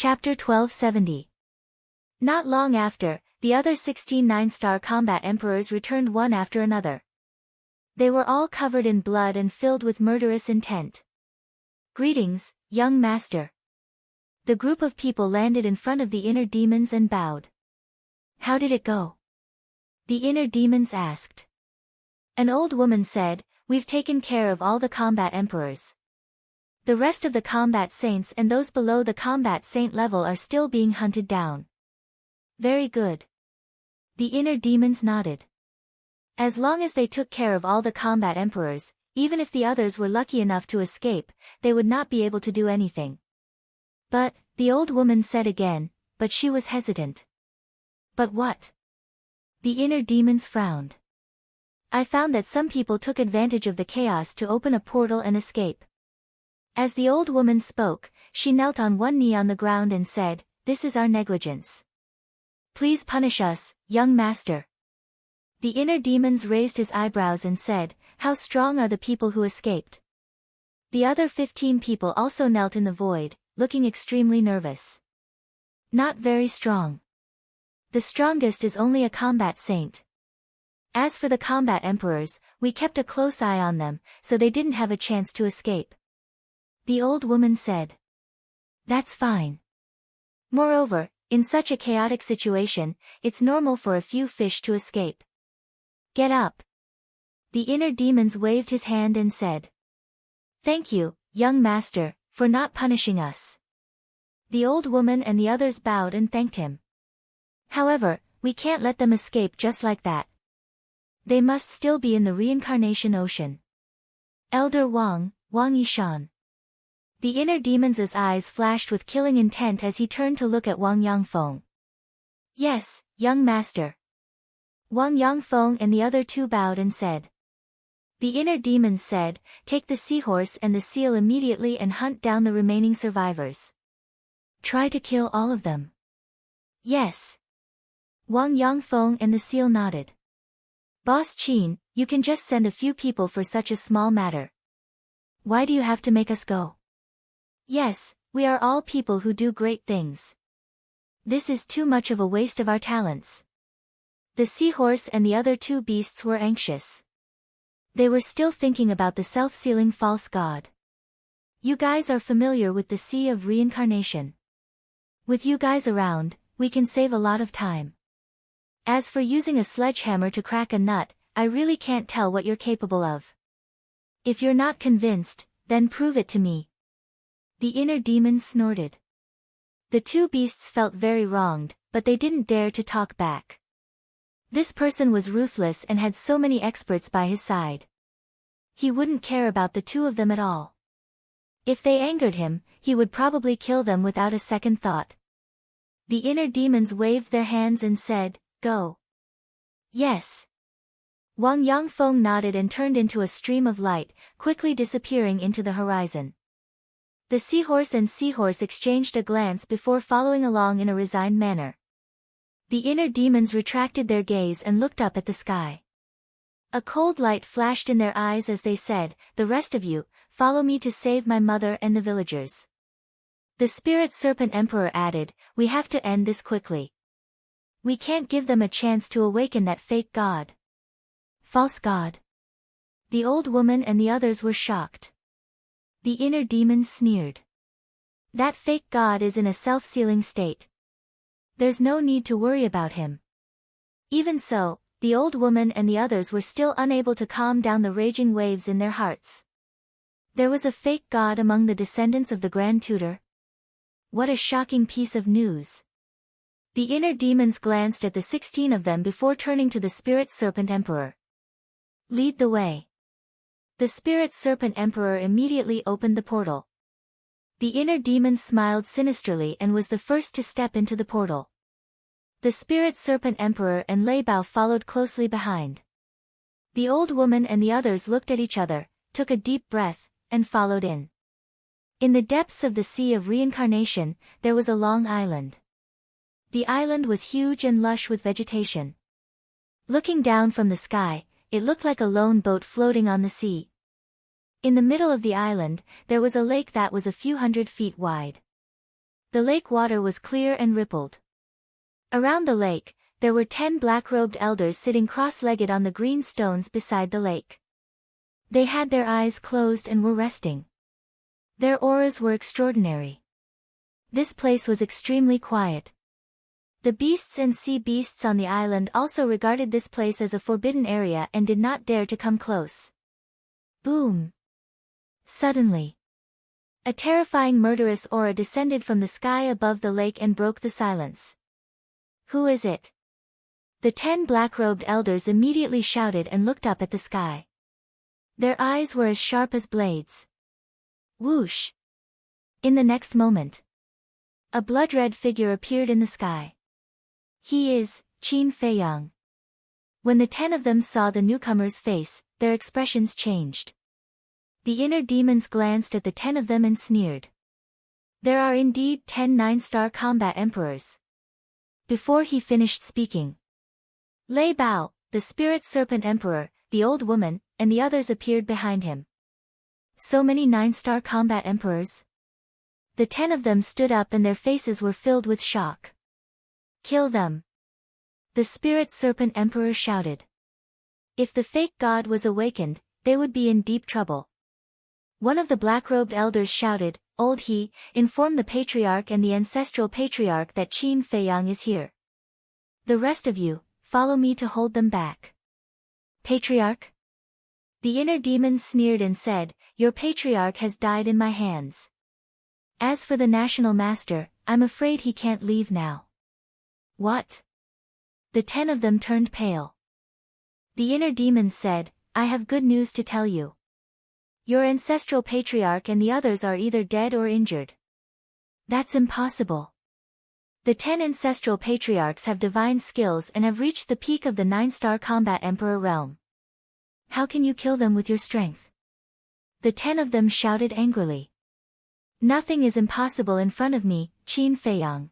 Chapter 1270. Not long after, the other 16 nine-star combat emperors returned one after another. They were all covered in blood and filled with murderous intent. "Greetings, young master." The group of people landed in front of the inner demons and bowed. "How did it go?" the inner demons asked. An old woman said, "We've taken care of all the combat emperors. The rest of the combat saints and those below the combat saint level are still being hunted down." "Very good." The inner demons nodded. As long as they took care of all the combat emperors, even if the others were lucky enough to escape, they would not be able to do anything. "But," the old woman said again, but she was hesitant. "But what?" The inner demons frowned. "I found that some people took advantage of the chaos to open a portal and escape." As the old woman spoke, she knelt on one knee on the ground and said, "This is our negligence. Please punish us, young master." The inner demons raised his eyebrows and said, "How strong are the people who escaped?" The other 15 people also knelt in the void, looking extremely nervous. "Not very strong. The strongest is only a combat saint. As for the combat emperors, we kept a close eye on them, so they didn't have a chance to escape." The old woman said. "That's fine. Moreover, in such a chaotic situation, it's normal for a few fish to escape. Get up." The inner demons waved his hand and said, "Thank you, young master, for not punishing us." The old woman and the others bowed and thanked him. "However, we can't let them escape just like that. They must still be in the reincarnation ocean." "Elder Wang Yishan." The inner demon's eyes flashed with killing intent as he turned to look at Wang Yangfeng. "Yes, young master." Wang Yangfeng and the other two bowed and said. The inner demons said, "Take the seahorse and the seal immediately and hunt down the remaining survivors. Try to kill all of them." "Yes." Wang Yangfeng and the seal nodded. "Boss Qin, you can just send a few people for such a small matter. Why do you have to make us go?" "Yes, we are all people who do great things. This is too much of a waste of our talents." The seahorse and the other two beasts were anxious. They were still thinking about the self-sealing false god. "You guys are familiar with the Sea of Reincarnation. With you guys around, we can save a lot of time. As for using a sledgehammer to crack a nut, I really can't tell what you're capable of. If you're not convinced, then prove it to me." The inner demons snorted. The two beasts felt very wronged, but they didn't dare to talk back. This person was ruthless and had so many experts by his side. He wouldn't care about the two of them at all. If they angered him, he would probably kill them without a second thought. The inner demons waved their hands and said, "Go." "Yes." Wang Yangfeng nodded and turned into a stream of light, quickly disappearing into the horizon. The seahorse and seahorse exchanged a glance before following along in a resigned manner. The inner demons retracted their gaze and looked up at the sky. A cold light flashed in their eyes as they said, "The rest of you, follow me to save my mother and the villagers." The Spirit Serpent Emperor added, "We have to end this quickly. We can't give them a chance to awaken that fake god." "False god?" The old woman and the others were shocked. The inner demons sneered. "That fake god is in a self-sealing state. There's no need to worry about him." Even so, the old woman and the others were still unable to calm down the raging waves in their hearts. There was a fake god among the descendants of the Grand Tutor? What a shocking piece of news. The inner demons glanced at the 16 of them before turning to the Spirit Serpent Emperor. "Lead the way." The Spirit Serpent Emperor immediately opened the portal. The inner demon smiled sinisterly and was the first to step into the portal. The Spirit Serpent Emperor and Lei Bao followed closely behind. The old woman and the others looked at each other, took a deep breath, and followed in. In the depths of the Sea of Reincarnation, there was a long island. The island was huge and lush with vegetation. Looking down from the sky, it looked like a lone boat floating on the sea. In the middle of the island, there was a lake that was a few hundred feet wide. The lake water was clear and rippled. Around the lake, there were 10 black-robed elders sitting cross-legged on the green stones beside the lake. They had their eyes closed and were resting. Their auras were extraordinary. This place was extremely quiet. The beasts and sea beasts on the island also regarded this place as a forbidden area and did not dare to come close. Boom! Suddenly, a terrifying murderous aura descended from the sky above the lake and broke the silence. Who is it? The 10 black-robed elders immediately shouted and looked up at the sky. Their eyes were as sharp as blades. Whoosh! In the next moment, a blood-red figure appeared in the sky. He is Qin Feiyang. When the 10 of them saw the newcomer's face, their expressions changed. The inner demons glanced at the 10 of them and sneered. There are indeed 10 9-star combat emperors. Before he finished speaking, Lei Bao, the spirit serpent emperor, the old woman, and the others appeared behind him. So many 9-star combat emperors? The 10 of them stood up and their faces were filled with shock. Kill them! The spirit serpent emperor shouted. If the fake god was awakened, they would be in deep trouble. One of the black-robed elders shouted, Old He, inform the patriarch and the ancestral patriarch that Qin Feiyang is here. The rest of you, follow me to hold them back. Patriarch? The inner demon sneered and said, Your patriarch has died in my hands. As for the national master, I'm afraid he can't leave now. What? The 10 of them turned pale. The inner demon said, I have good news to tell you. Your ancestral patriarch and the others are either dead or injured. That's impossible. The 10 ancestral patriarchs have divine skills and have reached the peak of the 9-star combat emperor realm. How can you kill them with your strength? The 10 of them shouted angrily. Nothing is impossible in front of me, Qin Feiyang.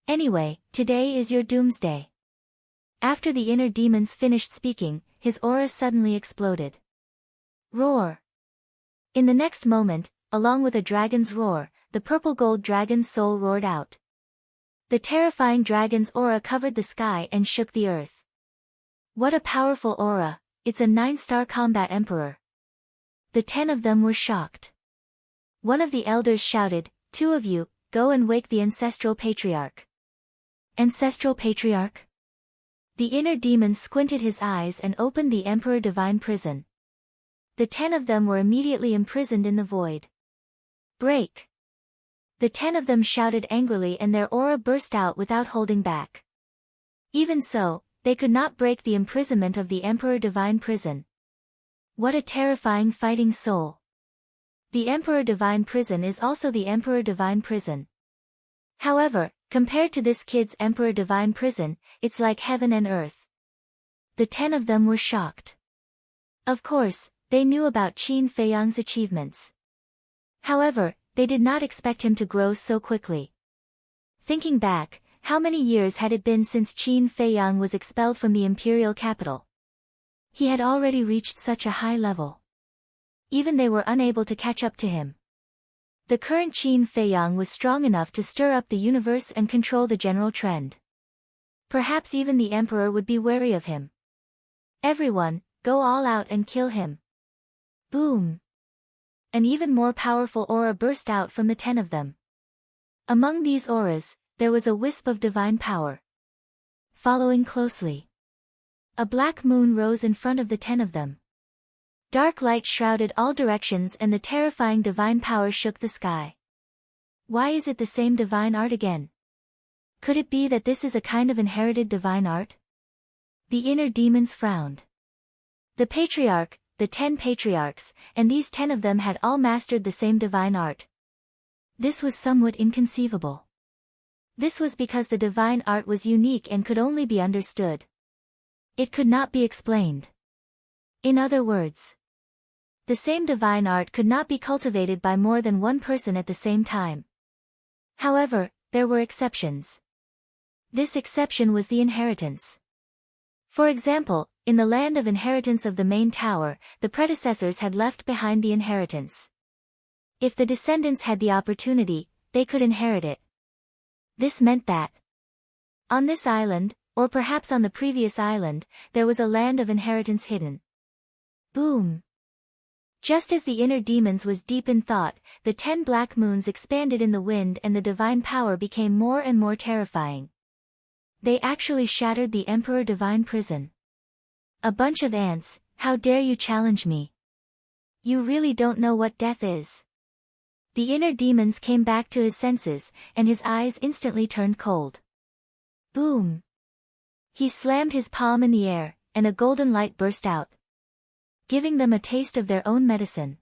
Anyway, today is your doomsday. After the inner demons finished speaking, his aura suddenly exploded. Roar! In the next moment, along with a dragon's roar, the purple-gold dragon's soul roared out. The terrifying dragon's aura covered the sky and shook the earth. What a powerful aura, it's a 9-star combat emperor. The 10 of them were shocked. One of the elders shouted, 2 of you, go and wake the ancestral patriarch. Ancestral patriarch? The inner demon squinted his eyes and opened the emperor divine prison. The 10 of them were immediately imprisoned in the void. Break! The 10 of them shouted angrily and their aura burst out without holding back. Even so, they could not break the imprisonment of the Emperor Divine Prison. What a terrifying fighting soul! The Emperor Divine Prison is also the Emperor Divine Prison. However, compared to this kid's Emperor Divine Prison, it's like heaven and earth. The 10 of them were shocked. Of course, they knew about Qin Feiyang's achievements. However, they did not expect him to grow so quickly. Thinking back, how many years had it been since Qin Feiyang was expelled from the imperial capital? He had already reached such a high level. Even they were unable to catch up to him. The current Qin Feiyang was strong enough to stir up the universe and control the general trend. Perhaps even the emperor would be wary of him. Everyone, go all out and kill him. Boom! An even more powerful aura burst out from the 10 of them. Among these auras, there was a wisp of divine power. Following closely, a black moon rose in front of the 10 of them. Dark light shrouded all directions and the terrifying divine power shook the sky. Why is it the same divine art again? Could it be that this is a kind of inherited divine art? The inner demons frowned. The patriarch, the 10 patriarchs, and these 10 of them had all mastered the same divine art. This was somewhat inconceivable. This was because the divine art was unique and could only be understood. It could not be explained. In other words, the same divine art could not be cultivated by more than one person at the same time. However, there were exceptions. This exception was the inheritance. For example, in the land of inheritance of the main tower, the predecessors had left behind the inheritance. If the descendants had the opportunity, they could inherit it. This meant that on this island, or perhaps on the previous island, there was a land of inheritance hidden. Boom! Just as the inner demons was deep in thought, the 10 black moons expanded in the wind and the divine power became more and more terrifying. They actually shattered the Emperor Divine prison. A bunch of ants, how dare you challenge me? You really don't know what death is. The inner demons came back to his senses, and his eyes instantly turned cold. Boom! He slammed his palm in the air, and a golden light burst out, giving them a taste of their own medicine.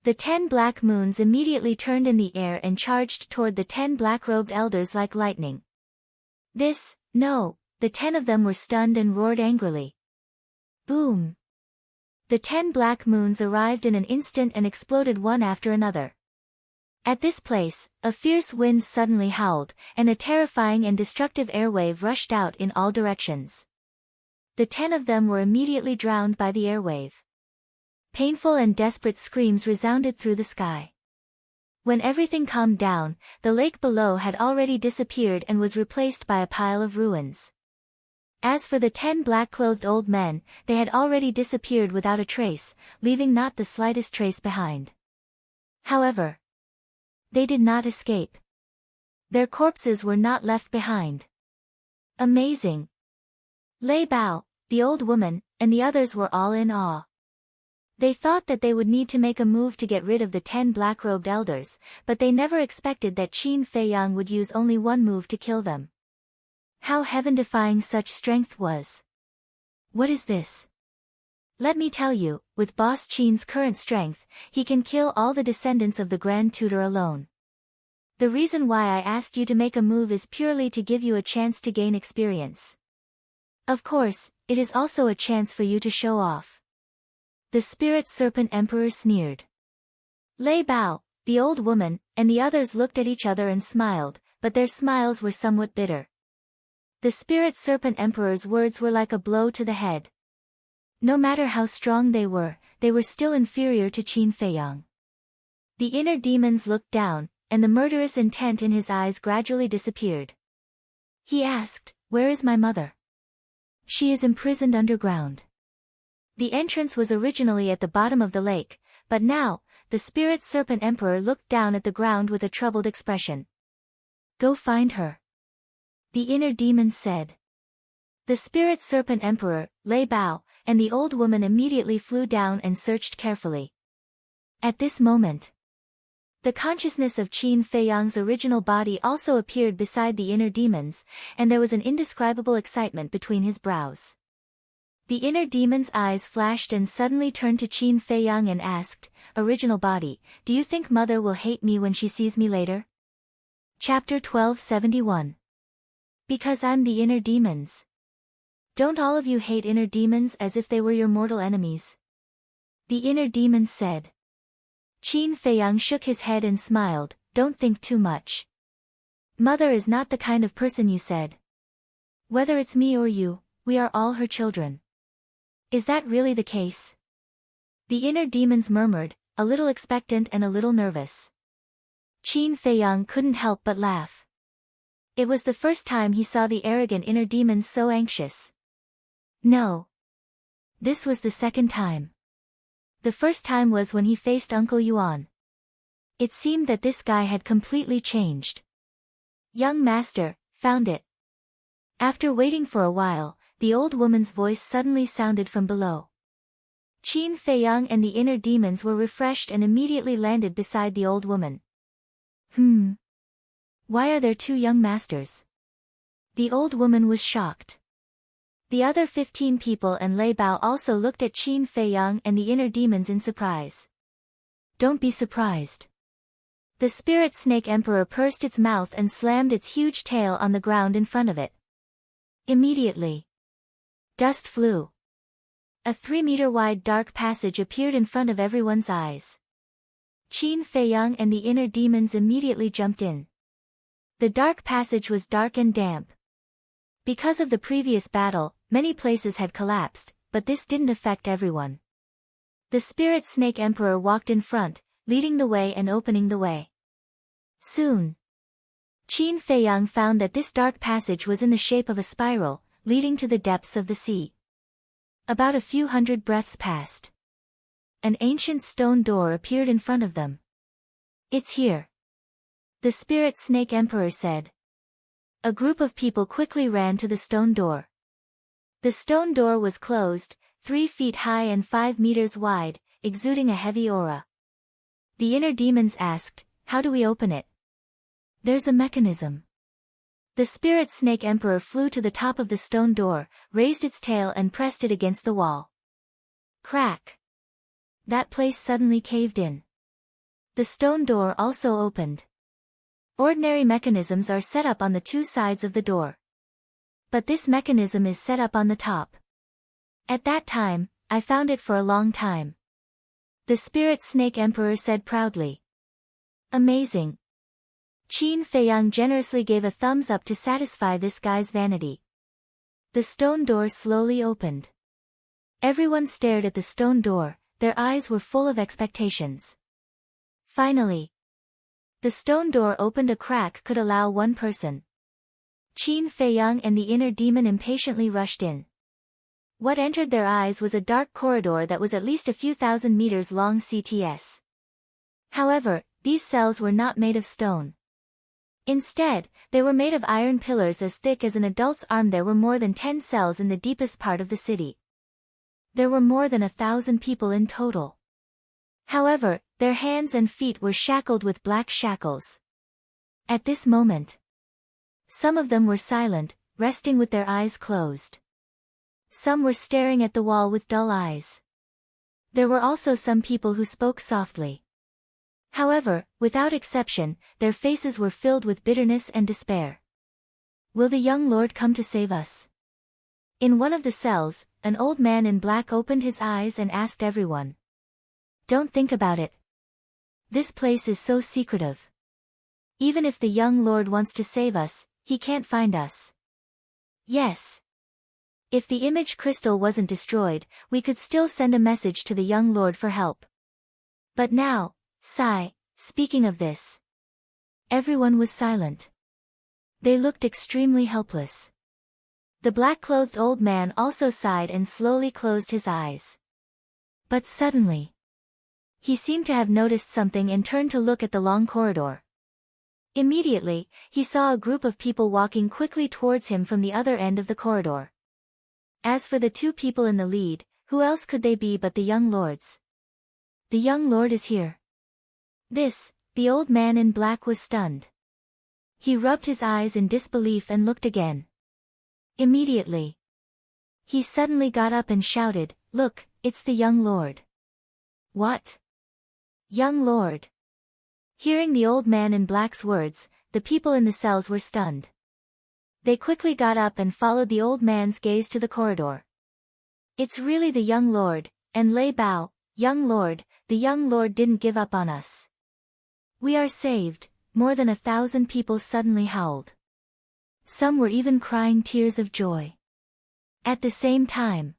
The 10 black moons immediately turned in the air and charged toward the 10 black-robed elders like lightning. No, the 10 of them were stunned and roared angrily. Boom! The 10 black moons arrived in an instant and exploded one after another. At this place, a fierce wind suddenly howled, and a terrifying and destructive airwave rushed out in all directions. The 10 of them were immediately drowned by the airwave. Painful and desperate screams resounded through the sky. When everything calmed down, the lake below had already disappeared and was replaced by a pile of ruins. As for the 10 black-clothed old men, they had already disappeared without a trace, leaving not the slightest trace behind. However, they did not escape. Their corpses were not left behind. Amazing! Lei Bao, the old woman, and the others were all in awe. They thought that they would need to make a move to get rid of the 10 black-robed elders, but they never expected that Qin Feiyang would use only one move to kill them. How heaven-defying such strength was! What is this? Let me tell you, with Boss Qin's current strength, he can kill all the descendants of the Grand Tutor alone. The reason why I asked you to make a move is purely to give you a chance to gain experience. Of course, it is also a chance for you to show off. The Spirit Serpent Emperor sneered. Lei Bao, the old woman, and the others looked at each other and smiled, but their smiles were somewhat bitter. The Spirit Serpent Emperor's words were like a blow to the head. No matter how strong they were still inferior to Qin Feiyang. The inner demons looked down, and the murderous intent in his eyes gradually disappeared. He asked, "Where is my mother?" "She is imprisoned underground." The entrance was originally at the bottom of the lake, but now, the Spirit Serpent Emperor looked down at the ground with a troubled expression. "Go find her," the inner demons said. The Spirit Serpent Emperor, Lei Bao, and the old woman immediately flew down and searched carefully. At this moment, the consciousness of Qin Feiyang's original body also appeared beside the inner demons, and there was an indescribable excitement between his brows. The inner demon's eyes flashed and suddenly turned to Qin Feiyang and asked, "Original body, do you think Mother will hate me when she sees me later?" Chapter 1271. Because I'm the inner demons. Don't all of you hate inner demons as if they were your mortal enemies? The inner demons said. Qin Feiyang shook his head and smiled, "Don't think too much. Mother is not the kind of person you said. Whether it's me or you, we are all her children." "Is that really the case?" The inner demons murmured, a little expectant and a little nervous. Qin Feiyang couldn't help but laugh. It was the first time he saw the arrogant inner demons so anxious. No. This was the second time. The first time was when he faced Uncle Yuan. It seemed that this guy had completely changed. "Young master, found it." After waiting for a while, the old woman's voice suddenly sounded from below. Qin Feiyang and the inner demons were refreshed and immediately landed beside the old woman. Why are there 2 young masters?" The old woman was shocked. The other 15 people and Lei Bao also looked at Qin Feiyang and the inner demons in surprise. "Don't be surprised." The Spirit Snake Emperor pursed its mouth and slammed its huge tail on the ground in front of it. Immediately, dust flew. A 3-meter-wide dark passage appeared in front of everyone's eyes. Qin Feiyang and the inner demons immediately jumped in. The dark passage was dark and damp. Because of the previous battle, many places had collapsed, but this didn't affect everyone. The Spirit Snake Emperor walked in front, leading the way and opening the way. Soon, Qin Feiyang found that this dark passage was in the shape of a spiral, leading to the depths of the sea. About a few hundred breaths passed. An ancient stone door appeared in front of them. "It's here," the Spirit Snake Emperor said. A group of people quickly ran to the stone door. The stone door was closed, 3 feet high and 5 meters wide, exuding a heavy aura. The inner demons asked, "How do we open it?" "There's a mechanism." The Spirit Snake Emperor flew to the top of the stone door, raised its tail and pressed it against the wall. Crack! That place suddenly caved in. The stone door also opened. Ordinary mechanisms are set up on the 2 sides of the door. But this mechanism is set up on the top. At that time, I found it for a long time. The Spirit Snake Emperor said proudly. Amazing. Qin Feiyang generously gave a thumbs up to satisfy this guy's vanity. The stone door slowly opened. Everyone stared at the stone door, their eyes were full of expectations. Finally, the stone door opened a crack could allow one person. Qin Feiyang and the inner demon impatiently rushed in. What entered their eyes was a dark corridor that was at least a few thousand meters long CTS. However, these cells were not made of stone. Instead, they were made of iron pillars as thick as an adult's arm. There were more than 10 cells in the deepest part of the city. There were more than 1,000 people in total. However, their hands and feet were shackled with black shackles. At this moment, some of them were silent, resting with their eyes closed. Some were staring at the wall with dull eyes. There were also some people who spoke softly. However, without exception, their faces were filled with bitterness and despair. Will the young lord come to save us? In one of the cells, an old man in black opened his eyes and asked everyone. Don't think about it. This place is so secretive. Even if the young lord wants to save us, he can't find us. Yes. If the image crystal wasn't destroyed, we could still send a message to the young lord for help. But now, sigh, speaking of this. Everyone was silent. They looked extremely helpless. The black-clothed old man also sighed and slowly closed his eyes. But suddenly, he seemed to have noticed something and turned to look at the long corridor. Immediately, he saw a group of people walking quickly towards him from the other end of the corridor. As for the 2 people in the lead, who else could they be but the young lords? The young lord is here. The old man in black was stunned. He rubbed his eyes in disbelief and looked again. Immediately, he suddenly got up and shouted, "Look, it's the young lord." What? Young lord? Hearing the old man in black's words, the people in the cells were stunned. They quickly got up and followed the old man's gaze to the corridor. It's really the young lord, and Lei Bao, young lord, the young lord didn't give up on us. We are saved, more than 1,000 people suddenly howled. Some were even crying tears of joy. At the same time,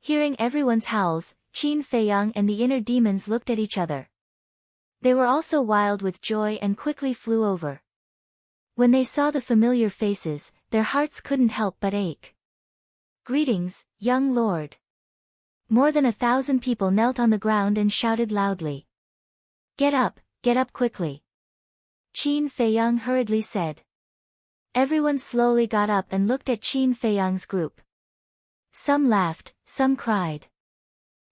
hearing everyone's howls, Qin Feiyang and the inner demons looked at each other. They were also wild with joy and quickly flew over. When they saw the familiar faces, their hearts couldn't help but ache. Greetings, young lord. More than 1,000 people knelt on the ground and shouted loudly. Get up quickly. Qin Feiyang hurriedly said. Everyone slowly got up and looked at Qin Feiyang's group. Some laughed, some cried.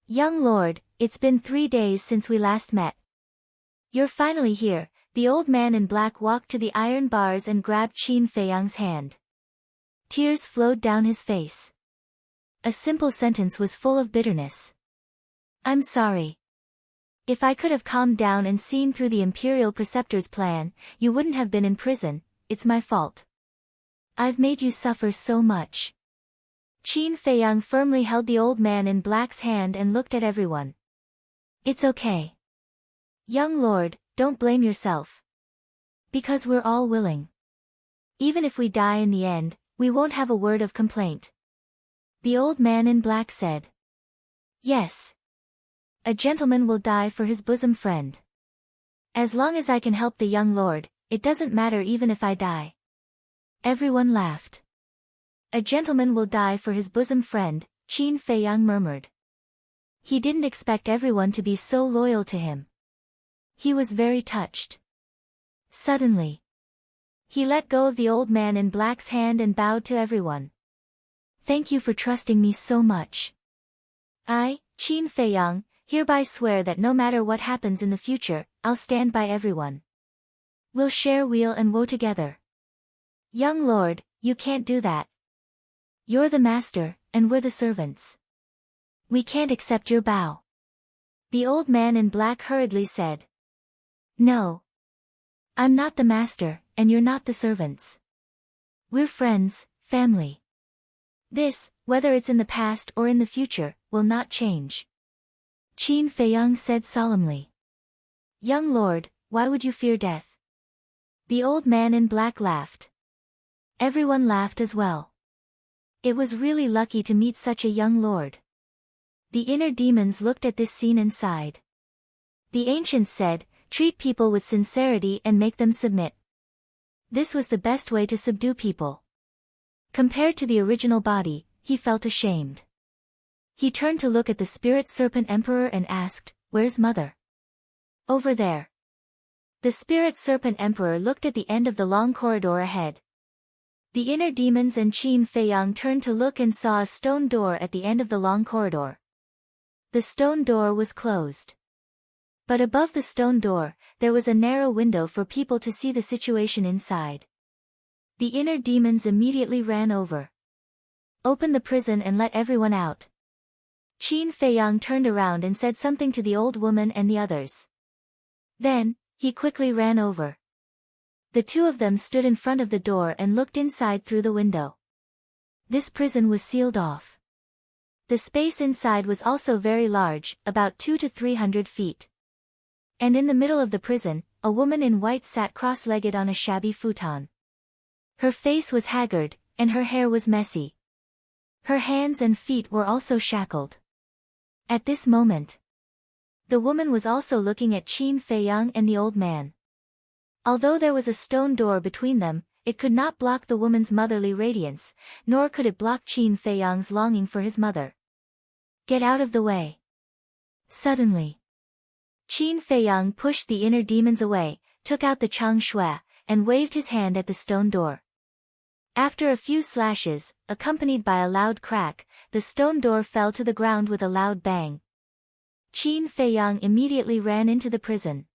Young lord, it's been 3 days since we last met. You're finally here. The old man in black walked to the iron bars and grabbed Qin Feiyang's hand. Tears flowed down his face. A simple sentence was full of bitterness. I'm sorry. If I could have calmed down and seen through the Imperial Preceptor's plan, you wouldn't have been in prison. It's my fault. I've made you suffer so much. Qin Feiyang firmly held the old man in black's hand and looked at everyone. It's okay. Young lord, don't blame yourself. Because we're all willing. Even if we die in the end, we won't have a word of complaint. The old man in black said. Yes. A gentleman will die for his bosom friend. As long as I can help the young lord, it doesn't matter even if I die. Everyone laughed. A gentleman will die for his bosom friend, Qin Feiyang murmured. He didn't expect everyone to be so loyal to him. He was very touched. Suddenly, he let go of the old man in black's hand and bowed to everyone. Thank you for trusting me so much. I, Qin Feiyang, hereby swear that no matter what happens in the future, I'll stand by everyone. We'll share weal and woe together. Young lord, you can't do that. You're the master, and we're the servants. We can't accept your bow. The old man in black hurriedly said. No. I'm not the master, and you're not the servants. We're friends, family. This, whether it's in the past or in the future, will not change. Qin Feiyang said solemnly. Young lord, why would you fear death? The old man in black laughed. Everyone laughed as well. It was really lucky to meet such a young lord. The inner demons looked at this scene and sighed. The ancients said, treat people with sincerity and make them submit. This was the best way to subdue people. Compared to the original body, he felt ashamed. He turned to look at the spirit serpent emperor and asked, where's mother? Over there. The spirit serpent emperor looked at the end of the long corridor ahead. The inner demons and Qin Feiyang turned to look and saw a stone door at the end of the long corridor. The stone door was closed. But above the stone door, there was a narrow window for people to see the situation inside. The inner demons immediately ran over. Open the prison and let everyone out. Qin Feiyang turned around and said something to the old woman and the others. Then, he quickly ran over. The two of them stood in front of the door and looked inside through the window. This prison was sealed off. The space inside was also very large, about 200 to 300 feet. And in the middle of the prison, a woman in white sat cross-legged on a shabby futon. Her face was haggard, and her hair was messy. Her hands and feet were also shackled. At this moment, the woman was also looking at Qin Feiyang and the old man. Although there was a stone door between them, it could not block the woman's motherly radiance, nor could it block Qin Feiyang's longing for his mother. Get out of the way. Suddenly, Qin Feiyang pushed the inner demons away, took out the Chang Shui, and waved his hand at the stone door. After a few slashes, accompanied by a loud crack, the stone door fell to the ground with a loud bang. Qin Feiyang immediately ran into the prison.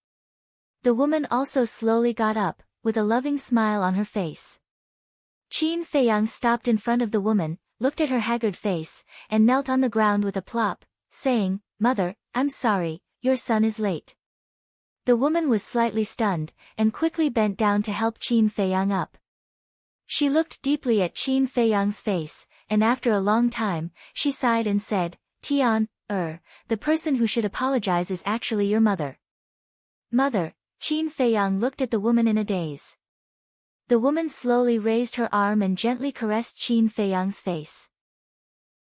The woman also slowly got up, with a loving smile on her face. Qin Feiyang stopped in front of the woman, looked at her haggard face, and knelt on the ground with a plop, saying, Mother, I'm sorry, your son is late. The woman was slightly stunned, and quickly bent down to help Qin Feiyang up. She looked deeply at Qin Feiyang's face, and after a long time, she sighed and said, Tian, the person who should apologize is actually your mother. Mother, Qin Feiyang looked at the woman in a daze. The woman slowly raised her arm and gently caressed Qin Feiyang's face.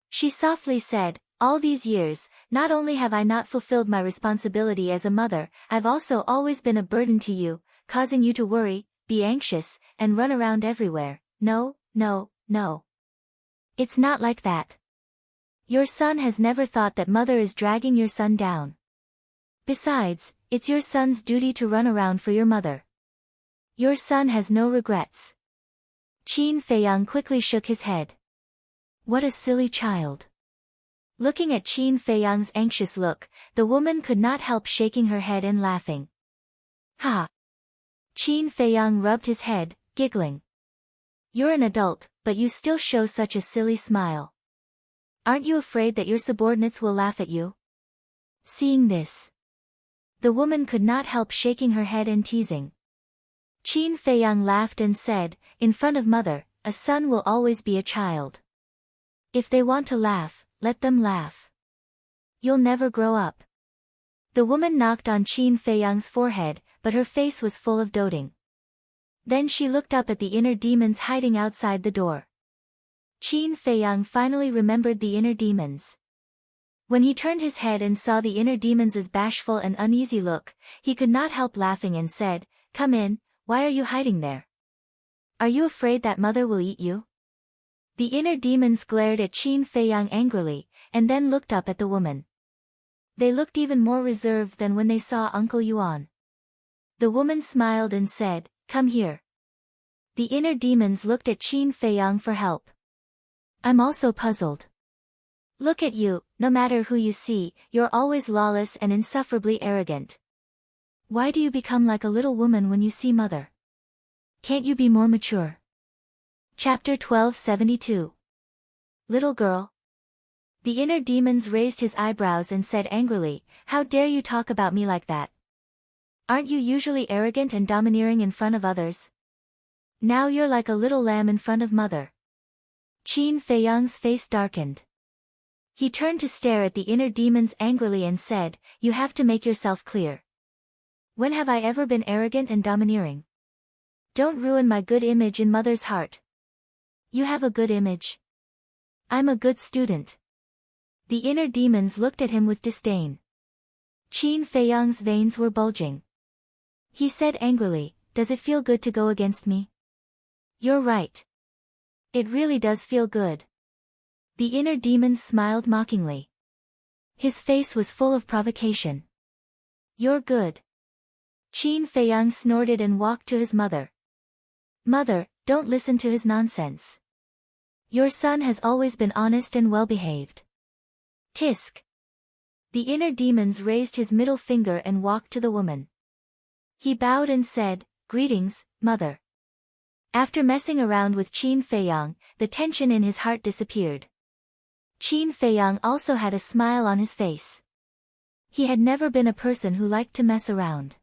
She softly said, all these years, not only have I not fulfilled my responsibility as a mother, I've also always been a burden to you, causing you to worry, be anxious, and run around everywhere. No. It's not like that. Your son has never thought that mother is dragging your son down. Besides, it's your son's duty to run around for your mother. Your son has no regrets. Qin Feiyang quickly shook his head. What a silly child. Looking at Qin Feiyang's anxious look, the woman could not help shaking her head and laughing. Ha! Qin Feiyang rubbed his head, giggling. You're an adult, but you still show such a silly smile. Aren't you afraid that your subordinates will laugh at you? Seeing this, the woman could not help shaking her head and teasing. Qin Feiyang laughed and said, in front of mother, a son will always be a child. If they want to laugh, let them laugh. You'll never grow up. The woman knocked on Qin Feiyang's forehead, but her face was full of doting. Then she looked up at the inner demons hiding outside the door. Qin Feiyang finally remembered the inner demons. When he turned his head and saw the inner demons' bashful and uneasy look, he could not help laughing and said, Come in, why are you hiding there? Are you afraid that mother will eat you? The inner demons glared at Qin Feiyang angrily, and then looked up at the woman. They looked even more reserved than when they saw Uncle Yuan. The woman smiled and said, "Come here." The inner demons looked at Qin Feiyang for help. "I'm also puzzled. Look at you, no matter who you see, you're always lawless and insufferably arrogant. Why do you become like a little woman when you see mother? Can't you be more mature?" Chapter 1272. Little girl. The inner demons raised his eyebrows and said angrily, "How dare you talk about me like that? Aren't you usually arrogant and domineering in front of others? Now you're like a little lamb in front of mother." Qin Feiyang's face darkened. He turned to stare at the inner demons angrily and said, "You have to make yourself clear. When have I ever been arrogant and domineering? Don't ruin my good image in mother's heart." "You have a good image. I'm a good student." The inner demons looked at him with disdain. Qin Feiyang's veins were bulging. He said angrily, "Does it feel good to go against me?" "You're right. It really does feel good." The inner demons smiled mockingly. His face was full of provocation. "You're good." Qin Feiyang snorted and walked to his mother. "Mother, don't listen to his nonsense. Your son has always been honest and well-behaved." Tisk. The inner demons raised his middle finger and walked to the woman. He bowed and said, "Greetings, mother." After messing around with Qin Feiyang, the tension in his heart disappeared. Qin Feiyang also had a smile on his face. He had never been a person who liked to mess around.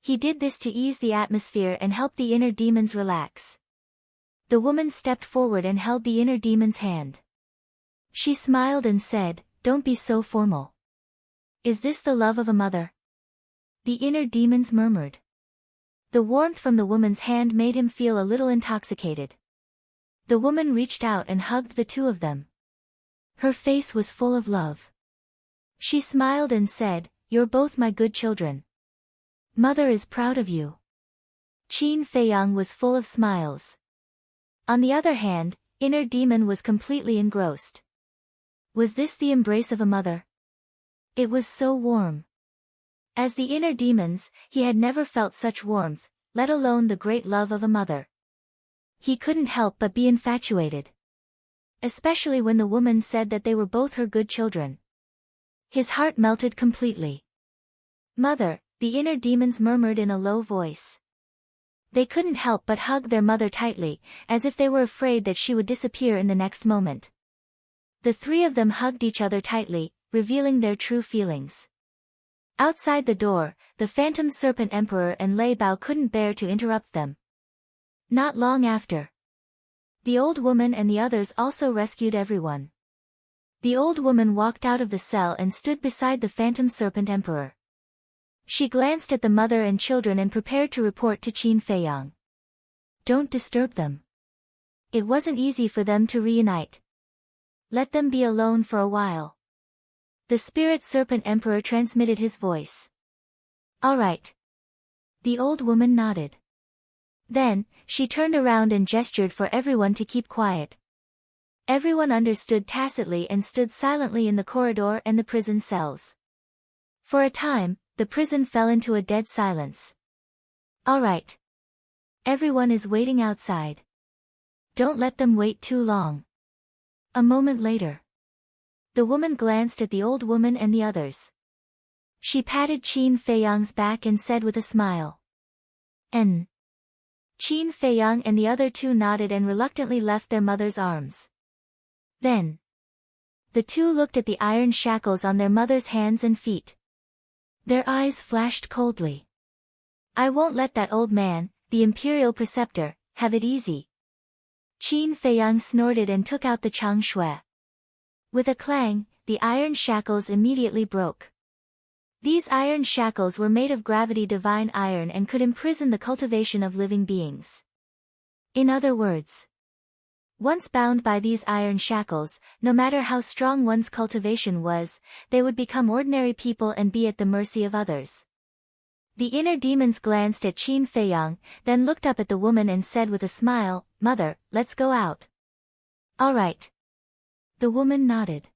He did this to ease the atmosphere and help the inner demons relax. The woman stepped forward and held the inner demon's hand. She smiled and said, "Don't be so formal. Is this the love of a mother?" The inner demons murmured. The warmth from the woman's hand made him feel a little intoxicated. The woman reached out and hugged the two of them. Her face was full of love. She smiled and said, "You're both my good children. Mother is proud of you." Qin Feiyang was full of smiles. On the other hand, inner demon was completely engrossed. Was this the embrace of a mother? It was so warm. As the inner demons, he had never felt such warmth, let alone the great love of a mother. He couldn't help but be infatuated. Especially when the woman said that they were both her good children. His heart melted completely. "Mother," the inner demons murmured in a low voice. They couldn't help but hug their mother tightly, as if they were afraid that she would disappear in the next moment. The three of them hugged each other tightly, revealing their true feelings. Outside the door, the Phantom Serpent Emperor and Lei Bao couldn't bear to interrupt them. Not long after, the old woman and the others also rescued everyone. The old woman walked out of the cell and stood beside the Phantom Serpent Emperor. She glanced at the mother and children and prepared to report to Qin Feiyang. "Don't disturb them. It wasn't easy for them to reunite. Let them be alone for a while." The Spirit Serpent Emperor transmitted his voice. "All right." The old woman nodded. Then, she turned around and gestured for everyone to keep quiet. Everyone understood tacitly and stood silently in the corridor and the prison cells. For a time, the prison fell into a dead silence. "All right. Everyone is waiting outside. Don't let them wait too long." A moment later, the woman glanced at the old woman and the others. She patted Qin Feiyang's back and said with a smile, "N." Qin Feiyang and the other two nodded and reluctantly left their mother's arms. Then, the two looked at the iron shackles on their mother's hands and feet. Their eyes flashed coldly. "I won't let that old man, the imperial preceptor, have it easy." Qin Feiyang snorted and took out the Chang Shui. With a clang, the iron shackles immediately broke. These iron shackles were made of gravity divine iron and could imprison the cultivation of living beings. In other words, once bound by these iron shackles, no matter how strong one's cultivation was, they would become ordinary people and be at the mercy of others. The inner demons glanced at Qin Feiyang, then looked up at the woman and said with a smile, "Mother, let's go out." "All right." The woman nodded.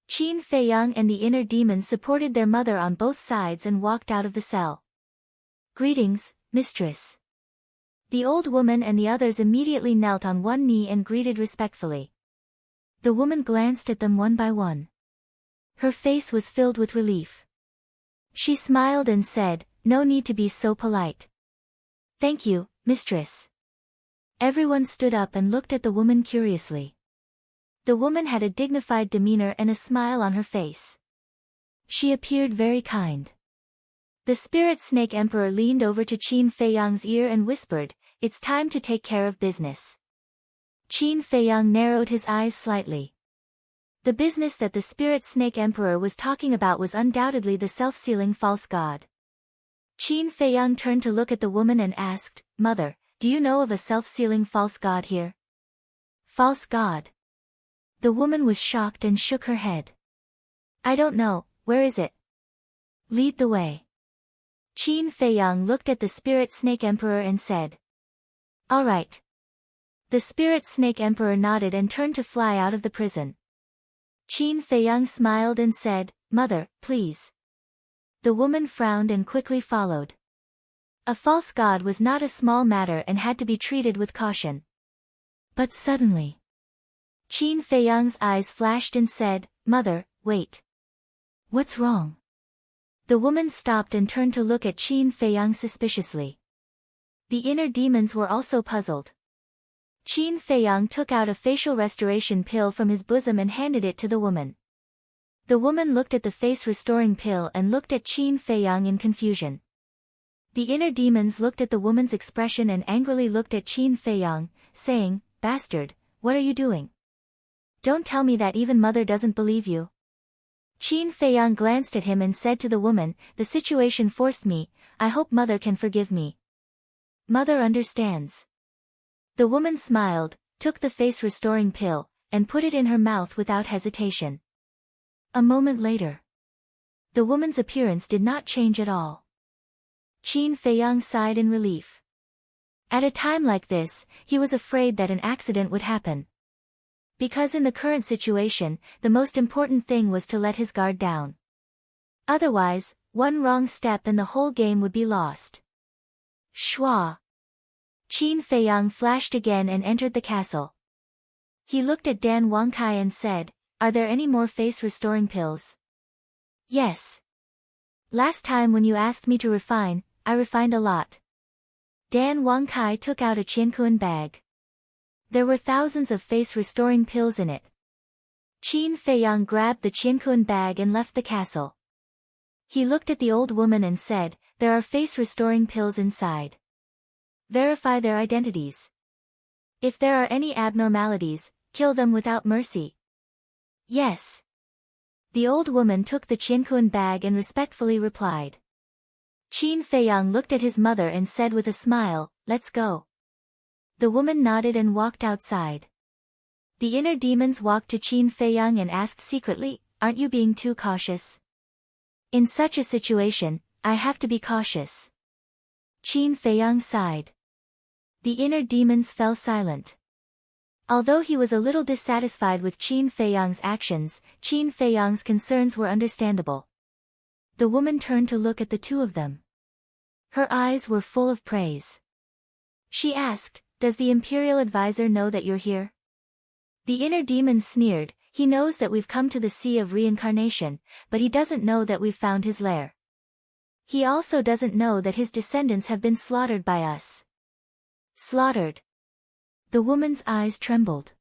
Qin Feiyang and the inner demons supported their mother on both sides and walked out of the cell. "Greetings, mistress." The old woman and the others immediately knelt on one knee and greeted respectfully. The woman glanced at them one by one. Her face was filled with relief. She smiled and said, "No need to be so polite." "Thank you, mistress." Everyone stood up and looked at the woman curiously. The woman had a dignified demeanor and a smile on her face. She appeared very kind. The spirit snake emperor leaned over to Qin Feiyang's ear and whispered, "It's time to take care of business." Qin Feiyang narrowed his eyes slightly. The business that the spirit snake emperor was talking about was undoubtedly the self-sealing false god. Qin Feiyang turned to look at the woman and asked, "Mother, do you know of a self-sealing false god here?" "False god?" The woman was shocked and shook her head. "I don't know, where is it?" "Lead the way." Qin Feiyang looked at the spirit snake emperor and said, "All right." The spirit snake emperor nodded and turned to fly out of the prison. Qin Feiyang smiled and said, "Mother, please." The woman frowned and quickly followed. A false god was not a small matter and had to be treated with caution. But suddenly, Qin Feiyang's eyes flashed and said, "Mother, wait. What's wrong?" The woman stopped and turned to look at Qin Feiyang suspiciously. The inner demons were also puzzled. Qin Feiyang took out a facial restoration pill from his bosom and handed it to the woman. The woman looked at the face-restoring pill and looked at Qin Feiyang in confusion. The inner demons looked at the woman's expression and angrily looked at Qin Feiyang, saying, "Bastard, what are you doing? Don't tell me that even mother doesn't believe you." Qin Feiyang glanced at him and said to the woman, "The situation forced me, I hope mother can forgive me." "Mother understands." The woman smiled, took the face-restoring pill, and put it in her mouth without hesitation. A moment later, the woman's appearance did not change at all. Qin Feiyang sighed in relief. At a time like this, he was afraid that an accident would happen. Because in the current situation, the most important thing was to let his guard down. Otherwise, one wrong step and the whole game would be lost. Schwa. Qin Feiyang flashed again and entered the castle. He looked at Dan Wangkai and said, "Are there any more face-restoring pills?" "Yes. Last time when you asked me to refine, I refined a lot." Dan Wangkai took out a qiankuan bag. There were thousands of face-restoring pills in it. Qin Feiyang grabbed the qiankuan bag and left the castle. He looked at the old woman and said, "There are face-restoring pills inside. Verify their identities. If there are any abnormalities, kill them without mercy." "Yes." The old woman took the qiankuan bag and respectfully replied. Qin Feiyang looked at his mother and said with a smile, "Let's go." The woman nodded and walked outside. The inner demons walked to Qin Feiyang and asked secretly, "Aren't you being too cautious?" "In such a situation, I have to be cautious." Qin Feiyang sighed. The inner demons fell silent. Although he was a little dissatisfied with Qin Feiyang's actions, Qin Feiyang's concerns were understandable. The woman turned to look at the two of them. Her eyes were full of praise. She asked, "Does the Imperial Advisor know that you're here?" The inner demon sneered, "He knows that we've come to the Sea of Reincarnation, but he doesn't know that we've found his lair. He also doesn't know that his descendants have been slaughtered by us." "Slaughtered?" The woman's eyes trembled.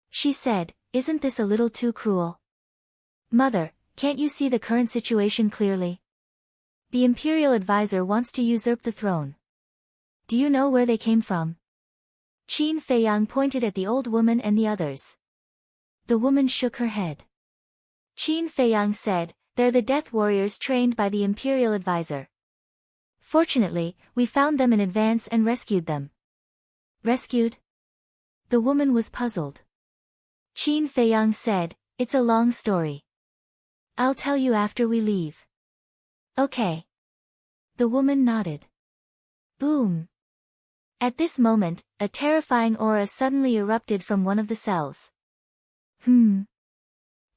She said, "Isn't this a little too cruel? Mother, can't you see the current situation clearly? The Imperial Advisor wants to usurp the throne. Do you know where they came from?" Qin Feiyang pointed at the old woman and the others. The woman shook her head. Qin Feiyang said, "They're the death warriors trained by the Imperial Advisor. Fortunately, we found them in advance and rescued them." "Rescued?" The woman was puzzled. Qin Feiyang said, "It's a long story. I'll tell you after we leave." "Okay." The woman nodded. Boom! At this moment, a terrifying aura suddenly erupted from one of the cells.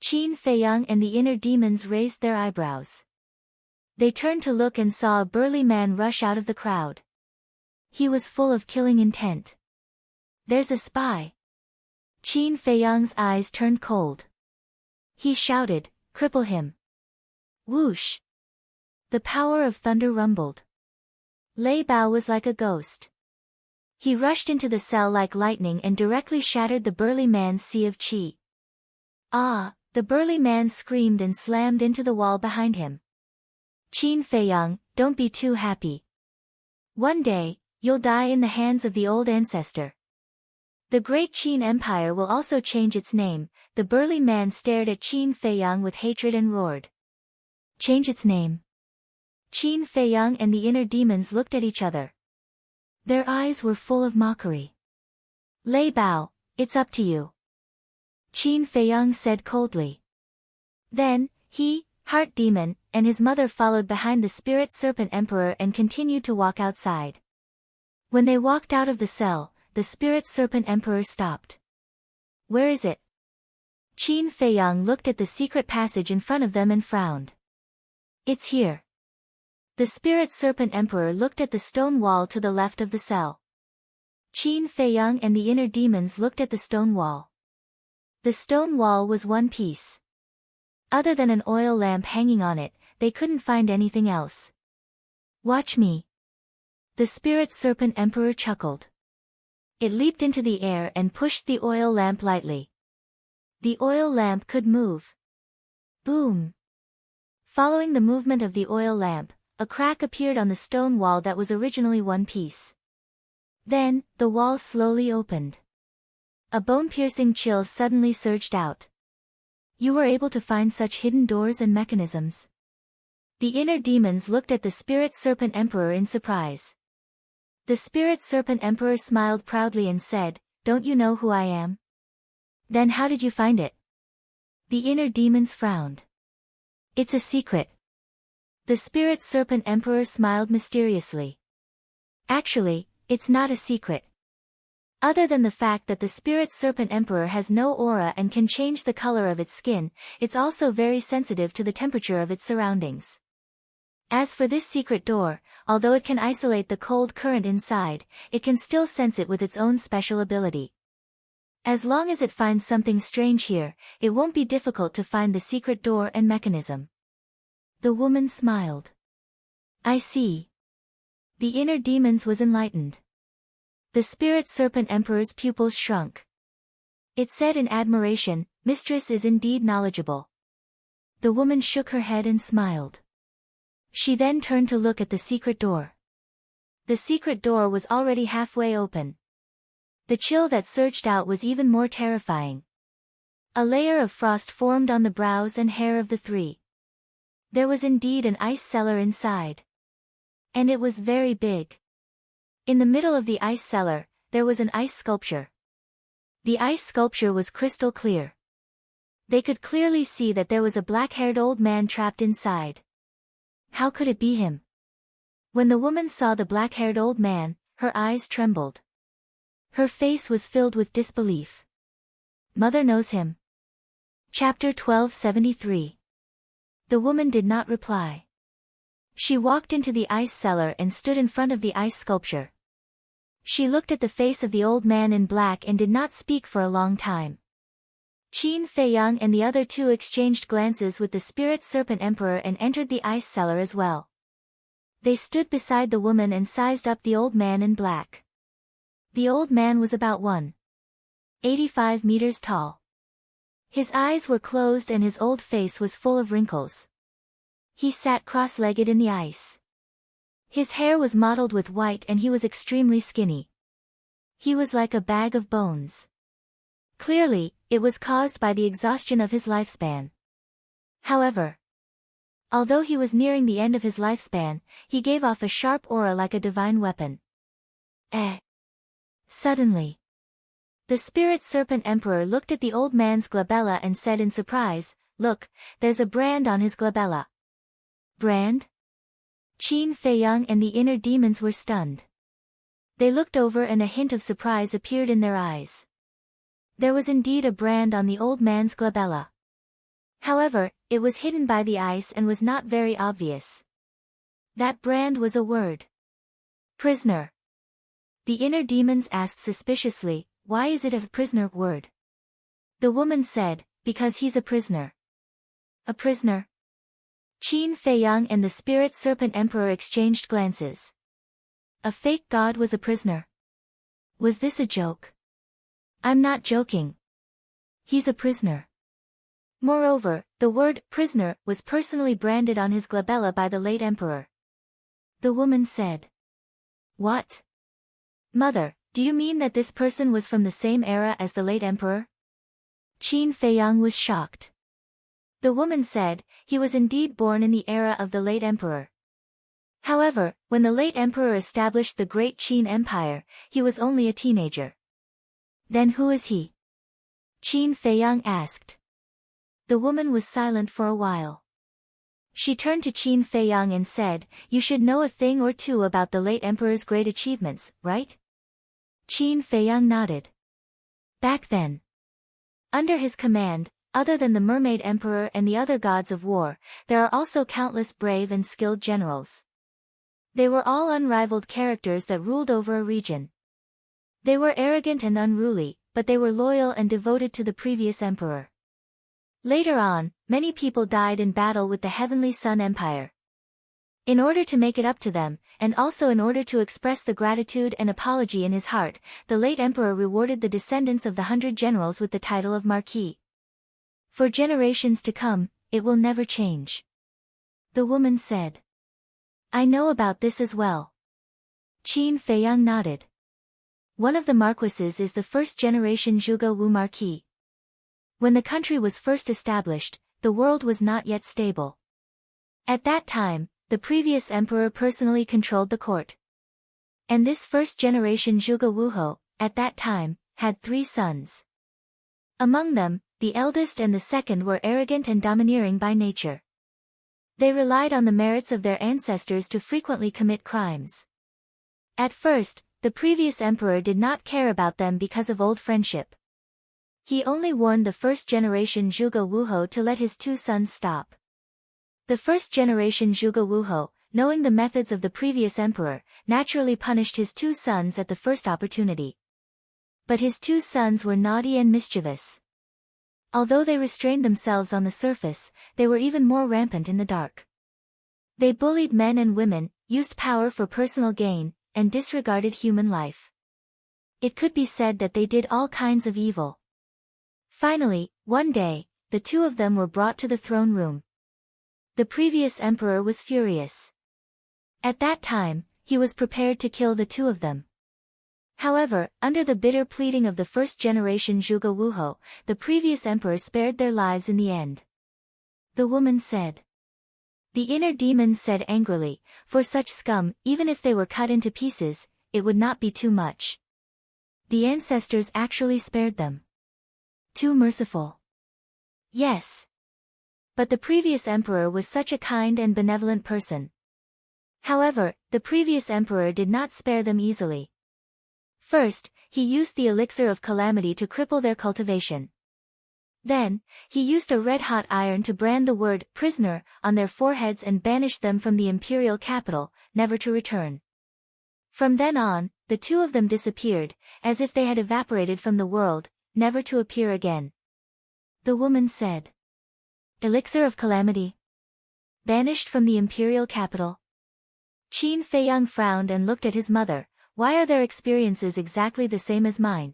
Qin Feiyang and the inner demons raised their eyebrows. They turned to look and saw a burly man rush out of the crowd. He was full of killing intent. There's a spy. Qin Feiyang's eyes turned cold. He shouted, cripple him. Whoosh! The power of thunder rumbled. Lei Bao was like a ghost. He rushed into the cell like lightning and directly shattered the burly man's sea of qi. Ah! The burly man screamed and slammed into the wall behind him. Qin Feiyang, don't be too happy. One day, you'll die in the hands of the old ancestor. The great Qin Empire will also change its name. The burly man stared at Qin Feiyang with hatred and roared. Change its name? Qin Feiyang and the inner demons looked at each other. Their eyes were full of mockery. Lei Bao, it's up to you. Qin Feiyang said coldly. Then, he, Heart Demon, and his mother followed behind the Spirit Serpent Emperor and continued to walk outside. When they walked out of the cell, the Spirit Serpent Emperor stopped. Where is it? Qin Feiyang looked at the secret passage in front of them and frowned. It's here. The Spirit Serpent Emperor looked at the stone wall to the left of the cell. Qin Feiyang and the inner demons looked at the stone wall. The stone wall was one piece. Other than an oil lamp hanging on it, they couldn't find anything else. Watch me. The Spirit Serpent Emperor chuckled. It leaped into the air and pushed the oil lamp lightly. The oil lamp could move. Boom! Following the movement of the oil lamp, a crack appeared on the stone wall that was originally one piece. Then, the wall slowly opened. A bone-piercing chill suddenly surged out. You were able to find such hidden doors and mechanisms. The inner demons looked at the Spirit Serpent Emperor in surprise. The Spirit Serpent Emperor smiled proudly and said, Don't you know who I am? Then how did you find it? The inner demons frowned. It's a secret. The Spirit Serpent Emperor smiled mysteriously. Actually, it's not a secret. Other than the fact that the Spirit Serpent Emperor has no aura and can change the color of its skin, it's also very sensitive to the temperature of its surroundings. As for this secret door, although it can isolate the cold current inside, it can still sense it with its own special ability. As long as it finds something strange here, it won't be difficult to find the secret door and mechanism. The woman smiled. I see. The inner demons was enlightened. The Spirit Serpent Emperor's pupils shrunk. It said in admiration, Mistress is indeed knowledgeable. The woman shook her head and smiled. She then turned to look at the secret door. The secret door was already halfway open. The chill that surged out was even more terrifying. A layer of frost formed on the brows and hair of the three. There was indeed an ice cellar inside. And it was very big. In the middle of the ice cellar, there was an ice sculpture. The ice sculpture was crystal clear. They could clearly see that there was a black-haired old man trapped inside. How could it be him? When the woman saw the black-haired old man, her eyes trembled. Her face was filled with disbelief. Mother knows him. Chapter 1273. The woman did not reply. She walked into the ice cellar and stood in front of the ice sculpture. She looked at the face of the old man in black and did not speak for a long time. Qin Feiyang and the other two exchanged glances with the Spirit Serpent Emperor and entered the ice cellar as well. They stood beside the woman and sized up the old man in black. The old man was about 1.85 meters tall. His eyes were closed and his old face was full of wrinkles. He sat cross-legged in the ice. His hair was mottled with white and he was extremely skinny. He was like a bag of bones. Clearly, it was caused by the exhaustion of his lifespan. However, although he was nearing the end of his lifespan, he gave off a sharp aura like a divine weapon. Suddenly, the Spirit Serpent Emperor looked at the old man's glabella and said in surprise, Look, there's a brand on his glabella. Brand? Qin Feiyang and the inner demons were stunned. They looked over and a hint of surprise appeared in their eyes. There was indeed a brand on the old man's glabella. However, it was hidden by the ice and was not very obvious. That brand was a word. Prisoner. The inner demons asked suspiciously, why is it a prisoner word? The woman said, because he's a prisoner. A prisoner? Qin Feiyang and the spirit serpent emperor exchanged glances. A fake god was a prisoner. Was this a joke? I'm not joking. He's a prisoner. Moreover, the word prisoner was personally branded on his glabella by the late emperor. The woman said. What? Mother, do you mean that this person was from the same era as the late emperor? Qin Feiyang was shocked. The woman said, he was indeed born in the era of the late emperor. However, when the late emperor established the great Qin Empire, he was only a teenager. Then who is he? Qin Feiyang asked. The woman was silent for a while. She turned to Qin Feiyang and said, you should know a thing or two about the late emperor's great achievements, right? Qin Feiyang nodded. Back then. Under his command, other than the mermaid emperor and the other gods of war, there are also countless brave and skilled generals. They were all unrivaled characters that ruled over a region. They were arrogant and unruly, but they were loyal and devoted to the previous emperor. Later on, many people died in battle with the Heavenly Sun Empire. In order to make it up to them, and also in order to express the gratitude and apology in his heart, the late emperor rewarded the descendants of the 100 generals with the title of Marquis. For generations to come, it will never change. The woman said. I know about this as well. Qin Feiyang nodded. One of the marquises is the first-generation Zhuge Wu Marquis. When the country was first established, the world was not yet stable. At that time, the previous emperor personally controlled the court. And this first-generation Zhuge Wuho, at that time, had 3 sons. Among them, the eldest and the second were arrogant and domineering by nature. They relied on the merits of their ancestors to frequently commit crimes. At first, the previous emperor did not care about them because of old friendship. He only warned the first-generation Zhuge Wuho to let his 2 sons stop. The first-generation Zhuge Wuho, knowing the methods of the previous emperor, naturally punished his 2 sons at the first opportunity. But his 2 sons were naughty and mischievous. Although they restrained themselves on the surface, they were even more rampant in the dark. They bullied men and women, used power for personal gain, and disregarded human life. It could be said that they did all kinds of evil. Finally, one day, the 2 of them were brought to the throne room. The previous emperor was furious. At that time, he was prepared to kill the 2 of them. However, under the bitter pleading of the first-generation Zhuge Wuho, the previous emperor spared their lives in the end. The woman said. The inner demons said angrily, for such scum, even if they were cut into pieces, it would not be too much. The ancestors actually spared them. Too merciful. Yes. But the previous emperor was such a kind and benevolent person. However, the previous emperor did not spare them easily. First, he used the elixir of calamity to cripple their cultivation. Then, he used a red-hot iron to brand the word prisoner on their foreheads and banished them from the imperial capital, never to return. From then on, the 2 of them disappeared, as if they had evaporated from the world, never to appear again. The woman said. Elixir of calamity. Banished from the imperial capital. Qin Feiyang frowned and looked at his mother. Why are their experiences exactly the same as mine?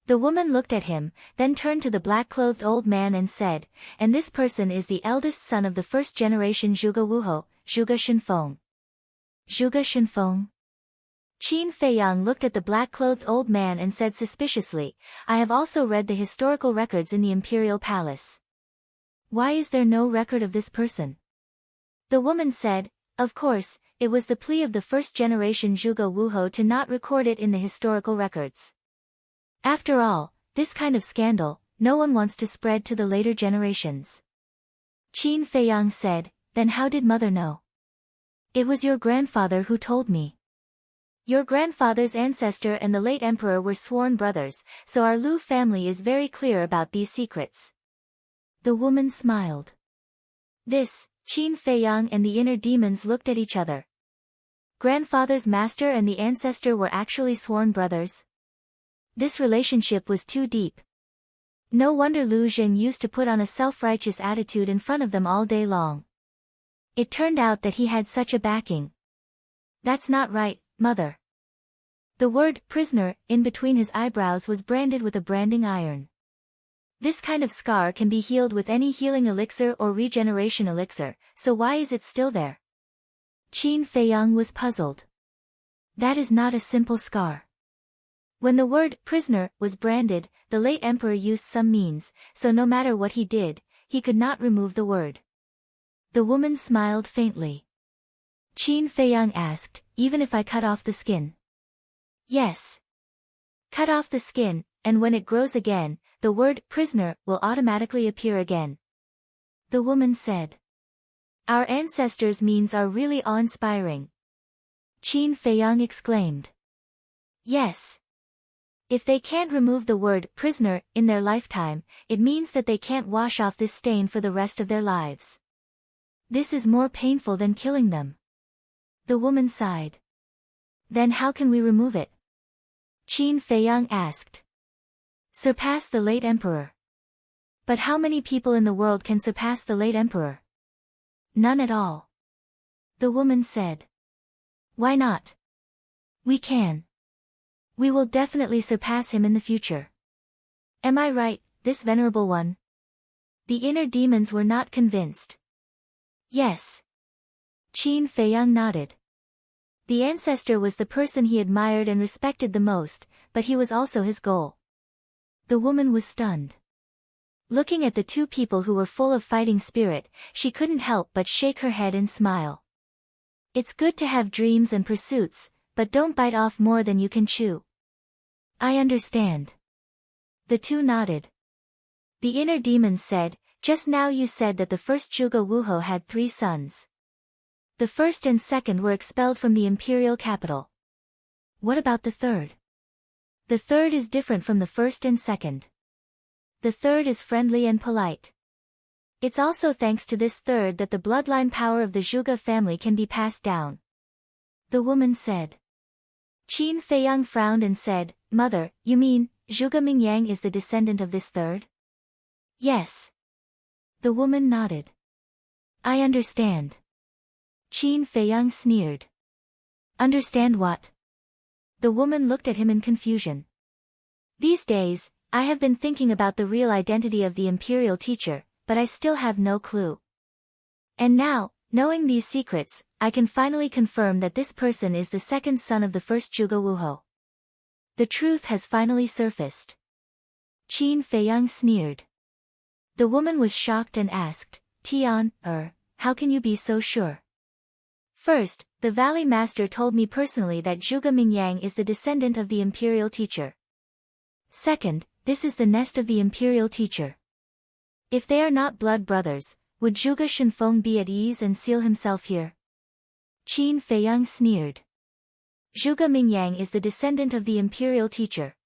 The woman looked at him, then turned to the black-clothed old man and said, and this person is the eldest son of the first-generation Zhuge Wuho, Zhuge Shenfeng. Zhuge Shenfeng? Qin Feiyang looked at the black-clothed old man and said suspiciously, I have also read the historical records in the imperial palace. Why is there no record of this person? The woman said, of course, it was the plea of the first-generation Zhuge Wuho to not record it in the historical records. After all, this kind of scandal, no one wants to spread to the later generations. Qin Feiyang said, then how did mother know? It was your grandfather who told me. Your grandfather's ancestor and the late emperor were sworn brothers, so our Lu family is very clear about these secrets. The woman smiled. This, Qin Feiyang and the inner demons looked at each other. Grandfather's master and the ancestor were actually sworn brothers? This relationship was too deep. No wonder Lu Zhen used to put on a self-righteous attitude in front of them all day long. It turned out that he had such a backing. That's not right, mother. The word prisoner in between his eyebrows was branded with a branding iron. This kind of scar can be healed with any healing elixir or regeneration elixir, so why is it still there? Qin Feiyang was puzzled. That is not a simple scar. When the word prisoner was branded, the late emperor used some means, so no matter what he did, he could not remove the word. The woman smiled faintly. Qin Feiyang asked, even if I cut off the skin? Yes. Cut off the skin, and when it grows again, the word prisoner will automatically appear again. The woman said. Our ancestors' means are really awe-inspiring. Qin Feiyang exclaimed. Yes. If they can't remove the word prisoner in their lifetime, it means that they can't wash off this stain for the rest of their lives. This is more painful than killing them. The woman sighed. Then how can we remove it? Qin Feiyang asked. Surpass the late emperor. But how many people in the world can surpass the late emperor? None at all. The woman said. Why not? We can. We will definitely surpass him in the future. Am I right, this venerable one? The inner demons were not convinced. Yes. Qin Feiyang nodded. The ancestor was the person he admired and respected the most, but he was also his goal. The woman was stunned. Looking at the two people who were full of fighting spirit, she couldn't help but shake her head and smile. It's good to have dreams and pursuits, but don't bite off more than you can chew. I understand. The two nodded. The inner demons said, just now you said that the first Zhuge Wuhou had 3 sons. The first and second were expelled from the imperial capital. What about the third? The third is different from the first and second. The third is friendly and polite. It's also thanks to this third that the bloodline power of the Zhuge family can be passed down. The woman said. Qin Feiyang frowned and said, Mother, you mean, Zhuge Mingyang is the descendant of this third? Yes. The woman nodded. I understand. Qin Feiyang sneered. Understand what? The woman looked at him in confusion. These days, I have been thinking about the real identity of the imperial teacher, but I still have no clue. And now, knowing these secrets, I can finally confirm that this person is the second son of the first Zhuge Wuhou. The truth has finally surfaced. Qin Feiyang sneered. The woman was shocked and asked, Tian, how can you be so sure? First, the Valley Master told me personally that Zhuge Mingyang is the descendant of the imperial teacher. Second, this is the nest of the imperial teacher. If they are not blood brothers, would Zhuge Shenfeng be at ease and seal himself here? Qin Feiyang sneered. Zhuge Mingyang is the descendant of the imperial teacher.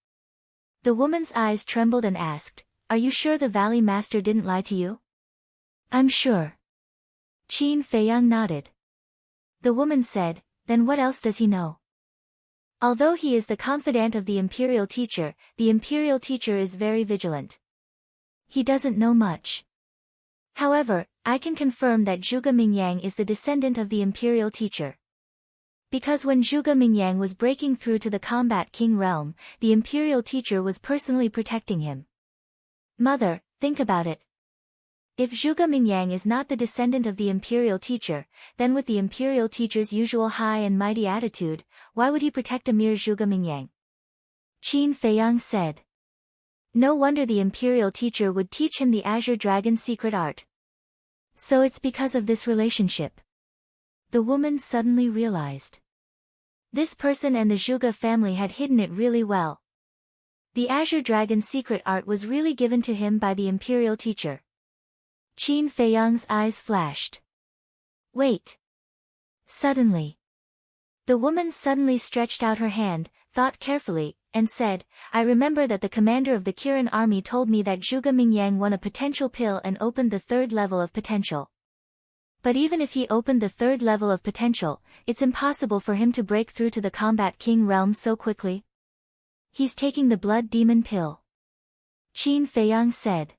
The woman's eyes trembled and asked, Are you sure the Valley Master didn't lie to you? I'm sure. Qin Feiyang nodded. The woman said, Then what else does he know? Although he is the confidant of the imperial teacher is very vigilant. He doesn't know much. However, I can confirm that Zhuge Mingyang is the descendant of the imperial teacher. Because when Zhuge Mingyang was breaking through to the Combat King realm, the imperial teacher was personally protecting him. Mother, think about it. If Zhuge Mingyang is not the descendant of the imperial teacher, then with the imperial teacher's usual high and mighty attitude, why would he protect a mere Zhuge Mingyang? Qin Feiyang said. No wonder the imperial teacher would teach him the Azure Dragon's secret art. So it's because of this relationship. The woman suddenly realized. This person and the Zhuge family had hidden it really well. The Azure Dragon's secret art was really given to him by the imperial teacher. Qin Feiyang's eyes flashed. Wait. Suddenly. The woman suddenly stretched out her hand, thought carefully, and said, I remember that the commander of the Kirin army told me that Zhuge Mingyang won a potential pill and opened the third level of potential. But even if he opened the third level of potential, it's impossible for him to break through to the Combat King realm so quickly. He's taking the Blood Demon pill. Qin Feiyang said.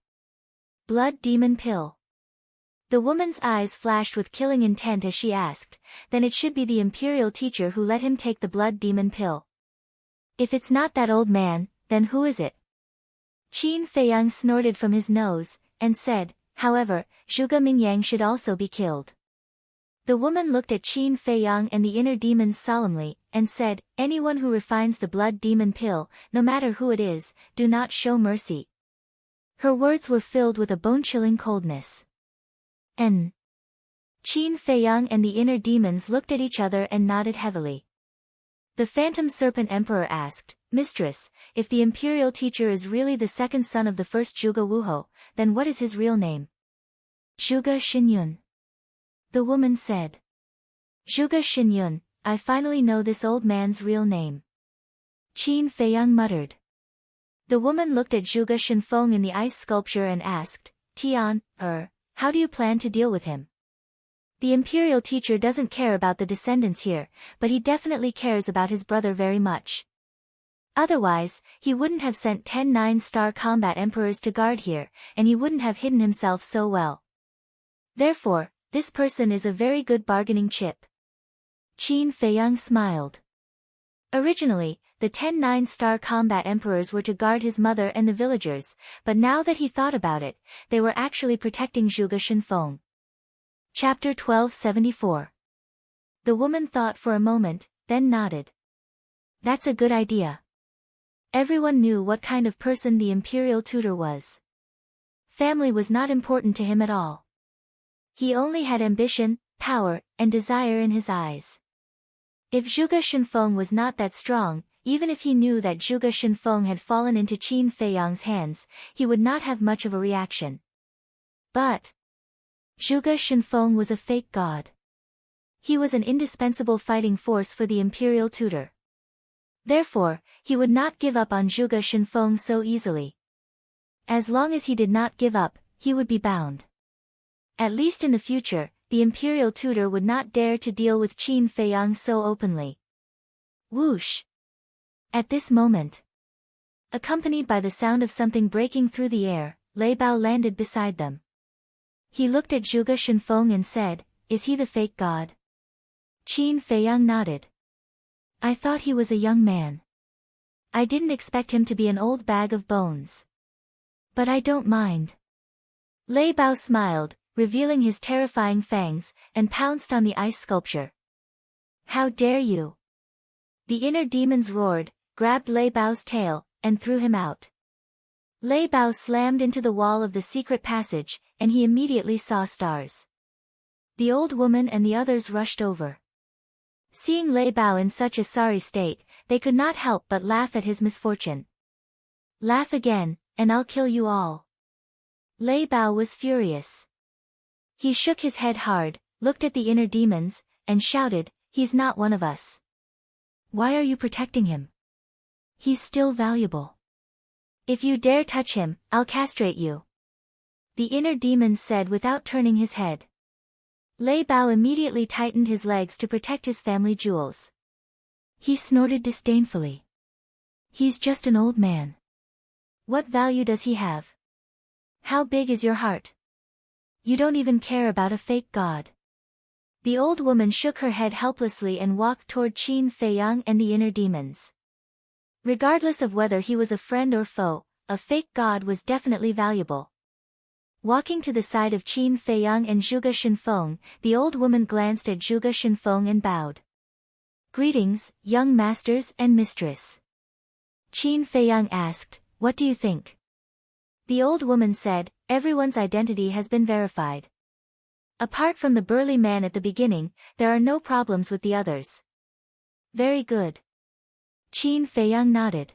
Blood Demon pill. The woman's eyes flashed with killing intent as she asked, then it should be the imperial teacher who let him take the Blood Demon pill. If it's not that old man, then who is it? Qin Feiyang snorted from his nose, and said, however, Zhuge Mingyang should also be killed. The woman looked at Qin Feiyang and the inner demons solemnly, and said, anyone who refines the Blood Demon pill, no matter who it is, do not show mercy. Her words were filled with a bone-chilling coldness. Qin Feiyang and the inner demons looked at each other and nodded heavily. The Phantom Serpent Emperor asked, Mistress, if the imperial teacher is really the second son of the first Zhuge Wuhou, then what is his real name? Zhuge Xinyun. The woman said. Zhuge Xinyun, I finally know this old man's real name. Qin Feiyang muttered. The woman looked at Zhuge Shenfeng in the ice sculpture and asked, Tian, how do you plan to deal with him? The imperial teacher doesn't care about the descendants here, but he definitely cares about his brother very much. Otherwise, he wouldn't have sent 10 9-star combat emperors to guard here, and he wouldn't have hidden himself so well. Therefore, this person is a very good bargaining chip. Qin Feiyang smiled. Originally, the 10 9-star combat emperors were to guard his mother and the villagers, but now that he thought about it, they were actually protecting Zhuge Shenfeng. Chapter 1274. The woman thought for a moment, then nodded. That's a good idea. Everyone knew what kind of person the imperial tutor was. Family was not important to him at all. He only had ambition, power, and desire in his eyes. If Zhuge Shenfeng was not that strong, even if he knew that Zhuge Shenfeng had fallen into Qin Feiyang's hands, he would not have much of a reaction. But Zhuge Shenfeng was a fake god. He was an indispensable fighting force for the imperial tutor. Therefore, he would not give up on Zhuge Shenfeng so easily. As long as he did not give up, he would be bound. At least in the future, the imperial tutor would not dare to deal with Qin Feiyang so openly. Whoosh! At this moment, accompanied by the sound of something breaking through the air, Lei Bao landed beside them. He looked at Zhuge Shenfeng and said, is he the fake god? Qin Feiyang nodded. I thought he was a young man. I didn't expect him to be an old bag of bones. But I don't mind. Lei Bao smiled, revealing his terrifying fangs, and pounced on the ice sculpture. How dare you! The inner demons roared, grabbed Lei Bao's tail, and threw him out. Lei Bao slammed into the wall of the secret passage, and he immediately saw stars. The old woman and the others rushed over. Seeing Lei Bao in such a sorry state, they could not help but laugh at his misfortune. Laugh again, and I'll kill you all. Lei Bao was furious. He shook his head hard, looked at the inner demons, and shouted, he's not one of us. Why are you protecting him? He's still valuable. If you dare touch him, I'll castrate you. The inner demon said without turning his head. Lei Bao immediately tightened his legs to protect his family jewels. He snorted disdainfully. He's just an old man. What value does he have? How big is your heart? You don't even care about a fake god. The old woman shook her head helplessly and walked toward Qin Feiyang and the inner demons. Regardless of whether he was a friend or foe, a fake god was definitely valuable. Walking to the side of Qin Feiyang and Zhuge Shenfeng, the old woman glanced at Zhuge Shenfeng and bowed. Greetings, young masters and mistress. Qin Feiyang asked, what do you think? The old woman said, everyone's identity has been verified. Apart from the burly man at the beginning, there are no problems with the others. Very good. Qin Feiyang nodded.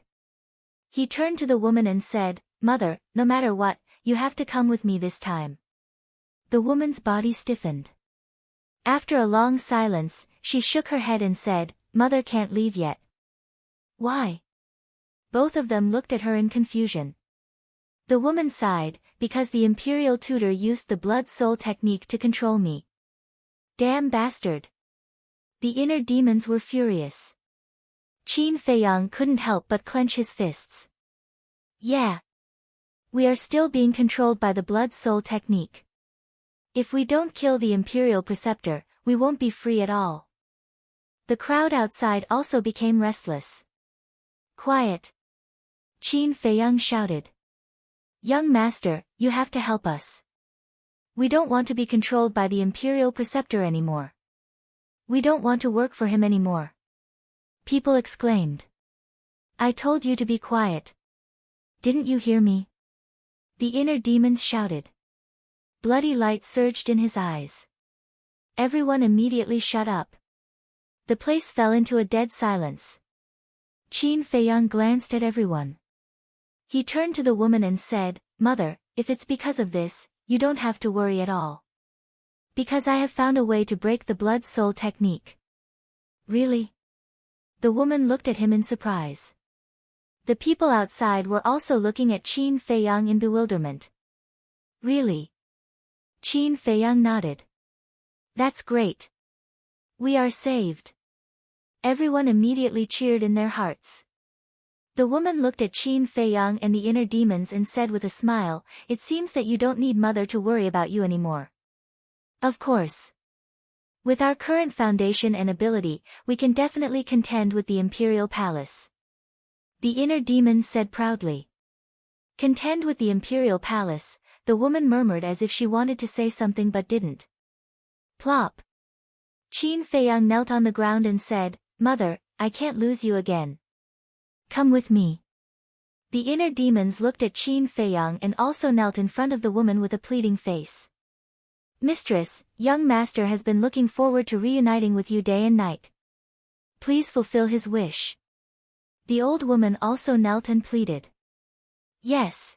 He turned to the woman and said, Mother, no matter what, you have to come with me this time. The woman's body stiffened. After a long silence, she shook her head and said, Mother can't leave yet. Why? Both of them looked at her in confusion. The woman sighed, because the imperial tutor used the blood-soul technique to control me. Damn bastard. The inner demons were furious. Qin Feiyang couldn't help but clench his fists. Yeah. We are still being controlled by the blood-soul technique. If we don't kill the imperial preceptor, we won't be free at all. The crowd outside also became restless. Quiet. Qin Feiyang shouted. Young master, you have to help us. We don't want to be controlled by the imperial preceptor anymore. We don't want to work for him anymore. People exclaimed. I told you to be quiet. Didn't you hear me? The inner demons shouted. Bloody light surged in his eyes. Everyone immediately shut up. The place fell into a dead silence. Qin Feiyang glanced at everyone. He turned to the woman and said, Mother, if it's because of this, you don't have to worry at all. Because I have found a way to break the blood-soul technique. Really? The woman looked at him in surprise. The people outside were also looking at Qin Feiyang in bewilderment. Really? Qin Feiyang nodded. That's great. We are saved. Everyone immediately cheered in their hearts. The woman looked at Qin Feiyang and the inner demons and said with a smile, It seems that you don't need Mother to worry about you anymore. Of course. With our current foundation and ability, we can definitely contend with the Imperial Palace. The inner demons said proudly. Contend with the Imperial Palace, the woman murmured as if she wanted to say something but didn't. Plop. Qin Feiyang knelt on the ground and said, Mother, I can't lose you again. Come with me. The inner demons looked at Qin Feiyang and also knelt in front of the woman with a pleading face. Mistress, young master has been looking forward to reuniting with you day and night. Please fulfill his wish. The old woman also knelt and pleaded. Yes.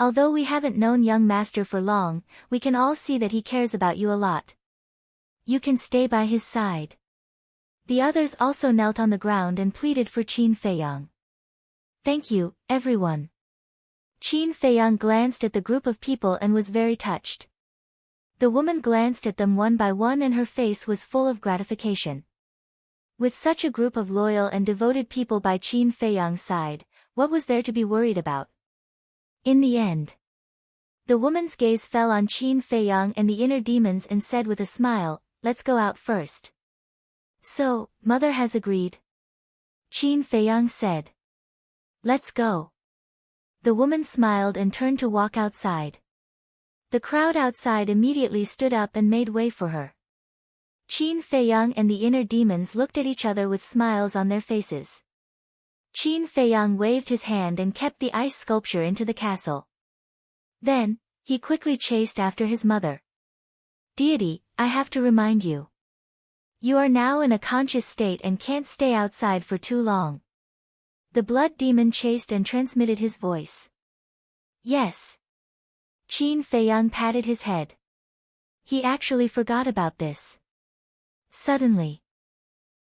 Although we haven't known young master for long, we can all see that he cares about you a lot. You can stay by his side. The others also knelt on the ground and pleaded for Qin Feiyang. Thank you, everyone. Qin Feiyang glanced at the group of people and was very touched. The woman glanced at them one by one and her face was full of gratification. With such a group of loyal and devoted people by Qin Feiyang's side, what was there to be worried about? In the end, the woman's gaze fell on Qin Feiyang and the inner demons and said with a smile, Let's go out first. So, Mother has agreed. Qin Feiyang said. Let's go. The woman smiled and turned to walk outside. The crowd outside immediately stood up and made way for her. Qin Feiyang and the inner demons looked at each other with smiles on their faces. Qin Feiyang waved his hand and kept the ice sculpture into the castle. Then, he quickly chased after his mother. Deity, I have to remind you. You are now in a conscious state and can't stay outside for too long. The blood demon chased and transmitted his voice. Yes. Qin Feiyang patted his head. He actually forgot about this. Suddenly,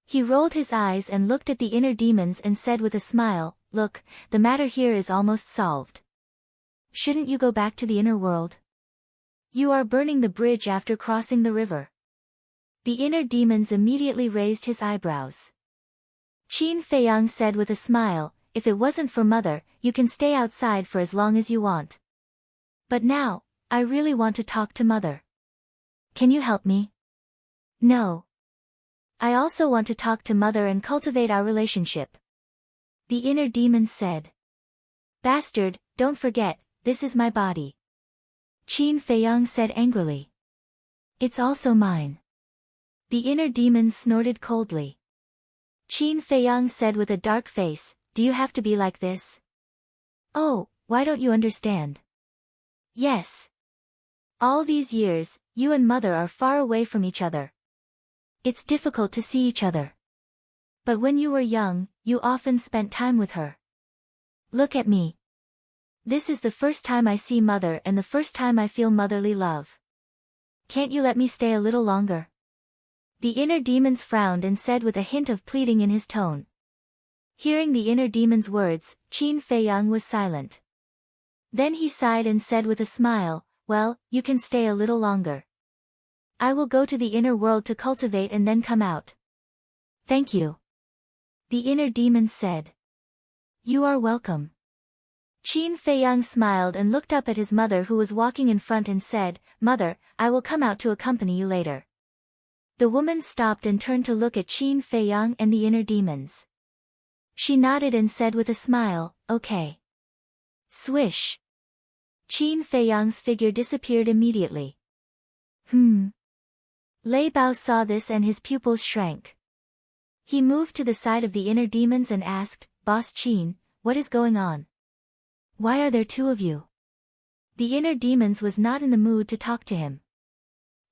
he rolled his eyes and looked at the inner demons and said with a smile, Look, the matter here is almost solved. Shouldn't you go back to the inner world? You are burning the bridge after crossing the river. The inner demons immediately raised his eyebrows. Qin Feiyang said with a smile, If it wasn't for Mother, you can stay outside for as long as you want. But now, I really want to talk to Mother. Can you help me? No. I also want to talk to Mother and cultivate our relationship. The inner demons said. Bastard, don't forget, this is my body. Qin Feiyang said angrily. It's also mine. The inner demons snorted coldly. Qin Feiyang said with a dark face, Do you have to be like this? Oh, why don't you understand? Yes. All these years, you and Mother are far away from each other. It's difficult to see each other. But when you were young, you often spent time with her. Look at me. This is the first time I see Mother and the first time I feel motherly love. Can't you let me stay a little longer? The inner demons frowned and said with a hint of pleading in his tone. Hearing the inner demon's words, Qin Feiyang was silent. Then he sighed and said with a smile, "Well, you can stay a little longer. I will go to the inner world to cultivate and then come out." "Thank you." The inner demons said. "You are welcome." Qin Feiyang smiled and looked up at his mother who was walking in front and said, "Mother, I will come out to accompany you later." The woman stopped and turned to look at Qin Feiyang and the inner demons. She nodded and said with a smile, "Okay." Swish. Qin Feiyang's figure disappeared immediately. Lei Bao saw this and his pupils shrank. He moved to the side of the inner demons and asked, "Boss Qin, what is going on? Why are there two of you?" The inner demons was not in the mood to talk to him.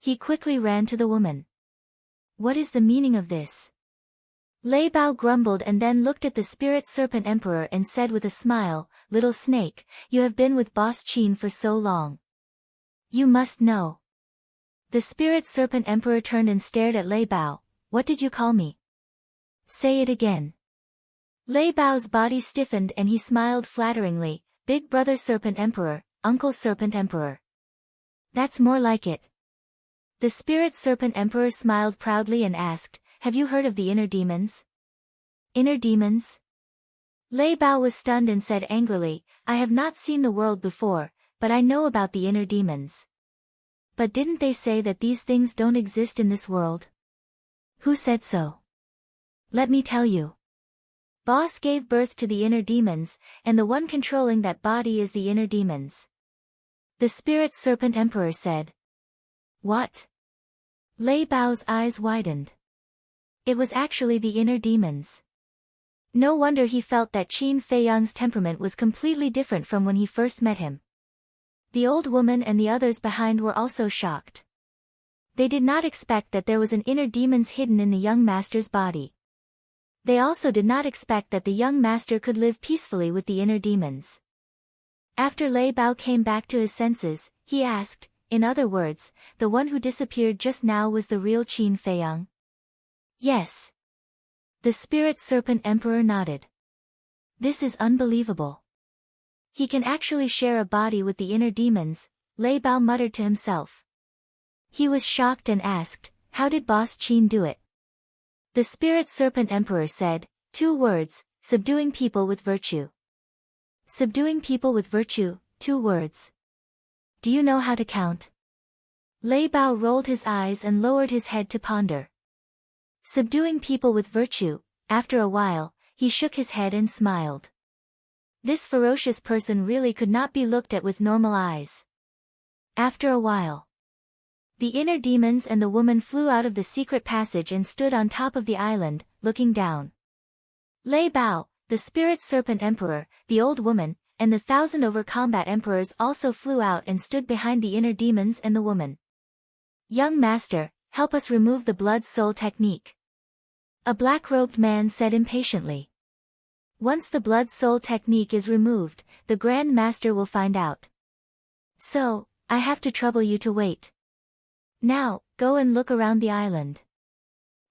He quickly ran to the woman. "What is the meaning of this?" Lei Bao grumbled and then looked at the Spirit Serpent Emperor and said with a smile, "Little snake, you have been with Boss Qin for so long. You must know." The Spirit Serpent Emperor turned and stared at Lei Bao. "What did you call me? Say it again." Lei Bao's body stiffened and he smiled flatteringly, "Big Brother Serpent Emperor, Uncle Serpent Emperor." "That's more like it." The Spirit Serpent Emperor smiled proudly and asked, "Have you heard of the inner demons?" "Inner demons?" Lei Bao was stunned and said angrily, "I have not seen the world before, but I know about the inner demons." "But didn't they say that these things don't exist in this world?" "Who said so?" "Let me tell you. Boss gave birth to the inner demons, and the one controlling that body is the inner demons." The Spirit Serpent Emperor said. "What?" Lei Bao's eyes widened. It was actually the inner demons. No wonder he felt that Qin Feiyang's temperament was completely different from when he first met him. The old woman and the others behind were also shocked. They did not expect that there was an inner demons hidden in the young master's body. They also did not expect that the young master could live peacefully with the inner demons. After Lei Bao came back to his senses, he asked, "In other words, the one who disappeared just now was the real Qin Feiyang?" "Yes." The Spirit Serpent Emperor nodded. "This is unbelievable. He can actually share a body with the inner demons," Lei Bao muttered to himself. He was shocked and asked, "How did Boss Qin do it?" The Spirit Serpent Emperor said, "2 words, subduing people with virtue." Subduing people with virtue, 2 words. Do you know how to count? Lei Bao rolled his eyes and lowered his head to ponder. Subduing people with virtue. After a while, he shook his head and smiled. This ferocious person really could not be looked at with normal eyes. After a while, the inner demons and the woman flew out of the secret passage and stood on top of the island, looking down. Lei Bao, the Spirit Serpent Emperor, the old woman, and the 1,000 over-combat emperors also flew out and stood behind the inner demons and the woman. "Young master, help us remove the blood soul technique," a black-robed man said impatiently. "Once the blood soul technique is removed, the Grand Master will find out. So, I have to trouble you to wait. Now, go and look around the island.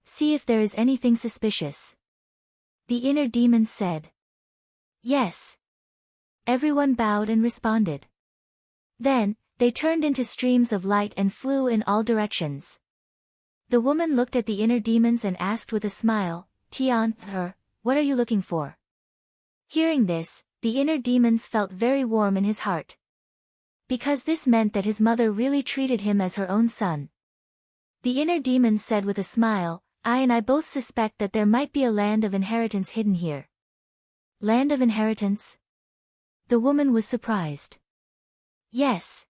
See if there is anything suspicious." The inner demons said. "Yes." Everyone bowed and responded. Then, they turned into streams of light and flew in all directions. The woman looked at the inner demons and asked with a smile, "Tian, what are you looking for?" Hearing this, the inner demons felt very warm in his heart. Because this meant that his mother really treated him as her own son. The inner demons said with a smile, I both suspect that there might be a land of inheritance hidden here." "Land of inheritance?" The woman was surprised. "Yes.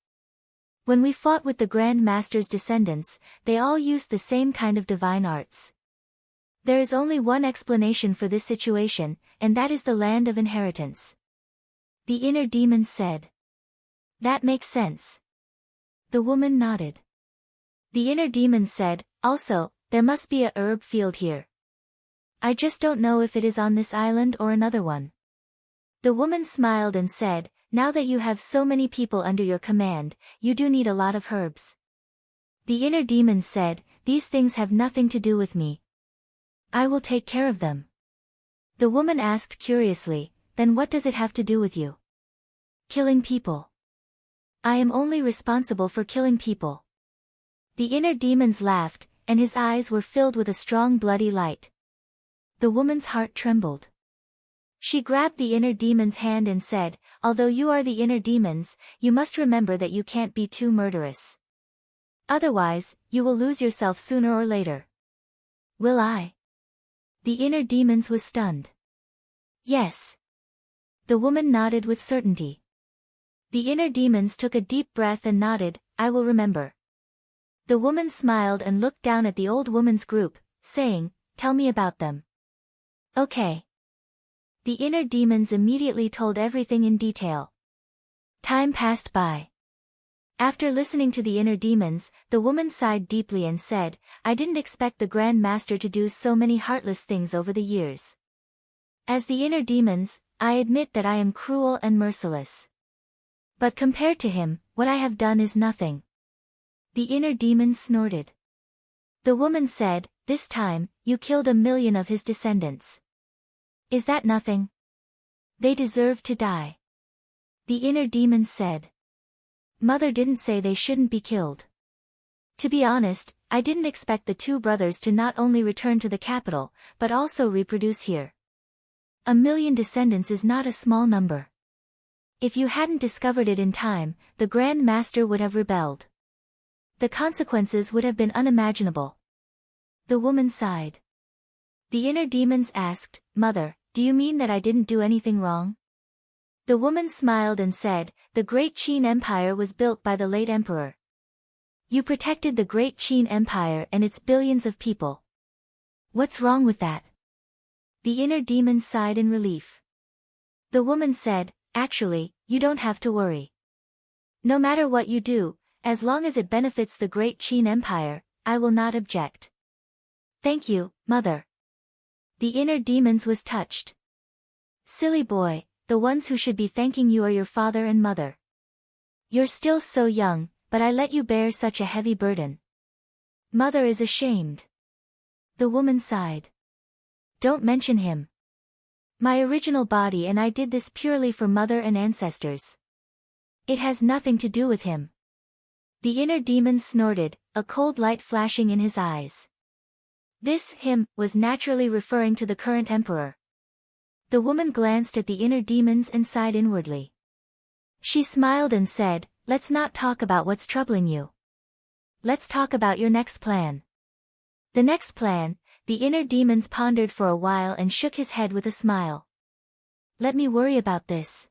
When we fought with the Grand Master's descendants, they all used the same kind of divine arts. There is only one explanation for this situation, and that is the land of inheritance." The inner demons said. "That makes sense." The woman nodded. The inner demons said, "Also, there must be a herb field here. I just don't know if it is on this island or another one." The woman smiled and said, "Now that you have so many people under your command, you do need a lot of herbs." The inner demons said, these things have nothing to do with me. I will take care of them. The woman asked curiously, then what does it have to do with you? Killing people. I am only responsible for killing people. The inner demons laughed, and his eyes were filled with a strong bloody light. The woman's heart trembled. She grabbed the inner demon's hand and said, although you are the inner demons, you must remember that you can't be too murderous. Otherwise, you will lose yourself sooner or later. Will I? The inner demons was stunned. Yes. The woman nodded with certainty. The inner demons took a deep breath and nodded, I will remember. The woman smiled and looked down at the old woman's group, saying, tell me about them. Okay. The inner demons immediately told everything in detail. Time passed by. After listening to the inner demons, the woman sighed deeply and said, I didn't expect the Grand Master to do so many heartless things over the years. As the inner demons, I admit that I am cruel and merciless. But compared to him, what I have done is nothing. The inner demons snorted. The woman said, this time, you killed 1 million of his descendants. Is that nothing? They deserve to die. The inner demons said. Mother didn't say they shouldn't be killed. To be honest, I didn't expect the 2 brothers to not only return to the capital, but also reproduce here. 1 million descendants is not a small number. If you hadn't discovered it in time, the Grand Master would have rebelled. The consequences would have been unimaginable. The woman sighed. The inner demons asked, Mother, do you mean that I didn't do anything wrong? The woman smiled and said, the Great Qin Empire was built by the late emperor. You protected the Great Qin Empire and its billions of people. What's wrong with that? The inner demons sighed in relief. The woman said, actually, you don't have to worry. No matter what you do, as long as it benefits the Great Qin Empire, I will not object. Thank you, Mother. The inner demons was touched. Silly boy, the ones who should be thanking you are your father and mother. You're still so young, but I let you bear such a heavy burden. Mother is ashamed. The woman sighed. Don't mention him. My original body and I did this purely for mother and ancestors. It has nothing to do with him. The inner demon snorted, a cold light flashing in his eyes. This him was naturally referring to the current emperor. The woman glanced at the inner demons and sighed inwardly. She smiled and said, let's not talk about what's troubling you. Let's talk about your next plan. The next plan, the inner demons pondered for a while and shook his head with a smile. Let me worry about this.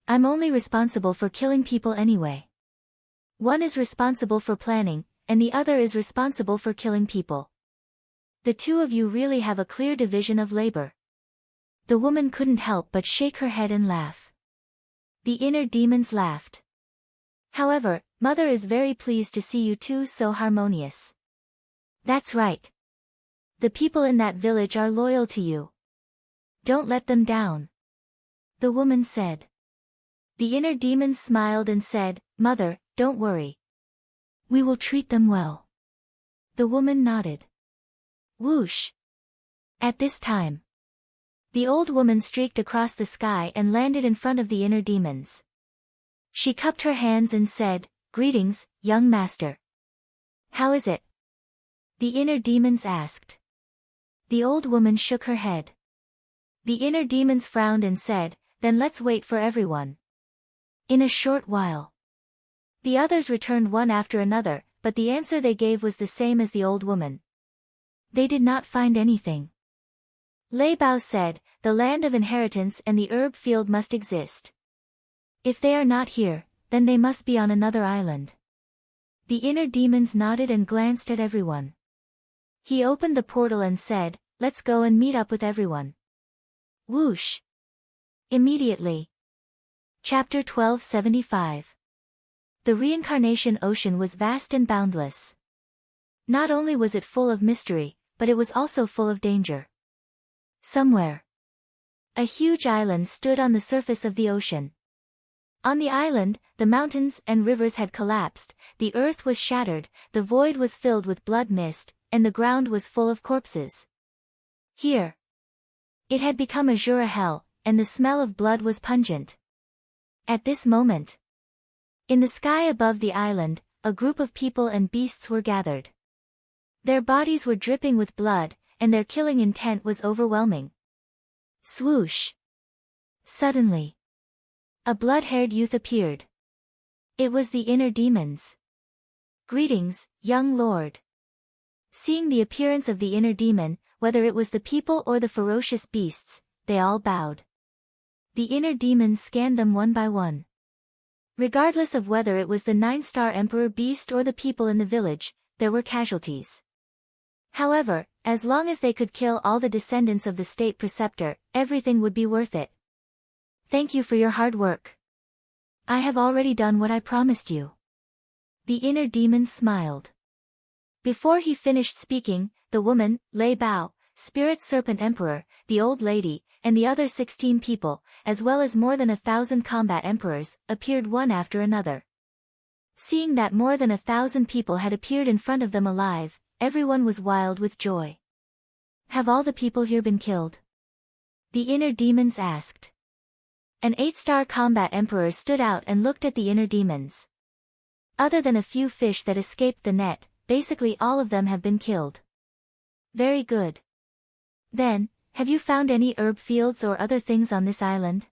I'm only responsible for killing people anyway. One is responsible for planning, and the other is responsible for killing people. The 2 of you really have a clear division of labor. The woman couldn't help but shake her head and laugh. The inner demons laughed. However, Mother is very pleased to see you 2 so harmonious. That's right. The people in that village are loyal to you. Don't let them down. The woman said. The inner demons smiled and said, Mother, don't worry. We will treat them well. The woman nodded. Whoosh. At this time, the old woman streaked across the sky and landed in front of the inner demons. She cupped her hands and said, Greetings, young master. How is it? The inner demons asked. The old woman shook her head. The inner demons frowned and said, Then let's wait for everyone. In a short while. The others returned one after another, but the answer they gave was the same as the old woman. They did not find anything. Lei Bao said, the land of inheritance and the herb field must exist. If they are not here, then they must be on another island. The inner demons nodded and glanced at everyone. He opened the portal and said, Let's go and meet up with everyone. Whoosh. Immediately. Chapter 1275. The reincarnation ocean was vast and boundless. Not only was it full of mystery, but it was also full of danger. Somewhere, a huge island stood on the surface of the ocean. On the island, the mountains and rivers had collapsed, the earth was shattered, the void was filled with blood mist, and the ground was full of corpses. Here, it had become a Jura hell, and the smell of blood was pungent. At this moment, in the sky above the island, a group of people and beasts were gathered. Their bodies were dripping with blood, and their killing intent was overwhelming. Swoosh! Suddenly, a blood-haired youth appeared. It was the inner demons. Greetings, young lord. Seeing the appearance of the inner demon, whether it was the people or the ferocious beasts, they all bowed. The inner demons scanned them one by one. Regardless of whether it was the 9-star emperor beast or the people in the village, there were casualties. However, as long as they could kill all the descendants of the state preceptor, everything would be worth it. Thank you for your hard work. I have already done what I promised you. The inner demon smiled. Before he finished speaking, the woman, Lei Bao, Spirit Serpent Emperor, the old lady, and the other 16 people, as well as more than 1,000 combat emperors, appeared one after another. Seeing that more than 1,000 people had appeared in front of them alive, everyone was wild with joy. Have all the people here been killed? The inner demons asked. An 8-star combat emperor stood out and looked at the inner demons. Other than a few fish that escaped the net, basically all of them have been killed. Very good. Then, have you found any herb fields or other things on this island?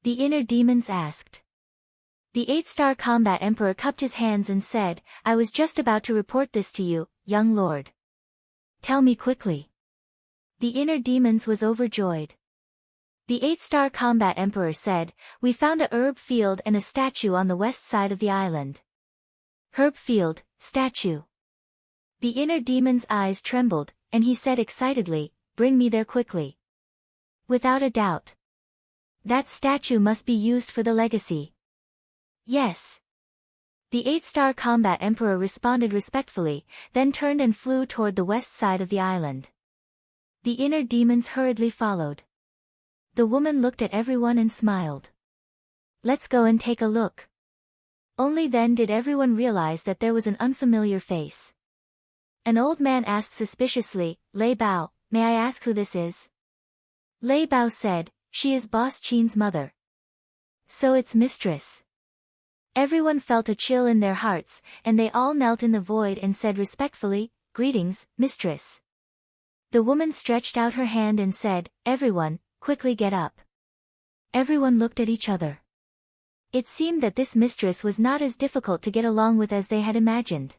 The inner demons asked. The 8-star combat emperor cupped his hands and said, I was just about to report this to you, young lord. Tell me quickly. The inner demons was overjoyed. The 8-star combat emperor said, we found a herb field and a statue on the west side of the island. Herb field, statue. The inner demon's eyes trembled, and he said excitedly, bring me there quickly. Without a doubt. That statue must be used for the legacy. Yes. The 8-star combat emperor responded respectfully, then turned and flew toward the west side of the island. The inner demons hurriedly followed. The woman looked at everyone and smiled. Let's go and take a look. Only then did everyone realize that there was an unfamiliar face. An old man asked suspiciously, Lei Bao, may I ask who this is? Lei Bao said, she is Boss Qin's mother. So it's mistress. Everyone felt a chill in their hearts, and they all knelt in the void and said respectfully, greetings, mistress. The woman stretched out her hand and said, everyone, quickly get up. Everyone looked at each other. It seemed that this mistress was not as difficult to get along with as they had imagined.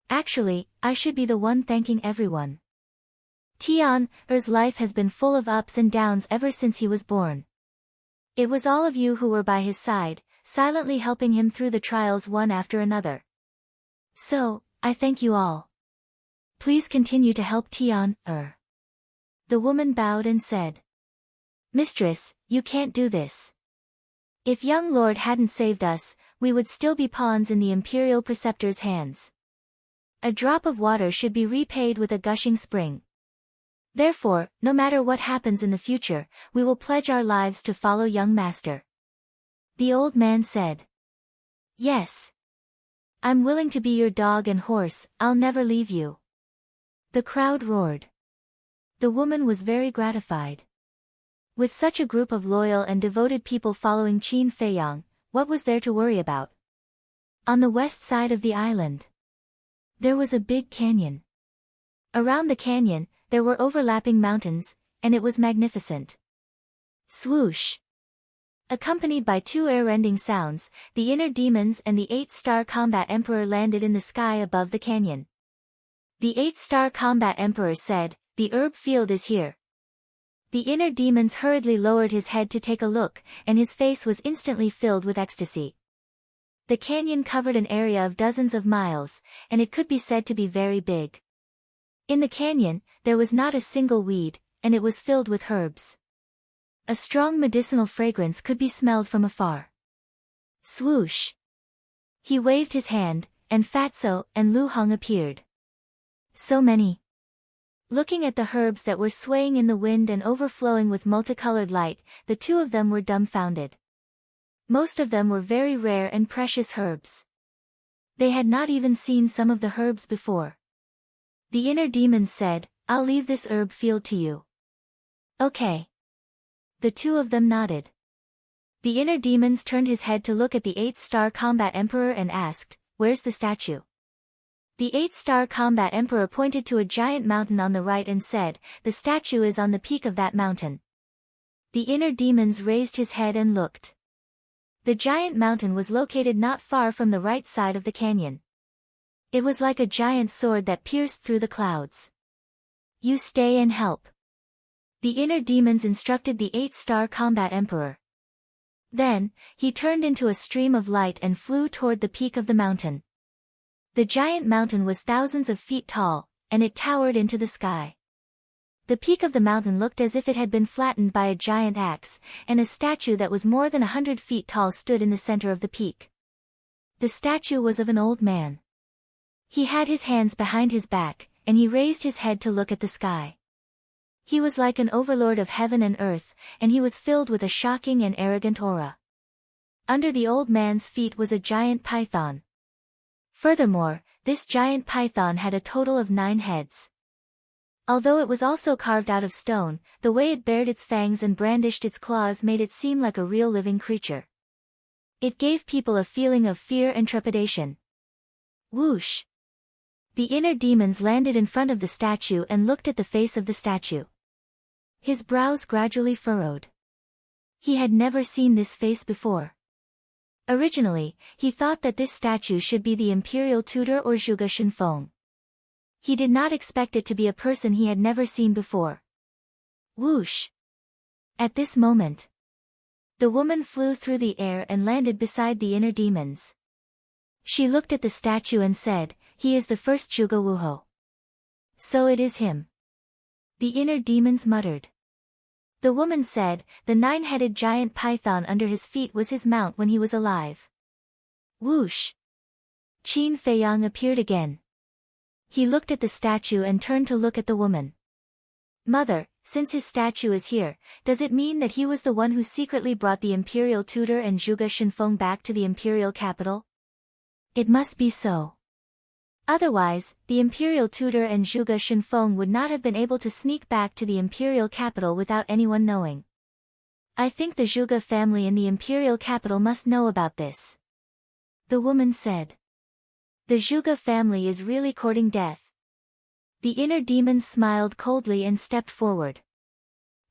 Actually, I should be the one thanking everyone. Tian's life has been full of ups and downs ever since he was born. It was all of you who were by his side, silently helping him through the trials one after another. So, I thank you all. Please continue to help Tian. The woman bowed and said, Mistress, you can't do this. If young lord hadn't saved us, we would still be pawns in the imperial preceptor's hands. A drop of water should be repaid with a gushing spring. Therefore, no matter what happens in the future, we will pledge our lives to follow young master. The old man said. Yes. I'm willing to be your dog and horse, I'll never leave you. The crowd roared. The woman was very gratified. With such a group of loyal and devoted people following Qin Feiyang, what was there to worry about? On the west side of the island, there was a big canyon. Around the canyon, there were overlapping mountains, and it was magnificent. Swoosh! Accompanied by 2 air-rending sounds, the inner demons and the 8-star combat emperor landed in the sky above the canyon. The 8-star combat emperor said, the herb field is here. The inner demons hurriedly lowered his head to take a look, and his face was instantly filled with ecstasy. The canyon covered an area of dozens of miles, and it could be said to be very big. In the canyon, there was not a single weed, and it was filled with herbs. A strong medicinal fragrance could be smelled from afar. Swoosh! He waved his hand, and Fatso and Lu Heng appeared. So many. Looking at the herbs that were swaying in the wind and overflowing with multicolored light, the two of them were dumbfounded. Most of them were very rare and precious herbs. They had not even seen some of the herbs before. The inner demons said, "I'll leave this herb field to you." Okay. The two of them nodded. The inner demons turned his head to look at the 8-star combat emperor and asked, "Where's the statue?" The 8-star combat emperor pointed to a giant mountain on the right and said, "The statue is on the peak of that mountain." The inner demons raised his head and looked. The giant mountain was located not far from the right side of the canyon. It was like a giant sword that pierced through the clouds. "You stay and help." The inner demons instructed the 8-star combat emperor. Then, he turned into a stream of light and flew toward the peak of the mountain. The giant mountain was thousands of feet tall, and it towered into the sky. The peak of the mountain looked as if it had been flattened by a giant axe, and a statue that was more than 100 feet tall stood in the center of the peak. The statue was of an old man. He had his hands behind his back, and he raised his head to look at the sky. He was like an overlord of heaven and earth, and he was filled with a shocking and arrogant aura. Under the old man's feet was a giant python. Furthermore, this giant python had a total of 9 heads. Although it was also carved out of stone, the way it bared its fangs and brandished its claws made it seem like a real living creature. It gave people a feeling of fear and trepidation. Whoosh! The inner demons landed in front of the statue and looked at the face of the statue. His brows gradually furrowed. He had never seen this face before. Originally, he thought that this statue should be the imperial tutor or Zhuge Shenfeng. He did not expect it to be a person he had never seen before. Whoosh! At this moment, the woman flew through the air and landed beside the inner demons. She looked at the statue and said, "He is the first Zhuge Wuhou." "So it is him." The inner demons muttered. The woman said, "The 9-headed giant python under his feet was his mount when he was alive." Whoosh! Qin Feiyang appeared again. He looked at the statue and turned to look at the woman. "Mother, since his statue is here, does it mean that he was the one who secretly brought the imperial tutor and Zhuge Shenfeng back to the imperial capital?" "It must be so. Otherwise, the imperial tutor and Zhuge Shenfeng would not have been able to sneak back to the imperial capital without anyone knowing. I think the Zhuge family in the imperial capital must know about this," the woman said. "The Zhuge family is really courting death." The inner demon smiled coldly and stepped forward.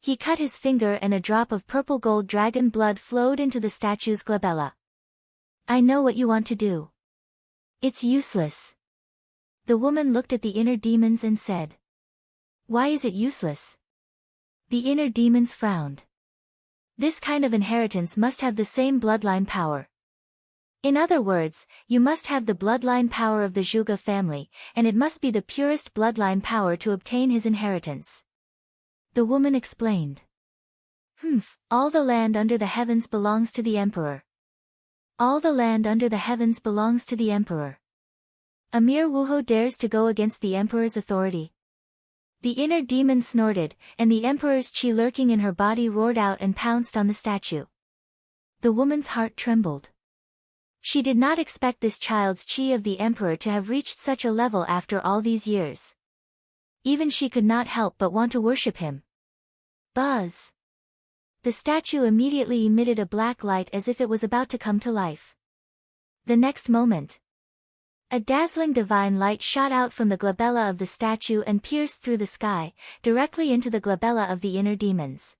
He cut his finger and a drop of purple gold dragon blood flowed into the statue's glabella. "I know what you want to do. It's useless." The woman looked at the inner demons and said, "Why is it useless?" The inner demons frowned. "This kind of inheritance must have the same bloodline power. In other words, you must have the bloodline power of the Zhuge family, and it must be the purest bloodline power to obtain his inheritance." The woman explained. All the land under the heavens belongs to the emperor. All the land under the heavens belongs to the emperor. A mere Wuhou dares to go against the emperor's authority. The inner demon snorted, and the emperor's qi lurking in her body roared out and pounced on the statue. The woman's heart trembled. She did not expect this child's qi of the emperor to have reached such a level after all these years. Even she could not help but want to worship him. Buzz! The statue immediately emitted a black light as if it was about to come to life. The next moment, a dazzling divine light shot out from the glabella of the statue and pierced through the sky, directly into the glabella of the inner demons.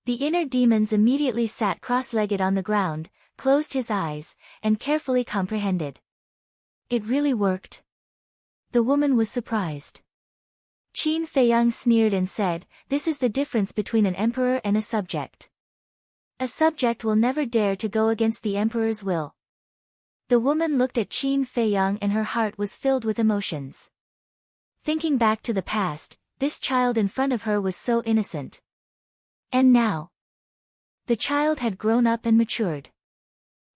The inner demons immediately sat cross-legged on the ground, closed his eyes, and carefully comprehended. It really worked. The woman was surprised. Qin Feiyang sneered and said, "This is the difference between an emperor and a subject. A subject will never dare to go against the emperor's will." The woman looked at Qin Feiyang and her heart was filled with emotions. Thinking back to the past, this child in front of her was so innocent. And now, the child had grown up and matured.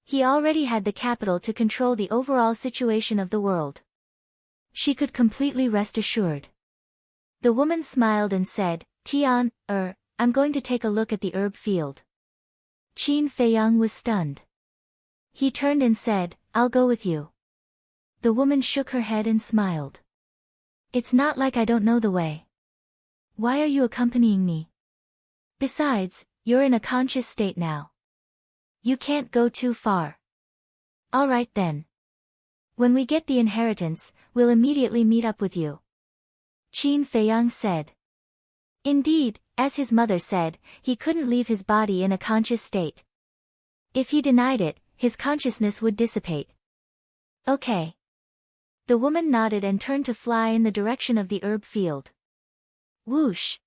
He already had the capital to control the overall situation of the world. She could completely rest assured. The woman smiled and said, "Tian, I'm going to take a look at the herb field." Qin Feiyang was stunned. He turned and said, I'll go with you. The woman shook her head and smiled. It's not like I don't know the way. Why are you accompanying me? Besides, you're in a conscious state now. You can't go too far. All right then. When we get the inheritance, we'll immediately meet up with you. Qin Feiyang said. Indeed, as his mother said, he couldn't leave his body in a conscious state. If he denied it, his consciousness would dissipate. Okay. The woman nodded and turned to fly in the direction of the herb field. Whoosh!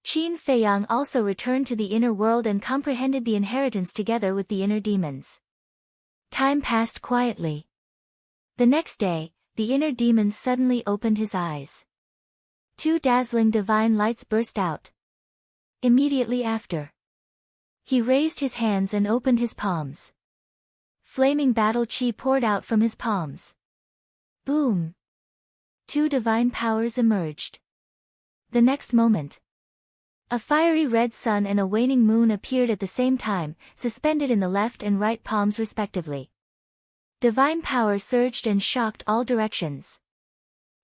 Qin Feiyang also returned to the inner world and comprehended the inheritance together with the inner demons. Time passed quietly. The next day, the inner demon suddenly opened his eyes. 2 dazzling divine lights burst out. Immediately after, he raised his hands and opened his palms. Flaming battle chi poured out from his palms. Boom! 2 divine powers emerged. The next moment, a fiery red sun and a waning moon appeared at the same time, suspended in the left and right palms respectively. Divine power surged and shocked all directions.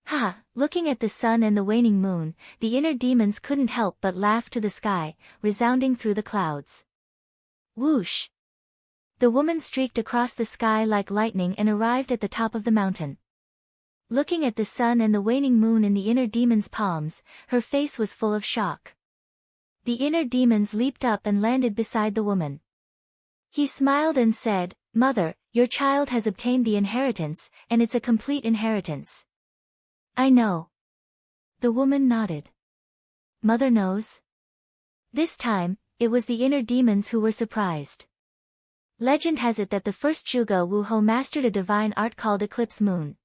Ha! Looking at the sun and the waning moon, the inner demons couldn't help but laugh to the sky, resounding through the clouds. Whoosh! The woman streaked across the sky like lightning and arrived at the top of the mountain. Looking at the sun and the waning moon in the inner demon's palms, her face was full of shock. The inner demons leaped up and landed beside the woman. He smiled and said, Mother, your child has obtained the inheritance, and it's a complete inheritance. I know. The woman nodded. Mother knows? This time, it was the inner demons who were surprised. Legend has it that the first Zhuge Wuhou mastered a divine art called Eclipse Moon.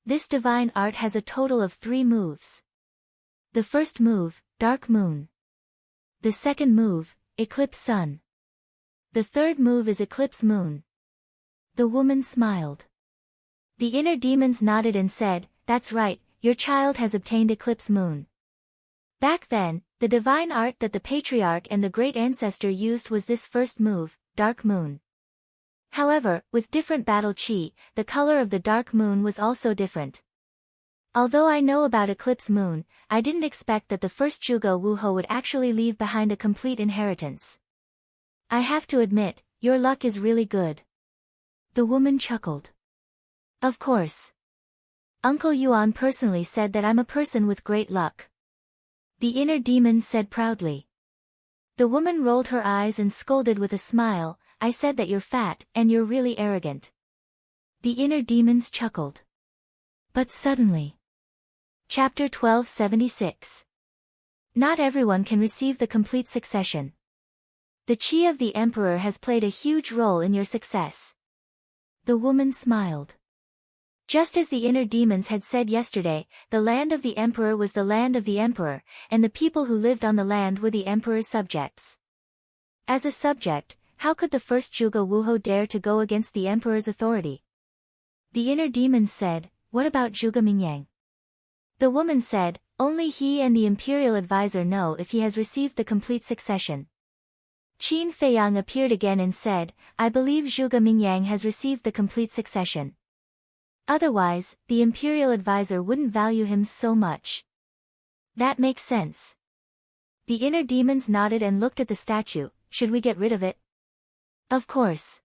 This divine art has a total of 3 moves. The first move, Dark Moon. The second move, Eclipse Sun. The third move is Eclipse Moon. The woman smiled. The inner demons nodded and said, That's right, your child has obtained Eclipse Moon. Back then, the divine art that the patriarch and the great ancestor used was this first move, Dark Moon. However, with different battle chi, the color of the dark moon was also different. Although I know about Eclipse Moon, I didn't expect that the first Zhuge Wuhou would actually leave behind a complete inheritance. I have to admit, your luck is really good. The woman chuckled. Of course. Uncle Yuan personally said that I'm a person with great luck. The inner demon said proudly. The woman rolled her eyes and scolded with a smile, I said that you're fat and you're really arrogant. The inner demons chuckled. But suddenly. Chapter 1276. Not everyone can receive the complete succession. The chi of the emperor has played a huge role in your success. The woman smiled. Just as the inner demons had said yesterday, the land of the emperor was the land of the emperor, and the people who lived on the land were the emperor's subjects. As a subject, how could the first Zhuge Wuhou dare to go against the emperor's authority? The inner demons said, What about Zhuge Mingyang? The woman said, Only he and the imperial advisor know if he has received the complete succession. Qin Feiyang appeared again and said, I believe Zhuge Mingyang has received the complete succession. Otherwise, the imperial advisor wouldn't value him so much. That makes sense. The inner demons nodded and looked at the statue. Should we get rid of it? Of course.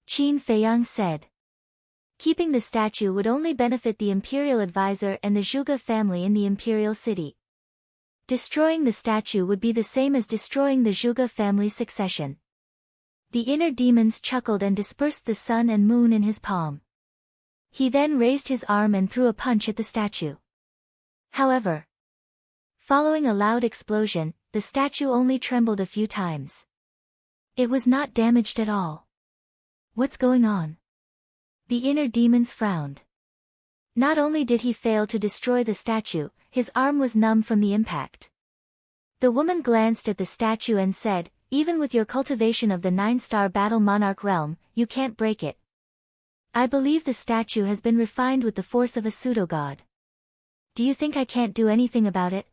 Qin Feiyang said. Keeping the statue would only benefit the imperial advisor and the Zhuge family in the imperial city. Destroying the statue would be the same as destroying the Zhuge family's succession. The inner demons chuckled and dispersed the sun and moon in his palm. He then raised his arm and threw a punch at the statue. However, following a loud explosion, the statue only trembled a few times. It was not damaged at all. What's going on? The inner demons frowned. Not only did he fail to destroy the statue, his arm was numb from the impact. The woman glanced at the statue and said, Even with your cultivation of the 9-star battle monarch realm, you can't break it. I believe the statue has been refined with the force of a pseudo-god. Do you think I can't do anything about it?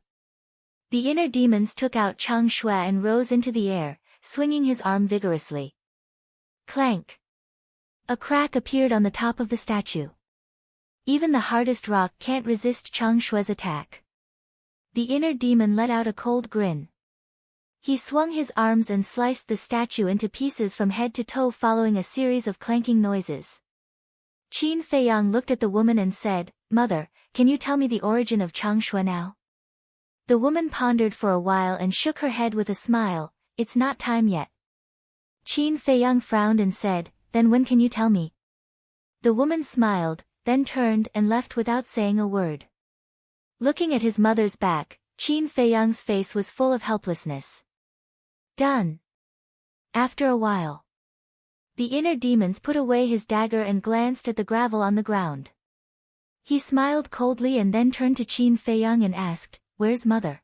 The inner demons took out Chang Shui and rose into the air, swinging his arm vigorously. Clank! A crack appeared on the top of the statue. Even the hardest rock can't resist Chang Shue's attack. The inner demon let out a cold grin. He swung his arms and sliced the statue into pieces from head to toe following a series of clanking noises. Qin Feiyang looked at the woman and said, "Mother, can you tell me the origin of Chang Shui now?" The woman pondered for a while and shook her head with a smile. "It's not time yet." Qin Feiyang frowned and said, "Then when can you tell me?" The woman smiled, then turned and left without saying a word. Looking at his mother's back, Qin Feiyang's face was full of helplessness. Done. After a while, the inner demons put away his dagger and glanced at the gravel on the ground. He smiled coldly and then turned to Qin Feiyang and asked, "Where's mother?"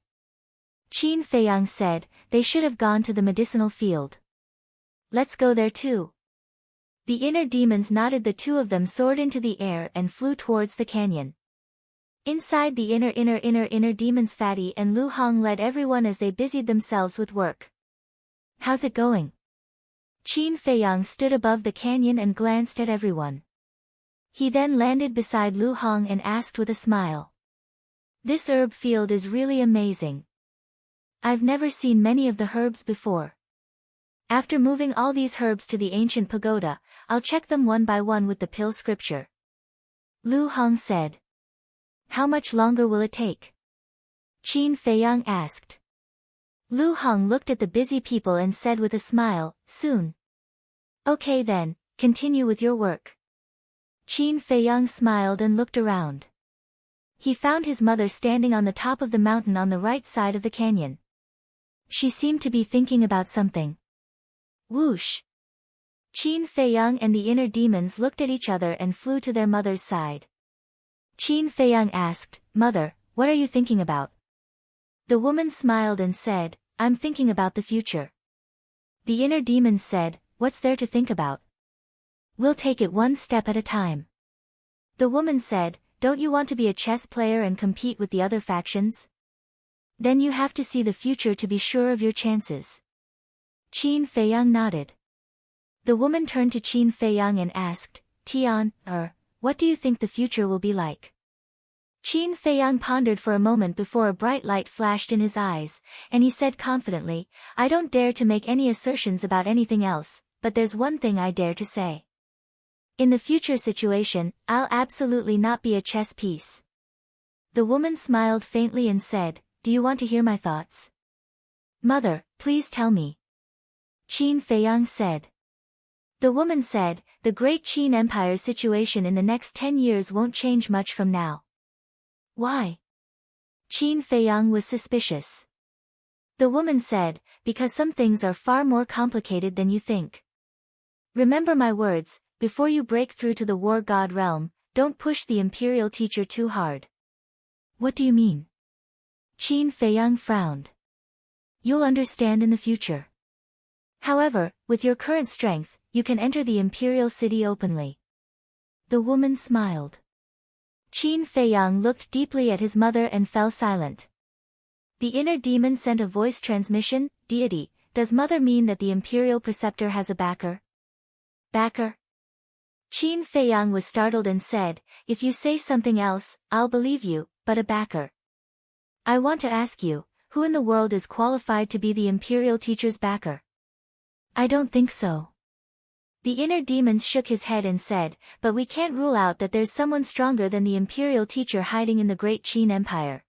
Qin Feiyang said, "They should have gone to the medicinal field." "Let's go there too." The inner demons nodded. The two of them soared into the air and flew towards the canyon. Inside the inner demons, Fatty and Lu Hong led everyone as they busied themselves with work. "How's it going?" Qin Feiyang stood above the canyon and glanced at everyone. He then landed beside Lu Hong and asked with a smile, "This herb field is really amazing. I've never seen many of the herbs before. After moving all these herbs to the ancient pagoda, I'll check them one by one with the pill scripture." Lu Hong said. "How much longer will it take?" Qin Feiyang asked. Lu Hong looked at the busy people and said with a smile, "Soon." "Okay then, continue with your work." Qin Feiyang smiled and looked around. He found his mother standing on the top of the mountain on the right side of the canyon. She seemed to be thinking about something. Whoosh! Qin Feiyang and the inner demons looked at each other and flew to their mother's side. Qin Feiyang asked, "Mother, what are you thinking about?" The woman smiled and said, "I'm thinking about the future." The inner demons said, "What's there to think about? We'll take it one step at a time." The woman said, "Don't you want to be a chess player and compete with the other factions? Then you have to see the future to be sure of your chances." Qin Feiyang nodded. The woman turned to Qin Feiyang and asked, "Tian, what do you think the future will be like?" Qin Feiyang pondered for a moment before a bright light flashed in his eyes, and he said confidently, "I don't dare to make any assertions about anything else, but there's one thing I dare to say. In the future situation, I'll absolutely not be a chess piece." The woman smiled faintly and said, "Do you want to hear my thoughts?" "Mother, please tell me." Qin Feiyang said. The woman said, "The Great Qin Empire's situation in the next 10 years won't change much from now." "Why?" Qin Feiyang was suspicious. The woman said, "Because some things are far more complicated than you think. Remember my words, before you break through to the War God realm, don't push the Imperial teacher too hard." "What do you mean?" Qin Feiyang frowned. "You'll understand in the future. However, with your current strength, you can enter the Imperial city openly." The woman smiled. Qin Feiyang looked deeply at his mother and fell silent. The inner demon sent a voice transmission, "Deity, does mother mean that the Imperial Preceptor has a backer?" "Backer?" Qin Feiyang was startled and said, "If you say something else, I'll believe you, but a backer. I want to ask you, who in the world is qualified to be the Imperial teacher's backer?" "I don't think so." The inner demons shook his head and said, "But we can't rule out that there's someone stronger than the Imperial teacher hiding in the Great Qin Empire."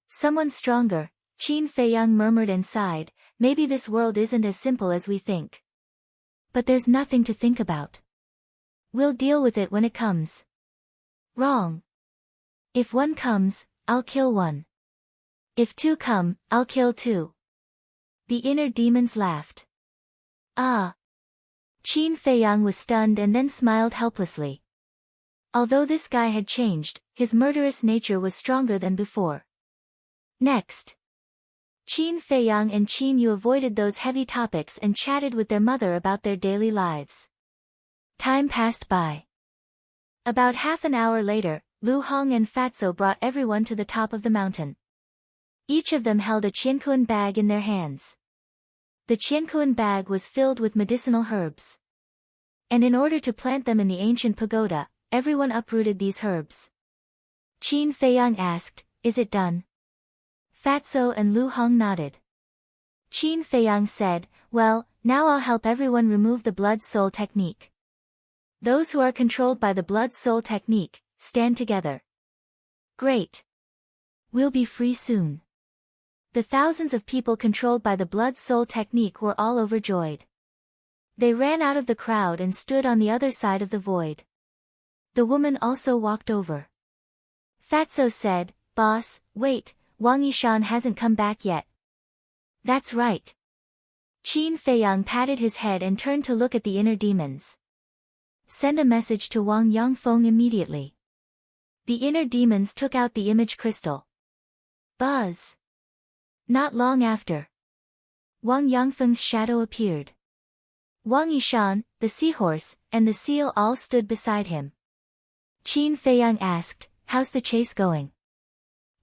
"Someone stronger," Qin Feiyang murmured and sighed, "maybe this world isn't as simple as we think. But there's nothing to think about. We'll deal with it when it comes." "Wrong. If one comes, I'll kill one. If two come, I'll kill two." The inner demons laughed. "Ah." Qin Feiyang was stunned and then smiled helplessly. Although this guy had changed, his murderous nature was stronger than before. Next, Qin Feiyang and Qin Yu avoided those heavy topics and chatted with their mother about their daily lives. Time passed by. About half an hour later, Lu Hong and Fatso brought everyone to the top of the mountain. Each of them held a Qianquan bag in their hands. The Qiankuan bag was filled with medicinal herbs. And in order to plant them in the ancient pagoda, everyone uprooted these herbs. Qin Feiyang asked, "Is it done?" Fatso and Lu Hong nodded. Qin Feiyang said, "Well, now I'll help everyone remove the blood-soul technique. Those who are controlled by the blood-soul technique, stand together." "Great. We'll be free soon." The thousands of people controlled by the blood-soul technique were all overjoyed. They ran out of the crowd and stood on the other side of the void. The woman also walked over. Fatso said, "Boss, wait, Wang Yishan hasn't come back yet." "That's right." Qin Feiyang patted his head and turned to look at the inner demons. "Send a message to Wang Yangfeng immediately." The inner demons took out the image crystal. Buzz! Not long after, Wang Yangfeng's shadow appeared. Wang Yishan, the seahorse, and the seal all stood beside him. Qin Feiyang asked, "How's the chase going?"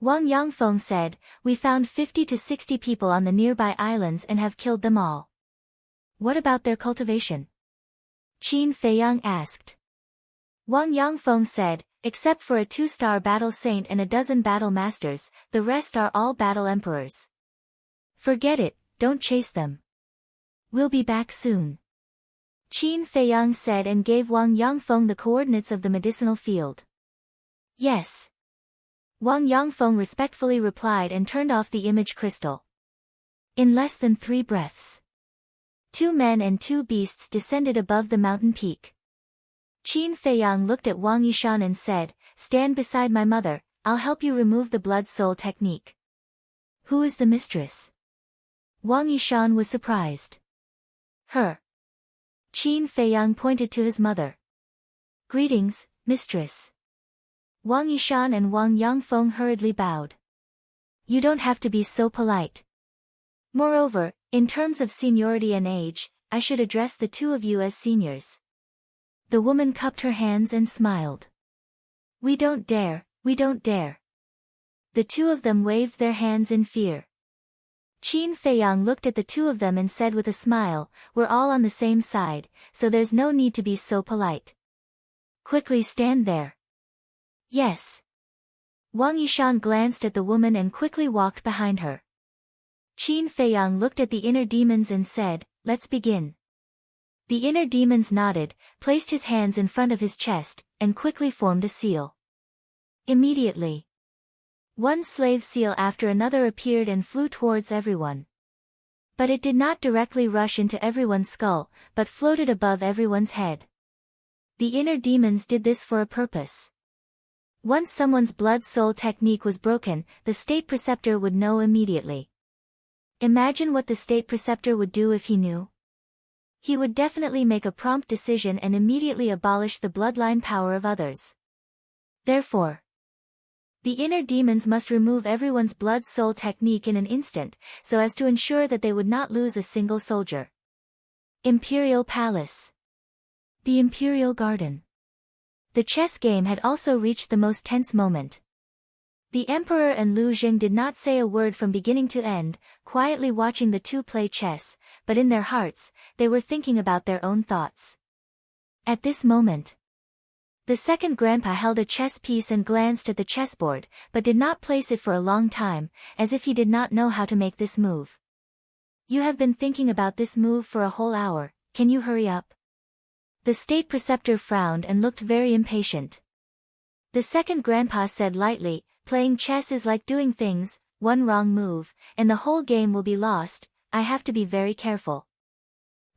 Wang Yangfeng said, "We found 50 to 60 people on the nearby islands and have killed them all." "What about their cultivation?" Qin Feiyang asked. Wang Yangfeng said, "Except for a 2-star battle saint and a dozen battle masters, the rest are all battle emperors. Forget it, don't chase them. We'll be back soon." Qin Feiyang said and gave Wang Yangfeng the coordinates of the medicinal field. "Yes." Wang Yangfeng respectfully replied and turned off the image crystal. In less than 3 breaths, 2 men and 2 beasts descended above the mountain peak. Qin Feiyang looked at Wang Yishan and said, "Stand beside my mother, I'll help you remove the blood-soul technique." "Who is the mistress?" Wang Yishan was surprised. "Her." Qin Feiyang pointed to his mother. "Greetings, mistress." Wang Yishan and Wang Yangfeng hurriedly bowed. "You don't have to be so polite. Moreover, in terms of seniority and age, I should address the two of you as seniors." The woman cupped her hands and smiled. We don't dare, we don't dare." The two of them waved their hands in fear. Qin Feiyang looked at the two of them and said with a smile, "We're all on the same side, so there's no need to be so polite. Quickly stand there." "Yes." Wang Yishan glanced at the woman and quickly walked behind her. Qin Feiyang looked at the inner demons and said, "Let's begin." The inner demons nodded, placed his hands in front of his chest, and quickly formed a seal. Immediately, one slave seal after another appeared and flew towards everyone. But it did not directly rush into everyone's skull, but floated above everyone's head. The inner demons did this for a purpose. Once someone's blood-soul technique was broken, the state preceptor would know immediately. Imagine what the state preceptor would do if he knew. He would definitely make a prompt decision and immediately abolish the bloodline power of others. Therefore, the inner demons must remove everyone's blood-soul technique in an instant, so as to ensure that they would not lose a single soldier. Imperial Palace. The Imperial Garden. The chess game had also reached the most tense moment. The Emperor and Lu Jing did not say a word from beginning to end, quietly watching the two play chess, but in their hearts, they were thinking about their own thoughts. At this moment, the second grandpa held a chess piece and glanced at the chessboard, but did not place it for a long time, as if he did not know how to make this move. "You have been thinking about this move for a whole hour, can you hurry up?" The state preceptor frowned and looked very impatient. The second grandpa said lightly, "Playing chess is like doing things, one wrong move, and the whole game will be lost, I have to be very careful."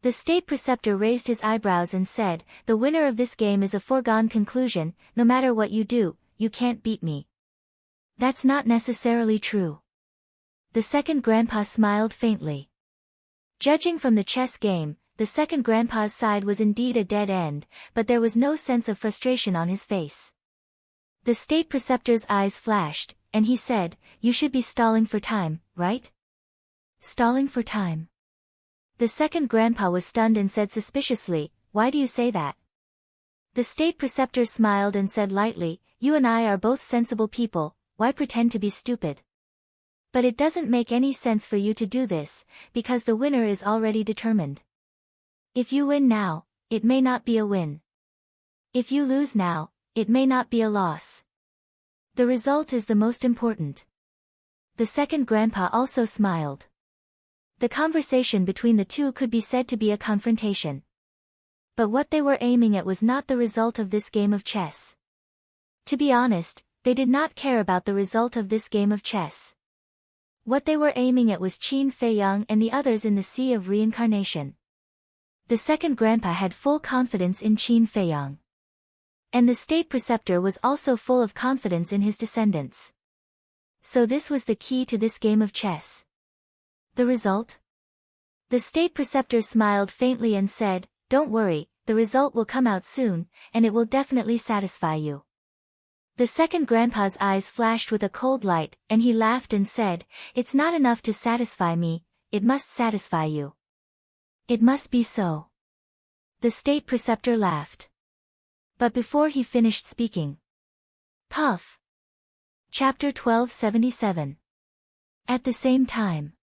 The state preceptor raised his eyebrows and said, "The winner of this game is a foregone conclusion, no matter what you do, you can't beat me." "That's not necessarily true." The second grandpa smiled faintly. Judging from the chess game, the second grandpa's side was indeed a dead end, but there was no sense of frustration on his face. The state preceptor's eyes flashed, and he said, "You should be stalling for time, right?" "Stalling for time?" The second grandpa was stunned and said suspiciously, "Why do you say that?" The state preceptor smiled and said lightly, "You and I are both sensible people, why pretend to be stupid?" But it doesn't make any sense for you to do this, because the winner is already determined. If you win now, it may not be a win. If you lose now, it may not be a loss. The result is the most important. The second grandpa also smiled. The conversation between the two could be said to be a confrontation. But what they were aiming at was not the result of this game of chess. To be honest, they did not care about the result of this game of chess. What they were aiming at was Qin Feiyang and the others in the Sea of Reincarnation. The second grandpa had full confidence in Qin Feiyang. And the state preceptor was also full of confidence in his descendants. So this was the key to this game of chess. The result? The state preceptor smiled faintly and said, "Don't worry, the result will come out soon, and it will definitely satisfy you." The second grandpa's eyes flashed with a cold light, and he laughed and said, "It's not enough to satisfy me, it must satisfy you." "It must be so." The state preceptor laughed. But before he finished speaking. Puff. Chapter 1277. At the same time.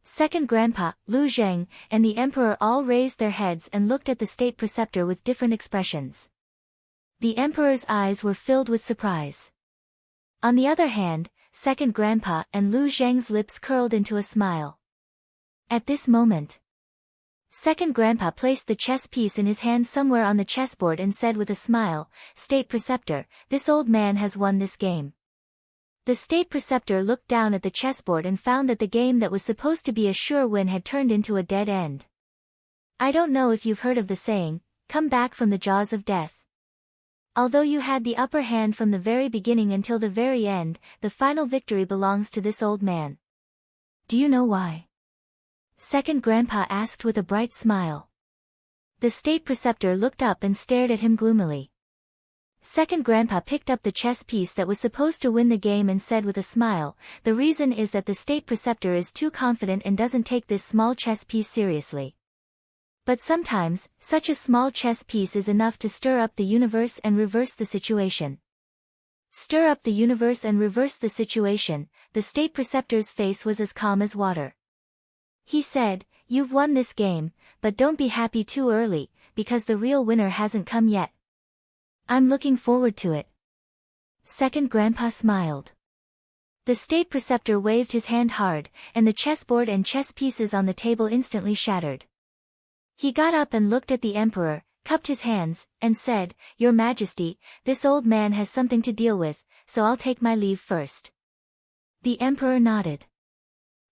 Second grandpa, Lu Zheng, and the emperor all raised their heads and looked at the state preceptor with different expressions. The emperor's eyes were filled with surprise. On the other hand, second grandpa and Lu Zheng's lips curled into a smile. At this moment, second grandpa placed the chess piece in his hand somewhere on the chessboard and said with a smile, "State preceptor, this old man has won this game." The state preceptor looked down at the chessboard and found that the game that was supposed to be a sure win had turned into a dead end. I don't know if you've heard of the saying, "Come back from the jaws of death." Although you had the upper hand from the very beginning until the very end, the final victory belongs to this old man. Do you know why? Second grandpa asked with a bright smile. The state preceptor looked up and stared at him gloomily. Second grandpa picked up the chess piece that was supposed to win the game and said with a smile, "The reason is that the state preceptor is too confident and doesn't take this small chess piece seriously. But sometimes, such a small chess piece is enough to stir up the universe and reverse the situation." Stir up the universe and reverse the situation. The state preceptor's face was as calm as water. He said, "You've won this game, but don't be happy too early, because the real winner hasn't come yet. I'm looking forward to it." Second grandpa smiled. The state preceptor waved his hand hard, and the chessboard and chess pieces on the table instantly shattered. He got up and looked at the emperor, cupped his hands, and said, "Your Majesty, this old man has something to deal with, so I'll take my leave first." The emperor nodded.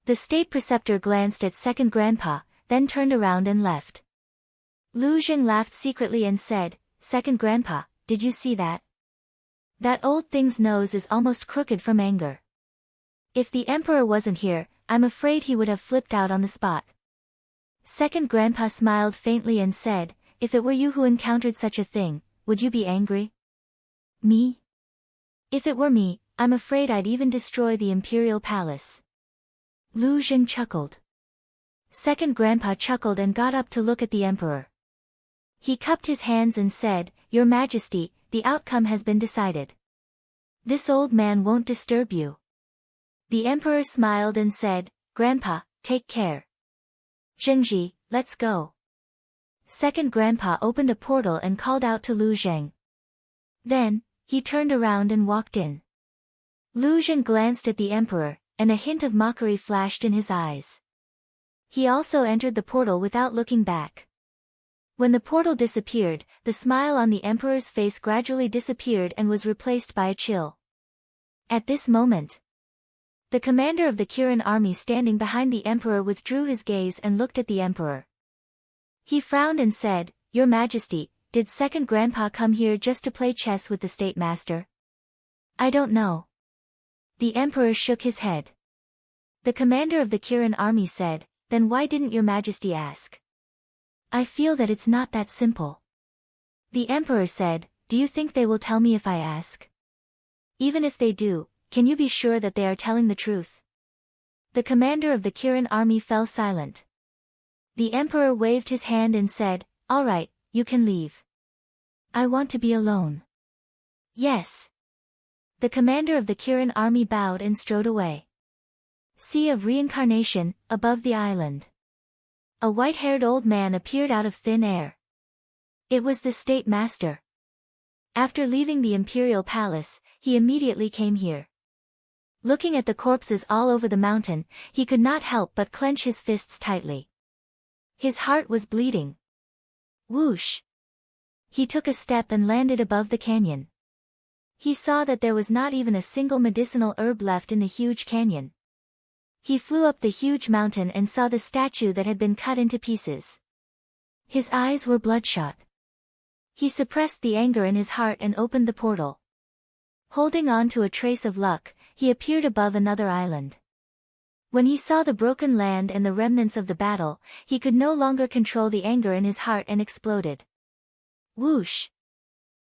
The state preceptor glanced at second grandpa, then turned around and left. Lu Zheng laughed secretly and said, "Second grandpa, did you see that? That old thing's nose is almost crooked from anger. If the emperor wasn't here, I'm afraid he would have flipped out on the spot." Second grandpa smiled faintly and said, "If it were you who encountered such a thing, would you be angry?" "Me? If it were me, I'm afraid I'd even destroy the imperial palace." Lu Zheng chuckled. Second grandpa chuckled and got up to look at the emperor. He cupped his hands and said, "Your Majesty, the outcome has been decided. This old man won't disturb you." The emperor smiled and said, "Grandpa, take care. Zhengji, let's go." Second grandpa opened a portal and called out to Lu Zheng. Then, he turned around and walked in. Lu Zheng glanced at the emperor, and a hint of mockery flashed in his eyes. He also entered the portal without looking back. When the portal disappeared, the smile on the emperor's face gradually disappeared and was replaced by a chill. At this moment, the commander of the Kirin army standing behind the emperor withdrew his gaze and looked at the emperor. He frowned and said, "Your Majesty, did second grandpa come here just to play chess with the state master?" "I don't know." The emperor shook his head. The commander of the Kirin army said, "Then why didn't your Majesty ask?" "I feel that it's not that simple." The emperor said, "Do you think they will tell me if I ask? Even if they do, can you be sure that they are telling the truth?" The commander of the Kirin army fell silent. The emperor waved his hand and said, "All right, you can leave. I want to be alone." "Yes." The commander of the Kirin army bowed and strode away. Sea of Reincarnation, above the island. A white-haired old man appeared out of thin air. It was the state master. After leaving the imperial palace, he immediately came here. Looking at the corpses all over the mountain, he could not help but clench his fists tightly. His heart was bleeding. Whoosh! He took a step and landed above the canyon. He saw that there was not even a single medicinal herb left in the huge canyon. He flew up the huge mountain and saw the statue that had been cut into pieces. His eyes were bloodshot. He suppressed the anger in his heart and opened the portal. Holding on to a trace of luck, he appeared above another island. When he saw the broken land and the remnants of the battle, he could no longer control the anger in his heart and exploded. Whoosh!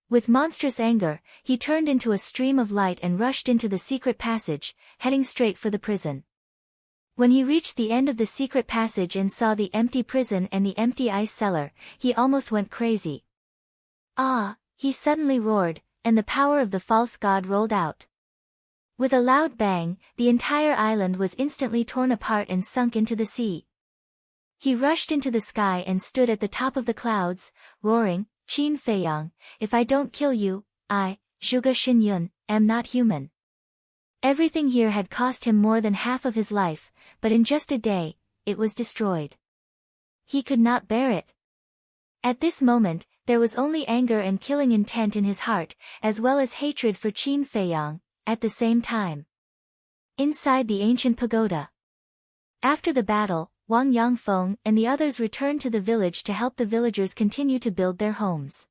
With monstrous anger, he turned into a stream of light and rushed into the secret passage, heading straight for the prison. When he reached the end of the secret passage and saw the empty prison and the empty ice cellar, he almost went crazy. Ah! He suddenly roared, and the power of the false god rolled out. With a loud bang, the entire island was instantly torn apart and sunk into the sea. He rushed into the sky and stood at the top of the clouds, roaring, "Qin Feiyang, if I don't kill you, I, Zhuge Xinyun, am not human." Everything here had cost him more than half of his life, but in just a day, it was destroyed. He could not bear it. At this moment, there was only anger and killing intent in his heart, as well as hatred for Qin Feiyang, at the same time. Inside the ancient pagoda. After the battle, Wang Yangfeng and the others returned to the village to help the villagers continue to build their homes.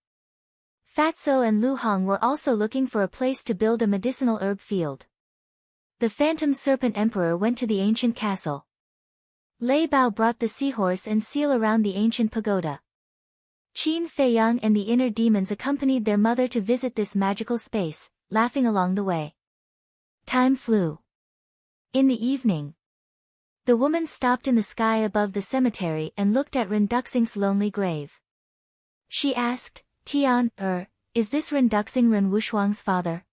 Fatso and Lu Hong were also looking for a place to build a medicinal herb field. The Phantom Serpent Emperor went to the ancient castle. Lei Bao brought the seahorse and seal around the ancient pagoda. Qin Feiyang and the inner demons accompanied their mother to visit this magical space, laughing along the way. Time flew. In the evening, the woman stopped in the sky above the cemetery and looked at Ren Duxing's lonely grave. She asked, "Tian, is this Ren Duxing Ren Wushuang's father?"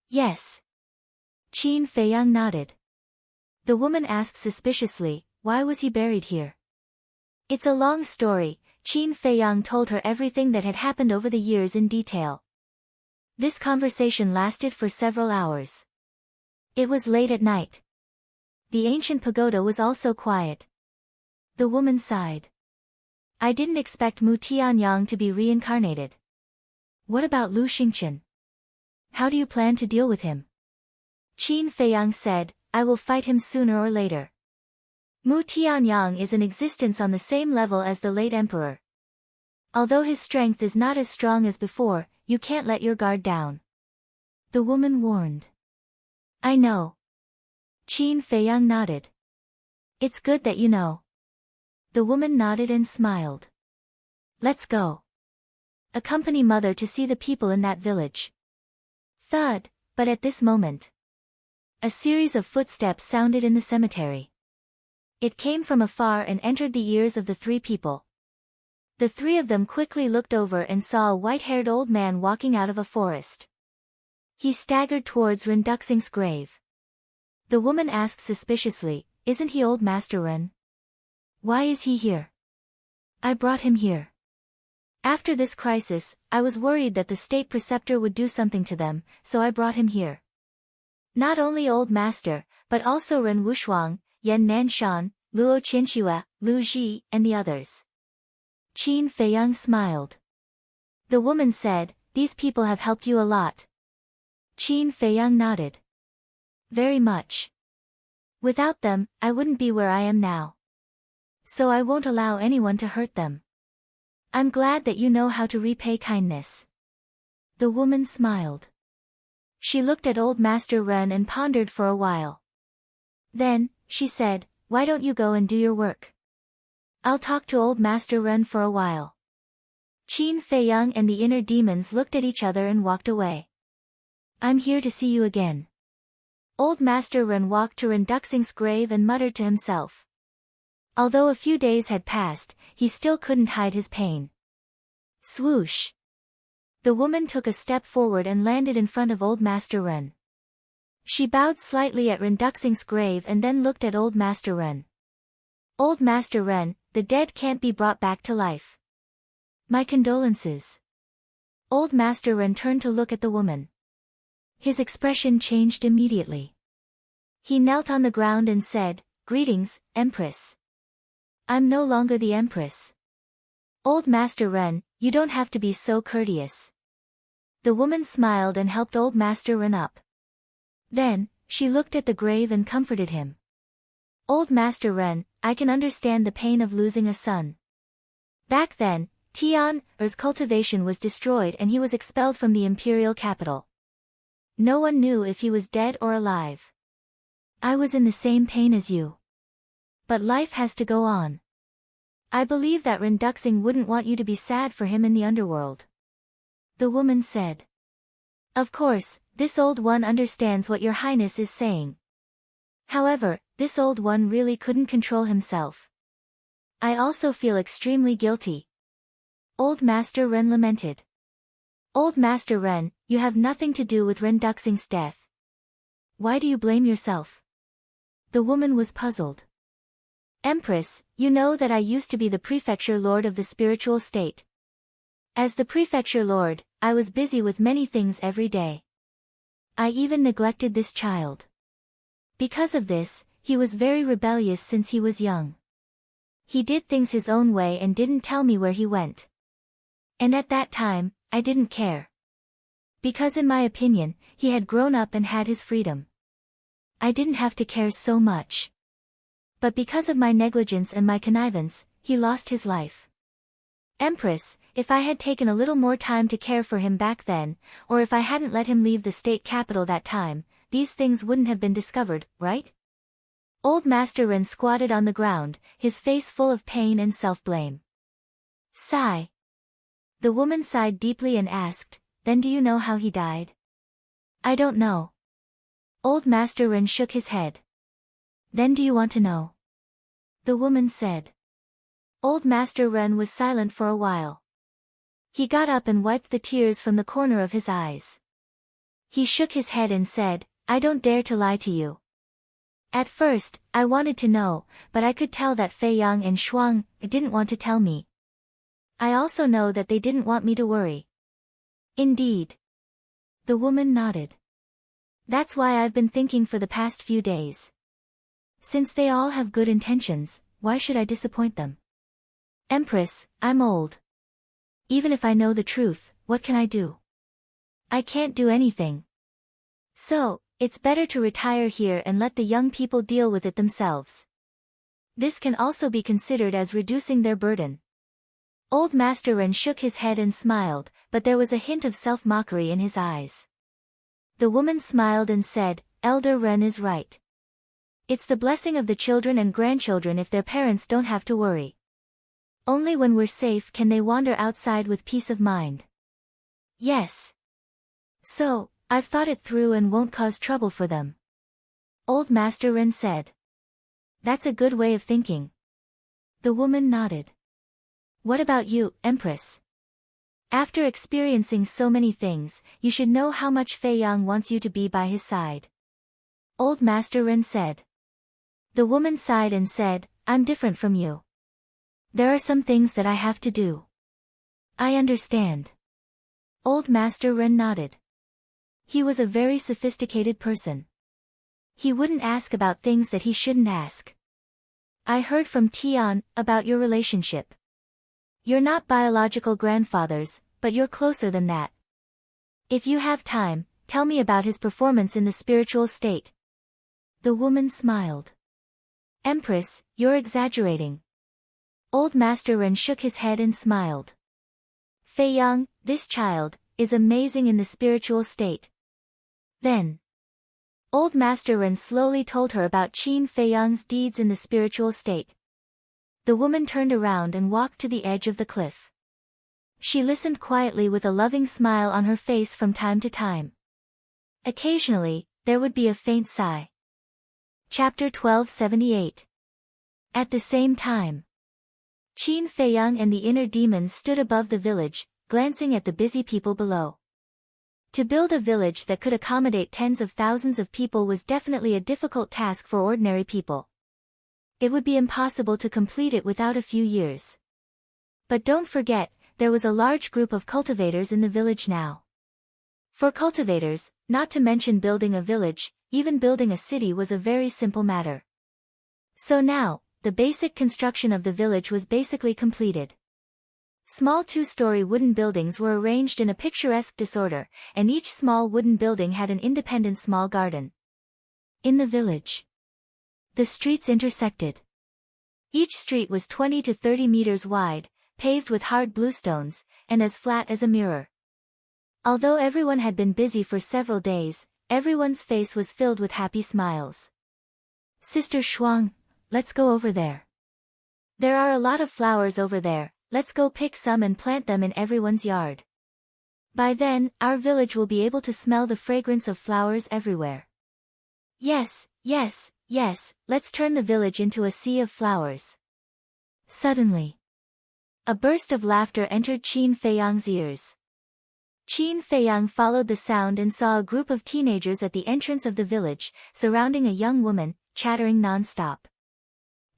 "Yes." Qin Feiyang nodded. The woman asked suspiciously, "Why was he buried here?" "It's a long story." Qin Feiyang told her everything that had happened over the years in detail. This conversation lasted for several hours. It was late at night. The ancient pagoda was also quiet. The woman sighed. "I didn't expect Mu Tianyang to be reincarnated. What about Lu Xingchen? How do you plan to deal with him?" Qin Feiyang said, "I will fight him sooner or later. Mu Tianyang is in existence on the same level as the late emperor. Although his strength is not as strong as before, you can't let your guard down." The woman warned. "I know." Qin Feiyang nodded. "It's good that you know." The woman nodded and smiled. "Let's go. Accompany mother to see the people in that village." Thud, but at this moment, a series of footsteps sounded in the cemetery. It came from afar and entered the ears of the three people. The three of them quickly looked over and saw a white-haired old man walking out of a forest. He staggered towards Ren Duxing's grave. The woman asked suspiciously, "Isn't he old Master Ren? Why is he here?" "I brought him here. After this crisis, I was worried that the state preceptor would do something to them, so I brought him here. Not only old Master, but also Ren Wushuang, Yan Nanshan, Luo Qinxue, Lu Ji, and the others." Qin Feiyang smiled. The woman said, "These people have helped you a lot." Qin Feiyang nodded. "Very much. Without them, I wouldn't be where I am now. So I won't allow anyone to hurt them. I'm glad that you know how to repay kindness." The woman smiled. She looked at old Master Ren and pondered for a while. Then, she said, "Why don't you go and do your work? I'll talk to old Master Ren for a while." Qin Feiyang and the inner demons looked at each other and walked away. "I'm here to see you again." Old Master Ren walked to Ren Duxing's grave and muttered to himself. Although a few days had passed, he still couldn't hide his pain. Swoosh! The woman took a step forward and landed in front of old Master Ren. She bowed slightly at Renduxing's grave and then looked at Old Master Ren. Old Master Ren, the dead can't be brought back to life. My condolences. Old Master Ren turned to look at the woman. His expression changed immediately. He knelt on the ground and said, "Greetings, Empress. I'm no longer the Empress. Old Master Ren, you don't have to be so courteous." The woman smiled and helped Old Master Ren up. Then, she looked at the grave and comforted him. "Old Master Ren, I can understand the pain of losing a son. Back then, Tian's cultivation was destroyed and he was expelled from the imperial capital. No one knew if he was dead or alive. I was in the same pain as you. But life has to go on. I believe that Renduxing wouldn't want you to be sad for him in the underworld." The woman said. "Of course, this old one understands what your highness is saying. However, this old one really couldn't control himself. I also feel extremely guilty." Old Master Ren lamented. "Old Master Ren, you have nothing to do with Renduxing's death. Why do you blame yourself?" The woman was puzzled. "Empress, you know that I used to be the prefecture lord of the spiritual state. As the prefecture lord, I was busy with many things every day. I even neglected this child. Because of this, he was very rebellious since he was young. He did things his own way and didn't tell me where he went. And at that time, I didn't care. Because in my opinion, he had grown up and had his freedom. I didn't have to care so much. But because of my negligence and my connivance, he lost his life. Empress, if I had taken a little more time to care for him back then, or if I hadn't let him leave the state capital that time, these things wouldn't have been discovered, right?" Old Master Ren squatted on the ground, his face full of pain and self-blame. Sigh. The woman sighed deeply and asked, "Then do you know how he died?" "I don't know." Old Master Ren shook his head. "Then do you want to know?" The woman said. Old Master Ren was silent for a while. He got up and wiped the tears from the corner of his eyes. He shook his head and said, "I don't dare to lie to you. At first, I wanted to know, but I could tell that Fei Yang and Shuang didn't want to tell me. I also know that they didn't want me to worry." "Indeed." The woman nodded. "That's why I've been thinking for the past few days. Since they all have good intentions, why should I disappoint them? Empress, I'm old. Even if I know the truth, what can I do? I can't do anything. So, it's better to retire here and let the young people deal with it themselves. This can also be considered as reducing their burden." Old Master Ren shook his head and smiled, but there was a hint of self-mockery in his eyes. The woman smiled and said, "Elder Ren is right. It's the blessing of the children and grandchildren if their parents don't have to worry. Only when we're safe can they wander outside with peace of mind." "Yes. So, I've thought it through and won't cause trouble for them." Old Master Ren said. "That's a good way of thinking." The woman nodded. "What about you, Empress? After experiencing so many things, you should know how much Fei Yang wants you to be by his side." Old Master Ren said. The woman sighed and said, "I'm different from you. There are some things that I have to do." "I understand." Old Master Ren nodded. He was a very sophisticated person. He wouldn't ask about things that he shouldn't ask. "I heard from Tian about your relationship. You're not biological grandfathers, but you're closer than that. If you have time, tell me about his performance in the spiritual state." The woman smiled. "Empress, you're exaggerating." Old Master Ren shook his head and smiled. "Fei Yang, this child, is amazing in the spiritual state." Then, Old Master Ren slowly told her about Qin Fei Yang's deeds in the spiritual state. The woman turned around and walked to the edge of the cliff. She listened quietly with a loving smile on her face from time to time. Occasionally, there would be a faint sigh. Chapter 1278. At the same time, Qin Fei Yang and the inner demons stood above the village, glancing at the busy people below. To build a village that could accommodate tens of thousands of people was definitely a difficult task for ordinary people. It would be impossible to complete it without a few years. But don't forget, there was a large group of cultivators in the village now. For cultivators, not to mention building a village, even building a city was a very simple matter. So now, the basic construction of the village was basically completed. Small two-story wooden buildings were arranged in a picturesque disorder, and each small wooden building had an independent small garden. In the village, the streets intersected. Each street was 20 to 30 meters wide, paved with hard bluestones, and as flat as a mirror. Although everyone had been busy for several days, everyone's face was filled with happy smiles. Sister Shuang, let's go over there. There are a lot of flowers over there, let's go pick some and plant them in everyone's yard. By then, our village will be able to smell the fragrance of flowers everywhere. Yes, yes, yes, let's turn the village into a sea of flowers. Suddenly, a burst of laughter entered Qin Feiyang's ears. Qin Feiyang followed the sound and saw a group of teenagers at the entrance of the village, surrounding a young woman, chattering non-stop.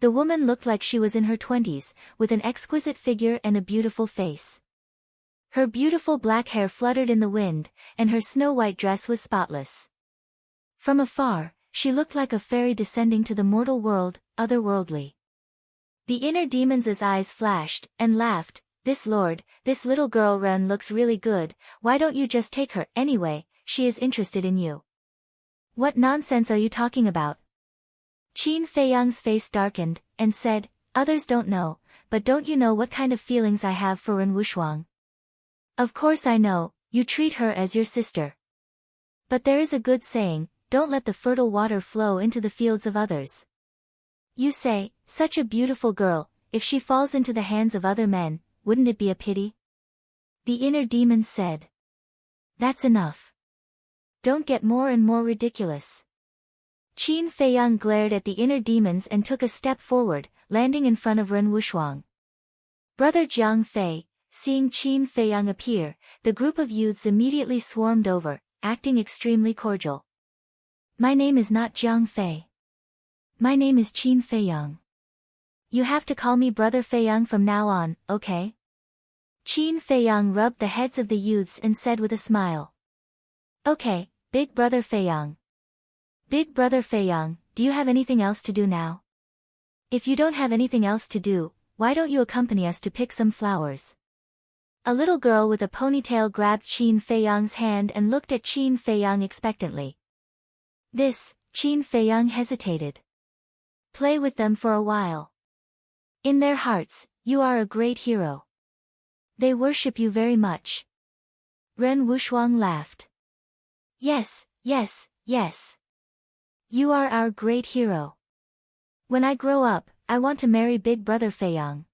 The woman looked like she was in her 20s, with an exquisite figure and a beautiful face. Her beautiful black hair fluttered in the wind, and her snow-white dress was spotless. From afar, she looked like a fairy descending to the mortal world, otherworldly. The inner demon's eyes flashed, and laughed. This little girl Ren looks really good, why don't you just take her, anyway, she is interested in you. What nonsense are you talking about? Qin Feiyang's face darkened, and said, others don't know, but don't you know what kind of feelings I have for Ren Wushuang? Of course I know, you treat her as your sister. But there is a good saying, don't let the fertile water flow into the fields of others. You say, such a beautiful girl, if she falls into the hands of other men, wouldn't it be a pity? The inner demon said. That's enough. Don't get more and more ridiculous. Qin Feiyang glared at the inner demons and took a step forward, landing in front of Ren Wushuang. Brother Jiang Fei, seeing Qin Feiyang appear, the group of youths immediately swarmed over, acting extremely cordial. My name is not Jiang Fei. My name is Qin Feiyang. You have to call me Brother Feiyang from now on, okay? Qin Feiyang rubbed the heads of the youths and said with a smile. Okay, Big Brother Feiyang. Big Brother Feiyang, do you have anything else to do now? If you don't have anything else to do, why don't you accompany us to pick some flowers? A little girl with a ponytail grabbed Qin Feiyang's hand and looked at Qin Feiyang expectantly. Qin Feiyang hesitated. Play with them for a while. In their hearts, you are a great hero. They worship you very much. Ren Wushuang laughed. Yes, yes, yes. You are our great hero. When I grow up, I want to marry Big Brother Feiyang.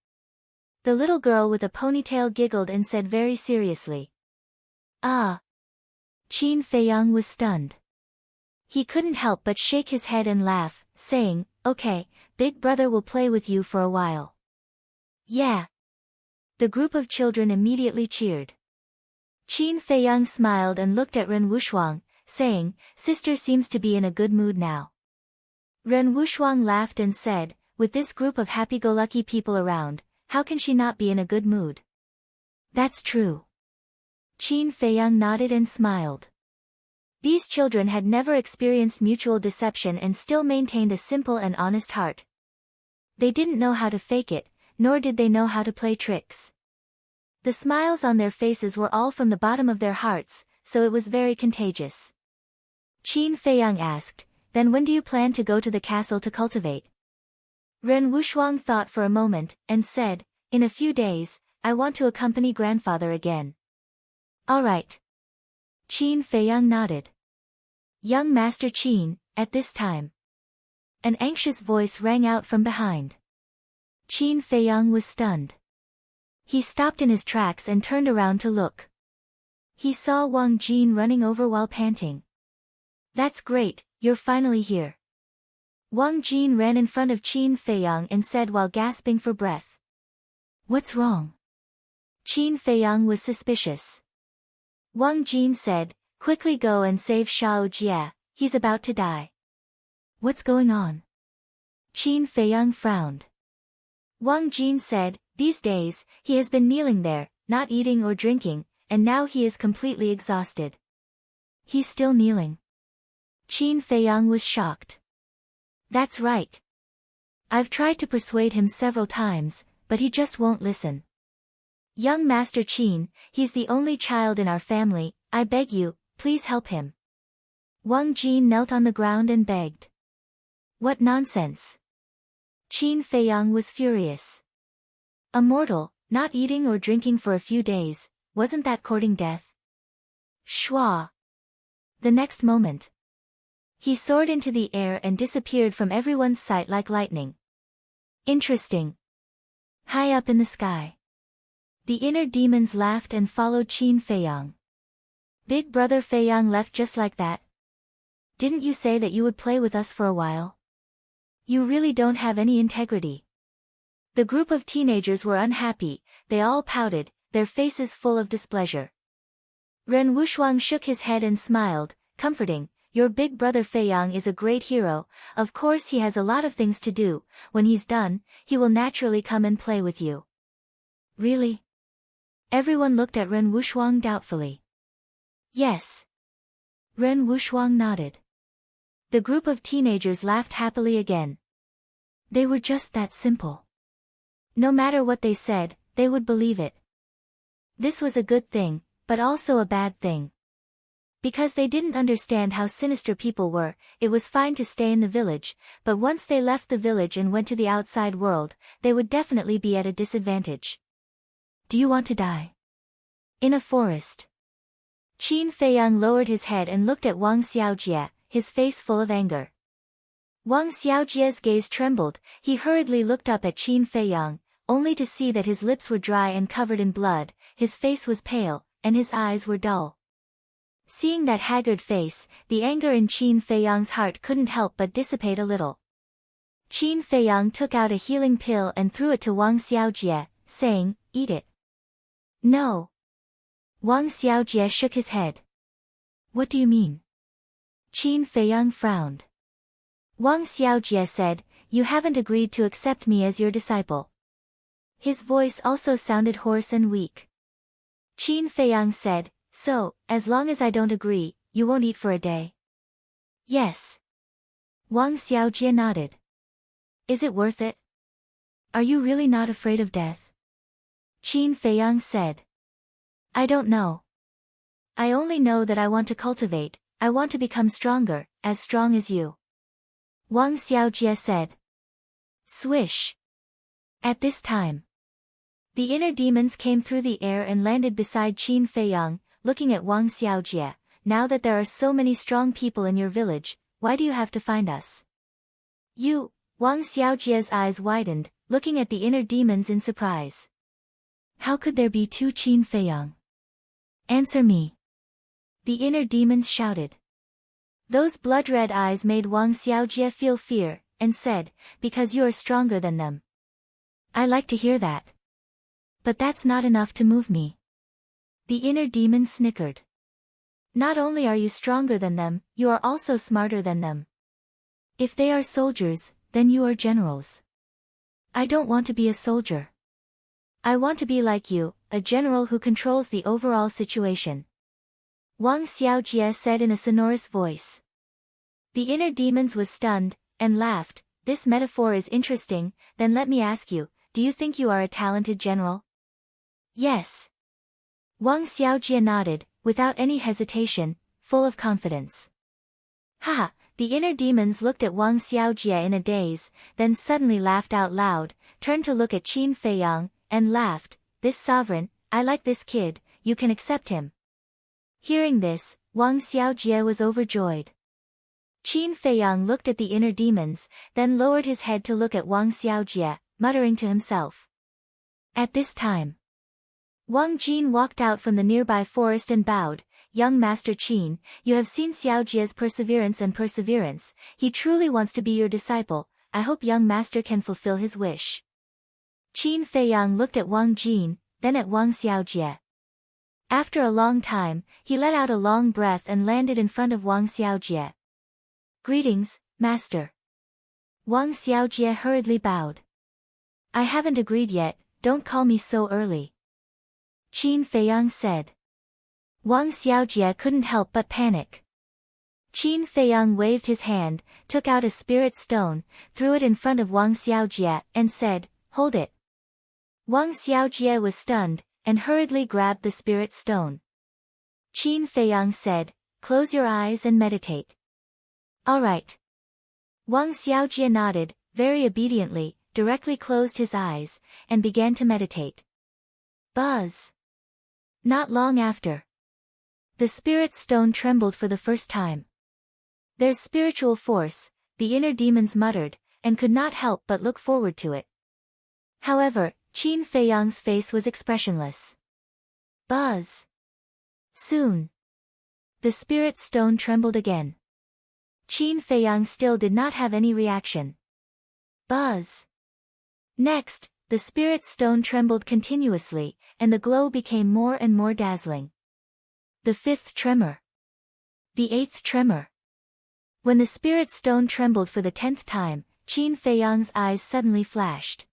The little girl with a ponytail giggled and said very seriously. Ah. Qin Feiyang was stunned. He couldn't help but shake his head and laugh, saying, okay, Big Brother will play with you for a while. Yeah. The group of children immediately cheered. Qin Feiyang smiled and looked at Ren Wushuang, saying, sister seems to be in a good mood now. Ren Wushuang laughed and said, with this group of happy-go-lucky people around, how can she not be in a good mood? That's true. Qin Feiyang nodded and smiled. These children had never experienced mutual deception and still maintained a simple and honest heart. They didn't know how to fake it, nor did they know how to play tricks. The smiles on their faces were all from the bottom of their hearts, so it was very contagious. Qin Feiyang asked, then when do you plan to go to the castle to cultivate? Ren Wushuang thought for a moment, and said, in a few days, I want to accompany grandfather again. All right. Qin Feiyang nodded. Young Master Qin, at this time. An anxious voice rang out from behind. Qin Feiyang was stunned. He stopped in his tracks and turned around to look. He saw Wang Jin running over while panting. That's great, you're finally here. Wang Jin ran in front of Qin Feiyang and said while gasping for breath. What's wrong? Qin Feiyang was suspicious. Wang Jin said, Quickly go and save Xiao Jie, he's about to die. What's going on? Qin Feiyang frowned. Wang Jin said, these days, he has been kneeling there, not eating or drinking, and now he is completely exhausted. He's still kneeling. Qin Feiyang was shocked. That's right. I've tried to persuade him several times, but he just won't listen. Young Master Qin, he's the only child in our family, I beg you, please help him. Wang Jin knelt on the ground and begged. What nonsense! Qin Feiyang was furious. A mortal, not eating or drinking for a few days, wasn't that courting death? Shua! The next moment, he soared into the air and disappeared from everyone's sight like lightning. Interesting. High up in the sky, the inner demons laughed and followed Qin Feiyang. Big brother Feiyang left just like that? Didn't you say that you would play with us for a while? You really don't have any integrity. The group of teenagers were unhappy, they all pouted, their faces full of displeasure. Ren Wuxuang shook his head and smiled, comforting, your big brother Feiyang is a great hero, of course he has a lot of things to do, when he's done, he will naturally come and play with you. Really? Everyone looked at Ren Wuxuang doubtfully. Yes. Ren Wuxuang nodded. The group of teenagers laughed happily again. They were just that simple. No matter what they said, they would believe it. This was a good thing, but also a bad thing. Because they didn't understand how sinister people were, it was fine to stay in the village, but once they left the village and went to the outside world, they would definitely be at a disadvantage. Do you want to die? In a forest. Qin Feiyang lowered his head and looked at Wang Xiaojie, his face full of anger. Wang Xiaojie's gaze trembled, he hurriedly looked up at Qin Feiyang, only to see that his lips were dry and covered in blood, his face was pale, and his eyes were dull. Seeing that haggard face, the anger in Qin Feiyang's heart couldn't help but dissipate a little. Qin Feiyang took out a healing pill and threw it to Wang Xiaojie, saying, eat it. No. Wang Xiaojie shook his head. What do you mean? Qin Feiyang frowned. Wang Xiaojie said, you haven't agreed to accept me as your disciple. His voice also sounded hoarse and weak. Qin Feiyang said, so, as long as I don't agree, you won't eat for a day? Yes. Wang Xiaojie nodded. Is it worth it? Are you really not afraid of death? Qin Feiyang said. I don't know. I only know that I want to cultivate, I want to become stronger, as strong as you. Wang Xiaojie said. Swish. At this time, the inner demons came through the air and landed beside Qin Feiyang, looking at Wang Xiaojie. Now that there are so many strong people in your village, why do you have to find us? You, Wang Xiaojie's eyes widened, looking at the inner demons in surprise. How could there be two Qin Feiyang? Answer me. The inner demons shouted. Those blood-red eyes made Wang Xiaojie feel fear, and said, because you are stronger than them. I like to hear that. But that's not enough to move me. The inner demon snickered. Not only are you stronger than them, you are also smarter than them. If they are soldiers, then you are generals. I don't want to be a soldier. I want to be like you, a general who controls the overall situation. Wang Xiaojie said in a sonorous voice. The inner demons was stunned, and laughed. This metaphor is interesting, then let me ask you, do you think you are a talented general? Yes. Wang Xiaojie nodded, without any hesitation, full of confidence. Haha, the inner demons looked at Wang Xiaojie in a daze, then suddenly laughed out loud, turned to look at Qin Feiyang, and laughed, this sovereign, I like this kid, you can accept him. Hearing this, Wang Xiaojie was overjoyed. Qin Feiyang looked at the inner demons, then lowered his head to look at Wang Xiaojie, muttering to himself. At this time, Wang Jin walked out from the nearby forest and bowed, young Master Qin, you have seen Xiaojie's perseverance, he truly wants to be your disciple, I hope young Master can fulfill his wish. Qin Feiyang looked at Wang Jin, then at Wang Xiaojie. After a long time, he let out a long breath and landed in front of Wang Xiaojie. "Greetings, master." Wang Xiaojie hurriedly bowed. "I haven't agreed yet, don't call me so early," Qin Feiyang said. Wang Xiaojie couldn't help but panic. Qin Feiyang waved his hand, took out a spirit stone, threw it in front of Wang Xiaojie, and said, "Hold it." Wang Xiaojie was stunned, and hurriedly grabbed the spirit stone. Qin Feiyang said, "Close your eyes and meditate." "All right." Wang Xiaojie nodded, very obediently, directly closed his eyes, and began to meditate. Buzz! Not long after, the spirit stone trembled for the first time. "There's spiritual force," the inner demons muttered, and could not help but look forward to it. However, Qin Feiyang's face was expressionless. Buzz! Soon, the spirit stone trembled again. Qin Feiyang still did not have any reaction. Buzz! Next, the spirit stone trembled continuously, and the glow became more and more dazzling. The fifth tremor. The eighth tremor. When the spirit stone trembled for the 10th time, Qin Feiyang's eyes suddenly flashed.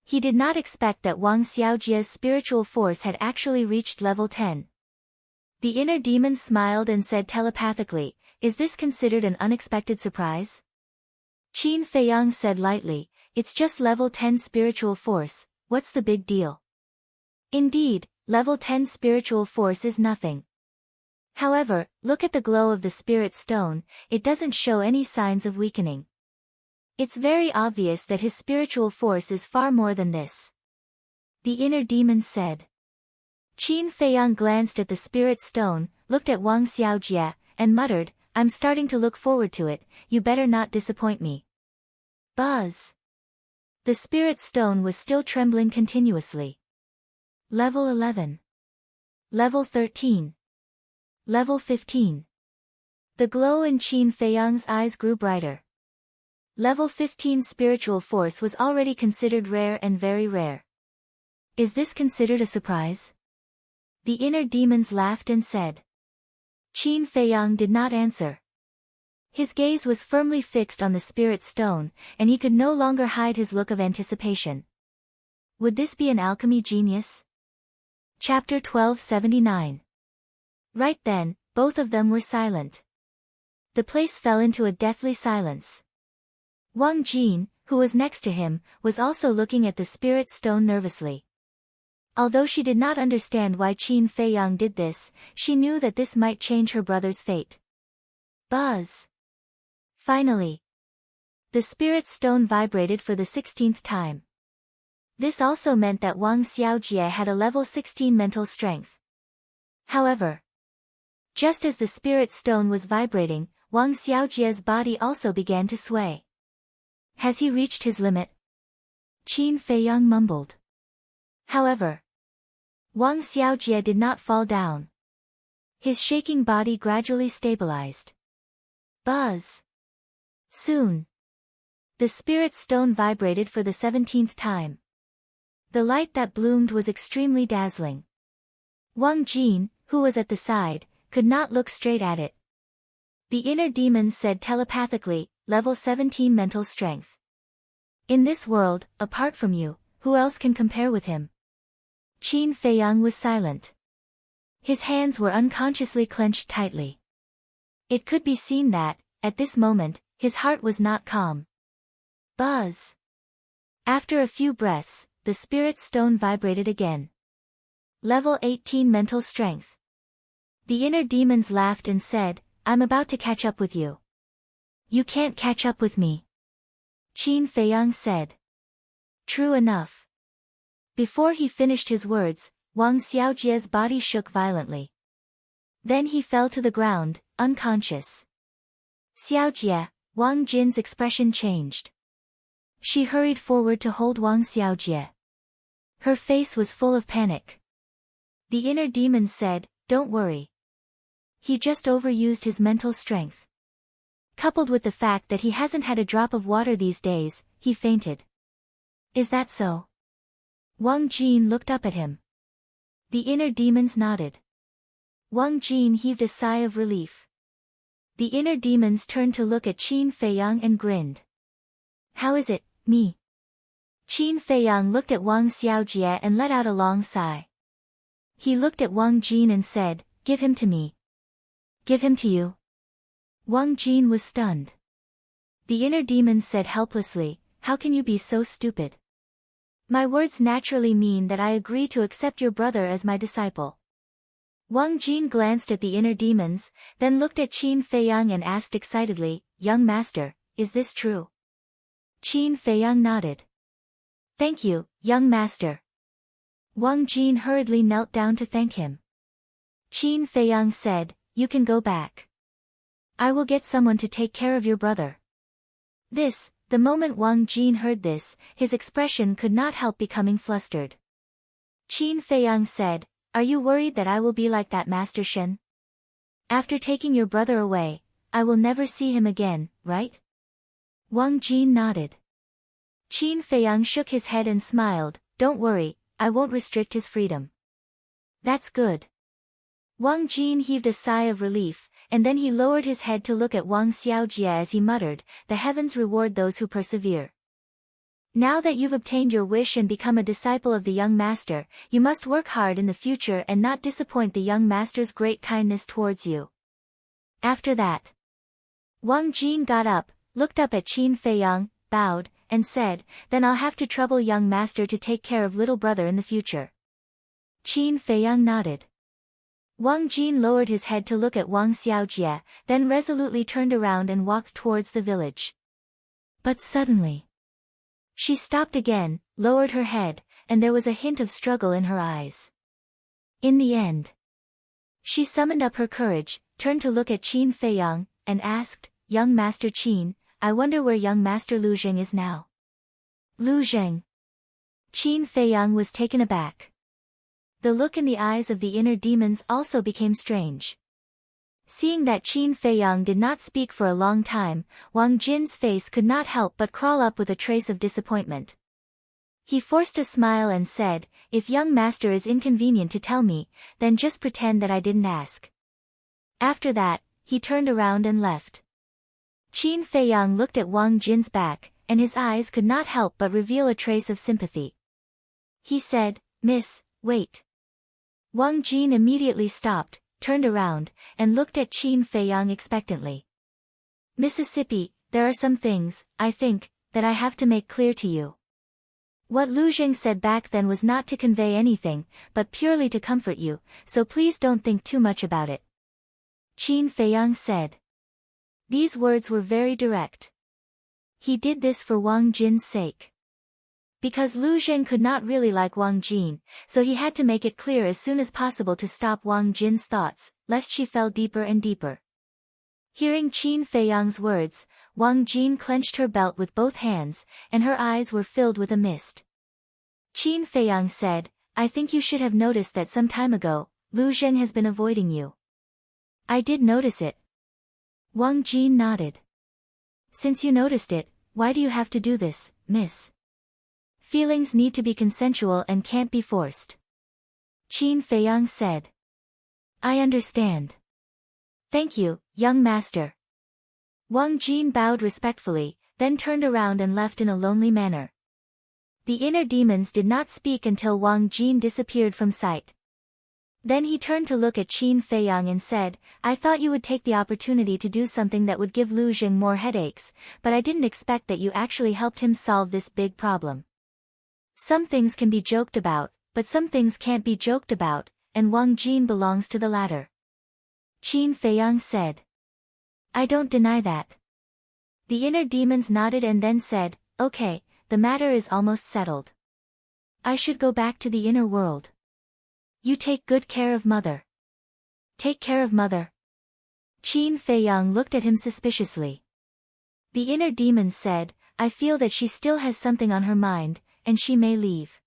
He did not expect that Wang Xiaojie's spiritual force had actually reached level 10. The inner demon smiled and said telepathically, "Is this considered an unexpected surprise?" Qin Feiyang said lightly, "It's just level 10 spiritual force, what's the big deal?" Indeed, level 10 spiritual force is nothing. However, look at the glow of the spirit stone, it doesn't show any signs of weakening. It's very obvious that his spiritual force is far more than this. The inner demon said. Qin Feiyang glanced at the spirit stone, looked at Wang Xiaojie, and muttered, "I'm starting to look forward to it, you better not disappoint me." Buzz! The spirit stone was still trembling continuously. Level 11. Level 13. Level 15. The glow in Qin Feiyang's eyes grew brighter. Level 15 spiritual force was already considered rare and very rare. Is this considered a surprise? The inner demons laughed and said. Qin Feiyang did not answer. His gaze was firmly fixed on the spirit stone, and he could no longer hide his look of anticipation. Would this be an alchemy genius? Chapter 1279. Right then, both of them were silent. The place fell into a deathly silence. Wang Jin, who was next to him, was also looking at the spirit stone nervously. Although she did not understand why Qin Feiyang did this, she knew that this might change her brother's fate. Buzz! Finally, the spirit stone vibrated for the 16th time. This also meant that Wang Xiaojie had a level 16 mental strength. However, just as the spirit stone was vibrating, Wang Xiaojie's body also began to sway. Has he reached his limit? Qin Feiyang mumbled. However, Wang Xiaojie did not fall down. His shaking body gradually stabilized. Buzz! Soon, the spirit stone vibrated for the 17th time. The light that bloomed was extremely dazzling. Wang Jin, who was at the side, could not look straight at it. The inner demons said telepathically, level 17 mental strength. In this world, apart from you, who else can compare with him? Qin Feiyang was silent. His hands were unconsciously clenched tightly. It could be seen that, at this moment, his heart was not calm. Buzz! After a few breaths, the spirit stone vibrated again. Level 18 mental strength. The inner demons laughed and said, I'm about to catch up with you. You can't catch up with me. Qin Feiyang said. True enough. Before he finished his words, Wang Xiaojie's body shook violently. Then he fell to the ground, unconscious. Xiaojie, Wang Jin's expression changed. She hurried forward to hold Wang Xiaojie. Her face was full of panic. The inner demon said, Don't worry. He just overused his mental strength. Coupled with the fact that he hasn't had a drop of water these days, he fainted. Is that so? Wang Jin looked up at him. The inner demons nodded. Wang Jin heaved a sigh of relief. The inner demons turned to look at Qin Feiyang and grinned. How is it, me? Qin Feiyang looked at Wang Xiaojie and let out a long sigh. He looked at Wang Jin and said, give him to me. Give him to you? Wang Jin was stunned. The inner demons said helplessly, how can you be so stupid? My words naturally mean that I agree to accept your brother as my disciple. Wang Jin glanced at the inner demons, then looked at Qin Feiyang and asked excitedly, young master, is this true? Qin Feiyang nodded. Thank you, young master. Wang Jin hurriedly knelt down to thank him. Qin Feiyang said, you can go back. I will get someone to take care of your brother. The moment Wang Jin heard this, his expression could not help becoming flustered. Qin Feiyang said, are you worried that I will be like that Master Shen? After taking your brother away, I will never see him again, right? Wang Jin nodded. Qin Feiyang shook his head and smiled, don't worry, I won't restrict his freedom. That's good. Wang Jin heaved a sigh of relief, and then he lowered his head to look at Wang Xiaojie as he muttered, the heavens reward those who persevere. Now that you've obtained your wish and become a disciple of the young master, you must work hard in the future and not disappoint the young master's great kindness towards you. After that, Wang Jin got up, looked up at Qin Feiyang, bowed, and said, then I'll have to trouble young master to take care of little brother in the future. Qin Feiyang nodded. Wang Jin lowered his head to look at Wang Xiaojie, then resolutely turned around and walked towards the village. But suddenly, she stopped again, lowered her head, and there was a hint of struggle in her eyes. In the end, she summoned up her courage, turned to look at Qin Feiyang, and asked, young master Qin, I wonder where young master Lu Zheng is now. Lu Zheng. Qin Feiyang was taken aback. The look in the eyes of the inner demons also became strange. Seeing that Qin Feiyang did not speak for a long time, Wang Jin's face could not help but crawl up with a trace of disappointment. He forced a smile and said, if young master is inconvenient to tell me, then just pretend that I didn't ask. After that, he turned around and left. Qin Feiyang looked at Wang Jin's back, and his eyes could not help but reveal a trace of sympathy. He said, Miss, wait. Wang Jin immediately stopped, turned around, and looked at Qin Feiyang expectantly. Mississippi, there are some things, I think, that I have to make clear to you. What Lu Zheng said back then was not to convey anything, but purely to comfort you, so please don't think too much about it. Qin Feiyang said. These words were very direct. He did this for Wang Jin's sake. Because Lu Zheng could not really like Wang Jin, so he had to make it clear as soon as possible to stop Wang Jin's thoughts, lest she fell deeper and deeper. Hearing Qin Feiyang's words, Wang Jin clenched her belt with both hands, and her eyes were filled with a mist. Qin Feiyang said, I think you should have noticed that some time ago, Lu Zheng has been avoiding you. I did notice it. Wang Jin nodded. Since you noticed it, why do you have to do this, miss? Feelings need to be consensual and can't be forced. Qin Feiyang said. I understand. Thank you, young master. Wang Jin bowed respectfully, then turned around and left in a lonely manner. The inner demons did not speak until Wang Jin disappeared from sight. Then he turned to look at Qin Feiyang and said, I thought you would take the opportunity to do something that would give Lu Zheng more headaches, but I didn't expect that you actually helped him solve this big problem. Some things can be joked about, but some things can't be joked about, and Wang Jin belongs to the latter. Qin Feiyang said. I don't deny that. The inner demons nodded and then said, okay, the matter is almost settled. I should go back to the inner world. You take good care of mother. Take care of mother. Qin Feiyang looked at him suspiciously. The inner demons said, I feel that she still has something on her mind, and she may leave.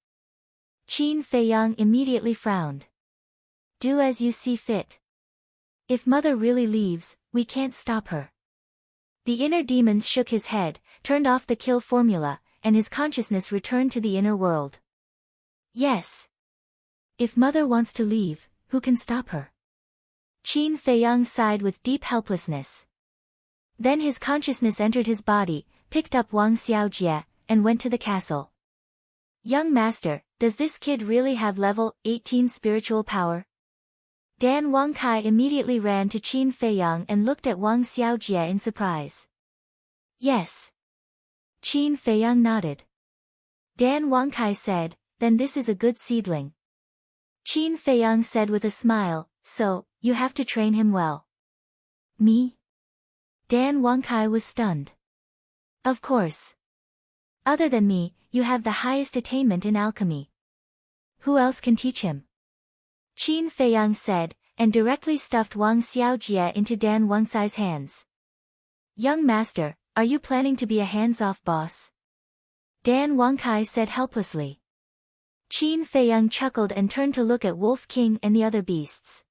Qin Feiyang immediately frowned. Do as you see fit. If mother really leaves, we can't stop her. The inner demons shook his head, turned off the kill formula, and his consciousness returned to the inner world. Yes. If mother wants to leave, who can stop her? Qin Feiyang sighed with deep helplessness. Then his consciousness entered his body, picked up Wang Xiaojie, and went to the castle. Young master, does this kid really have level 18 spiritual power? Dan Wangkai immediately ran to Qin Feiyang and looked at Wang Xiaojie in surprise. Yes. Qin Feiyang nodded. Dan Wangkai said, then this is a good seedling. Qin Feiyang said with a smile, so, you have to train him well. Me? Dan Wangkai was stunned. Of course. Other than me, you have the highest attainment in alchemy. Who else can teach him? Qin Feiyang said, and directly stuffed Wang Xiaojie into Dan Wangkai's hands. Young master, are you planning to be a hands-off boss? Dan Wangkai said helplessly. Qin Feiyang chuckled and turned to look at Wolf King and the other beasts.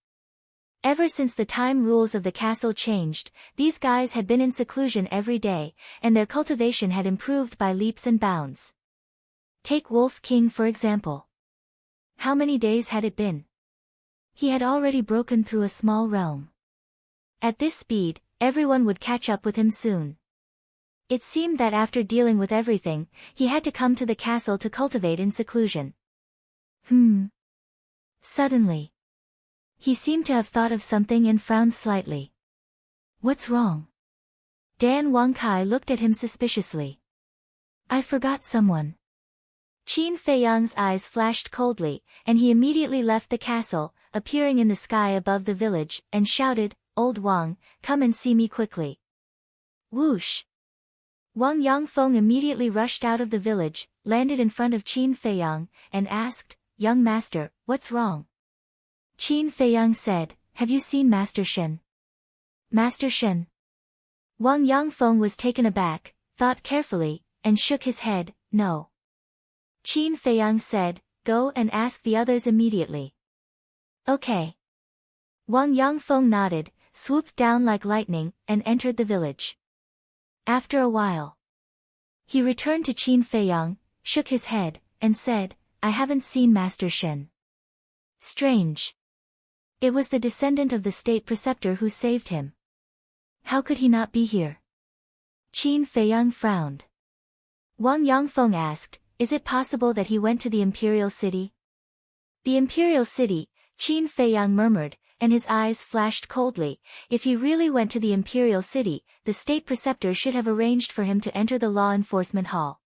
Ever since the time rules of the castle changed, these guys had been in seclusion every day, and their cultivation had improved by leaps and bounds. Take Wolf King for example. How many days had it been? He had already broken through a small realm. At this speed, everyone would catch up with him soon. It seemed that after dealing with everything, he had to come to the castle to cultivate in seclusion. Suddenly. He seemed to have thought of something and frowned slightly. What's wrong? Dan Wangkai looked at him suspiciously. I forgot someone. Qin Feiyang's eyes flashed coldly, and he immediately left the castle, appearing in the sky above the village, and shouted, Old Wang, come and see me quickly. Whoosh! Wang Yangfeng immediately rushed out of the village, landed in front of Qin Feiyang, and asked, Young master, what's wrong? Qin Feiyang said, have you seen Master Shen? Master Shen? Wang Yangfeng was taken aback, thought carefully, and shook his head, no. Qin Feiyang said, go and ask the others immediately. Okay. Wang Yangfeng nodded, swooped down like lightning, and entered the village. After a while, he returned to Qin Feiyang, shook his head, and said, I haven't seen Master Shen. Strange. It was the descendant of the state preceptor who saved him. How could he not be here? Qin Feiyang frowned. Wang Yangfeng asked, is it possible that he went to the imperial city? The imperial city, Qin Feiyang murmured, and his eyes flashed coldly. If he really went to the imperial city, the state preceptor should have arranged for him to enter the law enforcement hall.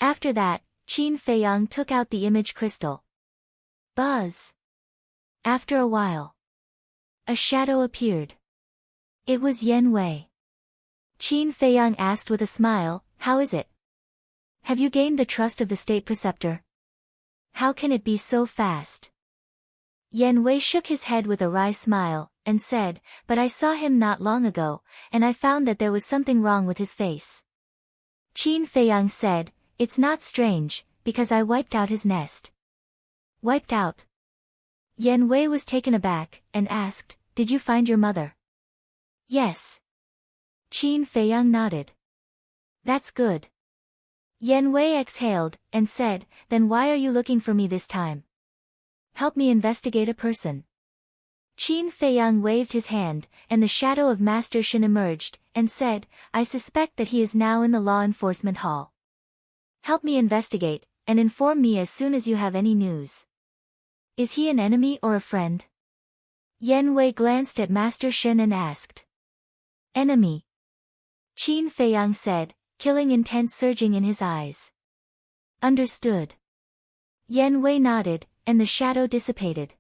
After that, Qin Feiyang took out the image crystal. Buzz. After a while, a shadow appeared. It was Yan Wei. Qin Feiyang asked with a smile, how is it? Have you gained the trust of the state preceptor? How can it be so fast? Yan Wei shook his head with a wry smile, and said, but I saw him not long ago, and I found that there was something wrong with his face. Qin Feiyang said, it's not strange, because I wiped out his nest. Wiped out? Yan Wei was taken aback, and asked, did you find your mother? Yes. Qin Feiyang nodded. That's good. Yan Wei exhaled, and said, then why are you looking for me this time? Help me investigate a person. Qin Feiyang waved his hand, and the shadow of Master Shen emerged, and said, I suspect that he is now in the law enforcement hall. Help me investigate, and inform me as soon as you have any news. Is he an enemy or a friend? Yan Wei glanced at Master Shen and asked. Enemy. Qin Feiyang said, killing intent surging in his eyes. Understood. Yan Wei nodded, and the shadow dissipated.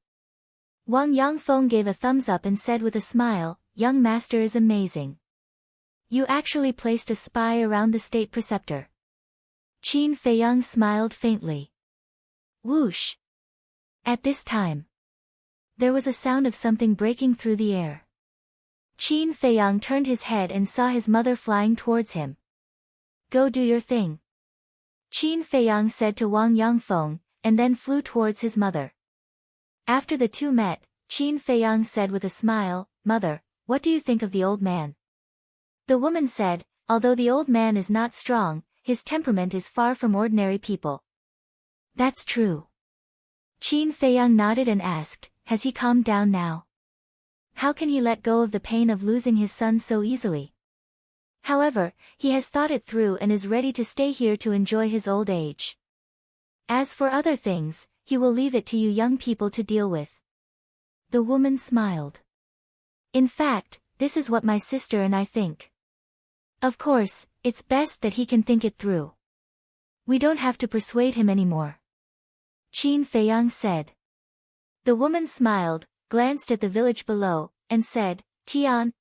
Wang Yangfeng gave a thumbs up and said with a smile, young master is amazing. You actually placed a spy around the state preceptor. Qin Feiyang smiled faintly. Whoosh. At this time, there was a sound of something breaking through the air. Qin Feiyang turned his head and saw his mother flying towards him. Go do your thing. Qin Feiyang said to Wang Yangfeng, and then flew towards his mother. After the two met, Qin Feiyang said with a smile, Mother, what do you think of the old man? The woman said, although the old man is not strong, his temperament is far from ordinary people. That's true. Qin Feiyang nodded and asked, has he calmed down now? How can he let go of the pain of losing his son so easily? However, he has thought it through and is ready to stay here to enjoy his old age. As for other things, he will leave it to you young people to deal with. The woman smiled. In fact, this is what my sister and I think. Of course, it's best that he can think it through. We don't have to persuade him anymore. Qin Feiyang said. The woman smiled, glanced at the village below, and said, Tian,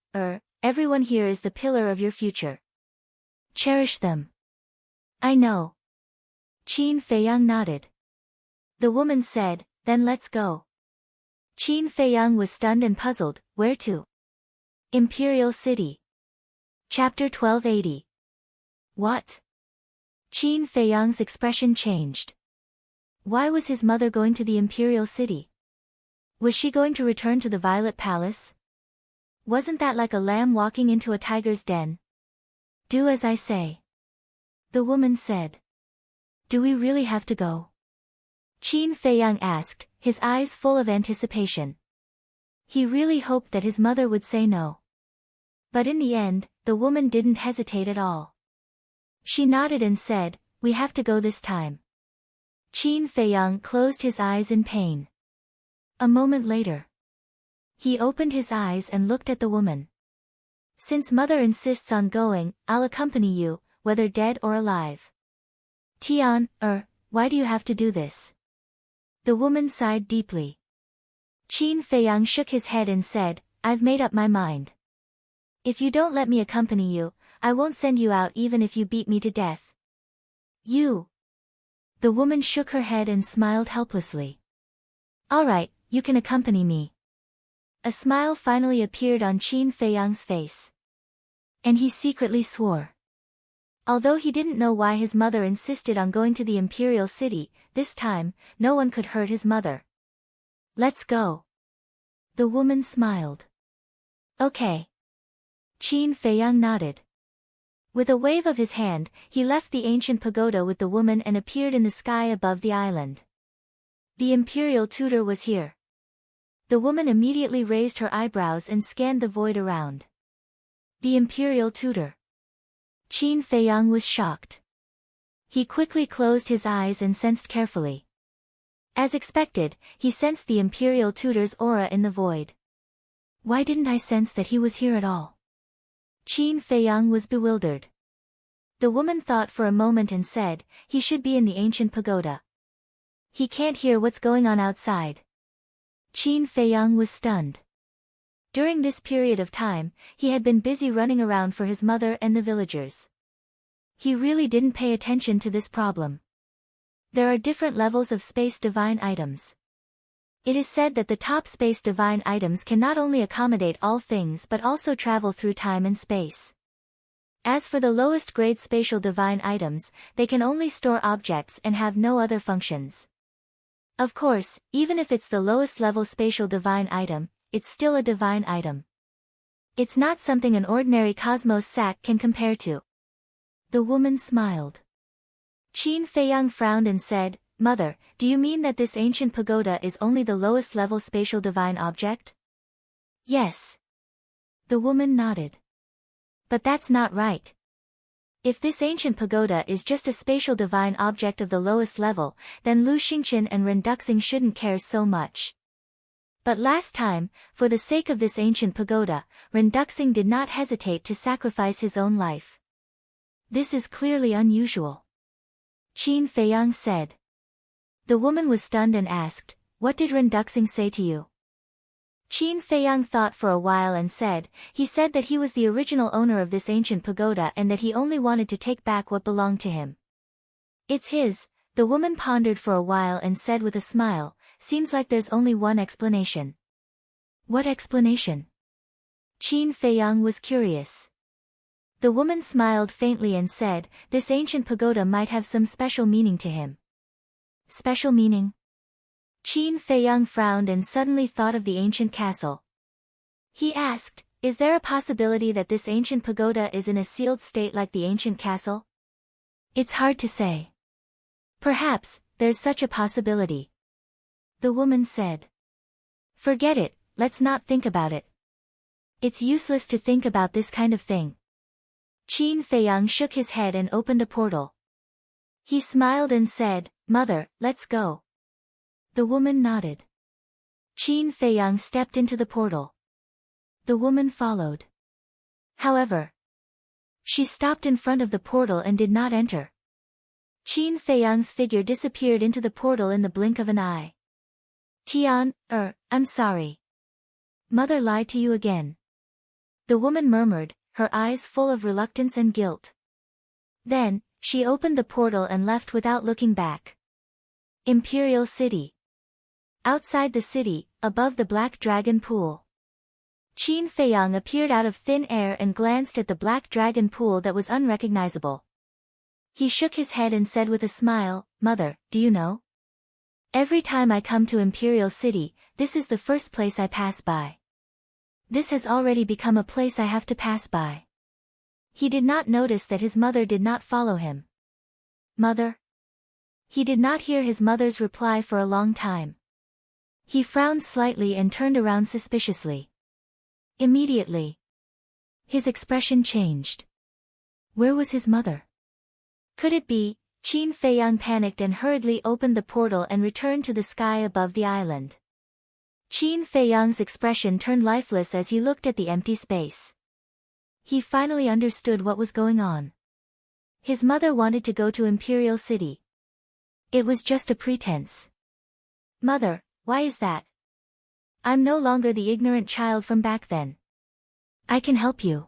everyone here is the pillar of your future. Cherish them. I know. Qin Feiyang nodded. The woman said, then let's go. Qin Feiyang was stunned and puzzled. Where to? Imperial City. Chapter 1280. What? Qin Feiyang's expression changed. Why was his mother going to the Imperial City? Was she going to return to the Violet Palace? Wasn't that like a lamb walking into a tiger's den? Do as I say. The woman said. Do we really have to go? Qin Feiyang asked, his eyes full of anticipation. He really hoped that his mother would say no. But in the end, the woman didn't hesitate at all. She nodded and said, we have to go this time. Qin Feiyang closed his eyes in pain. A moment later, he opened his eyes and looked at the woman. Since mother insists on going, I'll accompany you, whether dead or alive. Tian, why do you have to do this? The woman sighed deeply. Qin Feiyang shook his head and said, I've made up my mind. If you don't let me accompany you, I won't send you out even if you beat me to death. You. The woman shook her head and smiled helplessly. All right, you can accompany me. A smile finally appeared on Qin Feiyang's face. And he secretly swore. Although he didn't know why his mother insisted on going to the Imperial City, this time, no one could hurt his mother. Let's go. The woman smiled. Okay. Qin Feiyang nodded. With a wave of his hand, he left the ancient pagoda with the woman and appeared in the sky above the island. The Imperial tutor was here. The woman immediately raised her eyebrows and scanned the void around. The Imperial tutor. Qin Feiyang was shocked. He quickly closed his eyes and sensed carefully. As expected, he sensed the Imperial tutor's aura in the void. Why didn't I sense that he was here at all? Qin Feiyang was bewildered. The woman thought for a moment and said, he should be in the ancient pagoda. He can't hear what's going on outside. Qin Feiyang was stunned. During this period of time, he had been busy running around for his mother and the villagers. He really didn't pay attention to this problem. There are different levels of space divine items. It is said that the top space divine items can not only accommodate all things but also travel through time and space. As for the lowest grade spatial divine items, they can only store objects and have no other functions. Of course, even if it's the lowest level spatial divine item, it's still a divine item. It's not something an ordinary cosmos sack can compare to. The woman smiled. Qin Feiyang frowned and said, Mother, do you mean that this ancient pagoda is only the lowest level spatial divine object? Yes. The woman nodded. But that's not right. If this ancient pagoda is just a spatial divine object of the lowest level, then Lu Xingqian and Ren Duxing shouldn't care so much. But last time, for the sake of this ancient pagoda, Ren Duxing did not hesitate to sacrifice his own life. This is clearly unusual. Qin Feiyang said. The woman was stunned and asked, What did Ren Duxing say to you? Qin Feiyang thought for a while and said, he said that he was the original owner of this ancient pagoda and that he only wanted to take back what belonged to him. It's his. The woman pondered for a while and said with a smile, seems like there's only one explanation. What explanation? Qin Feiyang was curious. The woman smiled faintly and said, this ancient pagoda might have some special meaning to him. Special meaning? Qin Feiyang frowned and suddenly thought of the ancient castle. He asked, is there a possibility that this ancient pagoda is in a sealed state like the ancient castle? It's hard to say. Perhaps, there's such a possibility. The woman said. Forget it, let's not think about it. It's useless to think about this kind of thing. Qin Feiyang shook his head and opened a portal. He smiled and said, Mother, let's go. The woman nodded. Qin Feiyang stepped into the portal. The woman followed. However, she stopped in front of the portal and did not enter. Qin Feiyang's figure disappeared into the portal in the blink of an eye. Tian, I'm sorry. Mother lied to you again. The woman murmured, her eyes full of reluctance and guilt. Then, she opened the portal and left without looking back. Imperial City. Outside the city, above the Black Dragon Pool. Qin Feiyang appeared out of thin air and glanced at the Black Dragon Pool that was unrecognizable. He shook his head and said with a smile, Mother, do you know? Every time I come to Imperial City, this is the first place I pass by. This has already become a place I have to pass by. He did not notice that his mother did not follow him. Mother? He did not hear his mother's reply for a long time. He frowned slightly and turned around suspiciously. Immediately, his expression changed. Where was his mother? Could it be? Qin Feiyang panicked and hurriedly opened the portal and returned to the sky above the island. Qin Feiyang's expression turned lifeless as he looked at the empty space. He finally understood what was going on. His mother wanted to go to Imperial City. It was just a pretense. Mother, why is that? I'm no longer the ignorant child from back then. I can help you.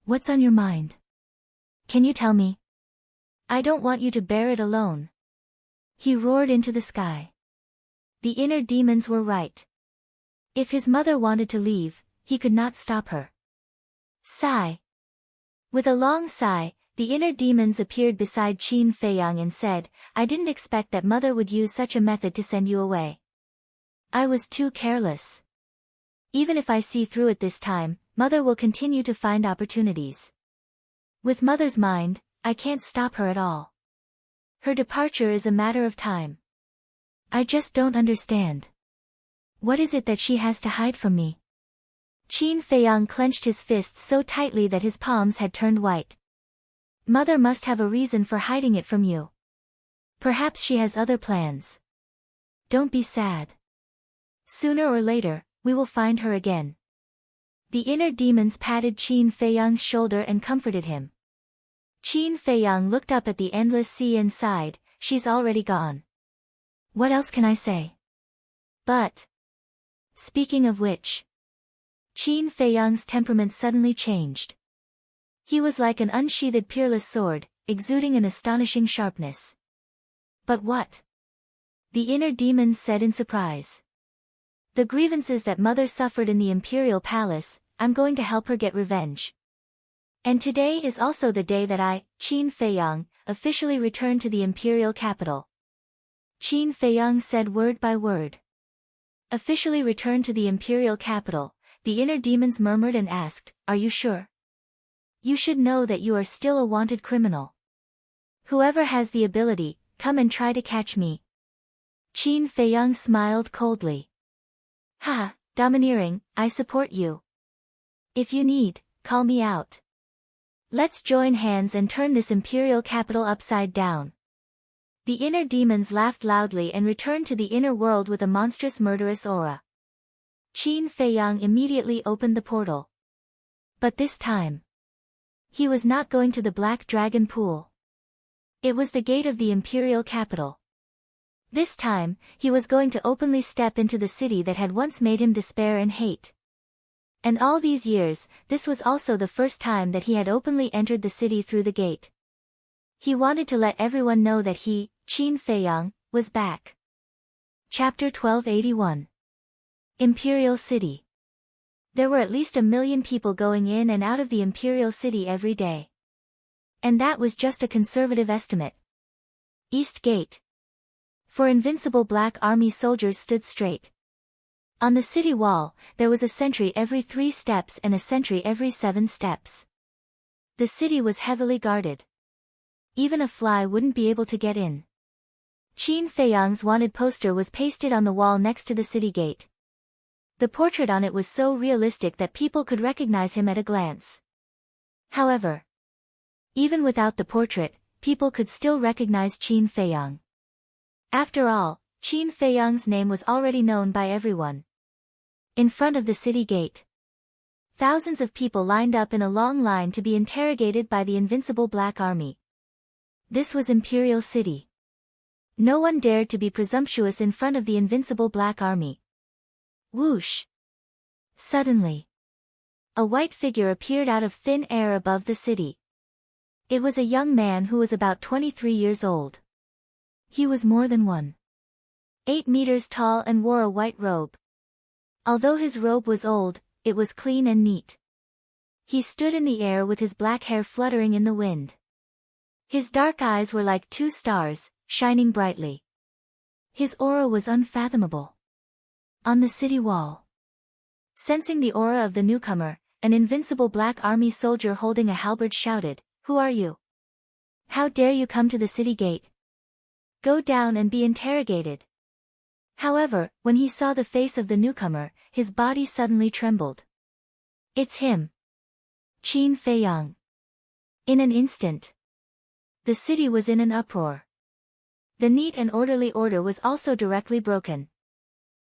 What's on your mind? Can you tell me? I don't want you to bear it alone. He roared into the sky. The inner demons were right. If his mother wanted to leave, he could not stop her. Sigh. With a long sigh, the inner demons appeared beside Qin Feiyang and said, I didn't expect that mother would use such a method to send you away. I was too careless. Even if I see through it this time, mother will continue to find opportunities. With mother's mind, I can't stop her at all. Her departure is a matter of time. I just don't understand. What is it that she has to hide from me? Qin Feiyang clenched his fists so tightly that his palms had turned white. Mother must have a reason for hiding it from you. Perhaps she has other plans. Don't be sad. Sooner or later, we will find her again. The inner demons patted Qin Feiyang's shoulder and comforted him. Qin Feiyang looked up at the endless sea and sighed, she's already gone. What else can I say? But, speaking of which, Qin Feiyang's temperament suddenly changed. He was like an unsheathed peerless sword, exuding an astonishing sharpness. But what? The inner demons said in surprise. The grievances that mother suffered in the imperial palace, I'm going to help her get revenge. And today is also the day that I, Qin Feiyang, officially return to the imperial capital. Qin Feiyang said word by word. Officially return to the imperial capital, the inner demons murmured and asked, are you sure? You should know that you are still a wanted criminal. Whoever has the ability, come and try to catch me. Qin Feiyang smiled coldly. Ha, domineering, I support you. If you need, call me out. Let's join hands and turn this imperial capital upside down. The inner demons laughed loudly and returned to the inner world with a monstrous murderous aura. Qin Feiyang immediately opened the portal. But this time, he was not going to the Black Dragon Pool. It was the gate of the imperial capital. This time, he was going to openly step into the city that had once made him despair and hate. And all these years, this was also the first time that he had openly entered the city through the gate. He wanted to let everyone know that he, Qin Feiyang, was back. Chapter 1281. Imperial City. There were at least 1 million people going in and out of the Imperial City every day. And that was just a conservative estimate. East Gate. For Invincible Black Army soldiers stood straight. On the city wall, there was a sentry every 3 steps and a sentry every 7 steps. The city was heavily guarded. Even a fly wouldn't be able to get in. Qin Feiyang's wanted poster was pasted on the wall next to the city gate. The portrait on it was so realistic that people could recognize him at a glance. However, even without the portrait, people could still recognize Qin Feiyang. After all, Qin Feiyang's name was already known by everyone. In front of the city gate, thousands of people lined up in a long line to be interrogated by the Invincible Black Army. This was Imperial City. No one dared to be presumptuous in front of the Invincible Black Army. Whoosh! Suddenly, a white figure appeared out of thin air above the city. It was a young man who was about 23 years old. He was more than 1.8 meters tall and wore a white robe. Although his robe was old, it was clean and neat. He stood in the air with his black hair fluttering in the wind. His dark eyes were like 2 stars, shining brightly. His aura was unfathomable. On the city wall, sensing the aura of the newcomer, an invincible black army soldier holding a halberd shouted, "Who are you? How dare you come to the city gate? Go down and be interrogated." However, when he saw the face of the newcomer, his body suddenly trembled. It's him. Qin Feiyang. In an instant, the city was in an uproar. The neat and orderly order was also directly broken.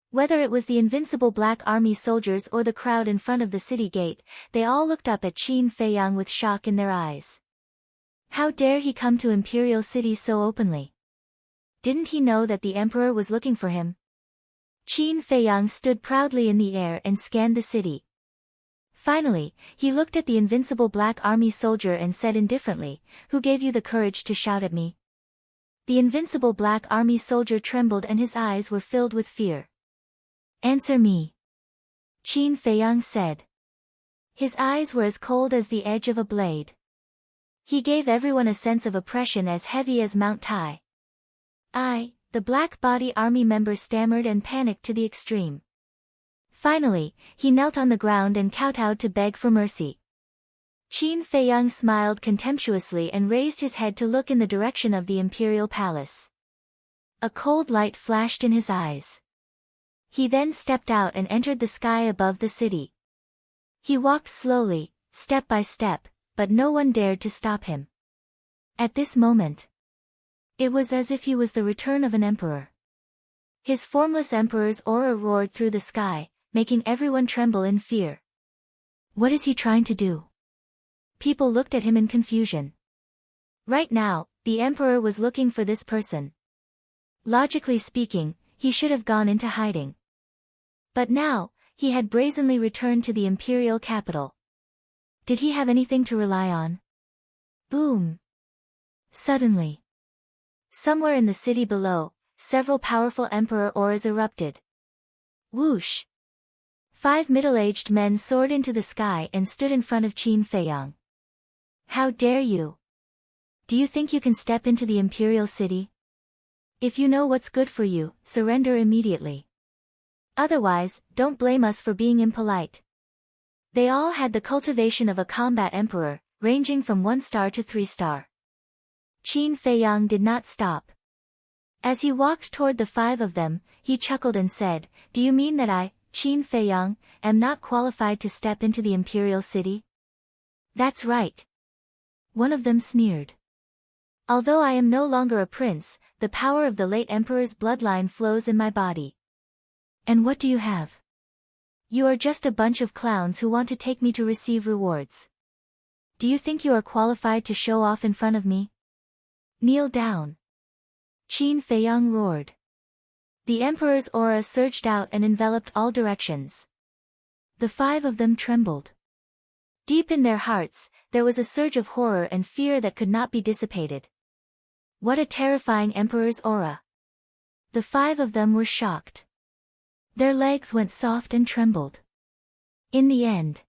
Whether it was the invincible Black Army soldiers or the crowd in front of the city gate, they all looked up at Qin Feiyang with shock in their eyes. How dare he come to Imperial City so openly? Didn't he know that the Emperor was looking for him? Qin Feiyang stood proudly in the air and scanned the city. Finally, he looked at the invincible Black Army soldier and said indifferently, "Who gave you the courage to shout at me?" The invincible Black Army soldier trembled and his eyes were filled with fear. "Answer me," Qin Feiyang said. His eyes were as cold as the edge of a blade. He gave everyone a sense of oppression as heavy as Mount Tai. The Black Body Army member stammered and panicked to the extreme. Finally, he knelt on the ground and kowtowed to beg for mercy. Qin Feiyang smiled contemptuously and raised his head to look in the direction of the imperial palace. A cold light flashed in his eyes. He then stepped out and entered the sky above the city. He walked slowly, step by step, but no one dared to stop him. At this moment, it was as if he was the return of an emperor. His formless emperor's aura roared through the sky, making everyone tremble in fear. What is he trying to do? People looked at him in confusion. Right now, the emperor was looking for this person. Logically speaking, he should have gone into hiding. But now, he had brazenly returned to the imperial capital. Did he have anything to rely on? Boom! Suddenly, somewhere in the city below, several powerful emperor auras erupted. Whoosh! 5 middle-aged men soared into the sky and stood in front of Qin Feiyang. How dare you? Do you think you can step into the imperial city? If you know what's good for you, surrender immediately. Otherwise, don't blame us for being impolite. They all had the cultivation of a combat emperor, ranging from 1 star to 3 star. Qin Feiyang did not stop. As he walked toward the 5 of them, he chuckled and said, "Do you mean that I, Qin Feiyang, am not qualified to step into the imperial city?" "That's right." One of them sneered. "Although I am no longer a prince, the power of the late emperor's bloodline flows in my body." "And what do you have?" "You are just a bunch of clowns who want to take me to receive rewards. Do you think you are qualified to show off in front of me? Kneel down." Qin Feiyang roared. The emperor's aura surged out and enveloped all directions. The 5 of them trembled. Deep in their hearts, there was a surge of horror and fear that could not be dissipated. What a terrifying emperor's aura! The 5 of them were shocked. Their legs went soft and trembled. In the end,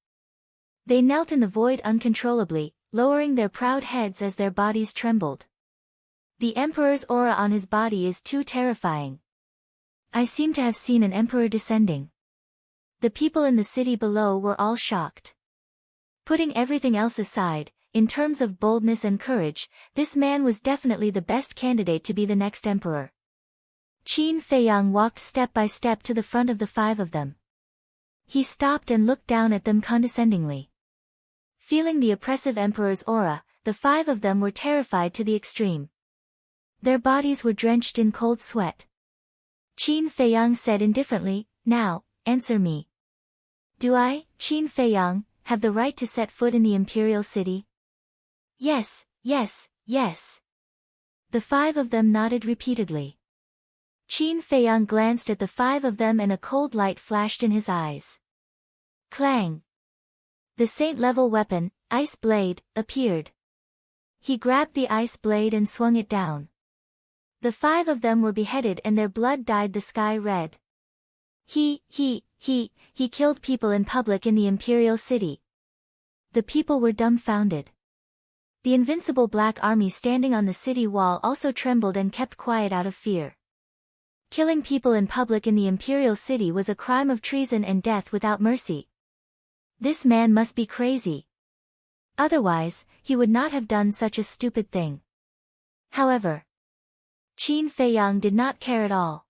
they knelt in the void uncontrollably, lowering their proud heads as their bodies trembled. The emperor's aura on his body is too terrifying. I seem to have seen an emperor descending. The people in the city below were all shocked. Putting everything else aside, in terms of boldness and courage, this man was definitely the best candidate to be the next emperor. Qin Feiyang walked step by step to the front of the 5 of them. He stopped and looked down at them condescendingly. Feeling the oppressive emperor's aura, the 5 of them were terrified to the extreme. Their bodies were drenched in cold sweat. Qin Feiyang said indifferently, "Now, answer me. Do I, Qin Feiyang, have the right to set foot in the imperial city?" "Yes, yes, yes." The 5 of them nodded repeatedly. Qin Feiyang glanced at the 5 of them and a cold light flashed in his eyes. Clang! The saint-level weapon, Ice Blade, appeared. He grabbed the ice blade and swung it down. The 5 of them were beheaded and their blood dyed the sky red. He killed people in public in the imperial city. The people were dumbfounded. The invincible black army standing on the city wall also trembled and kept quiet out of fear. Killing people in public in the imperial city was a crime of treason and death without mercy. This man must be crazy. Otherwise, he would not have done such a stupid thing. However, Qin Feiyang did not care at all.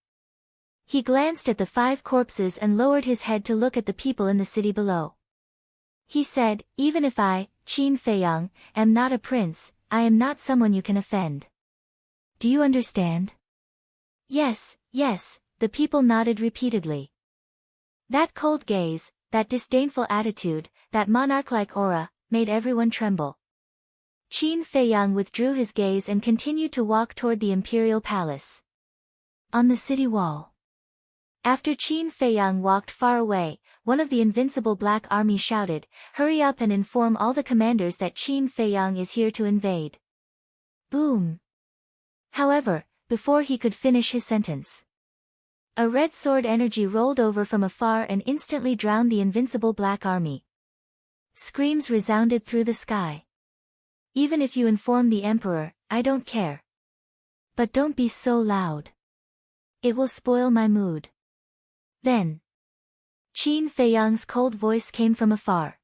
He glanced at the 5 corpses and lowered his head to look at the people in the city below. He said, "Even if I, Qin Feiyang, am not a prince, I am not someone you can offend. Do you understand?" "Yes, yes," the people nodded repeatedly. That cold gaze, that disdainful attitude, that monarch-like aura, made everyone tremble. Qin Feiyang withdrew his gaze and continued to walk toward the imperial palace. On the city wall. After Qin Feiyang walked far away, one of the invincible black army shouted, "Hurry up and inform all the commanders that Qin Feiyang is here to invade." Boom! However, before he could finish his sentence, a red sword energy rolled over from afar and instantly drowned the invincible black army. Screams resounded through the sky. "Even if you inform the emperor, I don't care. But don't be so loud. It will spoil my mood." Then, Qin Feiyang's cold voice came from afar.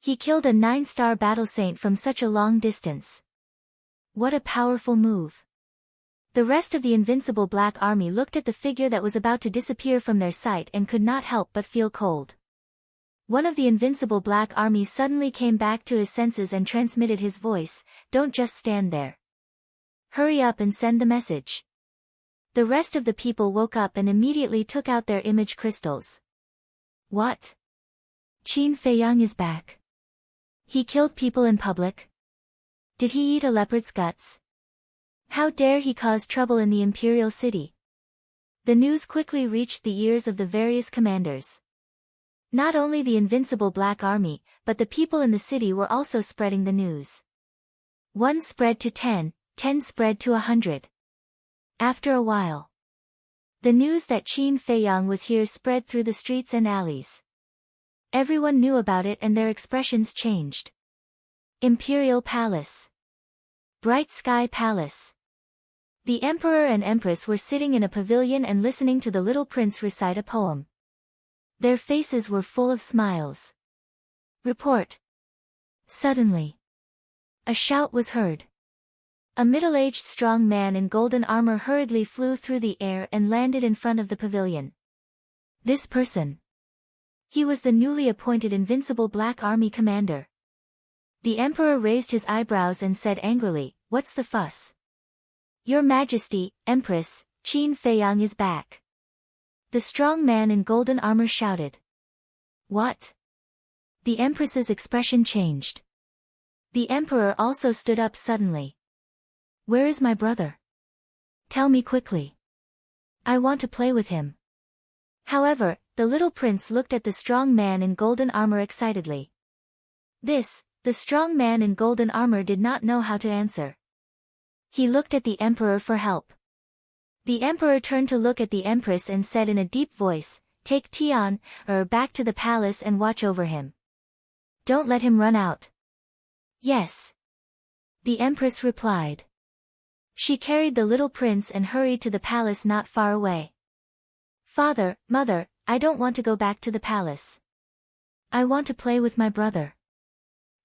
He killed a 9-star battle saint from such a long distance. What a powerful move. The rest of the invincible black army looked at the figure that was about to disappear from their sight and could not help but feel cold. One of the invincible black army suddenly came back to his senses and transmitted his voice, "Don't just stand there. Hurry up and send the message." The rest of the people woke up and immediately took out their image crystals. What? Qin Feiyang is back. He killed people in public? Did he eat a leopard's guts? How dare he cause trouble in the imperial city? The news quickly reached the ears of the various commanders. Not only the invincible black army, but the people in the city were also spreading the news. 1 spread to 10, 10 spread to 100. After a while, the news that Qin Feiyang was here spread through the streets and alleys. Everyone knew about it and their expressions changed. Imperial Palace. Bright Sky Palace. The emperor and empress were sitting in a pavilion and listening to the little prince recite a poem. Their faces were full of smiles. Report. Suddenly, a shout was heard. A middle-aged strong man in golden armor hurriedly flew through the air and landed in front of the pavilion. This person. He was the newly appointed invincible black army commander. The emperor raised his eyebrows and said angrily, "What's the fuss?" "Your Majesty, Empress, Qin Feiyang is back." The strong man in golden armor shouted. What? The Empress's expression changed. The emperor also stood up suddenly. Where is my brother? Tell me quickly. I want to play with him. However, the little prince looked at the strong man in golden armor excitedly. The strong man in golden armor did not know how to answer. He looked at the emperor for help. The emperor turned to look at the empress and said in a deep voice, "Take Tian, back to the palace and watch over him. Don't let him run out." Yes. The empress replied. She carried the little prince and hurried to the palace not far away. "Father, mother, I don't want to go back to the palace. I want to play with my brother.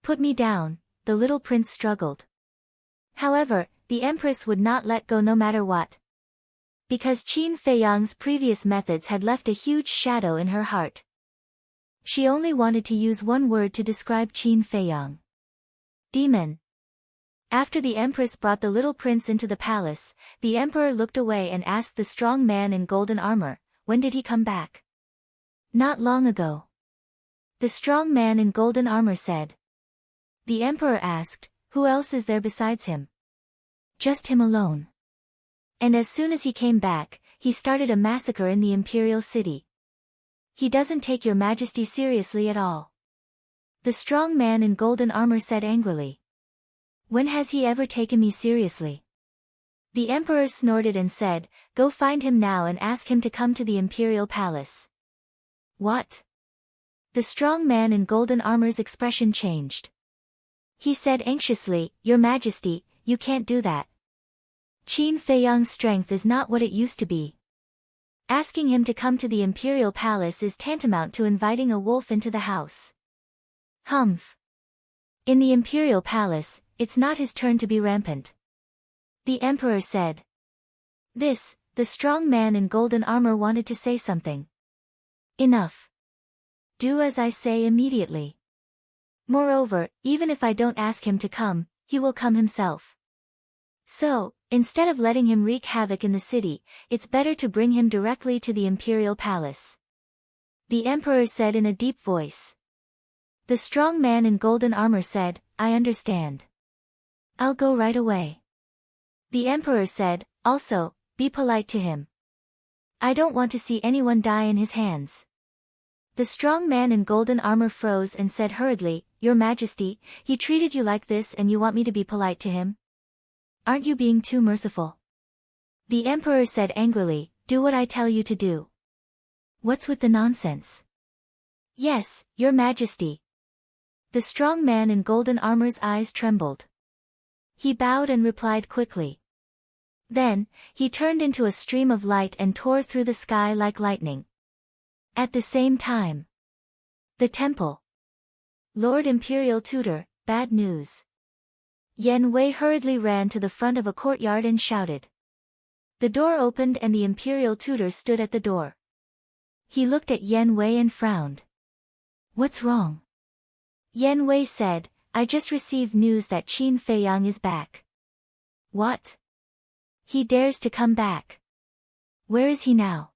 Put me down," the little prince struggled. However, the empress would not let go no matter what. because Qin Feiyang's previous methods had left a huge shadow in her heart. She only wanted to use one word to describe Qin Feiyang. Demon. After the empress brought the little prince into the palace, the emperor looked away and asked the strong man in golden armor, "When did he come back?" "Not long ago." The strong man in golden armor said. The emperor asked, "Who else is there besides him?" "Just him alone. And as soon as he came back, he started a massacre in the imperial city. He doesn't take your majesty seriously at all." The strong man in golden armor said angrily. "When has he ever taken me seriously?" The emperor snorted and said, "Go find him now and ask him to come to the imperial palace." "What?" The strong man in golden armor's expression changed. He said anxiously, "Your Majesty, you can't do that. Qin Feiyang's strength is not what it used to be. Asking him to come to the imperial palace is tantamount to inviting a wolf into the house." "Humph. In the imperial palace, it's not his turn to be rampant," the emperor said. The strong man in golden armor wanted to say something. "Enough. Do as I say immediately. Moreover, even if I don't ask him to come, he will come himself. So, instead of letting him wreak havoc in the city, it's better to bring him directly to the imperial palace," the emperor said in a deep voice. The strong man in golden armor said, "I understand. I'll go right away." The emperor said, "Also, be polite to him. I don't want to see anyone die in his hands." The strong man in golden armor froze and said hurriedly, "Your Majesty, he treated you like this and you want me to be polite to him? Aren't you being too merciful?" The emperor said angrily, "Do what I tell you to do." "What's with the nonsense?" "Yes, Your Majesty." The strong man in golden armor's eyes trembled. He bowed and replied quickly. Then, he turned into a stream of light and tore through the sky like lightning. At the same time. The temple. Lord Imperial Tutor, bad news. Yan Wei hurriedly ran to the front of a courtyard and shouted. The door opened and the Imperial Tutor stood at the door. He looked at Yan Wei and frowned. "What's wrong?" Yan Wei said, "I just received news that Qin Feiyang is back." "What? He dares to come back. Where is he now?"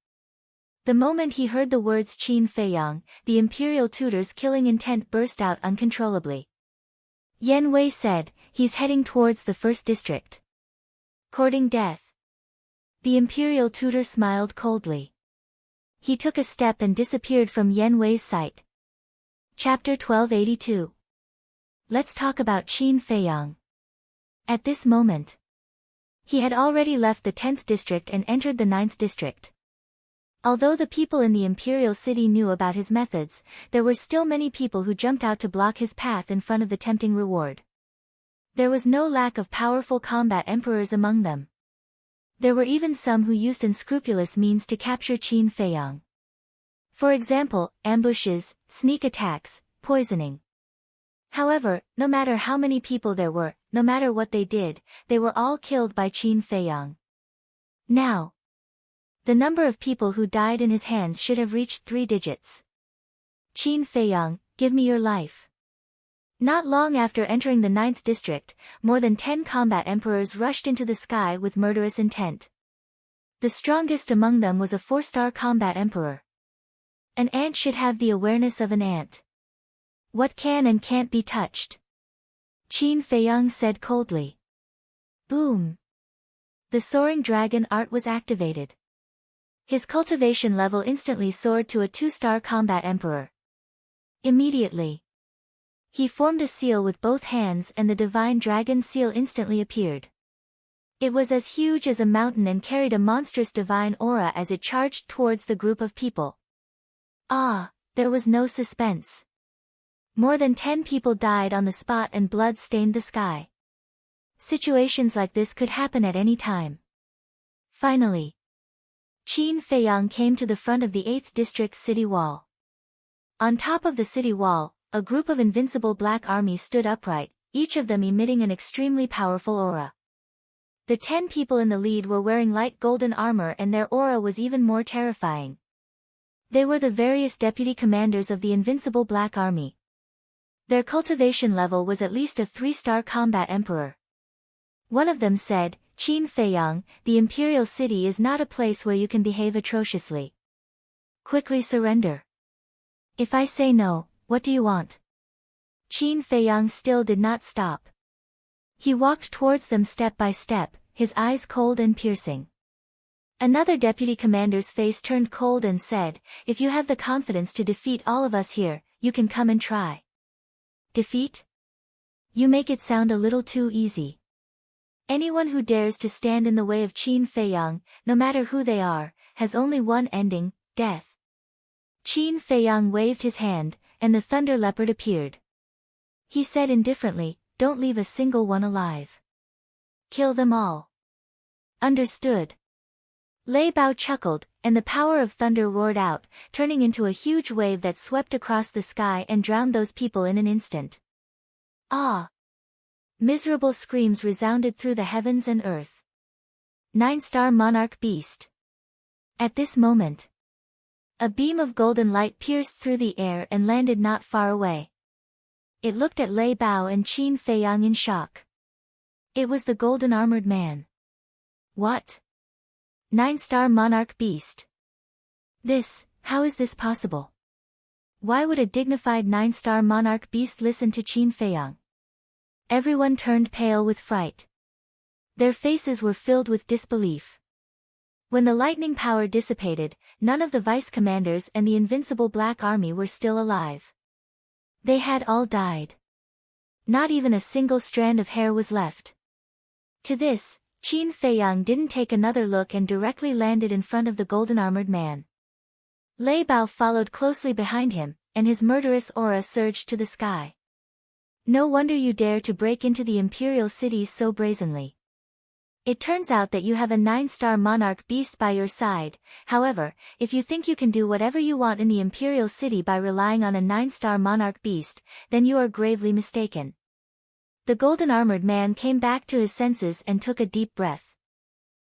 The moment he heard the words Qin Feiyang, the Imperial Tutor's killing intent burst out uncontrollably. Yan Wei said, "He's heading towards the first district. Courting death." The Imperial Tutor smiled coldly. He took a step and disappeared from Yan Wei's sight. Chapter 1282. Let's talk about Qin Feiyang. At this moment, he had already left the 10th district and entered the 9th district. Although the people in the imperial city knew about his methods, there were still many people who jumped out to block his path in front of the tempting reward. There was no lack of powerful combat emperors among them. There were even some who used unscrupulous means to capture Qin Feiyang. For example, ambushes, sneak attacks, poisoning. However, no matter how many people there were, no matter what they did, they were all killed by Qin Feiyang. Now, the number of people who died in his hands should have reached 3 digits. "Qin Feiyang, give me your life." Not long after entering the 9th district, more than 10 combat emperors rushed into the sky with murderous intent. The strongest among them was a 4-star combat emperor. An ant should have the awareness of an ant. What can and can't be touched? Qin Feiyang said coldly. Boom! The soaring dragon art was activated. His cultivation level instantly soared to a 2-star combat emperor. Immediately, he formed a seal with both hands and the divine dragon seal instantly appeared. It was as huge as a mountain and carried a monstrous divine aura as it charged towards the group of people. Ah, there was no suspense. More than 10 people died on the spot and blood stained the sky. Situations like this could happen at any time. Finally, Qin Feiyang came to the front of the 8th district's city wall. On top of the city wall, a group of invincible black armies stood upright, each of them emitting an extremely powerful aura. The 10 people in the lead were wearing light golden armor and their aura was even more terrifying. They were the various deputy commanders of the Invincible Black Army. Their cultivation level was at least a 3-star combat emperor. One of them said, "Qin Feiyang, the Imperial City is not a place where you can behave atrociously. Quickly surrender. If I say no, what do you want?" Qin Feiyang still did not stop. He walked towards them step by step, his eyes cold and piercing. Another deputy commander's face turned cold and said, "If you have the confidence to defeat all of us here, you can come and try." Defeat? You make it sound a little too easy. Anyone who dares to stand in the way of Qin Feiyang, no matter who they are, has only one ending, death. Qin Feiyang waved his hand, and the thunder leopard appeared. He said indifferently, "Don't leave a single one alive. Kill them all." Understood. Lei Bao chuckled, and the power of thunder roared out, turning into a huge wave that swept across the sky and drowned those people in an instant. Ah! Miserable screams resounded through the heavens and earth. 9-star monarch beast. At this moment, a beam of golden light pierced through the air and landed not far away. It looked at Lei Bao and Qin Feiyang in shock. It was the golden armored man. What? 9-star monarch beast. How is this possible? Why would a dignified 9-star monarch beast listen to Qin Feiyang? Everyone turned pale with fright. Their faces were filled with disbelief. When the lightning power dissipated, none of the vice commanders and the Invincible Black Army were still alive. They had all died. Not even a single strand of hair was left. To this, Qin Feiyang didn't take another look and directly landed in front of the golden-armored man. Lei Bao followed closely behind him, and his murderous aura surged to the sky. No wonder you dare to break into the Imperial City so brazenly. It turns out that you have a 9-star monarch beast by your side. However, if you think you can do whatever you want in the Imperial City by relying on a 9-star monarch beast, then you are gravely mistaken. The golden-armored man came back to his senses and took a deep breath.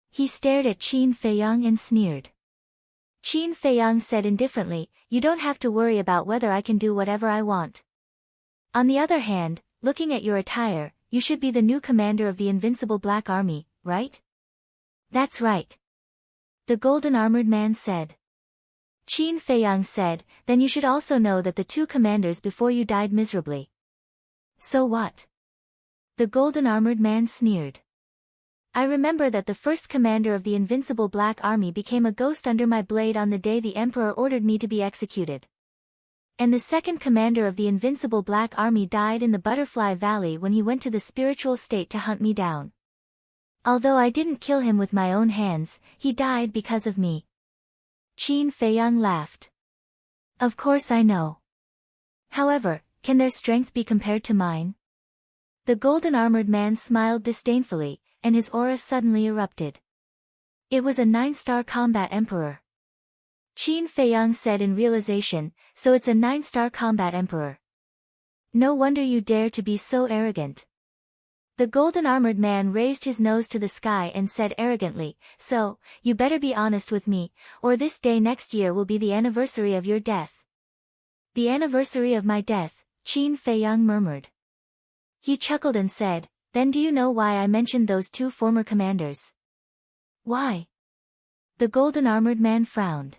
He stared at Qin Feiyang and sneered. Qin Feiyang said indifferently, "You don't have to worry about whether I can do whatever I want. On the other hand, looking at your attire, you should be the new commander of the Invincible Black Army, right?" "That's right," the golden-armored man said. Qin Feiyang said, "Then you should also know that the 2 commanders before you died miserably." "So what?" the golden-armored man sneered. "I remember that the first commander of the Invincible Black Army became a ghost under my blade on the day the Emperor ordered me to be executed. And the second commander of the Invincible Black Army died in the Butterfly Valley when he went to the spiritual state to hunt me down. Although I didn't kill him with my own hands, he died because of me." Qin Feiyang laughed. "Of course I know. However, can their strength be compared to mine?" The golden-armored man smiled disdainfully, and his aura suddenly erupted. It was a 9-star combat emperor. Qin Feiyang said in realization, "So it's a 9-star combat emperor. No wonder you dare to be so arrogant." The golden-armored man raised his nose to the sky and said arrogantly, "So, you better be honest with me, or this day next year will be the anniversary of your death." "The anniversary of my death," Qin Feiyang murmured. He chuckled and said, "Then do you know why I mentioned those 2 former commanders?" "Why?" The golden-armored man frowned.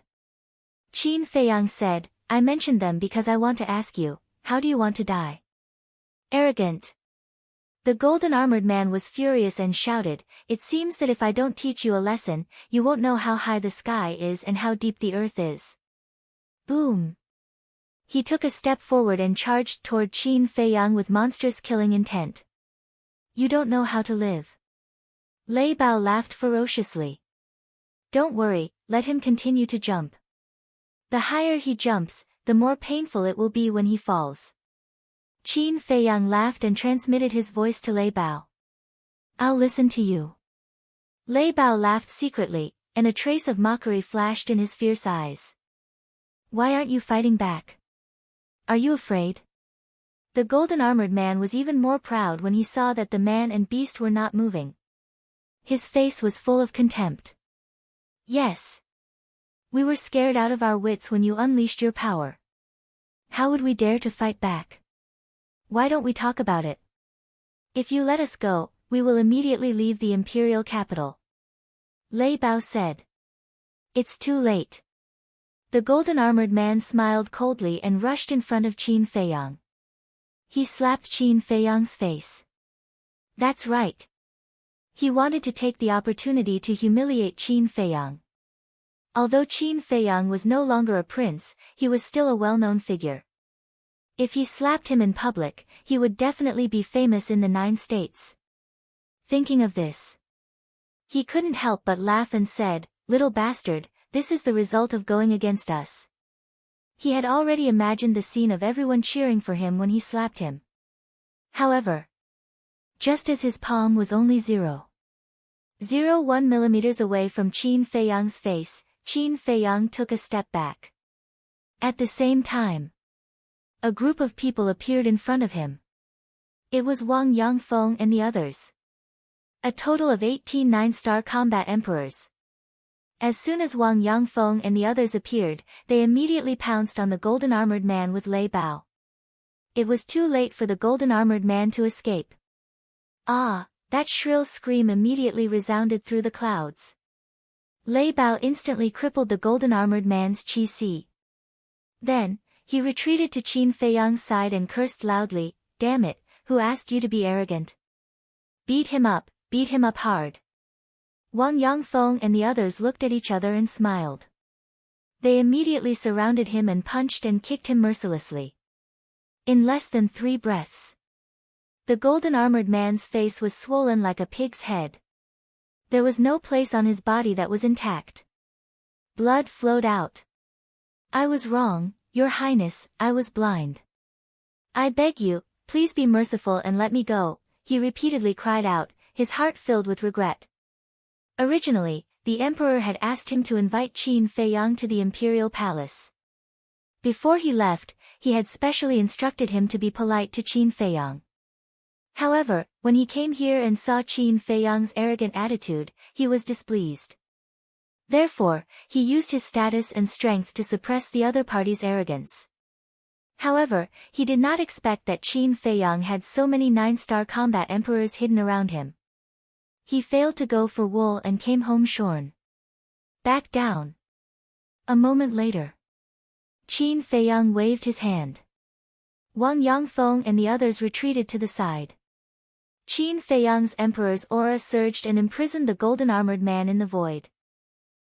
Qin Feiyang said, "I mentioned them because I want to ask you, how do you want to die?" "Arrogant." The golden-armored man was furious and shouted, "It seems that if I don't teach you a lesson, you won't know how high the sky is and how deep the earth is." Boom! He took a step forward and charged toward Qin Feiyang with monstrous killing intent. "You don't know how to live." Lei Bao laughed ferociously. "Don't worry, let him continue to jump. The higher he jumps, the more painful it will be when he falls." Qin Feiyang laughed and transmitted his voice to Lei Bao. "I'll listen to you." Lei Bao laughed secretly, and a trace of mockery flashed in his fierce eyes. "Why aren't you fighting back? Are you afraid?" The golden-armored man was even more proud when he saw that the man and beast were not moving. His face was full of contempt. Yes. We were scared out of our wits when you unleashed your power. How would we dare to fight back? Why don't we talk about it? If you let us go, we will immediately leave the imperial capital. Lei Bao said. It's too late. The golden-armored man smiled coldly and rushed in front of Qin Feiyang. He slapped Qin Feiyang's face. That's right. He wanted to take the opportunity to humiliate Qin Feiyang. Although Qin Feiyang was no longer a prince, he was still a well-known figure. If he slapped him in public, he would definitely be famous in the 9 states. Thinking of this, he couldn't help but laugh and said, "Little bastard, this is the result of going against us." He had already imagined the scene of everyone cheering for him when he slapped him. However, just as his palm was only 0.01 millimeters away from Qin Feiyang's face, Qin Feiyang took a step back. At the same time, a group of people appeared in front of him. It was Wang Yangfeng and the others. A total of 18 9-star combat emperors. As soon as Wang Yangfeng and the others appeared, they immediately pounced on the golden-armored man with Lei Bao. It was too late for the golden-armored man to escape. Ah! That shrill scream immediately resounded through the clouds. Lei Bao instantly crippled the golden-armored man's qi. Then, he retreated to Qin Feiyang's side and cursed loudly, "Damn it, who asked you to be arrogant? Beat him up hard." Wang Yangfeng and the others looked at each other and smiled. They immediately surrounded him and punched and kicked him mercilessly. In less than 3 breaths, the golden-armored man's face was swollen like a pig's head. There was no place on his body that was intact. Blood flowed out. "I was wrong, Your Highness, I was blind. I beg you, please be merciful and let me go," he repeatedly cried out, his heart filled with regret. Originally, the emperor had asked him to invite Qin Feiyang to the imperial palace. Before he left, he had specially instructed him to be polite to Qin Feiyang. However, when he came here and saw Qin Feiyang's arrogant attitude, he was displeased. Therefore, he used his status and strength to suppress the other party's arrogance. However, he did not expect that Qin Feiyang had so many 9-star combat emperors hidden around him. He failed to go for wool and came home shorn. "Back down." A moment later, Qin Feiyang waved his hand. Wang Yangfeng and the others retreated to the side. Qin Feiyang's emperor's aura surged and imprisoned the golden-armored man in the void.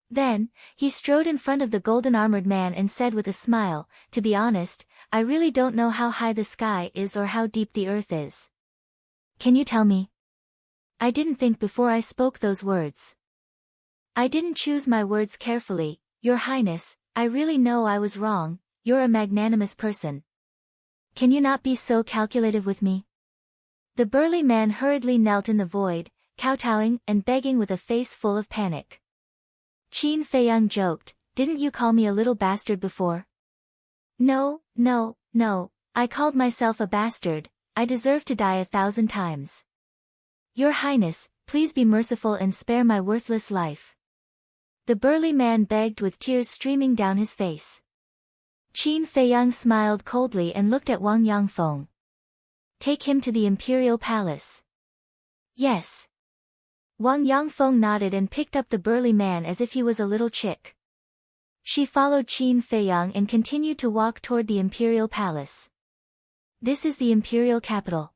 Then, he strode in front of the golden-armored man and said with a smile, "To be honest, I really don't know how high the sky is or how deep the earth is. Can you tell me? I didn't think before I spoke those words. I didn't choose my words carefully, Your Highness, I really know I was wrong, you're a magnanimous person. Can you not be so calculative with me?" The burly man hurriedly knelt in the void, kowtowing and begging with a face full of panic. Qin Feiyang joked, "Didn't you call me a little bastard before?" No, I called myself a bastard, I deserve to die 1,000 times. Your Highness, please be merciful and spare my worthless life." The burly man begged with tears streaming down his face. Qin Feiyang smiled coldly and looked at Wang Yangfeng. "Take him to the imperial palace." "Yes." Wang Yangfeng nodded and picked up the burly man as if he was a little chick. She followed Qin Feiyang and continued to walk toward the imperial palace. This is the imperial capital.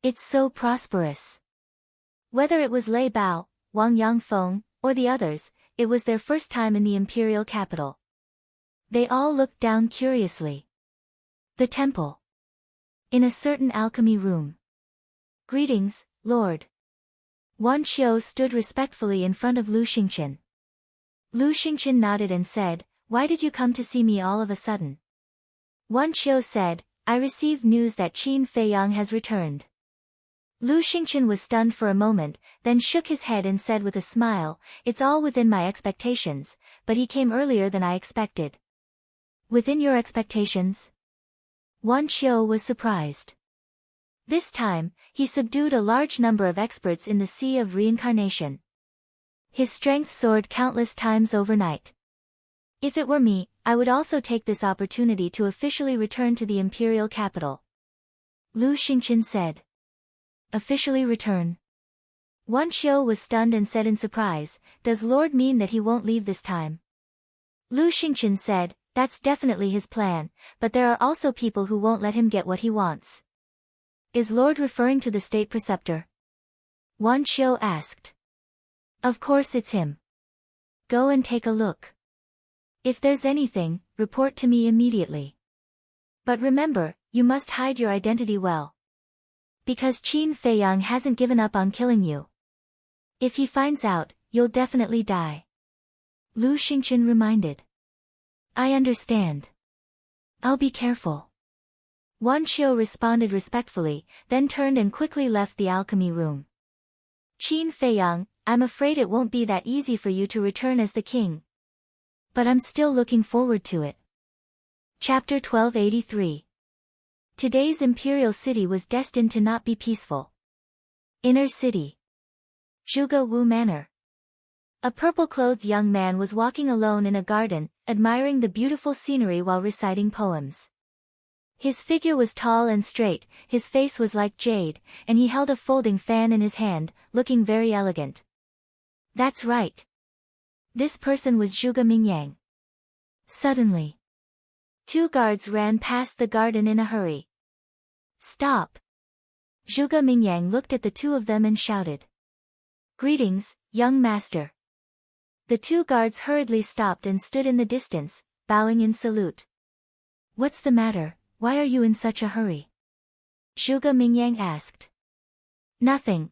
It's so prosperous. Whether it was Lei Bao, Wang Yangfeng, or the others, it was their first time in the imperial capital. They all looked down curiously. The temple. In a certain alchemy room. "Greetings, Lord." Wan Qiu stood respectfully in front of Lu Xingqian. Lu Xingqian nodded and said, "Why did you come to see me all of a sudden?" Wan Qiu said, "I received news that Qin Feiyang has returned." Lu Xingqian was stunned for a moment, then shook his head and said with a smile, "It's all within my expectations, but he came earlier than I expected." "Within your expectations?" Wan Qiu was surprised. This time, he subdued a large number of experts in the sea of reincarnation. His strength soared countless times overnight. If it were me, I would also take this opportunity to officially return to the imperial capital. Lu Xingqian said. Officially return? Wan Qiu was stunned and said in surprise, does Lord mean that he won't leave this time? Lu Xingqian said, that's definitely his plan, but there are also people who won't let him get what he wants. Is Lord referring to the state preceptor? Wan Qiu asked. Of course it's him. Go and take a look. If there's anything, report to me immediately. But remember, you must hide your identity well. Because Qin Feiyang hasn't given up on killing you. If he finds out, you'll definitely die. Lu Xingqian reminded. I understand. I'll be careful. Wan Qiu responded respectfully, then turned and quickly left the alchemy room. Qin Feiyang, I'm afraid it won't be that easy for you to return as the king. But I'm still looking forward to it. Chapter 1283. Today's imperial city was destined to not be peaceful. Inner city. Zhuge Wu Manor. A purple-clothed young man was walking alone in a garden, admiring the beautiful scenery while reciting poems. His figure was tall and straight, his face was like jade, and he held a folding fan in his hand, looking very elegant. That's right. This person was Zhuge Mingyang. Suddenly, two guards ran past the garden in a hurry. Stop! Zhuge Mingyang looked at the two of them and shouted. Greetings, young master. The two guards hurriedly stopped and stood in the distance, bowing in salute. What's the matter, why are you in such a hurry? Zhuge Mingyang asked. Nothing.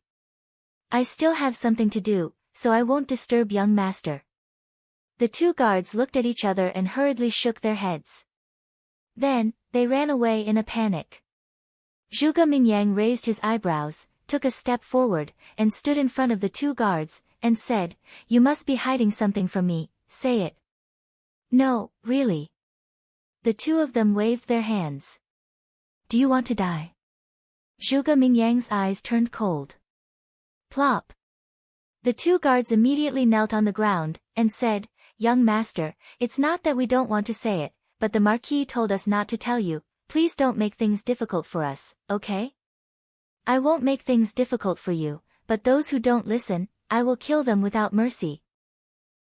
I still have something to do, so I won't disturb young master. The two guards looked at each other and hurriedly shook their heads. Then, they ran away in a panic. Zhuge Mingyang raised his eyebrows, took a step forward, and stood in front of the two guards, and said, You must be hiding something from me, say it. No, really. The two of them waved their hands. Do you want to die? Zhuge Mingyang's eyes turned cold. Plop. The two guards immediately knelt on the ground, and said, Young master, it's not that we don't want to say it, but the Marquis told us not to tell you, please don't make things difficult for us, okay? I won't make things difficult for you, but those who don't listen, I will kill them without mercy.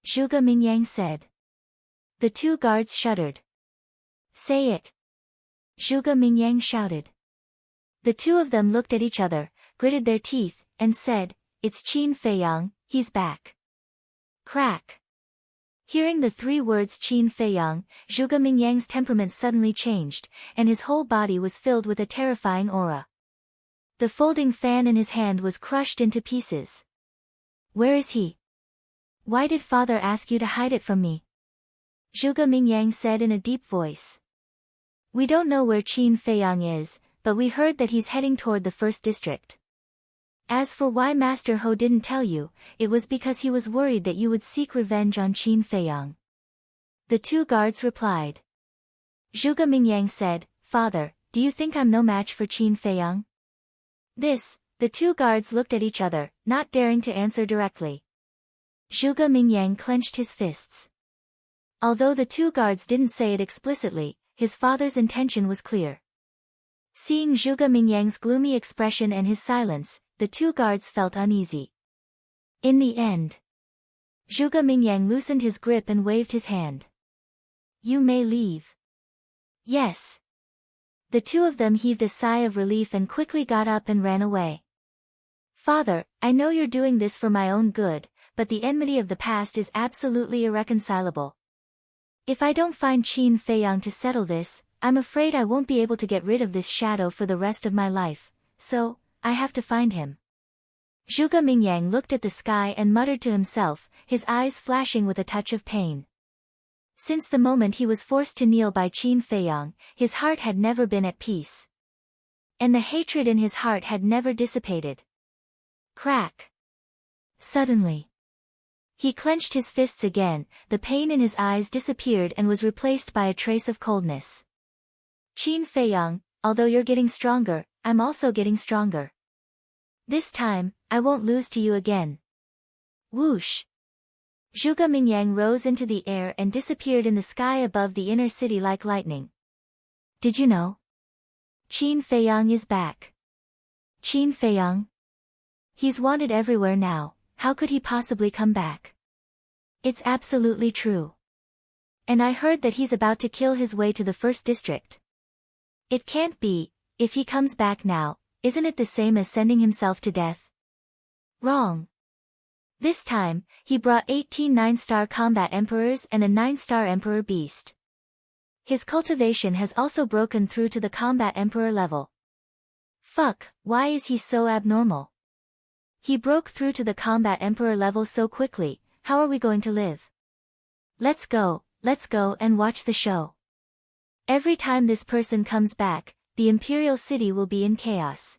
Zhuge Mingyang said. The two guards shuddered. Say it. Zhuge Mingyang shouted. The two of them looked at each other, gritted their teeth, and said, It's Qin Feiyang, he's back. Crack. Hearing the three words Qin Feiyang, Zhuge Mingyang's temperament suddenly changed, and his whole body was filled with a terrifying aura. The folding fan in his hand was crushed into pieces. Where is he? Why did father ask you to hide it from me? Zhuge Mingyang said in a deep voice. We don't know where Qin Feiyang is, but we heard that he's heading toward the first district. As for why Master Ho didn't tell you, it was because he was worried that you would seek revenge on Qin Feiyang. The two guards replied. Zhuge Mingyang said, Father, do you think I'm no match for Qin Feiyang? The two guards looked at each other, not daring to answer directly. Zhuge Mingyang clenched his fists. Although the two guards didn't say it explicitly, his father's intention was clear. Seeing Zhuge Mingyang's gloomy expression and his silence, the two guards felt uneasy. In the end, Zhuge Mingyang loosened his grip and waved his hand. You may leave. Yes. The two of them heaved a sigh of relief and quickly got up and ran away. Father, I know you're doing this for my own good, but the enmity of the past is absolutely irreconcilable. If I don't find Qin Feiyang to settle this, I'm afraid I won't be able to get rid of this shadow for the rest of my life, so, I have to find him. Zhuge Mingyang looked at the sky and muttered to himself, his eyes flashing with a touch of pain. Since the moment he was forced to kneel by Qin Feiyang, his heart had never been at peace. And the hatred in his heart had never dissipated. Crack. Suddenly, he clenched his fists again, the pain in his eyes disappeared and was replaced by a trace of coldness. Qin Feiyang, although you're getting stronger, I'm also getting stronger. This time, I won't lose to you again. Whoosh! Zhuge Mingyang rose into the air and disappeared in the sky above the inner city like lightning. Did you know? Qin Feiyang is back. Qin Feiyang? He's wanted everywhere now, how could he possibly come back? It's absolutely true. And I heard that he's about to kill his way to the first district. It can't be, if he comes back now, isn't it the same as sending himself to death? Wrong. This time, he brought 18 9-star combat emperors and a 9-star emperor beast. His cultivation has also broken through to the combat emperor level. Fuck, why is he so abnormal? He broke through to the combat emperor level so quickly, how are we going to live? Let's go and watch the show. Every time this person comes back, the imperial city will be in chaos.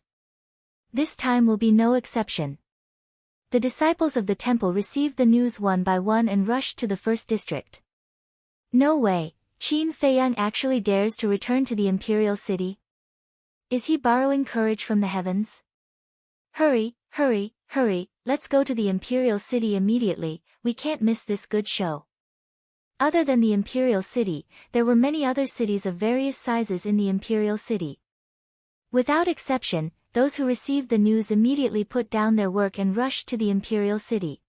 This time will be no exception. The disciples of the temple received the news one by one and rushed to the first district. No way, Qin Feiyang actually dares to return to the imperial city? Is he borrowing courage from the heavens? Hurry, let's go to the imperial city immediately, we can't miss this good show. Other than the imperial city, there were many other cities of various sizes in the imperial city. Without exception, those who received the news immediately put down their work and rushed to the imperial city.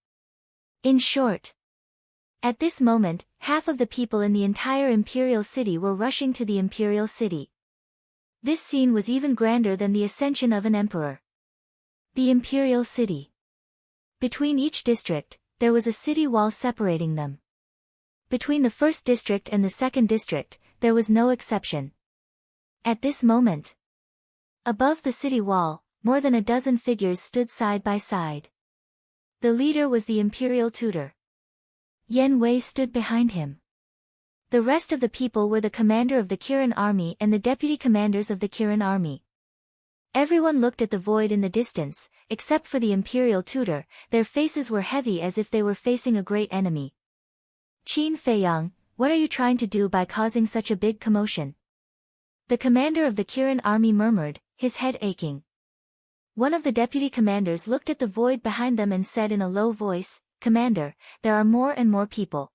In short, at this moment, half of the people in the entire imperial city were rushing to the imperial city. This scene was even grander than the ascension of an emperor. The imperial city. Between each district, there was a city wall separating them. Between the first district and the second district, there was no exception. At this moment, above the city wall, more than a dozen figures stood side by side. The leader was the imperial tutor. Yan Wei stood behind him. The rest of the people were the commander of the Kirin army and the deputy commanders of the Kirin army. Everyone looked at the void in the distance, except for the imperial tutor, their faces were heavy as if they were facing a great enemy. Qin Feiyang, what are you trying to do by causing such a big commotion? The commander of the Kirin army murmured, his head aching. One of the deputy commanders looked at the void behind them and said in a low voice, Commander, there are more and more people.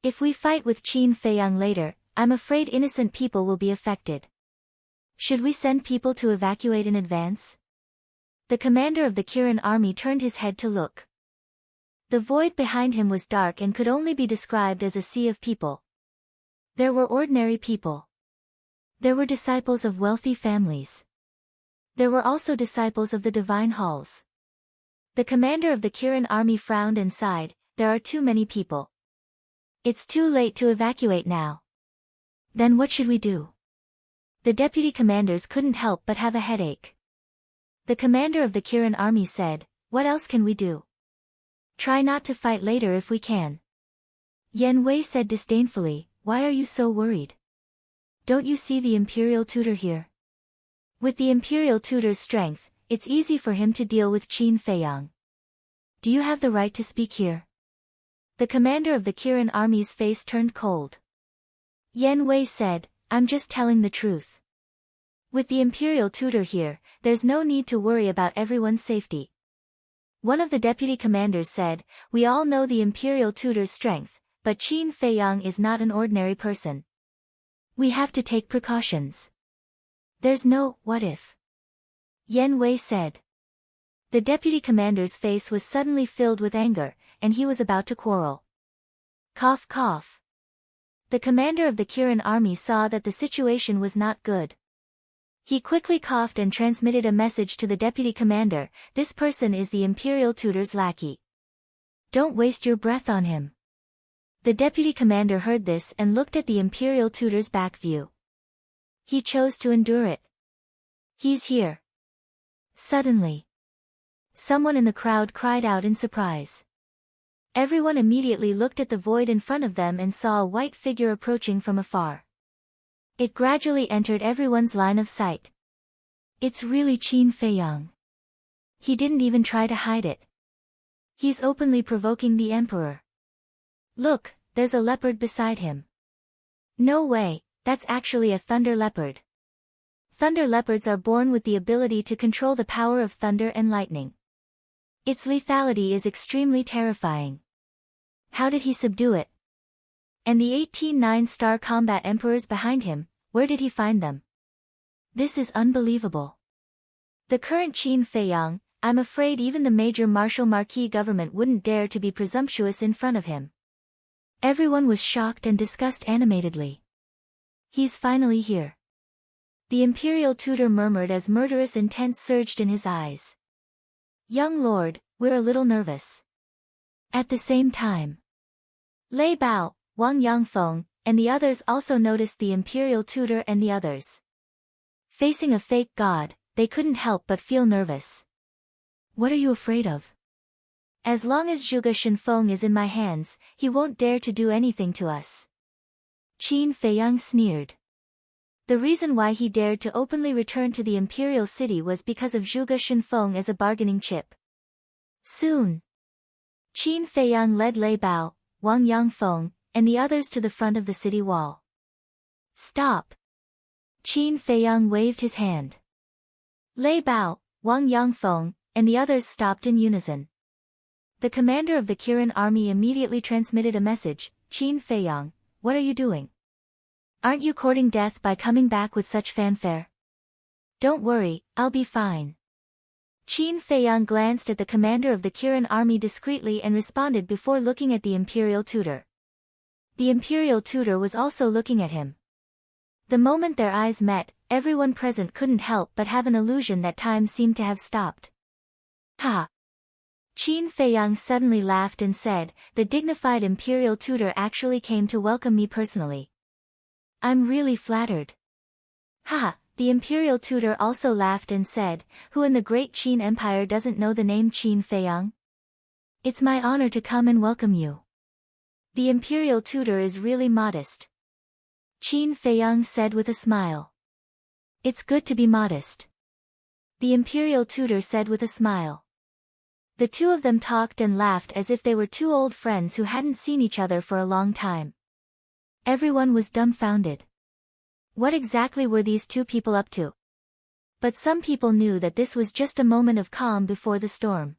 If we fight with Qin Feiyang later, I'm afraid innocent people will be affected. Should we send people to evacuate in advance? The commander of the Kirin army turned his head to look. The void behind him was dark and could only be described as a sea of people. There were ordinary people. There were disciples of wealthy families. There were also disciples of the divine halls. The commander of the Kirin army frowned and sighed, there are too many people. It's too late to evacuate now. Then what should we do? The deputy commanders couldn't help but have a headache. The commander of the Kirin army said, what else can we do? Try not to fight later if we can. Yan Wei said disdainfully, why are you so worried? Don't you see the imperial tutor here? With the imperial tutor's strength, it's easy for him to deal with Qin Feiyang. Do you have the right to speak here? The commander of the Kirin army's face turned cold. Yan Wei said, I'm just telling the truth. With the imperial tutor here, there's no need to worry about everyone's safety. One of the deputy commanders said, we all know the imperial tutor's strength, but Qin Feiyang is not an ordinary person. We have to take precautions. There's no, what if? Yan Wei said. The deputy commander's face was suddenly filled with anger, and he was about to quarrel. Cough cough. The commander of the Kirin army saw that the situation was not good. He quickly coughed and transmitted a message to the deputy commander, this person is the imperial tutor's lackey. Don't waste your breath on him. The deputy commander heard this and looked at the imperial tutor's back view. He chose to endure it. He's here. Suddenly, someone in the crowd cried out in surprise. Everyone immediately looked at the void in front of them and saw a white figure approaching from afar. It gradually entered everyone's line of sight. It's really Qin Feiyang. He didn't even try to hide it. He's openly provoking the emperor. Look, there's a leopard beside him. No way, that's actually a thunder leopard. Thunder leopards are born with the ability to control the power of thunder and lightning. Its lethality is extremely terrifying. How did he subdue it? And the 18 9-star combat emperors behind him, where did he find them? This is unbelievable. The current Qin Feiyang, I'm afraid even the major martial marquis government wouldn't dare to be presumptuous in front of him. Everyone was shocked and discussed animatedly. He's finally here. The imperial tutor murmured as murderous intent surged in his eyes. Young lord, we're a little nervous. At the same time, Lei Bao, Wang Yangfeng, and the others also noticed the imperial tutor and the others. Facing a fake god, they couldn't help but feel nervous. What are you afraid of? As long as Zhuge Shenfeng is in my hands, he won't dare to do anything to us. Qin Feiyang sneered. The reason why he dared to openly return to the imperial city was because of Zhuge Shenfeng as a bargaining chip. Soon, Qin Feiyang led Lei Bao, Wang Yangfeng, and the others to the front of the city wall. Stop! Qin Feiyang waved his hand. Lei Bao, Wang Yangfeng, and the others stopped in unison. The commander of the Kirin army immediately transmitted a message. Qin Feiyang, what are you doing? Aren't you courting death by coming back with such fanfare? Don't worry, I'll be fine. Qin Feiyang glanced at the commander of the Kirin army discreetly and responded before looking at the imperial tutor. The imperial tutor was also looking at him. The moment their eyes met, everyone present couldn't help but have an illusion that time seemed to have stopped. Ha! Qin Feiyang suddenly laughed and said, the dignified imperial tutor actually came to welcome me personally. I'm really flattered. Ha! The imperial tutor also laughed and said, who in the great Qin Empire doesn't know the name Qin Feiyang? It's my honor to come and welcome you. The imperial tutor is really modest. Qin Feiyang said with a smile. It's good to be modest. The imperial tutor said with a smile. The two of them talked and laughed as if they were two old friends who hadn't seen each other for a long time. Everyone was dumbfounded. What exactly were these two people up to? But some people knew that this was just a moment of calm before the storm.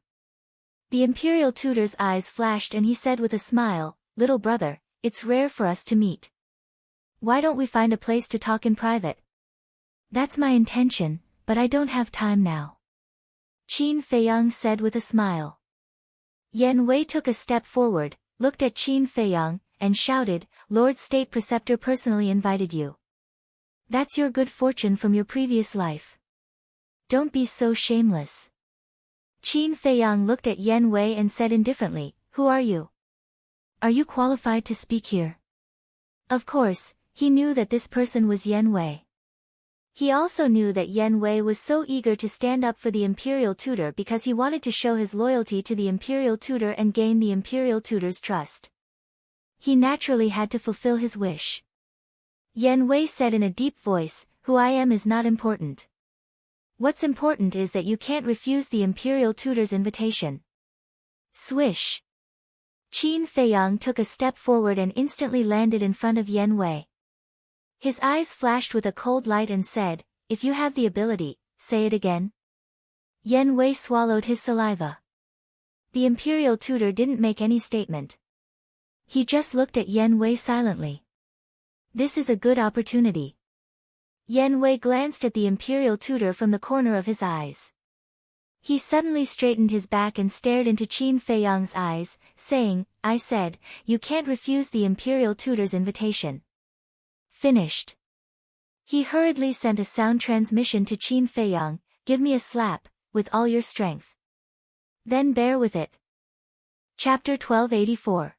The imperial tutor's eyes flashed and he said with a smile, little brother, it's rare for us to meet. Why don't we find a place to talk in private? That's my intention, but I don't have time now. Qin Feiyang said with a smile. Yan Wei took a step forward, looked at Qin Feiyang, and shouted, Lord State Preceptor personally invited you. That's your good fortune from your previous life. Don't be so shameless. Qin Feiyang looked at Yan Wei and said indifferently, who are you? Are you qualified to speak here? Of course, he knew that this person was Yan Wei. He also knew that Yan Wei was so eager to stand up for the imperial tutor because he wanted to show his loyalty to the imperial tutor and gain the imperial tutor's trust. He naturally had to fulfill his wish. Yan Wei said in a deep voice, who I am is not important. What's important is that you can't refuse the imperial tutor's invitation. Swish. Qin Feiyang took a step forward and instantly landed in front of Yan Wei. His eyes flashed with a cold light and said, if you have the ability, say it again. Yan Wei swallowed his saliva. The imperial tutor didn't make any statement. He just looked at Yan Wei silently. This is a good opportunity. Yan Wei glanced at the imperial tutor from the corner of his eyes. He suddenly straightened his back and stared into Qin Feiyang's eyes, saying, I said, you can't refuse the imperial tutor's invitation. Finished. He hurriedly sent a sound transmission to Qin Feiyang, give me a slap, with all your strength. Then bear with it. Chapter 1284.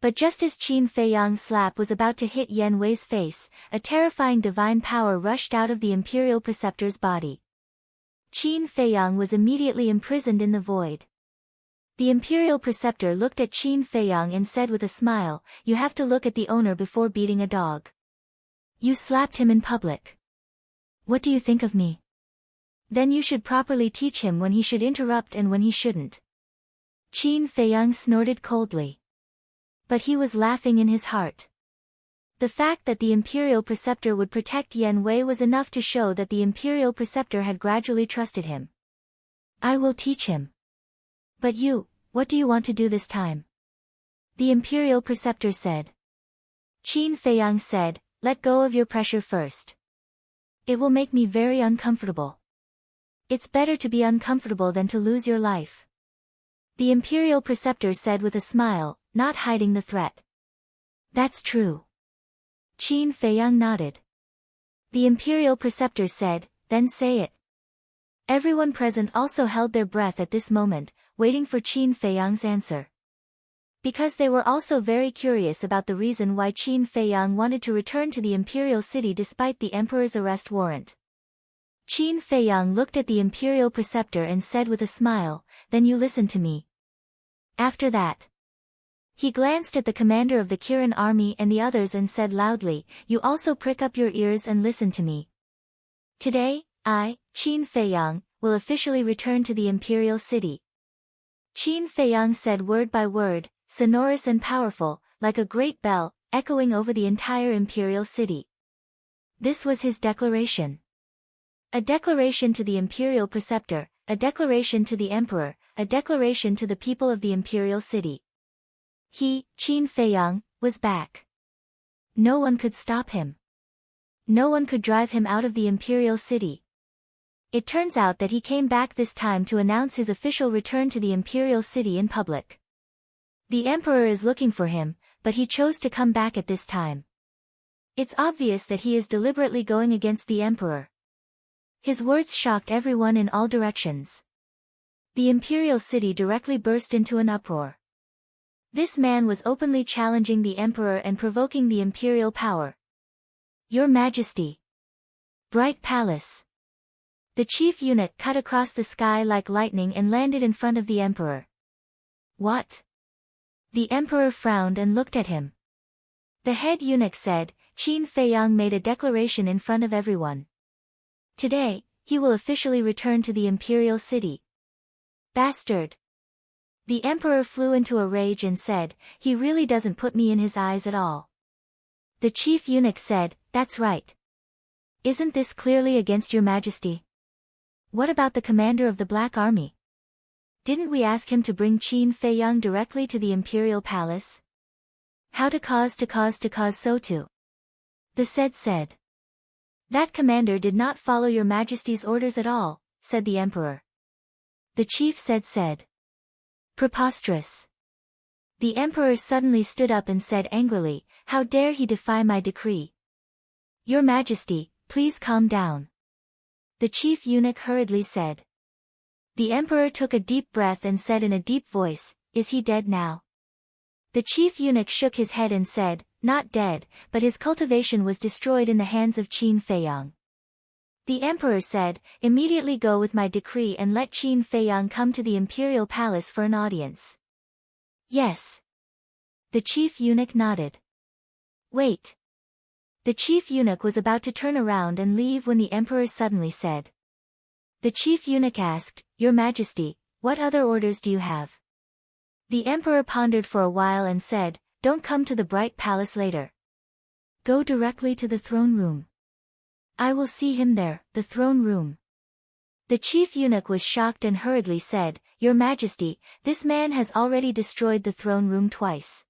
But just as Qin Feiyang's slap was about to hit Yan Wei's face, a terrifying divine power rushed out of the imperial preceptor's body. Qin Feiyang was immediately imprisoned in the void. The imperial preceptor looked at Qin Feiyang and said with a smile, you have to look at the owner before beating a dog. You slapped him in public. What do you think of me? Then you should properly teach him when he should interrupt and when he shouldn't. Qin Feiyang snorted coldly. But he was laughing in his heart. The fact that the imperial preceptor would protect Yen Wei was enough to show that the imperial preceptor had gradually trusted him. I will teach him. But you, what do you want to do this time? The imperial preceptor said. Qin Feiyang said, let go of your pressure first. It will make me very uncomfortable. It's better to be uncomfortable than to lose your life. The imperial preceptor said with a smile, not hiding the threat. That's true. Qin Feiyang nodded. The imperial preceptor said, then say it. Everyone present also held their breath at this moment, waiting for Qin Feiyang's answer. Because they were also very curious about the reason why Qin Feiyang wanted to return to the imperial city despite the emperor's arrest warrant. Qin Feiyang looked at the imperial preceptor and said with a smile, then you listen to me. After that, he glanced at the commander of the Kirin army and the others and said loudly, you also prick up your ears and listen to me. Today, I, Qin Feiyang, will officially return to the imperial city. Qin Feiyang said word by word, sonorous and powerful, like a great bell, echoing over the entire imperial city. This was his declaration. A declaration to the imperial preceptor, a declaration to the emperor, a declaration to the people of the imperial city. He, Qin Feiyang, was back. No one could stop him. No one could drive him out of the imperial city. It turns out that he came back this time to announce his official return to the imperial city in public. The emperor is looking for him, but he chose to come back at this time. It's obvious that he is deliberately going against the emperor. His words shocked everyone in all directions. The imperial city directly burst into an uproar. This man was openly challenging the emperor and provoking the imperial power. Your Majesty. Bright Palace. The chief eunuch cut across the sky like lightning and landed in front of the emperor. What? The emperor frowned and looked at him. The head eunuch said, Qin Feiyang made a declaration in front of everyone. Today, he will officially return to the imperial city. Bastard. The emperor flew into a rage and said, he really doesn't put me in his eyes at all. The chief eunuch said, that's right. Isn't this clearly against your majesty? What about the commander of the Black Army? Didn't we ask him to bring Qin Feiyang directly to the imperial palace? How to cause so to? The said. That commander did not follow your majesty's orders at all, said the emperor. The chief said. Preposterous. The emperor suddenly stood up and said angrily, how dare he defy my decree? Your Majesty, please calm down. The chief eunuch hurriedly said. The emperor took a deep breath and said in a deep voice, is he dead now? The chief eunuch shook his head and said, not dead, but his cultivation was destroyed in the hands of Qin Feiyang. The emperor said, immediately go with my decree and let Qin Feiyang come to the imperial palace for an audience. Yes. The chief eunuch nodded. Wait. The chief eunuch was about to turn around and leave when the emperor suddenly said. The chief eunuch asked, Your Majesty, what other orders do you have? The emperor pondered for a while and said, don't come to the bright palace later. Go directly to the throne room. I will see him there, the throne room. The chief eunuch was shocked and hurriedly said, Your Majesty, this man has already destroyed the throne room twice.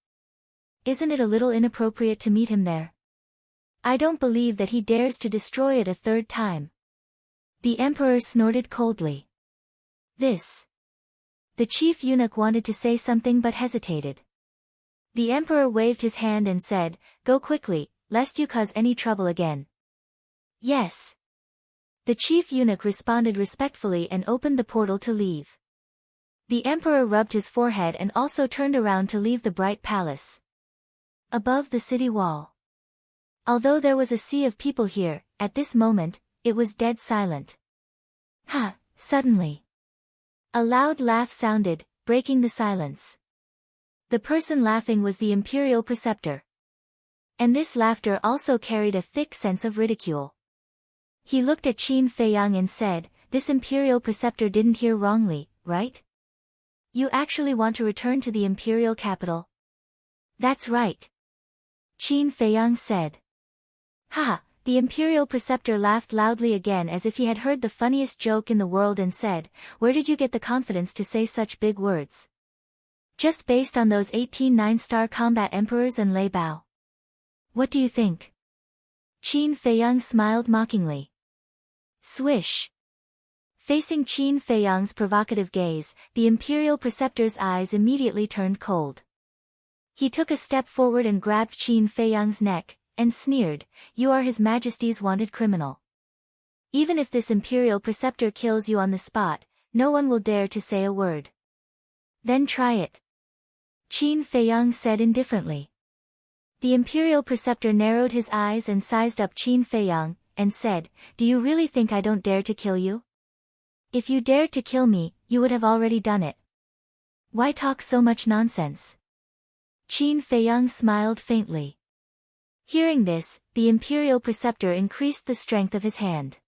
Isn't it a little inappropriate to meet him there? I don't believe that he dares to destroy it a third time. The emperor snorted coldly. This. The chief eunuch wanted to say something but hesitated. The emperor waved his hand and said, Go quickly, lest you cause any trouble again. Yes. The chief eunuch responded respectfully and opened the portal to leave. The emperor rubbed his forehead and also turned around to leave the bright palace. Above the city wall. Although there was a sea of people here, at this moment, it was dead silent. Ha! Suddenly. A loud laugh sounded, breaking the silence. The person laughing was the imperial preceptor. And this laughter also carried a thick sense of ridicule. He looked at Qin Feiyang and said, This imperial preceptor didn't hear wrongly, right? You actually want to return to the imperial capital? That's right. Qin Feiyang said. Ha! The imperial preceptor laughed loudly again as if he had heard the funniest joke in the world and said, "Where did you get the confidence to say such big words? Just based on those 18 9-star combat emperors and Lei Bao. What do you think?" Qin Feiyang smiled mockingly. Swish. Facing Qin Feiyang's provocative gaze, the imperial preceptor's eyes immediately turned cold. He took a step forward and grabbed Qin Feiyang's neck, and sneered, "You are His Majesty's wanted criminal. Even if this imperial preceptor kills you on the spot, no one will dare to say a word." "Then try it," Qin Feiyang said indifferently. The imperial preceptor narrowed his eyes and sized up Qin Feiyang, and said, "Do you really think I don't dare to kill you? If you dared to kill me, you would have already done it. Why talk so much nonsense?" Qin Feiyang smiled faintly. Hearing this, the imperial preceptor increased the strength of his hand.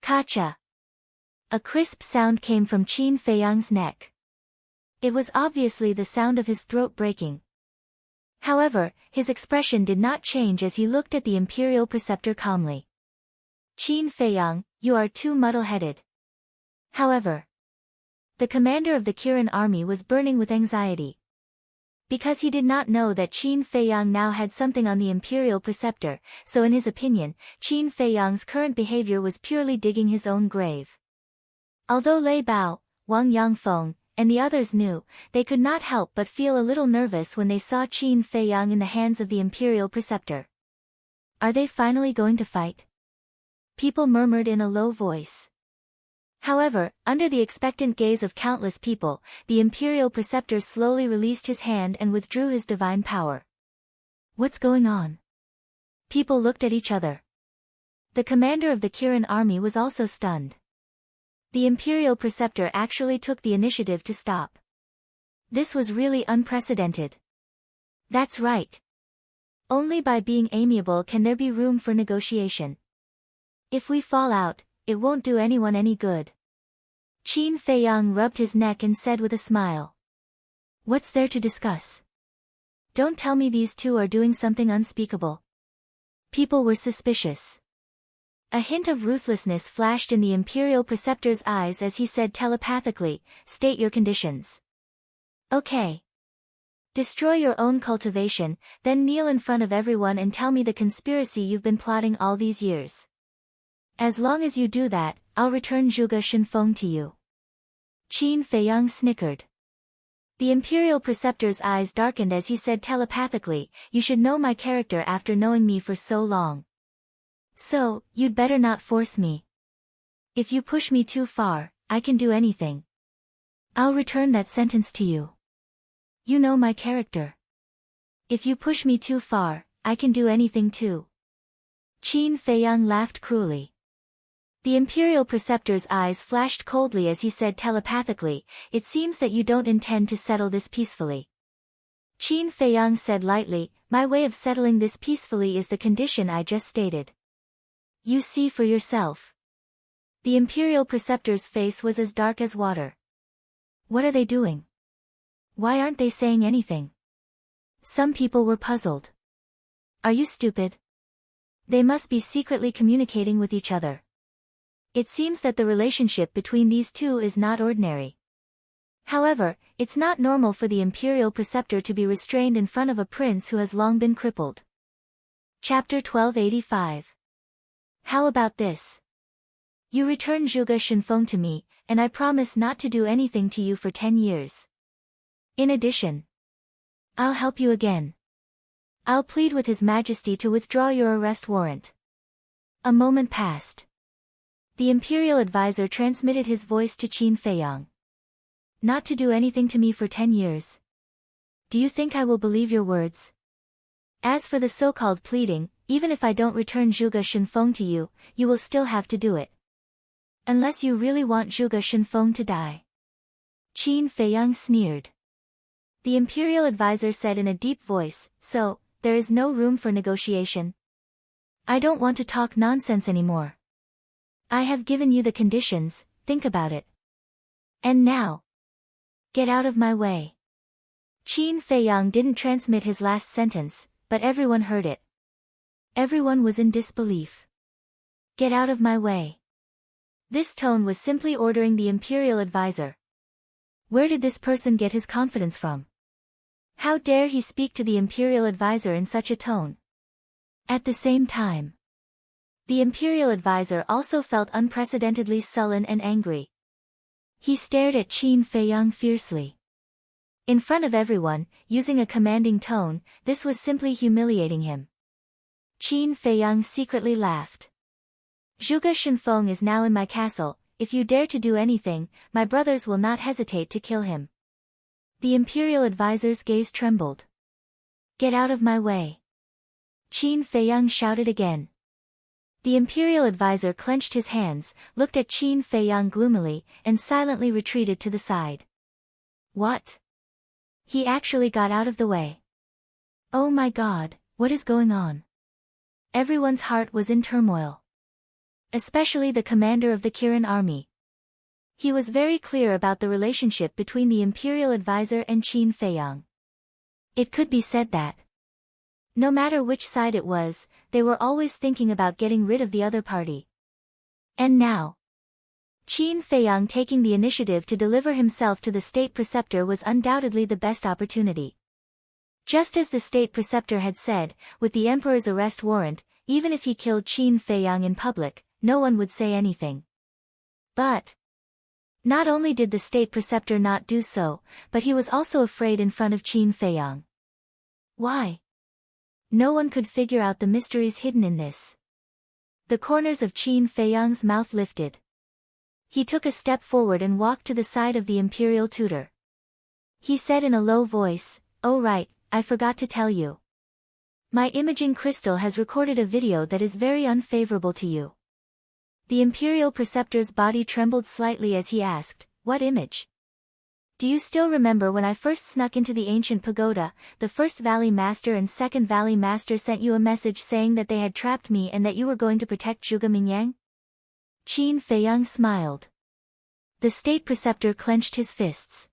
Kacha! A crisp sound came from Qin Feiyang's neck. It was obviously the sound of his throat breaking. However, his expression did not change as he looked at the imperial preceptor calmly. "Qin Feiyang, you are too muddle-headed." However, the commander of the Kirin army was burning with anxiety. Because he did not know that Qin Feiyang now had something on the imperial preceptor, so in his opinion, Qin Feiyang's current behavior was purely digging his own grave. Although Lei Bao, Wang Yangfeng, and the others knew, they could not help but feel a little nervous when they saw Qin Feiyang in the hands of the imperial preceptor. "Are they finally going to fight?" people murmured in a low voice. However, under the expectant gaze of countless people, the imperial preceptor slowly released his hand and withdrew his divine power. "What's going on?" People looked at each other. The commander of the Kirin army was also stunned. The imperial preceptor actually took the initiative to stop. This was really unprecedented. That's right. Only by being amiable can there be room for negotiation. If we fall out, it won't do anyone any good. Qin Feiyang rubbed his neck and said with a smile. "What's there to discuss? Don't tell me these two are doing something unspeakable." People were suspicious. A hint of ruthlessness flashed in the imperial preceptor's eyes as he said telepathically, "State your conditions." "Okay. Destroy your own cultivation, then kneel in front of everyone and tell me the conspiracy you've been plotting all these years. As long as you do that, I'll return Zhuge Shenfeng to you." Qin Feiyang snickered. The imperial preceptor's eyes darkened as he said telepathically, "You should know my character after knowing me for so long. So, you'd better not force me. If you push me too far, I can do anything. I'll return that sentence to you. You know my character. If you push me too far, I can do anything too." Qin Feiyang laughed cruelly. The imperial preceptor's eyes flashed coldly as he said telepathically, "It seems that you don't intend to settle this peacefully." Qin Feiyang said lightly, "My way of settling this peacefully is the condition I just stated. You see for yourself." The imperial preceptor's face was as dark as water. What are they doing? Why aren't they saying anything? Some people were puzzled. Are you stupid? They must be secretly communicating with each other. It seems that the relationship between these two is not ordinary. However, it's not normal for the imperial preceptor to be restrained in front of a prince who has long been crippled. Chapter 1285. How about this? You return Zhuge Shenfeng to me, and I promise not to do anything to you for 10 years. In addition, I'll help you again. I'll plead with His Majesty to withdraw your arrest warrant." A moment passed. The imperial advisor transmitted his voice to Qin Feiyang. "Not to do anything to me for 10 years. Do you think I will believe your words? As for the so-called pleading, even if I don't return Zhuge Shenfeng to you, you will still have to do it. Unless you really want Zhuge Shenfeng to die." Qin Feiyang sneered. The imperial advisor said in a deep voice, "So, there is no room for negotiation? I don't want to talk nonsense anymore. I have given you the conditions, think about it. And now, get out of my way." Qin Feiyang didn't transmit his last sentence, but everyone heard it. Everyone was in disbelief. Get out of my way. This tone was simply ordering the imperial advisor. Where did this person get his confidence from? How dare he speak to the imperial advisor in such a tone? At the same time, the imperial advisor also felt unprecedentedly sullen and angry. He stared at Qin Feiyang fiercely. In front of everyone, using a commanding tone, this was simply humiliating him. Qin Feiyang secretly laughed. Zhuge Shenfeng is now in my castle. If you dare to do anything, my brothers will not hesitate to kill him. The imperial advisor's gaze trembled. Get out of my way. Qin Feiyang shouted again. The imperial advisor clenched his hands, looked at Qin Feiyang gloomily, and silently retreated to the side. What? He actually got out of the way. Oh my God, what is going on? Everyone's heart was in turmoil. Especially the commander of the Kirin army. He was very clear about the relationship between the imperial advisor and Qin Feiyang. It could be said that, no matter which side it was, they were always thinking about getting rid of the other party. And now, Qin Feiyang taking the initiative to deliver himself to the state preceptor was undoubtedly the best opportunity. Just as the state preceptor had said, with the emperor's arrest warrant, even if he killed Qin Feiyang in public, no one would say anything. But not only did the state preceptor not do so, but he was also afraid in front of Qin Feiyang. Why? No one could figure out the mysteries hidden in this. The corners of Qin Feiyang's mouth lifted. He took a step forward and walked to the side of the imperial tutor. He said in a low voice, "Oh right, I forgot to tell you. My imaging crystal has recorded a video that is very unfavorable to you." The imperial preceptor's body trembled slightly as he asked, "What image? Do you still remember when I first snuck into the ancient pagoda, the first valley master and second valley master sent you a message saying that they had trapped me and that you were going to protect Zhuge Mingyang?" Qin Feiyang smiled. The state preceptor clenched his fists.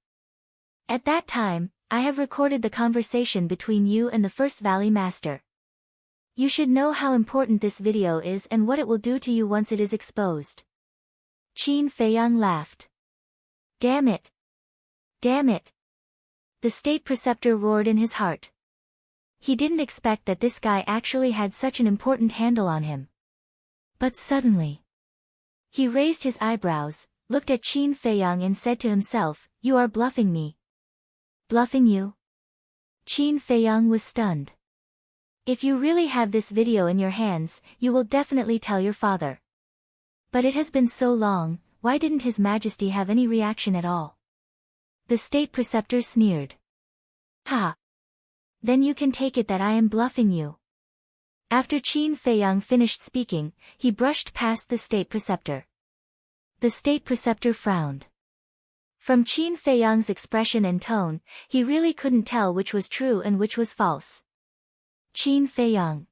"At that time, I have recorded the conversation between you and the first valley master. You should know how important this video is and what it will do to you once it is exposed." Qin Feiyang laughed. "Damn it! Damn it!" The state preceptor roared in his heart. He didn't expect that this guy actually had such an important handle on him. But suddenly, he raised his eyebrows, looked at Qin Feiyang and said to himself, "You are bluffing me." "Bluffing you?" Qin Feiyang was stunned. "If you really have this video in your hands, you will definitely tell your father. But it has been so long, why didn't His Majesty have any reaction at all?" The state preceptor sneered. "Ha! Then you can take it that I am bluffing you." After Qin Feiyang finished speaking, he brushed past the state preceptor. The state preceptor frowned. From Qin Feiyang's expression and tone, he really couldn't tell which was true and which was false. Qin Feiyang.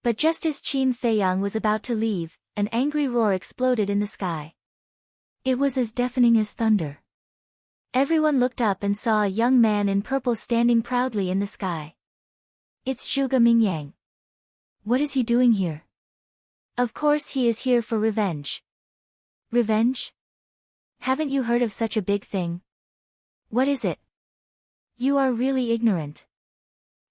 But just as Qin Feiyang was about to leave, an angry roar exploded in the sky. It was as deafening as thunder. Everyone looked up and saw a young man in purple standing proudly in the sky. It's Zhuge Mingyang. What is he doing here? Of course he is here for revenge. Revenge? Haven't you heard of such a big thing? What is it? You are really ignorant.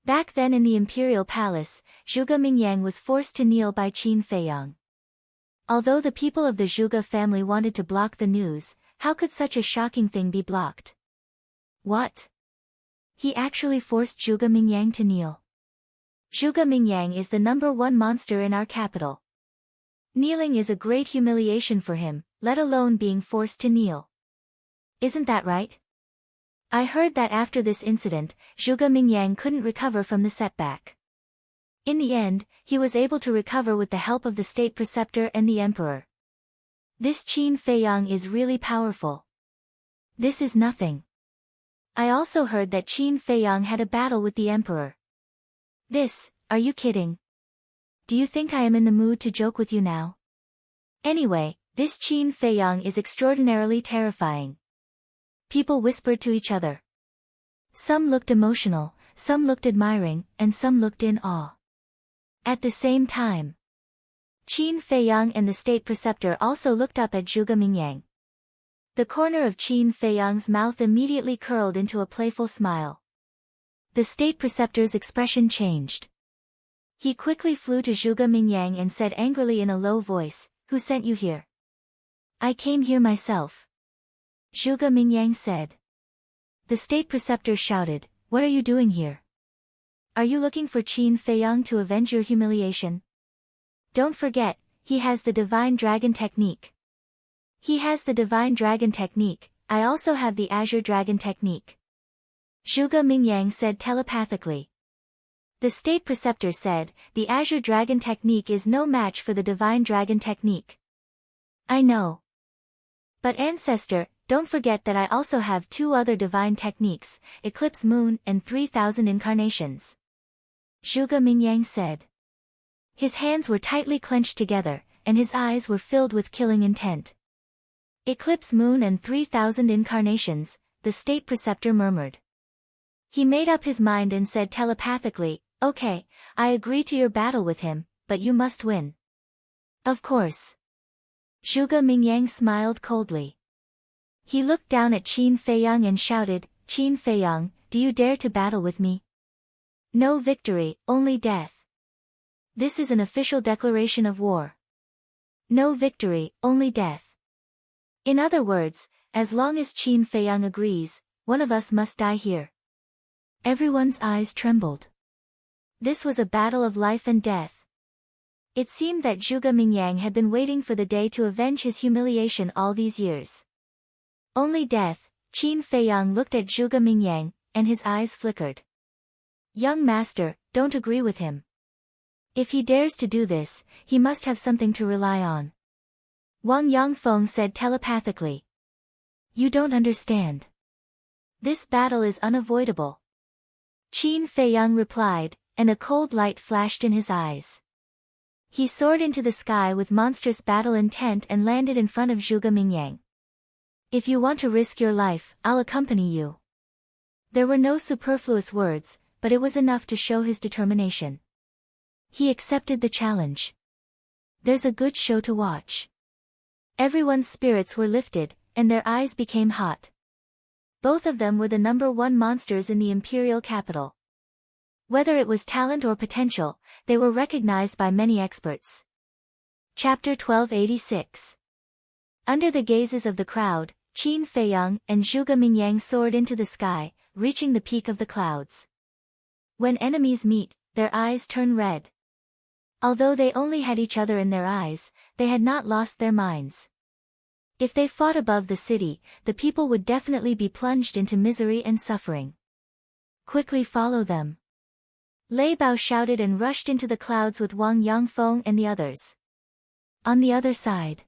Back then in the imperial palace, Zhuge Mingyang was forced to kneel by Qin Feiyang. Although the people of the Zhuge family wanted to block the news, how could such a shocking thing be blocked? What? He actually forced Zhuge Mingyang to kneel. Zhuge Mingyang is the #1 monster in our capital. Kneeling is a great humiliation for him, let alone being forced to kneel. Isn't that right? I heard that after this incident, Zhuge Mingyang couldn't recover from the setback. In the end, he was able to recover with the help of the state preceptor and the emperor. This Qin Feiyang is really powerful. This is nothing. I also heard that Qin Feiyang had a battle with the emperor. Are you kidding? Do you think I am in the mood to joke with you now? Anyway, this Qin Feiyang is extraordinarily terrifying. People whispered to each other. Some looked emotional, some looked admiring, and some looked in awe. At the same time, Qin Feiyang and the state preceptor also looked up at Zhuge Mingyang. The corner of Qin Feiyang's mouth immediately curled into a playful smile. The state preceptor's expression changed. He quickly flew to Zhuge Mingyang and said angrily in a low voice, "Who sent you here?" "I came here myself," Zhuge Mingyang said. The state preceptor shouted, "What are you doing here? Are you looking for Qin Feiyang to avenge your humiliation? Don't forget, he has the divine dragon technique." "He has the divine dragon technique, I also have the azure dragon technique," Zhuge Mingyang said telepathically. The state preceptor said, "The azure dragon technique is no match for the divine dragon technique." "I know. But ancestor, don't forget that I also have 2 other divine techniques, Eclipse Moon and 3,000 Incarnations," Zhuge Mingyang said. His hands were tightly clenched together, and his eyes were filled with killing intent. "Eclipse Moon and 3,000 Incarnations," the state preceptor murmured. He made up his mind and said telepathically, "Okay, I agree to your battle with him, but you must win." "Of course." Zhuge Mingyang smiled coldly. He looked down at Qin Feiyang and shouted, "Qin Feiyang, do you dare to battle with me? No victory, only death. This is an official declaration of war. No victory, only death. In other words, as long as Qin Feiyang agrees, one of us must die here." Everyone's eyes trembled. This was a battle of life and death. It seemed that Zhuge Mingyang had been waiting for the day to avenge his humiliation all these years. Only death. Qin Feiyang looked at Zhuge Mingyang, and his eyes flickered. "Young master, don't agree with him. If he dares to do this, he must have something to rely on," Wang Yangfeng said telepathically. "You don't understand. This battle is unavoidable," Qin Feiyang replied, and a cold light flashed in his eyes. He soared into the sky with monstrous battle intent and landed in front of Zhuge Mingyang. "If you want to risk your life, I'll accompany you." There were no superfluous words, but it was enough to show his determination. He accepted the challenge. There's a good show to watch. Everyone's spirits were lifted, and their eyes became hot. Both of them were the #1 monsters in the imperial capital. Whether it was talent or potential, they were recognized by many experts. Chapter 1286. Under the gazes of the crowd, Qin Feiyang and Zhuge Mingyang soared into the sky, reaching the peak of the clouds. When enemies meet, their eyes turn red. Although they only had each other in their eyes, they had not lost their minds. If they fought above the city, the people would definitely be plunged into misery and suffering. "Quickly follow them," Lei Bao shouted and rushed into the clouds with Wang Yangfeng and the others. On the other side,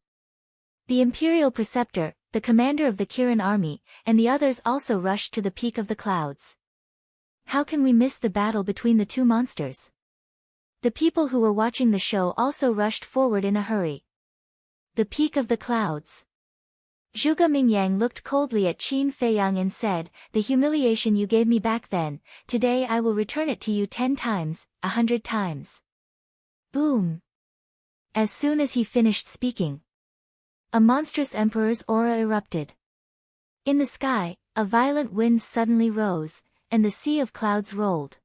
the imperial preceptor, the commander of the Kirin army, and the others also rushed to the peak of the clouds. How can we miss the battle between the 2 monsters? The people who were watching the show also rushed forward in a hurry. The peak of the clouds. Zhuge Mingyang looked coldly at Qin Feiyang and said, "The humiliation you gave me back then, today I will return it to you 10 times, 100 times. Boom. As soon as he finished speaking, a monstrous emperor's aura erupted. In the sky, a violent wind suddenly rose, and the sea of clouds rolled.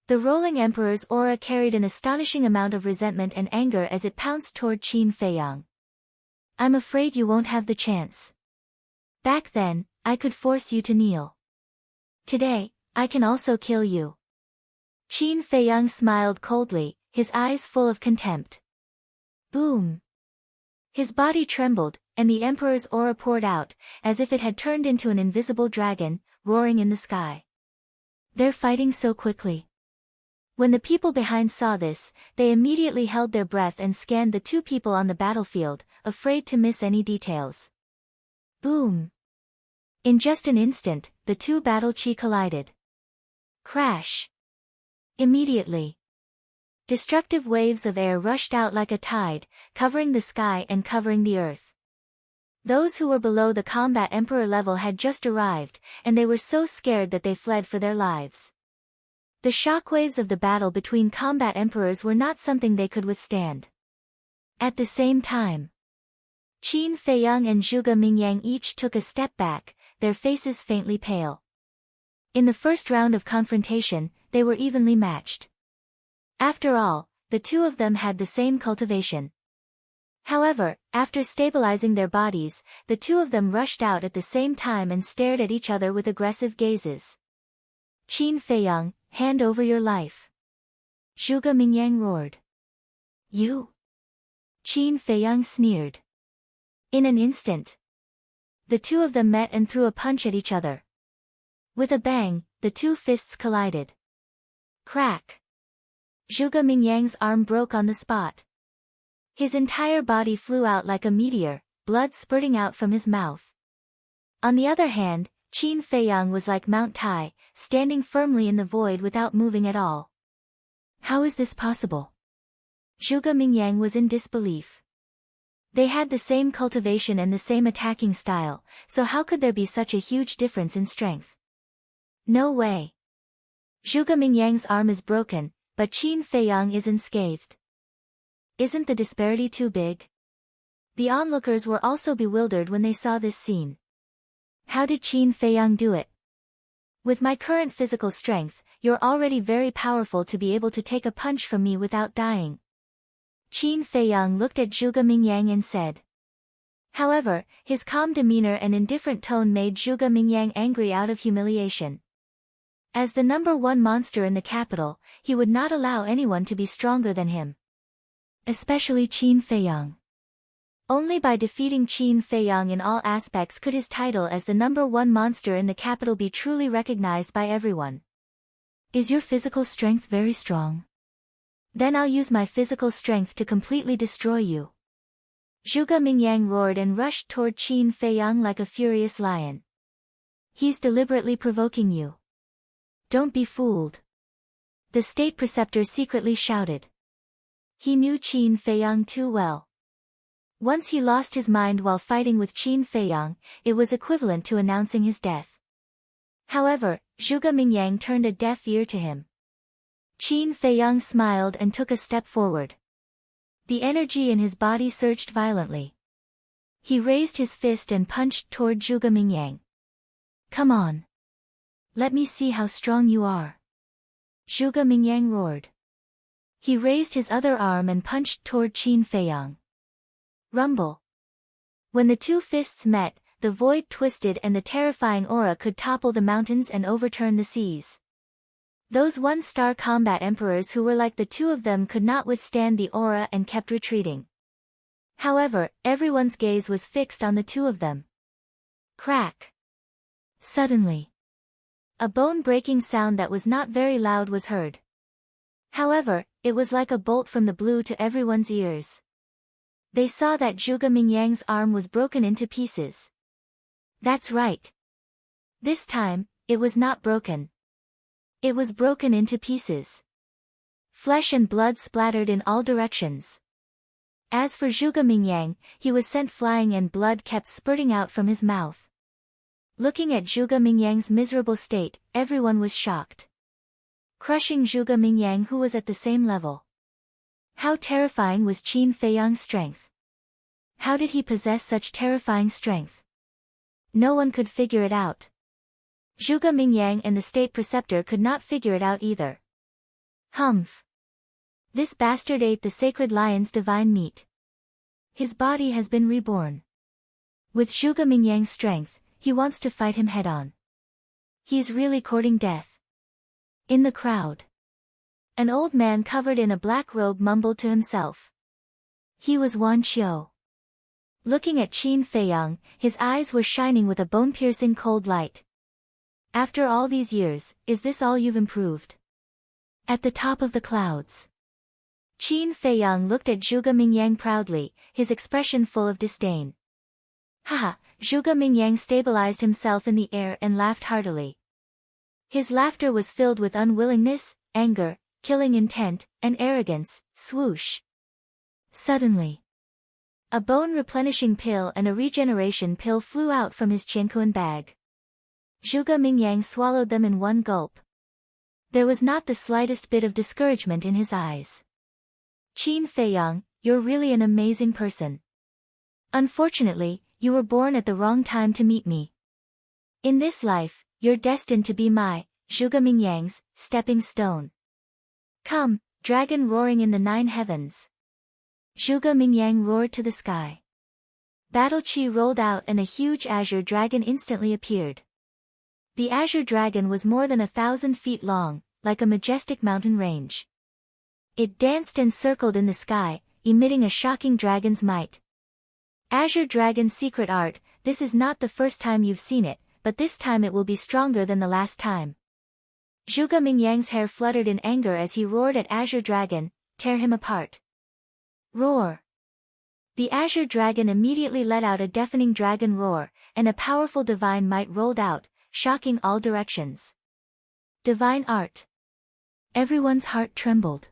The rolling emperor's aura carried an astonishing amount of resentment and anger as it pounced toward Qin Feiyang. "I'm afraid you won't have the chance. Back then, I could force you to kneel. Today, I can also kill you." Qin Feiyang smiled coldly, his eyes full of contempt. Boom. His body trembled, and the emperor's aura poured out, as if it had turned into an invisible dragon, roaring in the sky. "They're fighting so quickly." When the people behind saw this, they immediately held their breath and scanned the 2 people on the battlefield, afraid to miss any details. Boom. In just an instant, the 2 battle chi collided. Crash. Immediately, destructive waves of air rushed out like a tide, covering the sky and covering the earth. Those who were below the combat emperor level had just arrived, and they were so scared that they fled for their lives. The shockwaves of the battle between combat emperors were not something they could withstand. At the same time, Qin Feiyang and Zhuge Mingyang each took a step back, their faces faintly pale. In the first round of confrontation, they were evenly matched. After all, the two of them had the same cultivation. However, after stabilizing their bodies, the two of them rushed out at the same time and stared at each other with aggressive gazes. Qin Feiyang, hand over your life. Zhuge Mingyang roared. You? Qin Feiyang sneered. In an instant, the two of them met and threw a punch at each other. With a bang, the two fists collided. Crack! Zhuge Mingyang's arm broke on the spot. His entire body flew out like a meteor, blood spurting out from his mouth. On the other hand, Qin Feiyang was like Mount Tai, standing firmly in the void without moving at all. How is this possible? Zhuge Mingyang was in disbelief. They had the same cultivation and the same attacking style, so how could there be such a huge difference in strength? No way. Zhuge Mingyang's arm is broken, but Qin Feiyang is unscathed. Isn't the disparity too big? The onlookers were also bewildered when they saw this scene. How did Qin Feiyang do it? With my current physical strength, you're already very powerful to be able to take a punch from me without dying. Qin Feiyang looked at Zhuge Mingyang and said. However, his calm demeanor and indifferent tone made Zhuge Mingyang angry out of humiliation. As the #1 monster in the capital, he would not allow anyone to be stronger than him. Especially Qin Feiyang. Only by defeating Qin Feiyang in all aspects could his title as the #1 monster in the capital be truly recognized by everyone. Is your physical strength very strong? Then I'll use my physical strength to completely destroy you. Zhuge Mingyang roared and rushed toward Qin Feiyang like a furious lion. He's deliberately provoking you. Don't be fooled. The state preceptor secretly shouted. He knew Qin Feiyang too well. Once he lost his mind while fighting with Qin Feiyang, it was equivalent to announcing his death. However, Zhuge Mingyang turned a deaf ear to him. Qin Feiyang smiled and took a step forward. The energy in his body surged violently. He raised his fist and punched toward Zhuge Mingyang. Come on. Let me see how strong you are. Zhuge Mingyang roared. He raised his other arm and punched toward Qin Feiyang. Rumble. When the two fists met, the void twisted and the terrifying aura could topple the mountains and overturn the seas. Those one-star combat emperors who were like the two of them could not withstand the aura and kept retreating. However, everyone's gaze was fixed on the two of them. Crack. Suddenly, a bone-breaking sound that was not very loud was heard. However, it was like a bolt from the blue to everyone's ears. They saw that Zhuge Mingyang's arm was broken into pieces. That's right. This time, it was not broken. It was broken into pieces. Flesh and blood splattered in all directions. As for Zhuge Mingyang, he was sent flying and blood kept spurting out from his mouth. Looking at Zhuge Mingyang's miserable state, everyone was shocked. Crushing Zhuge Mingyang, who was at the same level. How terrifying was Qin Feiyang's strength? How did he possess such terrifying strength? No one could figure it out. Zhuge Mingyang and the state preceptor could not figure it out either. Humph. This bastard ate the sacred lion's divine meat. His body has been reborn. With Zhuge Mingyang's strength, he wants to fight him head-on. He's really courting death. In the crowd, an old man covered in a black robe mumbled to himself. He was Wan Qiu. Looking at Qin Feiyang, his eyes were shining with a bone-piercing cold light. After all these years, is this all you've improved? At the top of the clouds, Qin Feiyang looked at Zhuge Mingyang proudly, his expression full of disdain. Haha, Zhuge Mingyang stabilized himself in the air and laughed heartily. His laughter was filled with unwillingness, anger, killing intent, and arrogance. Swoosh. Suddenly, a bone-replenishing pill and a regeneration pill flew out from his Qianquan bag. Zhuge Mingyang swallowed them in one gulp. There was not the slightest bit of discouragement in his eyes. Qin Feiyang, you're really an amazing person. Unfortunately, you were born at the wrong time to meet me. In this life, you're destined to be my, Zhuge Mingyang's, stepping stone. Come, dragon roaring in the 9 heavens. Zhuge Mingyang roared to the sky. Battle Qi rolled out and a huge azure dragon instantly appeared. The azure dragon was more than 1,000 feet long, like a majestic mountain range. It danced and circled in the sky, emitting a shocking dragon's might. Azure Dragon's secret art, this is not the first time you've seen it, but this time it will be stronger than the last time. Zhuge Mingyang's hair fluttered in anger as he roared at Azure Dragon, tear him apart. Roar! The Azure Dragon immediately let out a deafening dragon roar, and a powerful divine might rolled out, shocking all directions. Divine art. Everyone's heart trembled.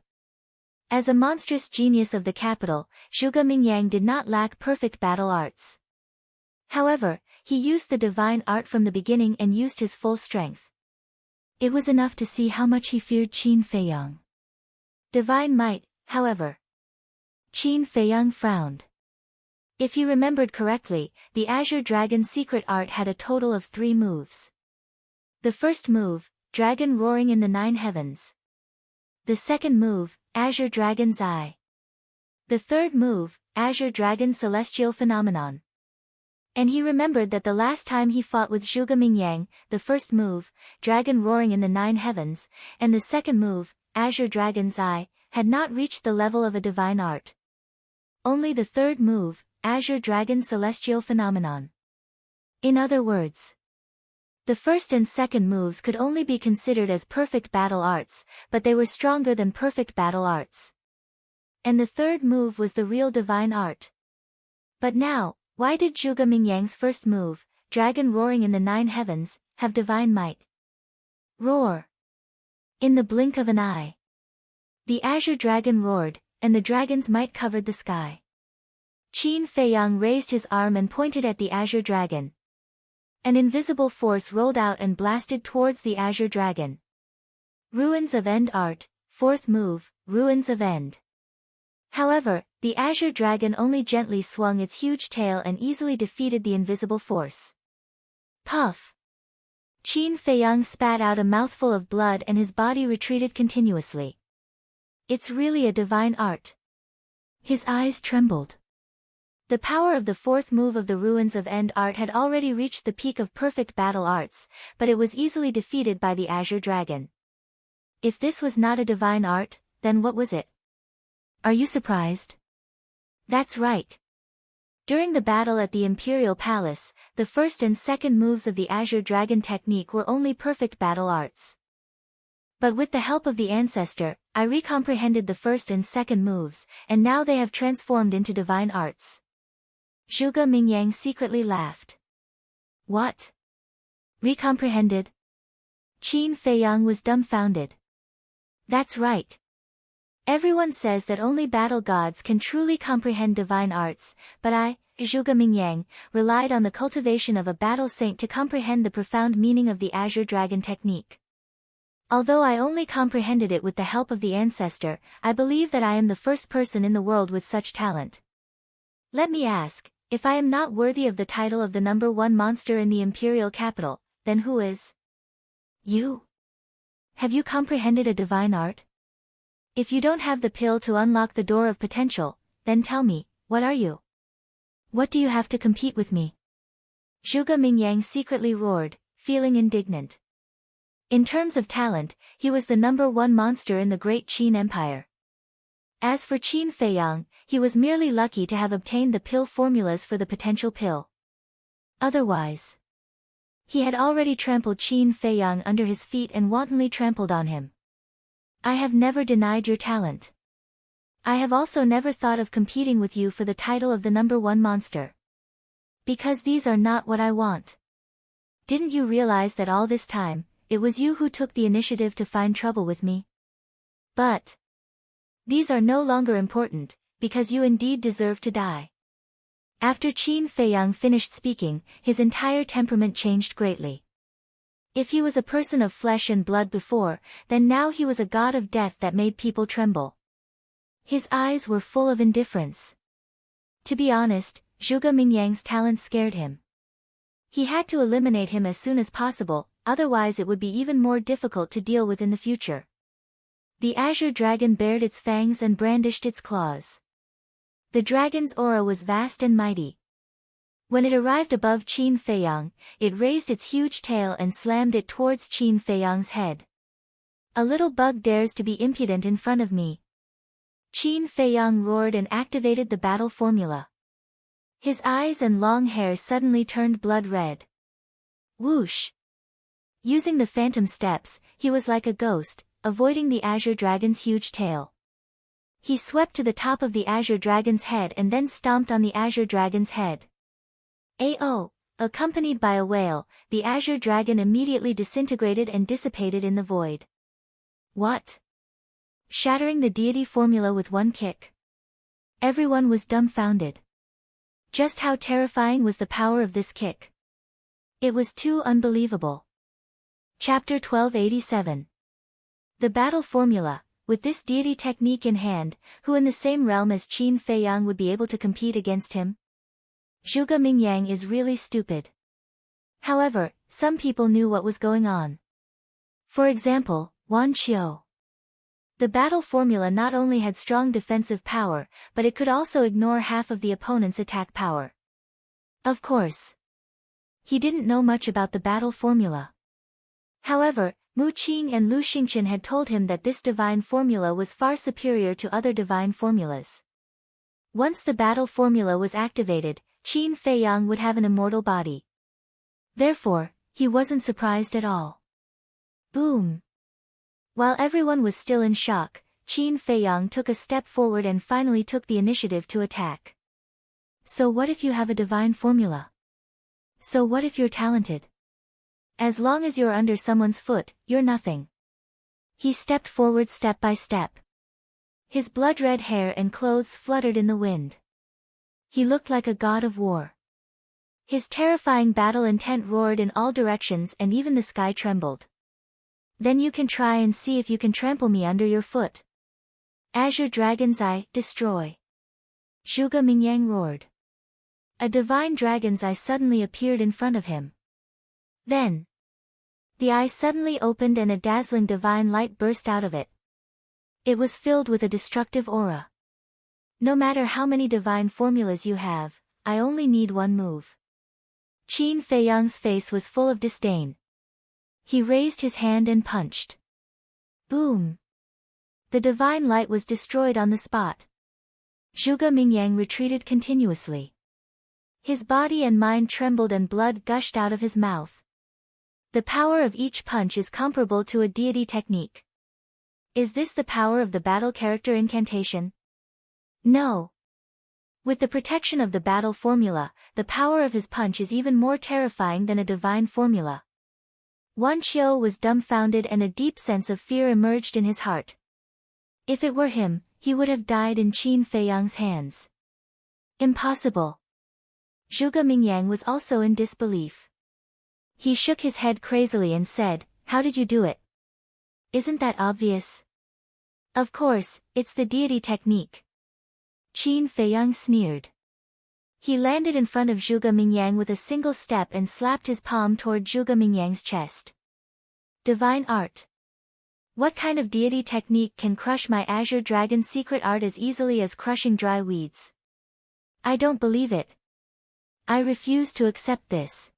As a monstrous genius of the capital, Zhuge Mingyang did not lack perfect battle arts. However, he used the divine art from the beginning and used his full strength. It was enough to see how much he feared Qin Feiyang. Divine might, however. Qin Feiyang frowned. If he remembered correctly, the Azure Dragon's secret art had a total of 3 moves. The first move, Dragon Roaring in the 9 Heavens. The second move, Azure Dragon's Eye. The third move, Azure Dragon Celestial Phenomenon. And he remembered that the last time he fought with Zhuge Mingyang, the first move, Dragon Roaring in the 9 Heavens, and the second move, Azure Dragon's Eye, had not reached the level of a divine art. Only the third move, Azure Dragon Celestial Phenomenon. In other words, the first and second moves could only be considered as perfect battle arts, but they were stronger than perfect battle arts. And the third move was the real divine art. But now, why did Zhuge Mingyang's first move, Dragon Roaring in the 9 Heavens, have divine might? Roar! In the blink of an eye, the Azure Dragon roared, and the dragon's might covered the sky. Qin Feiyang raised his arm and pointed at the Azure Dragon. An invisible force rolled out and blasted towards the Azure Dragon. Ruins of End Art, 4th move, Ruins of End. However, the Azure Dragon only gently swung its huge tail and easily defeated the invisible force. Puff! Qin Feiyang spat out a mouthful of blood and his body retreated continuously. It's really a divine art. His eyes trembled. The power of the 4th move of the Ruins of End Art had already reached the peak of perfect battle arts, but it was easily defeated by the Azure Dragon. If this was not a divine art, then what was it? Are you surprised? That's right. During the battle at the Imperial Palace, the first and second moves of the Azure Dragon technique were only perfect battle arts. But with the help of the ancestor, I recomprehended the first and second moves, and now they have transformed into divine arts. Zhuge Mingyang secretly laughed. What? Recomprehended? Qin Feiyang was dumbfounded. That's right. Everyone says that only battle gods can truly comprehend divine arts, but I, Zhuge Mingyang, relied on the cultivation of a battle saint to comprehend the profound meaning of the Azure Dragon technique. Although I only comprehended it with the help of the ancestor, I believe that I am the first person in the world with such talent. Let me ask, if I am not worthy of the title of the #1 monster in the imperial capital, then who is? You? Have you comprehended a divine art? If you don't have the pill to unlock the door of potential, then tell me, what are you? What do you have to compete with me? Zhuge Mingyang secretly roared, feeling indignant. In terms of talent, he was the #1 monster in the great Qin Empire. As for Qin Feiyang, he was merely lucky to have obtained the pill formulas for the potential pill. Otherwise, he had already trampled Qin Feiyang under his feet and wantonly trampled on him. I have never denied your talent. I have also never thought of competing with you for the title of the #1 monster. Because these are not what I want. Didn't you realize that all this time, it was you who took the initiative to find trouble with me? But these are no longer important, because you indeed deserve to die. After Qin Feiyang finished speaking, his entire temperament changed greatly. If he was a person of flesh and blood before, then now he was a god of death that made people tremble. His eyes were full of indifference. To be honest, Zhuge Mingyang's talent scared him. He had to eliminate him as soon as possible, otherwise it would be even more difficult to deal with in the future. The azure dragon bared its fangs and brandished its claws. The dragon's aura was vast and mighty. When it arrived above Qin Feiyang, it raised its huge tail and slammed it towards Qin Feiyang's head. A little bug dares to be impudent in front of me. Qin Feiyang roared and activated the battle formula. His eyes and long hair suddenly turned blood red. Whoosh! Using the phantom steps, he was like a ghost, avoiding the azure dragon's huge tail. He swept to the top of the azure dragon's head and then stomped on the azure dragon's head. AO! Accompanied by a wail, the azure dragon immediately disintegrated and dissipated in the void. What? Shattering the deity formula with one kick. Everyone was dumbfounded. Just how terrifying was the power of this kick? It was too unbelievable. Chapter 1287. The battle formula. With this deity technique in hand, who in the same realm as Qin Feiyang would be able to compete against him? Zhuge Mingyang is really stupid. However, some people knew what was going on. For example, Wan Qiu. The battle formula not only had strong defensive power, but it could also ignore half of the opponent's attack power. Of course. He didn't know much about the battle formula. However, Mu Qing and Lu Xingchen had told him that this divine formula was far superior to other divine formulas. Once the battle formula was activated, Qin Feiyang would have an immortal body. Therefore, he wasn't surprised at all. Boom! While everyone was still in shock, Qin Feiyang took a step forward and finally took the initiative to attack. So what if you have a divine formula? So what if you're talented? As long as you're under someone's foot, you're nothing. He stepped forward step by step. His blood-red hair and clothes fluttered in the wind. He looked like a god of war. His terrifying battle intent roared in all directions and even the sky trembled. Then you can try and see if you can trample me under your foot. Azure Dragon's Eye, destroy. Zhuge Mingyang roared. A divine dragon's eye suddenly appeared in front of him. Then, the eye suddenly opened and a dazzling divine light burst out of it. It was filled with a destructive aura. No matter how many divine formulas you have, I only need one move. Qin Feiyang's face was full of disdain. He raised his hand and punched. Boom! The divine light was destroyed on the spot. Zhuge Mingyang retreated continuously. His body and mind trembled and blood gushed out of his mouth. The power of each punch is comparable to a deity technique. Is this the power of the battle character incantation? No. With the protection of the battle formula, the power of his punch is even more terrifying than a divine formula. Wan Qiu was dumbfounded and a deep sense of fear emerged in his heart. If it were him, he would have died in Qin Feiyang's hands. Impossible. Zhuge Mingyang was also in disbelief. He shook his head crazily and said, "How did you do it? Isn't that obvious?" "Of course, it's the deity technique." Qin Feiyang sneered. He landed in front of Zhuge Mingyang with a single step and slapped his palm toward Zhuge Mingyang's chest. Divine art. What kind of deity technique can crush my azure dragon's secret art as easily as crushing dry weeds? I don't believe it. I refuse to accept this.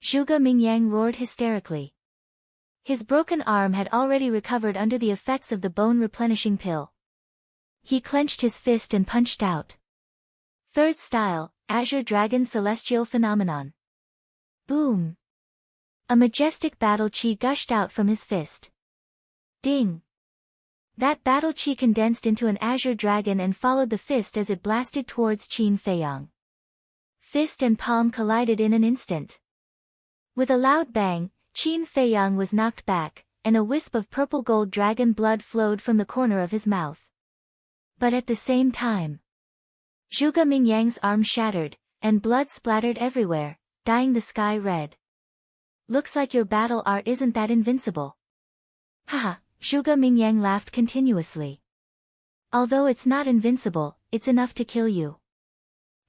Zhuge Mingyang roared hysterically. His broken arm had already recovered under the effects of the bone-replenishing pill. He clenched his fist and punched out. Third style, Azure Dragon Celestial Phenomenon. Boom! A majestic battle chi gushed out from his fist. Ding! That battle chi condensed into an azure dragon and followed the fist as it blasted towards Qin Feiyang. Fist and palm collided in an instant. With a loud bang, Qin Feiyang was knocked back, and a wisp of purple-gold dragon blood flowed from the corner of his mouth. But at the same time, Zhuge Mingyang's arm shattered, and blood splattered everywhere, dyeing the sky red. Looks like your battle art isn't that invincible. Haha, Zhuge Mingyang laughed continuously. Although it's not invincible, it's enough to kill you.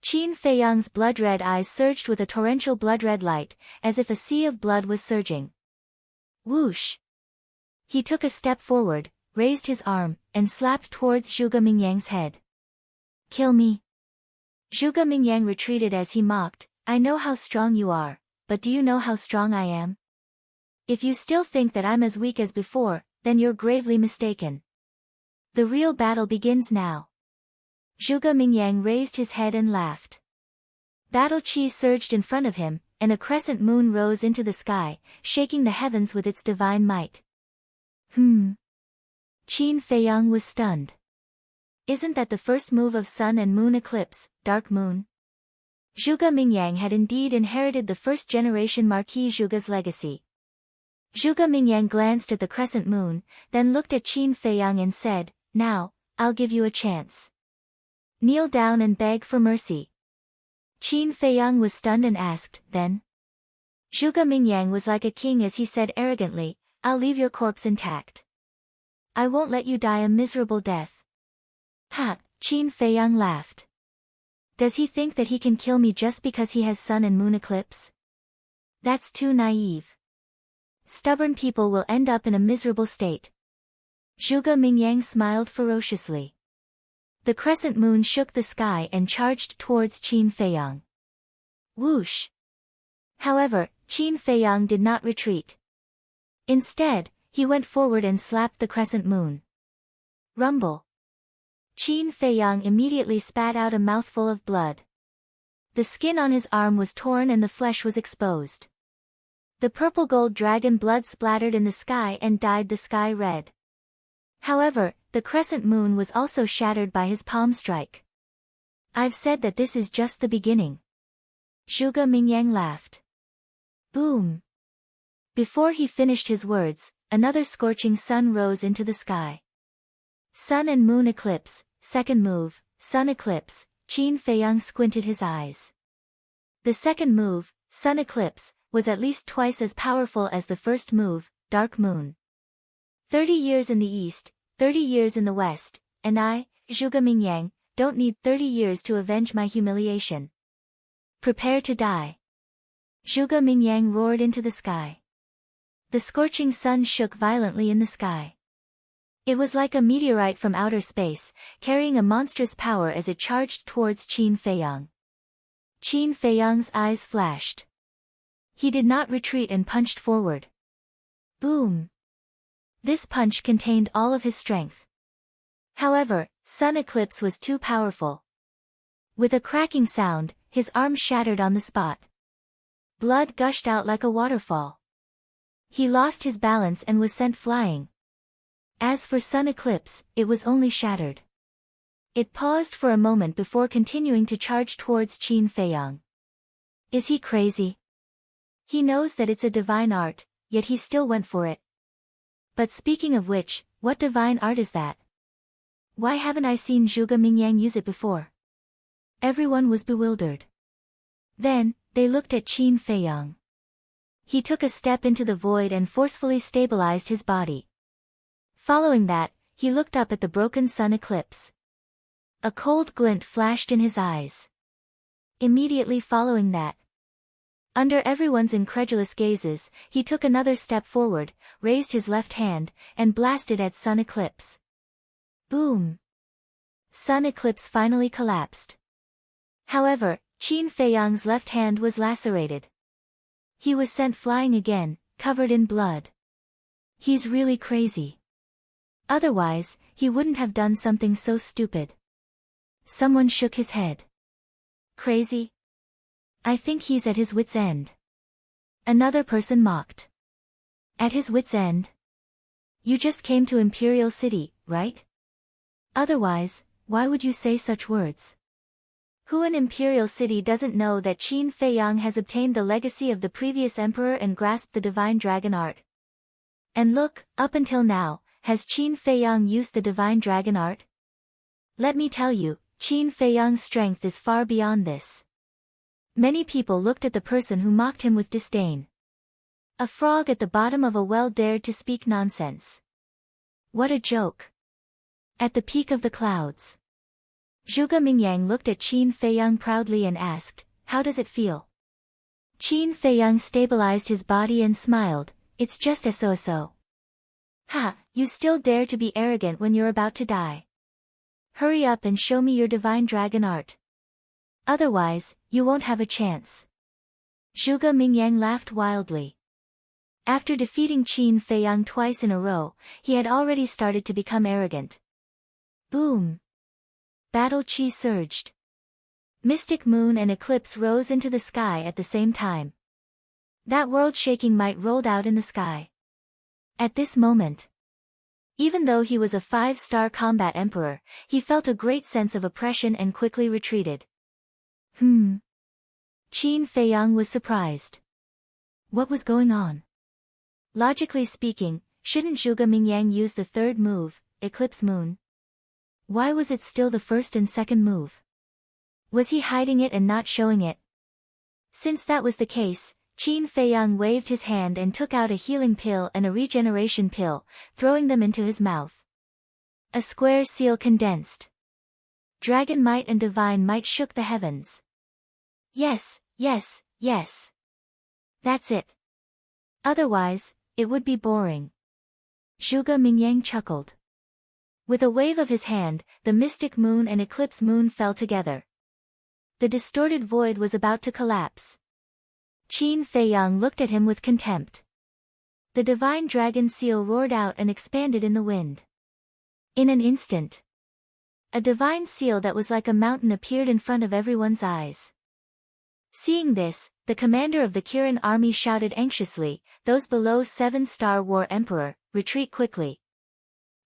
Qin Feiyang's blood-red eyes surged with a torrential blood-red light, as if a sea of blood was surging. Whoosh! He took a step forward, raised his arm, and slapped towards Zhuge Mingyang's head. Kill me. Zhuge Mingyang retreated as he mocked, I know how strong you are, but do you know how strong I am? If you still think that I'm as weak as before, then you're gravely mistaken. The real battle begins now. Zhuge Mingyang raised his head and laughed. Battle chi surged in front of him, and a crescent moon rose into the sky, shaking the heavens with its divine might. Qin Feiyang was stunned. Isn't that the first move of sun and moon eclipse, dark moon? Zhuge Mingyang had indeed inherited the first-generation Marquis Zhuge's legacy. Zhuge Mingyang glanced at the crescent moon, then looked at Qin Feiyang and said, Now, I'll give you a chance. Kneel down and beg for mercy. Qin Feiyang was stunned and asked, then? Zhuge Mingyang was like a king as he said arrogantly, I'll leave your corpse intact. I won't let you die a miserable death. Ha, Qin Feiyang laughed. Does he think that he can kill me just because he has sun and moon eclipse? That's too naive. Stubborn people will end up in a miserable state. Zhuge Mingyang smiled ferociously. The crescent moon shook the sky and charged towards Qin Feiyang. Whoosh! However, Qin Feiyang did not retreat. Instead, he went forward and slapped the crescent moon. Rumble! Qin Feiyang immediately spat out a mouthful of blood. The skin on his arm was torn and the flesh was exposed. The purple-gold dragon blood splattered in the sky and dyed the sky red. However, the crescent moon was also shattered by his palm strike. I've said that this is just the beginning. Zhuge Mingyang laughed. Boom! Before he finished his words, another scorching sun rose into the sky. Sun and moon eclipse, second move, sun eclipse, Qin Feiyang squinted his eyes. The second move, sun eclipse, was at least twice as powerful as the first move, dark moon. 30 years in the east, 30 years in the west, and I, Zhuge Mingyang, don't need 30 years to avenge my humiliation. Prepare to die. Zhuge Mingyang roared into the sky. The scorching sun shook violently in the sky. It was like a meteorite from outer space, carrying a monstrous power as it charged towards Qin Feiyang. Qin Feiyang's eyes flashed. He did not retreat and punched forward. Boom! This punch contained all of his strength. However, sun eclipse was too powerful. With a cracking sound, his arm shattered on the spot. Blood gushed out like a waterfall. He lost his balance and was sent flying. As for sun eclipse, it was only shattered. It paused for a moment before continuing to charge towards Qin Feiyang. Is he crazy? He knows that it's a divine art, yet he still went for it. But speaking of which, what divine art is that? Why haven't I seen Zhuge Mingyang use it before? Everyone was bewildered. Then, they looked at Qin Feiyang. He took a step into the void and forcefully stabilized his body. Following that, he looked up at the broken sun eclipse. A cold glint flashed in his eyes. Immediately following that, under everyone's incredulous gazes, he took another step forward, raised his left hand, and blasted at sun eclipse. Boom! Sun eclipse finally collapsed. However, Qin Feiyang's left hand was lacerated. He was sent flying again, covered in blood. He's really crazy. Otherwise, he wouldn't have done something so stupid. Someone shook his head. Crazy? I think he's at his wit's end. Another person mocked. At his wit's end? You just came to Imperial City, right? Otherwise, why would you say such words? Who in Imperial City doesn't know that Qin Feiyang has obtained the legacy of the previous emperor and grasped the divine dragon art? And look, up until now, has Qin Feiyang used the divine dragon art? Let me tell you, Qin Feiyang's strength is far beyond this. Many people looked at the person who mocked him with disdain. A frog at the bottom of a well dared to speak nonsense. What a joke. At the peak of the clouds. Zhuge Mingyang looked at Qin Feiyang proudly and asked, "How does it feel?" Qin Feiyang stabilized his body and smiled, "It's just as so. Ha, you still dare to be arrogant when you're about to die. Hurry up and show me your divine dragon art. Otherwise, you won't have a chance." Zhuge Mingyang laughed wildly. After defeating Qin Feiyang twice in a row, he had already started to become arrogant. Boom! Battle chi surged. Mystic moon and eclipse rose into the sky at the same time. That world-shaking might rolled out in the sky. At this moment, even though he was a 5-star combat emperor, he felt a great sense of oppression and quickly retreated. Qin Feiyang was surprised. What was going on? Logically speaking, shouldn't Zhuge Mingyang use the third move, Eclipse Moon? Why was it still the first and second move? Was he hiding it and not showing it? Since that was the case, Qin Feiyang waved his hand and took out a healing pill and a regeneration pill, throwing them into his mouth. A square seal condensed. Dragon might and divine might shook the heavens. Yes, yes, yes. That's it. Otherwise, it would be boring. Zhuge Mingyang chuckled. With a wave of his hand, the mystic moon and eclipse moon fell together. The distorted void was about to collapse. Qin Feiyang looked at him with contempt. The divine dragon seal roared out and expanded in the wind. In an instant, a divine seal that was like a mountain appeared in front of everyone's eyes. Seeing this, the commander of the Kirin army shouted anxiously, "Those below 7-star war emperor, retreat quickly."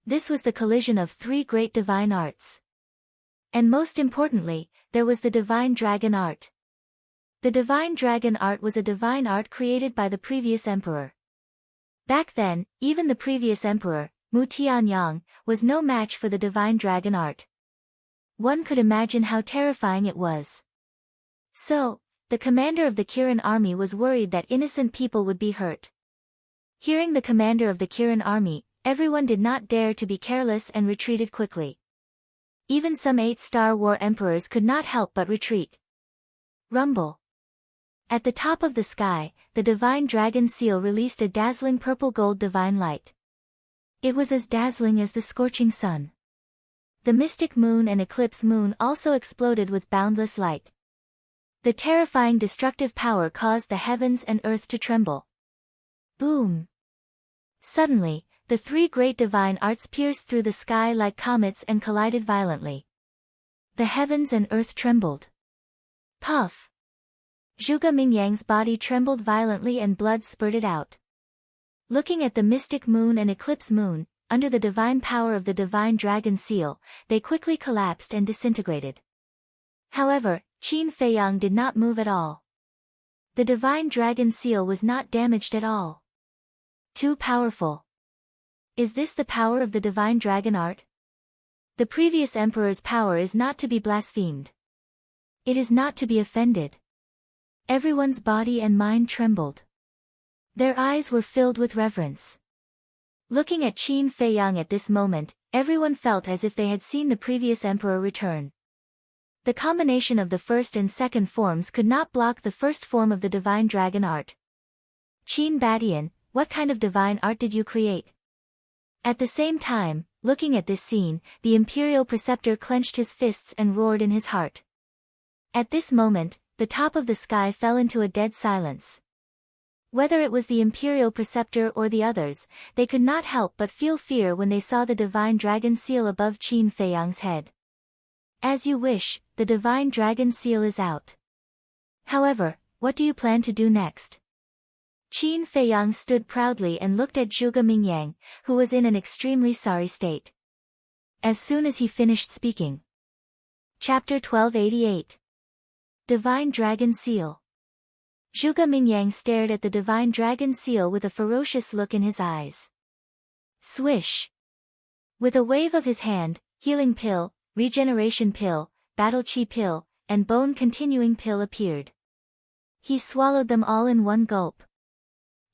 This was the collision of 3 great divine arts. And most importantly, there was the divine dragon art. The divine dragon art was a divine art created by the previous emperor. Back then, even the previous emperor, Mu Tianyang, was no match for the divine dragon art. One could imagine how terrifying it was. So, the commander of the Kirin army was worried that innocent people would be hurt. Hearing the commander of the Kirin army, everyone did not dare to be careless and retreated quickly. Even some 8-star war emperors could not help but retreat. Rumble. At the top of the sky, the divine dragon seal released a dazzling purple-gold divine light. It was as dazzling as the scorching sun. The mystic moon and eclipse moon also exploded with boundless light. The terrifying destructive power caused the heavens and earth to tremble. Boom! Suddenly, the 3 great divine arts pierced through the sky like comets and collided violently. The heavens and earth trembled. Puff! Zhuge Mingyang's body trembled violently and blood spurted out. Looking at the mystic moon and eclipse moon, under the divine power of the divine dragon seal, they quickly collapsed and disintegrated. However, Qin Feiyang did not move at all. The divine dragon seal was not damaged at all. Too powerful. Is this the power of the divine dragon art? The previous emperor's power is not to be blasphemed. It is not to be offended. Everyone's body and mind trembled. Their eyes were filled with reverence. Looking at Qin Feiyang at this moment, everyone felt as if they had seen the previous emperor return. The combination of the first and second forms could not block the first form of the divine dragon art. Qin Badian, what kind of divine art did you create? At the same time, looking at this scene, the imperial preceptor clenched his fists and roared in his heart. At this moment, the top of the sky fell into a dead silence. Whether it was the imperial preceptor or the others, they could not help but feel fear when they saw the divine dragon seal above Qin Feiyang's head. As you wish, the divine dragon seal is out. However, what do you plan to do next? Qin Feiyang stood proudly and looked at Zhuge Mingyang, who was in an extremely sorry state. As soon as he finished speaking. Chapter 1288. Divine Dragon Seal. Zhuge Mingyang stared at the divine dragon seal with a ferocious look in his eyes. Swish! With a wave of his hand, healing pill, regeneration pill, battle chi pill, and bone continuing pill appeared. He swallowed them all in one gulp.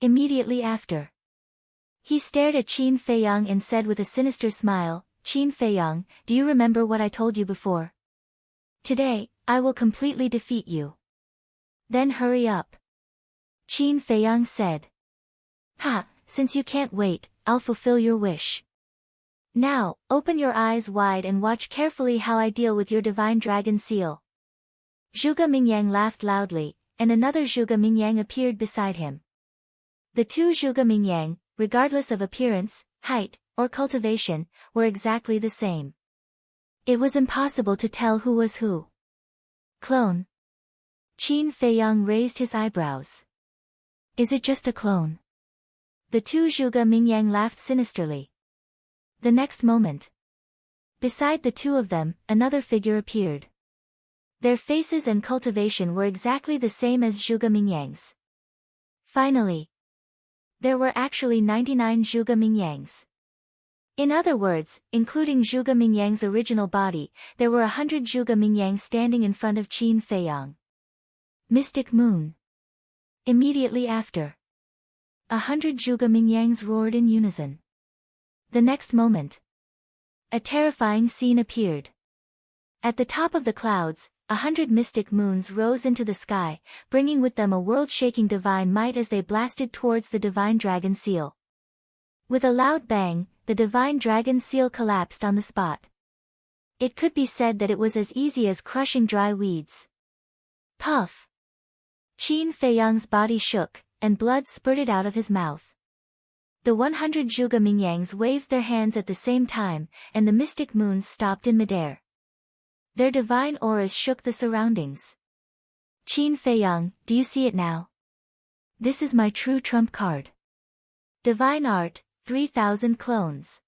Immediately after, he stared at Qin Feiyang and said with a sinister smile, "Qin Feiyang, do you remember what I told you before? Today, I will completely defeat you. Then hurry up." Qin Feiyang said. "Ha, since you can't wait, I'll fulfill your wish. Now, open your eyes wide and watch carefully how I deal with your divine dragon seal." Zhuge Mingyang laughed loudly, and another Zhuge Mingyang appeared beside him. The two Zhuge Mingyang, regardless of appearance, height, or cultivation, were exactly the same. It was impossible to tell who was who. Clone. Qin Feiyang raised his eyebrows. Is it just a clone? The two Zhuge Mingyang laughed sinisterly. The next moment, beside the two of them, another figure appeared. Their faces and cultivation were exactly the same as Zhuge Mingyang's. Finally, there were actually 99 Zhuge Mingyangs. In other words, including Zhuge Mingyang's original body, there were 100 Zhuge Mingyangs standing in front of Qin Feiyang. Mystic Moon. Immediately after, 100 Zhuge Mingyangs roared in unison. The next moment, a terrifying scene appeared. At the top of the clouds, 100 mystic moons rose into the sky, bringing with them a world-shaking divine might as they blasted towards the divine dragon seal. With a loud bang, the divine dragon seal collapsed on the spot. It could be said that it was as easy as crushing dry weeds. Puff! Qin Feiyang's body shook, and blood spurted out of his mouth. The 100 Zhuge Mingyangs waved their hands at the same time, and the mystic moons stopped in midair. Their divine auras shook the surroundings. Qin Feiyang, do you see it now? This is my true trump card. Divine Art, 3,000 clones.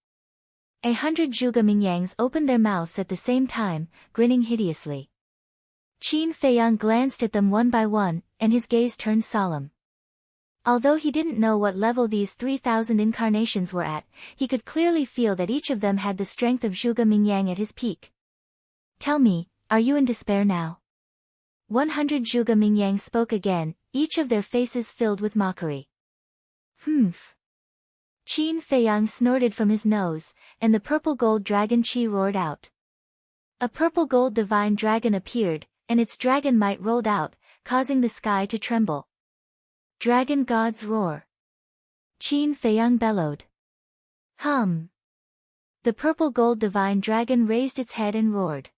100 Zhuge Mingyangs opened their mouths at the same time, grinning hideously. Qin Feiyang glanced at them one by one, and his gaze turned solemn. Although he didn't know what level these 3,000 incarnations were at, he could clearly feel that each of them had the strength of Zhuge Mingyang at his peak. Tell me, are you in despair now? 100 Zhuge Mingyang spoke again, each of their faces filled with mockery. Humph. Qin Feiyang snorted from his nose, and the purple gold dragon Qi roared out. A purple gold divine dragon appeared, and its dragon might rolled out, causing the sky to tremble. Dragon God's roar. Qin Feiyang bellowed. Hum. The purple gold divine dragon raised its head and roared.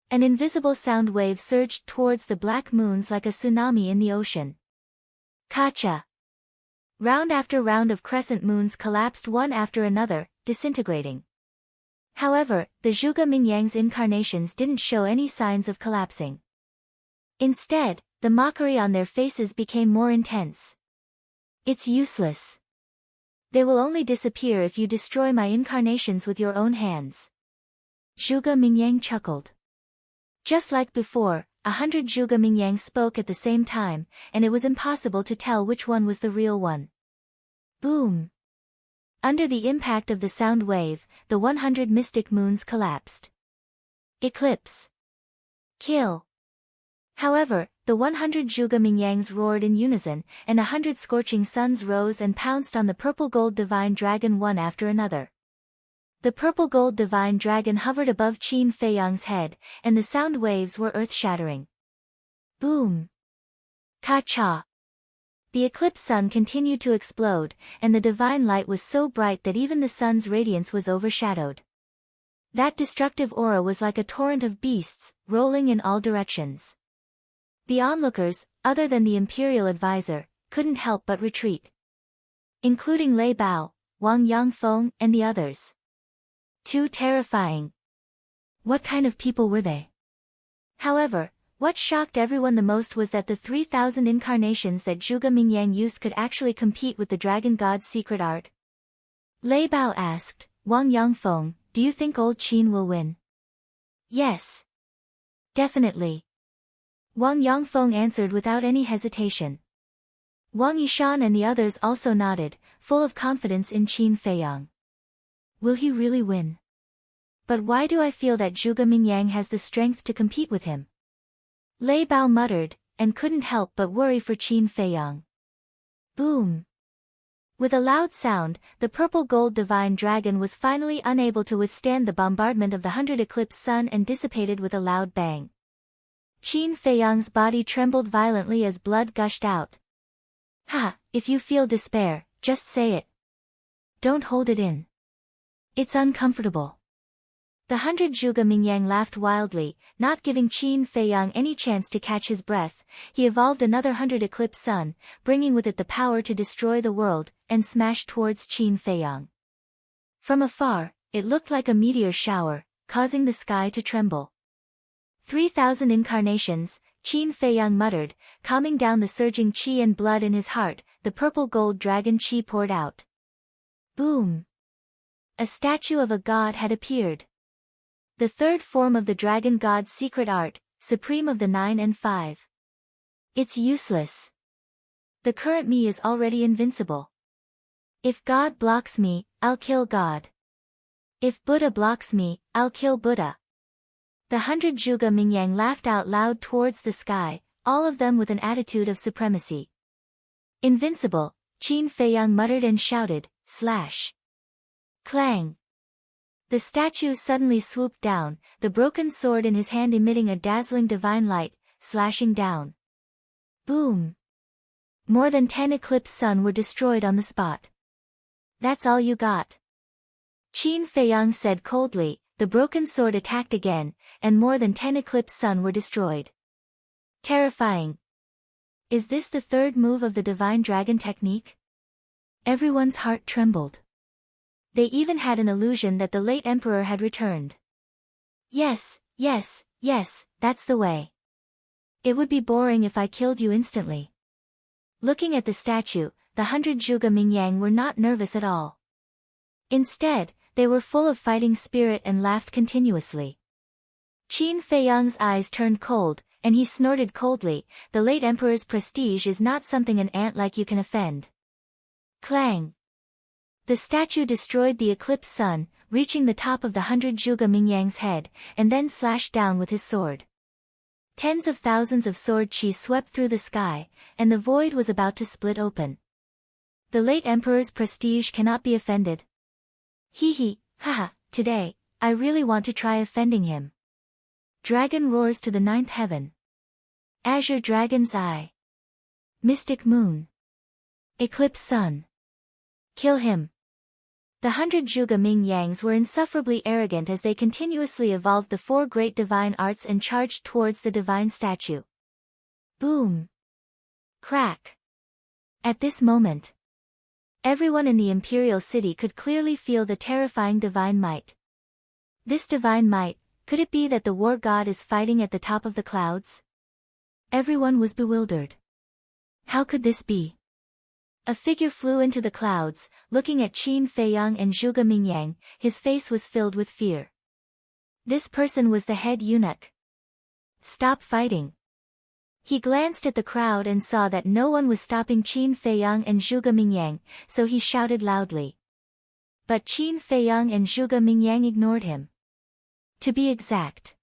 An invisible sound wave surged towards the black moons like a tsunami in the ocean. Kacha. Round after round of crescent moons collapsed one after another, disintegrating. However, the Zhuge Mingyang's incarnations didn't show any signs of collapsing. Instead, the mockery on their faces became more intense. It's useless. They will only disappear if you destroy my incarnations with your own hands. Zhuge Mingyang chuckled. Just like before, 100 Zhuge Mingyang spoke at the same time, and it was impossible to tell which one was the real one. Boom! Under the impact of the sound wave, the 100 mystic moons collapsed. Eclipse. Kill. However, the 100 Zhuge Mingyangs roared in unison, and 100 scorching suns rose and pounced on the purple gold divine dragon one after another. The purple gold divine dragon hovered above Qin Feiyang's head, and the sound waves were earth-shattering. Boom! Ka-cha! The eclipse sun continued to explode, and the divine light was so bright that even the sun's radiance was overshadowed. That destructive aura was like a torrent of beasts, rolling in all directions. The onlookers, other than the imperial advisor, couldn't help but retreat. Including Lei Bao, Wang Yangfeng, and the others. Too terrifying. What kind of people were they? However, what shocked everyone the most was that the 3,000 incarnations that Zhuge Mingyang used could actually compete with the dragon god's secret art. Lei Bao asked, Wang Yangfeng, do you think old Qin will win? Yes. Definitely. Wang Yangfeng answered without any hesitation. Wang Yishan and the others also nodded, full of confidence in Qin Feiyang. Will he really win? But why do I feel that Zhuge Mingyang has the strength to compete with him? Lei Bao muttered, and couldn't help but worry for Qin Feiyang. Boom! With a loud sound, the purple-gold divine dragon was finally unable to withstand the bombardment of the 100 eclipsed sun and dissipated with a loud bang. Qin Feiyang's body trembled violently as blood gushed out. Ha! If you feel despair, just say it. Don't hold it in. It's uncomfortable. The 100 Zhuge Mingyang laughed wildly, not giving Qin Feiyang any chance to catch his breath. He evolved another 100 eclipsed sun, bringing with it the power to destroy the world, and smashed towards Qin Feiyang. From afar, it looked like a meteor shower, causing the sky to tremble. 3,000 incarnations, Qin Feiyang muttered, calming down the surging qi and blood in his heart. The purple-gold dragon qi poured out. Boom! A statue of a god had appeared. The third form of the dragon god's secret art, supreme of the 9 and 5. It's useless. The current me is already invincible. If God blocks me, I'll kill God. If Buddha blocks me, I'll kill Buddha. The 100 Zhuge Mingyang laughed out loud towards the sky, all of them with an attitude of supremacy. Invincible, Qin Feiyang muttered and shouted, slash. Clang. The statue suddenly swooped down, the broken sword in his hand emitting a dazzling divine light, slashing down. Boom! More than 10 eclipsed sun were destroyed on the spot. That's all you got. Qin Feiyang said coldly. The broken sword attacked again, and more than 10 eclipsed sun were destroyed. Terrifying. Is this the third move of the divine dragon technique? Everyone's heart trembled. They even had an illusion that the late emperor had returned. Yes, yes, yes, that's the way. It would be boring if I killed you instantly. Looking at the statue, the 100 Zhuge Mingyang were not nervous at all. Instead, they were full of fighting spirit and laughed continuously. Qin Feiyang's eyes turned cold, and he snorted coldly. The late emperor's prestige is not something an ant like you can offend. Clang! The statue destroyed the eclipsed sun, reaching the top of the 100 Zhuge Mingyang's head, and then slashed down with his sword. Tens of thousands of sword qi swept through the sky, and the void was about to split open. The late emperor's prestige cannot be offended. Hee hee, haha, today, I really want to try offending him. Dragon roars to the 9th heaven. Azure dragon's eye. Mystic moon. Eclipse sun. Kill him. The 100 Zhuge Mingyangs were insufferably arrogant as they continuously evolved the 4 great divine arts and charged towards the divine statue. Boom! Crack! At this moment, everyone in the imperial city could clearly feel the terrifying divine might. This divine might, could it be that the war god is fighting at the top of the clouds? Everyone was bewildered. How could this be? A figure flew into the clouds, looking at Qin Feiyang and Zhuge Mingyang. His face was filled with fear. This person was the head eunuch. Stop fighting. He glanced at the crowd and saw that no one was stopping Qin Feiyang and Zhuge Mingyang, so he shouted loudly. But Qin Feiyang and Zhuge Mingyang ignored him. To be exact,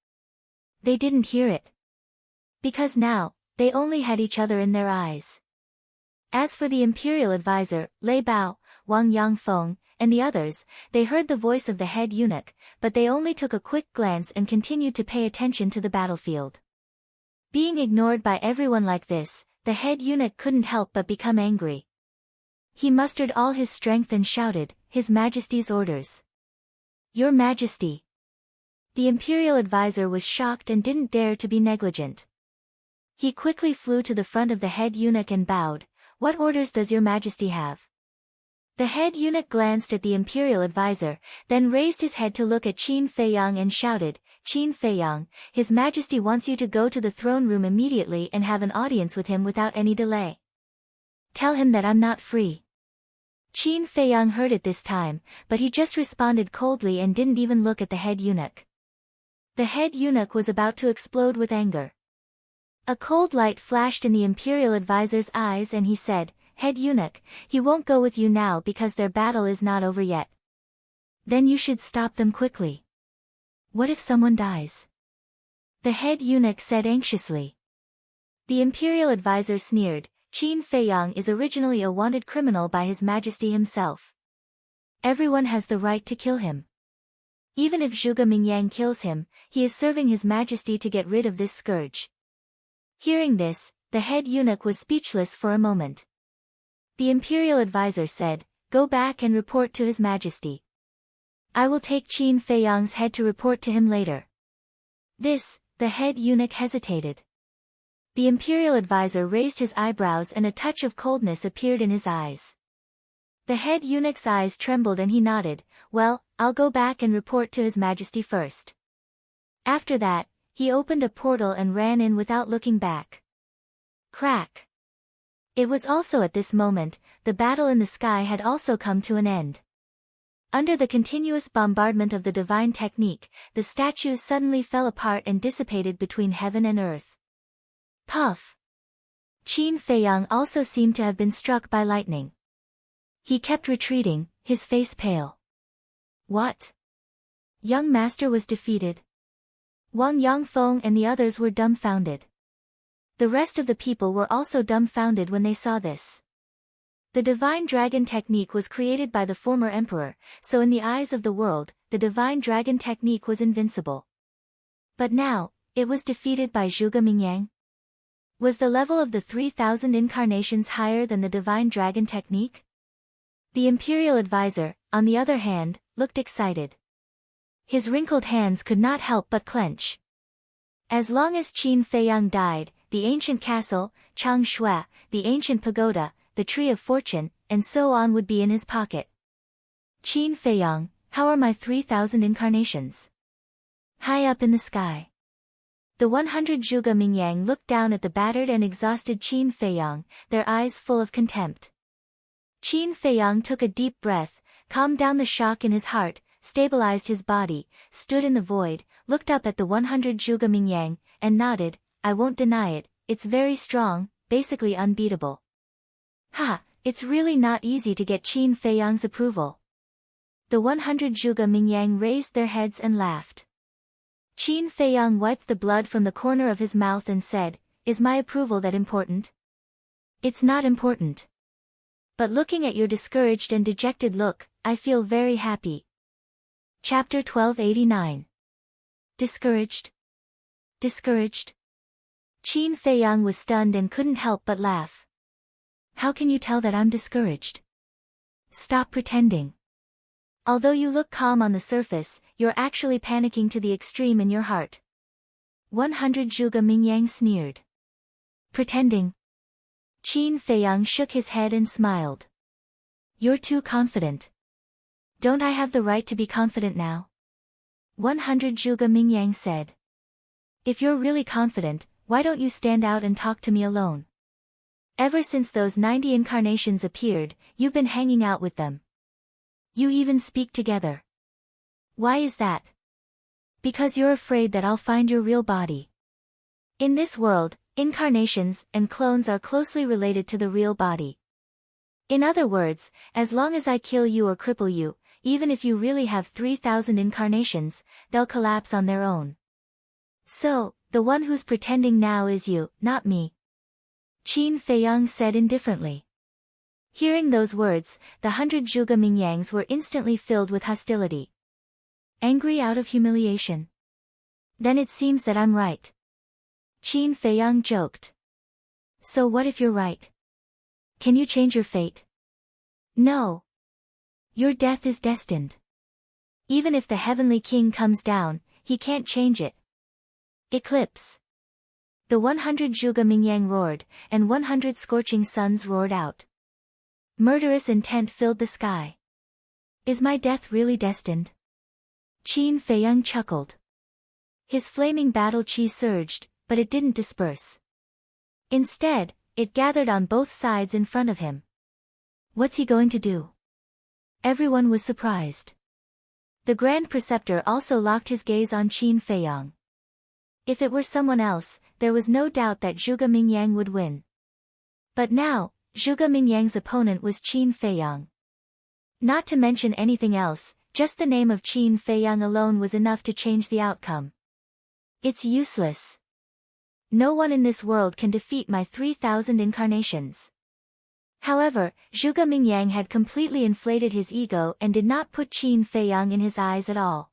they didn't hear it. Because now, they only had each other in their eyes. As for the imperial advisor, Lei Bao, Wang Yangfeng, and the others, they heard the voice of the head eunuch, but they only took a quick glance and continued to pay attention to the battlefield. Being ignored by everyone like this, the head eunuch couldn't help but become angry. He mustered all his strength and shouted, "His Majesty's orders." "Your Majesty." The imperial advisor was shocked and didn't dare to be negligent. He quickly flew to the front of the head eunuch and bowed. "What orders does your Majesty have?" The head eunuch glanced at the imperial advisor, then raised his head to look at Qin Feiyang and shouted, "Qin Feiyang, His Majesty wants you to go to the throne room immediately and have an audience with him without any delay. Tell him that I'm not free." Qin Feiyang heard it this time, but he just responded coldly and didn't even look at the head eunuch. The head eunuch was about to explode with anger. A cold light flashed in the imperial advisor's eyes and he said, "Head eunuch, he won't go with you now because their battle is not over yet. Then you should stop them quickly. What if someone dies?" The head eunuch said anxiously. The imperial advisor sneered, Qin Feiyang is originally a wanted criminal by His Majesty himself. Everyone has the right to kill him. Even if Zhuge Mingyang kills him, he is serving His Majesty to get rid of this scourge. Hearing this, the head eunuch was speechless for a moment. The imperial advisor said, "Go back and report to His Majesty. I will take Qin Feiyang's head to report to him later." The head eunuch hesitated. The imperial advisor raised his eyebrows and a touch of coldness appeared in his eyes. The head eunuch's eyes trembled and he nodded, "Well, I'll go back and report to His Majesty first." After that, he opened a portal and ran in without looking back. Crack! It was also at this moment, the battle in the sky had also come to an end. Under the continuous bombardment of the divine technique, the statues suddenly fell apart and dissipated between heaven and earth. Puff! Qin Feiyang also seemed to have been struck by lightning. He kept retreating, his face pale. What? Young master was defeated? Wang Yangfeng and the others were dumbfounded. The rest of the people were also dumbfounded when they saw this. The divine dragon technique was created by the former emperor, so in the eyes of the world, the divine dragon technique was invincible. But now, it was defeated by Zhuge Mingyang? Was the level of the 3,000 incarnations higher than the divine dragon technique? The imperial advisor, on the other hand, looked excited. His wrinkled hands could not help but clench. As long as Qin Feiyang died, the ancient castle, Changshui, the ancient pagoda, the tree of fortune, and so on would be in his pocket. Qin Feiyang, how are my 3,000 incarnations? High up in the sky. The 100 Zhuge Mingyang looked down at the battered and exhausted Qin Feiyang, their eyes full of contempt. Qin Feiyang took a deep breath, calmed down the shock in his heart, stabilized his body, stood in the void, looked up at the 100 Zhuge Mingyang, and nodded, "I won't deny it, it's very strong, basically unbeatable." Ha, it's really not easy to get Qin Feiyang's approval. The 100 Zhuge Mingyang raised their heads and laughed. Qin Feiyang wiped the blood from the corner of his mouth and said, "Is my approval that important?" "It's not important. But looking at your discouraged and dejected look, I feel very happy." Chapter 1289. Discouraged? Discouraged? Qin Feiyang was stunned and couldn't help but laugh. "How can you tell that I'm discouraged? Stop pretending. Although you look calm on the surface, you're actually panicking to the extreme in your heart." 100 Zhuge Mingyang sneered. "Pretending?" Qin Feiyang shook his head and smiled. "You're too confident. Don't I have the right to be confident now?" 100 Zhuge Mingyang said. "If you're really confident, why don't you stand out and talk to me alone? Ever since those 90 incarnations appeared, you've been hanging out with them. You even speak together. Why is that? Because you're afraid that I'll find your real body. In this world, incarnations and clones are closely related to the real body. In other words, as long as I kill you or cripple you, even if you really have 3,000 incarnations, they'll collapse on their own. So, the one who's pretending now is you, not me," Qin Feiyang said indifferently. Hearing those words, the 100 Zhuge Mingyangs were instantly filled with hostility. Angry out of humiliation. "Then it seems that I'm right," Qin Feiyang joked. "So what if you're right? Can you change your fate?" "No. Your death is destined. Even if the heavenly king comes down, he can't change it." Eclipse. The 100 Zhuge Mingyang roared, and 100 scorching suns roared out. Murderous intent filled the sky. "Is my death really destined?" Qin Feiyang chuckled. His flaming battle chi surged, but it didn't disperse. Instead, it gathered on both sides in front of him. What's he going to do? Everyone was surprised. The Grand Preceptor also locked his gaze on Qin Feiyang. If it were someone else, there was no doubt that Zhuge Mingyang would win. But now, Zhuge Mingyang's opponent was Qin Feiyang. Not to mention anything else, just the name of Qin Feiyang alone was enough to change the outcome. It's useless. no one in this world can defeat my 3,000 incarnations. However, Zhuge Mingyang had completely inflated his ego and did not put Qin Feiyang in his eyes at all.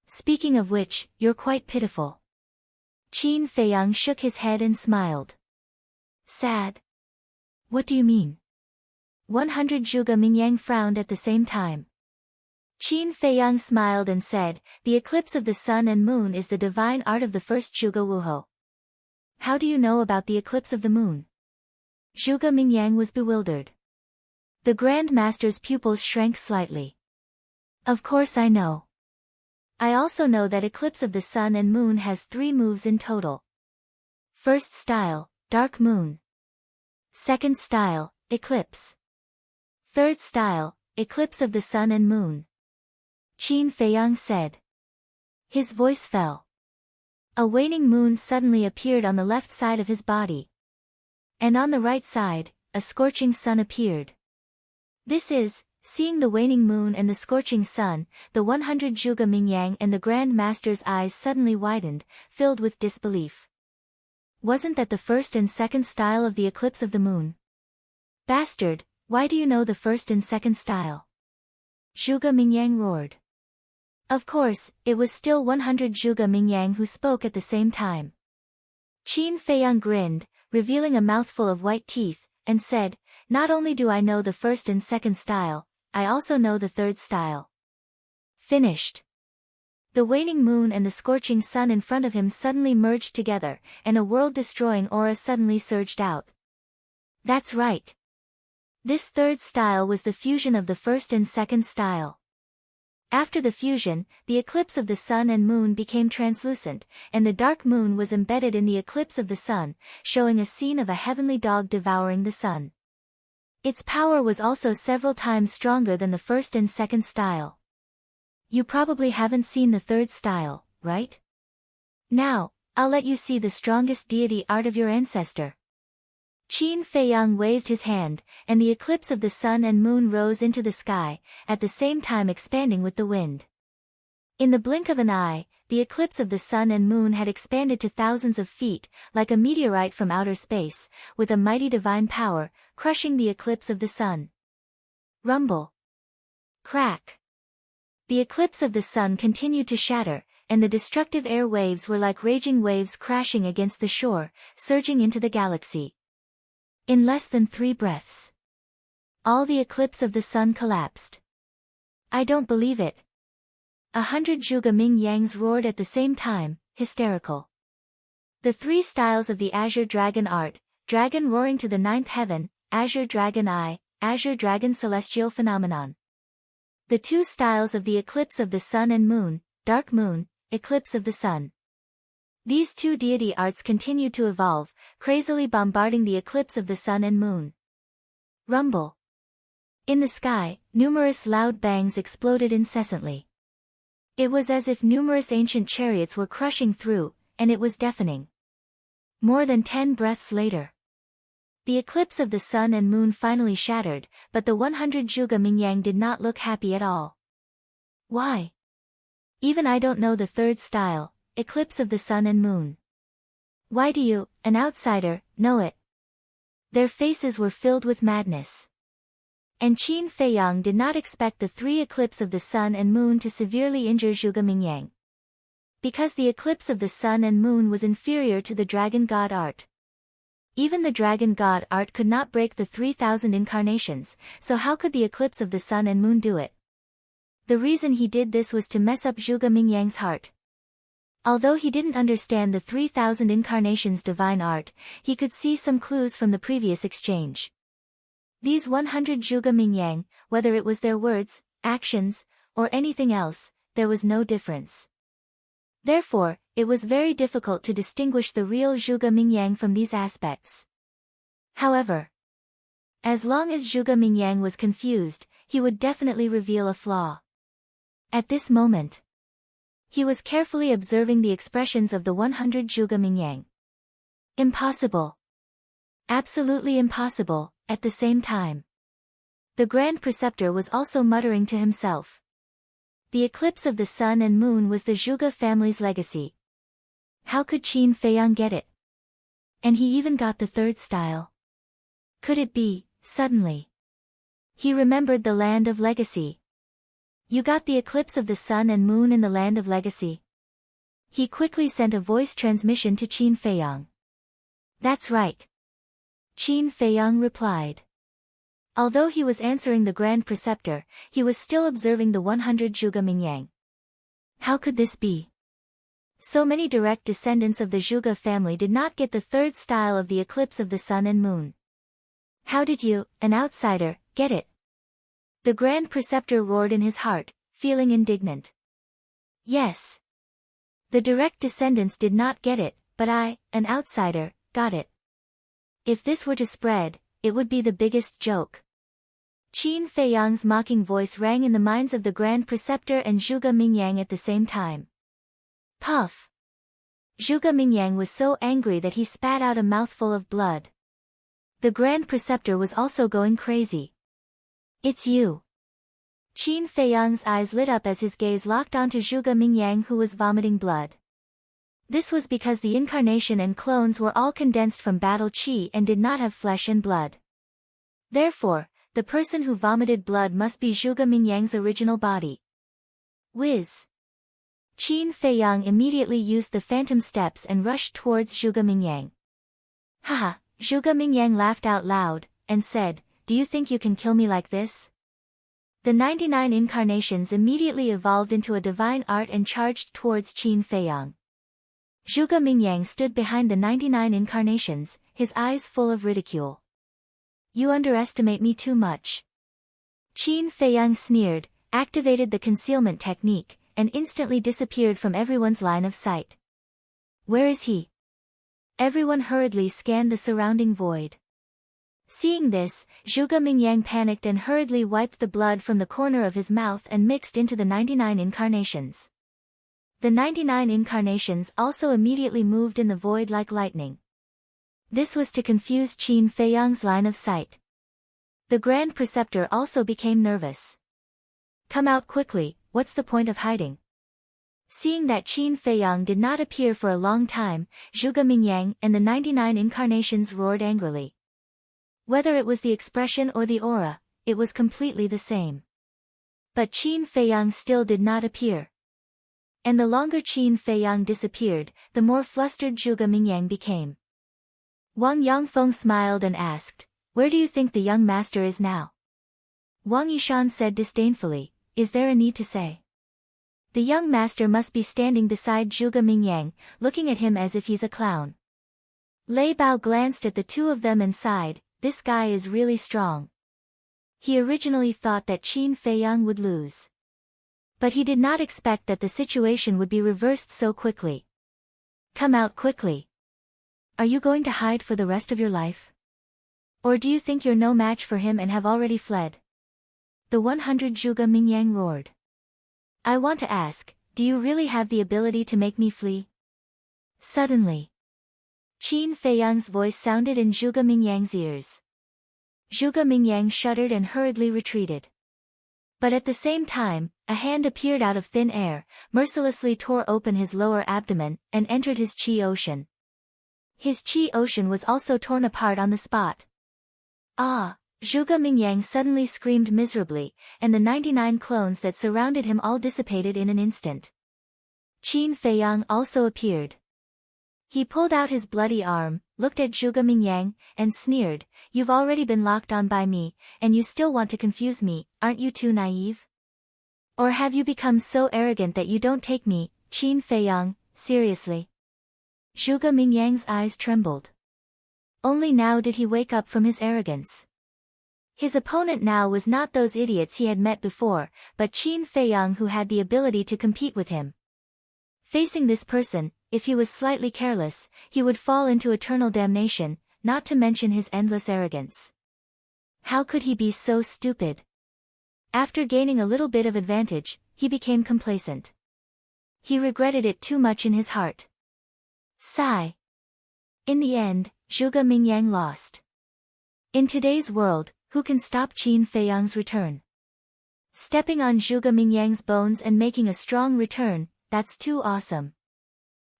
Speaking of which, you're quite pitiful. Qin Feiyang shook his head and smiled. Sad? What do you mean? 100 Zhuge Mingyang frowned at the same time. Qin Feiyang smiled and said, the eclipse of the sun and moon is the divine art of the first Zhuge Wuhou. How do you know about the eclipse of the moon? Zhuge Mingyang was bewildered. The Grand Master's pupils shrank slightly. Of course I know. I also know that eclipse of the sun and moon has 3 moves in total. First style, dark moon. Second style, eclipse. Third style, eclipse of the sun and moon. Qin Feiyang said. His voice fell. A waning moon suddenly appeared on the left side of his body. And on the right side, a scorching sun appeared. This is, seeing the waning moon and the scorching sun, the 100 Zhuge Mingyang and the Grand Master's eyes suddenly widened, filled with disbelief. Wasn't that the first and second style of the eclipse of the moon? Bastard, why do you know the first and second style? Zhuge Mingyang roared. Of course, it was still 100 Zhuge Mingyang who spoke at the same time. Qin Feiyang grinned, revealing a mouthful of white teeth, and said, not only do I know the first and second style, I also know the third style. Finished. The waning moon and the scorching sun in front of him suddenly merged together, and a world-destroying aura suddenly surged out. That's right. This third style was the fusion of the first and second style. After the fusion, the eclipse of the sun and moon became translucent, and the dark moon was embedded in the eclipse of the sun, showing a scene of a heavenly dog devouring the sun. Its power was also several times stronger than the first and second style. You probably haven't seen the third style, right? Now, I'll let you see the strongest deity art of your ancestor. Qin Feiyang waved his hand, and the eclipse of the sun and moon rose into the sky, at the same time expanding with the wind. In the blink of an eye, the eclipse of the sun and moon had expanded to thousands of feet, like a meteorite from outer space, with a mighty divine power, crushing the eclipse of the sun. Rumble. Crack. The eclipse of the sun continued to shatter, and the destructive air waves were like raging waves crashing against the shore, surging into the galaxy. In less than 3 breaths, all the eclipse of the sun collapsed. I don't believe it. 100 Zhuge Mingyangs roared at the same time, hysterical. The 3 styles of the Azure Dragon art, Dragon roaring to the 9th heaven, Azure Dragon Eye, Azure Dragon Celestial Phenomenon. The 2 styles of the eclipse of the sun and moon, Dark Moon, Eclipse of the Sun. These 2 deity arts continued to evolve, crazily bombarding the eclipse of the sun and moon. Rumble. In the sky, numerous loud bangs exploded incessantly. It was as if numerous ancient chariots were crushing through, and it was deafening. More than 10 breaths later, the eclipse of the sun and moon finally shattered, but the 100 Zhuge Mingyang did not look happy at all. Why? Even I don't know the third style, eclipse of the sun and moon. Why do you, an outsider, know it? Their faces were filled with madness. And Qin Feiyang did not expect the 3 eclipse of the sun and moon to severely injure Zhuge Mingyang. Because the eclipse of the sun and moon was inferior to the dragon god art. Even the dragon god art could not break the 3,000 incarnations, so how could the eclipse of the sun and moon do it? The reason he did this was to mess up Zhuge Mingyang's heart. Although he didn't understand the 3,000 incarnations divine art, he could see some clues from the previous exchange. These 100 Zhuge Mingyang, whether it was their words, actions, or anything else, there was no difference. Therefore, it was very difficult to distinguish the real Zhuge Mingyang from these aspects. However, as long as Zhuge Mingyang was confused, he would definitely reveal a flaw. At this moment, he was carefully observing the expressions of the 100 Zhuge Mingyang. Impossible. Absolutely impossible, at the same time. The Grand Preceptor was also muttering to himself. The eclipse of the sun and moon was the Zhuge family's legacy. How could Qin Feiyang get it? And he even got the third style. Could it be, suddenly? He remembered the land of legacy. You got the eclipse of the sun and moon in the land of legacy. He quickly sent a voice transmission to Qin Feiyang. That's right. Qin Feiyang replied. Although he was answering the Grand Preceptor, he was still observing the 100 Zhuge Mingyang. How could this be? So many direct descendants of the Zhuge family did not get the third style of the eclipse of the sun and moon. How did you, an outsider, get it? The Grand Preceptor roared in his heart, feeling indignant. Yes. The direct descendants did not get it, but I, an outsider, got it. If this were to spread, it would be the biggest joke. Qin Feiyang's mocking voice rang in the minds of the Grand Preceptor and Zhuge Mingyang at the same time. Puff! Zhuge Mingyang was so angry that he spat out a mouthful of blood. The Grand Preceptor was also going crazy. It's you. Qin Feiyang's eyes lit up as his gaze locked onto Zhuge Mingyang, who was vomiting blood. This was because the incarnation and clones were all condensed from battle chi and did not have flesh and blood. Therefore, the person who vomited blood must be Zhuge Mingyang's original body. Whiz! Qin Feiyang immediately used the phantom steps and rushed towards Zhuge Mingyang. Haha, Zhuge Mingyang laughed out loud, and said, "Do you think you can kill me like this?" The 99 incarnations immediately evolved into a divine art and charged towards Qin Feiyang. Zhuge Mingyang stood behind the 99 incarnations, his eyes full of ridicule. You underestimate me too much. Qin Feiyang sneered, activated the concealment technique, and instantly disappeared from everyone's line of sight. Where is he? Everyone hurriedly scanned the surrounding void. Seeing this, Zhuge Mingyang panicked and hurriedly wiped the blood from the corner of his mouth and mixed into the 99 incarnations. The 99 incarnations also immediately moved in the void like lightning. This was to confuse Qin Feiyang's line of sight. The Grand Preceptor also became nervous. Come out quickly, what's the point of hiding? Seeing that Qin Feiyang did not appear for a long time, Zhuge Mingyang and the 99 incarnations roared angrily. Whether it was the expression or the aura, it was completely the same. But Qin Feiyang still did not appear. And the longer Qin Feiyang disappeared, the more flustered Zhuge Mingyang became. Wang Yangfeng smiled and asked, "Where do you think the young master is now?" Wang Yishan said disdainfully, "Is there a need to say? The young master must be standing beside Zhuge Mingyang, looking at him as if he's a clown." Lei Bao glanced at the two of them and sighed, "This guy is really strong." He originally thought that Qin Feiyang would lose. But he did not expect that the situation would be reversed so quickly. Come out quickly. Are you going to hide for the rest of your life? Or do you think you're no match for him and have already fled? The 100 Zhuge Mingyang roared. I want to ask, do you really have the ability to make me flee? Suddenly, Qin Feiyang's voice sounded in Zhuge Mingyang's ears. Zhuge Mingyang shuddered and hurriedly retreated. But at the same time, a hand appeared out of thin air, mercilessly tore open his lower abdomen, and entered his chi ocean. His chi ocean was also torn apart on the spot. Ah! Zhuge Mingyang suddenly screamed miserably, and the 99 clones that surrounded him all dissipated in an instant. Qin Feiyang also appeared. He pulled out his bloody arm, looked at Zhuge Mingyang, and sneered, "You've already been locked on by me, and you still want to confuse me, aren't you too naive? Or have you become so arrogant that you don't take me, Qin Feiyang, seriously?" Zhuge Mingyang's eyes trembled. Only now did he wake up from his arrogance. His opponent now was not those idiots he had met before, but Qin Feiyang, who had the ability to compete with him. Facing this person, if he was slightly careless, he would fall into eternal damnation, not to mention his endless arrogance. How could he be so stupid? After gaining a little bit of advantage, he became complacent. He regretted it too much in his heart. Sigh. In the end, Zhuge Mingyang lost. In today's world, who can stop Qin Feiyang's return? Stepping on Zhuge Mingyang's bones and making a strong return, that's too awesome.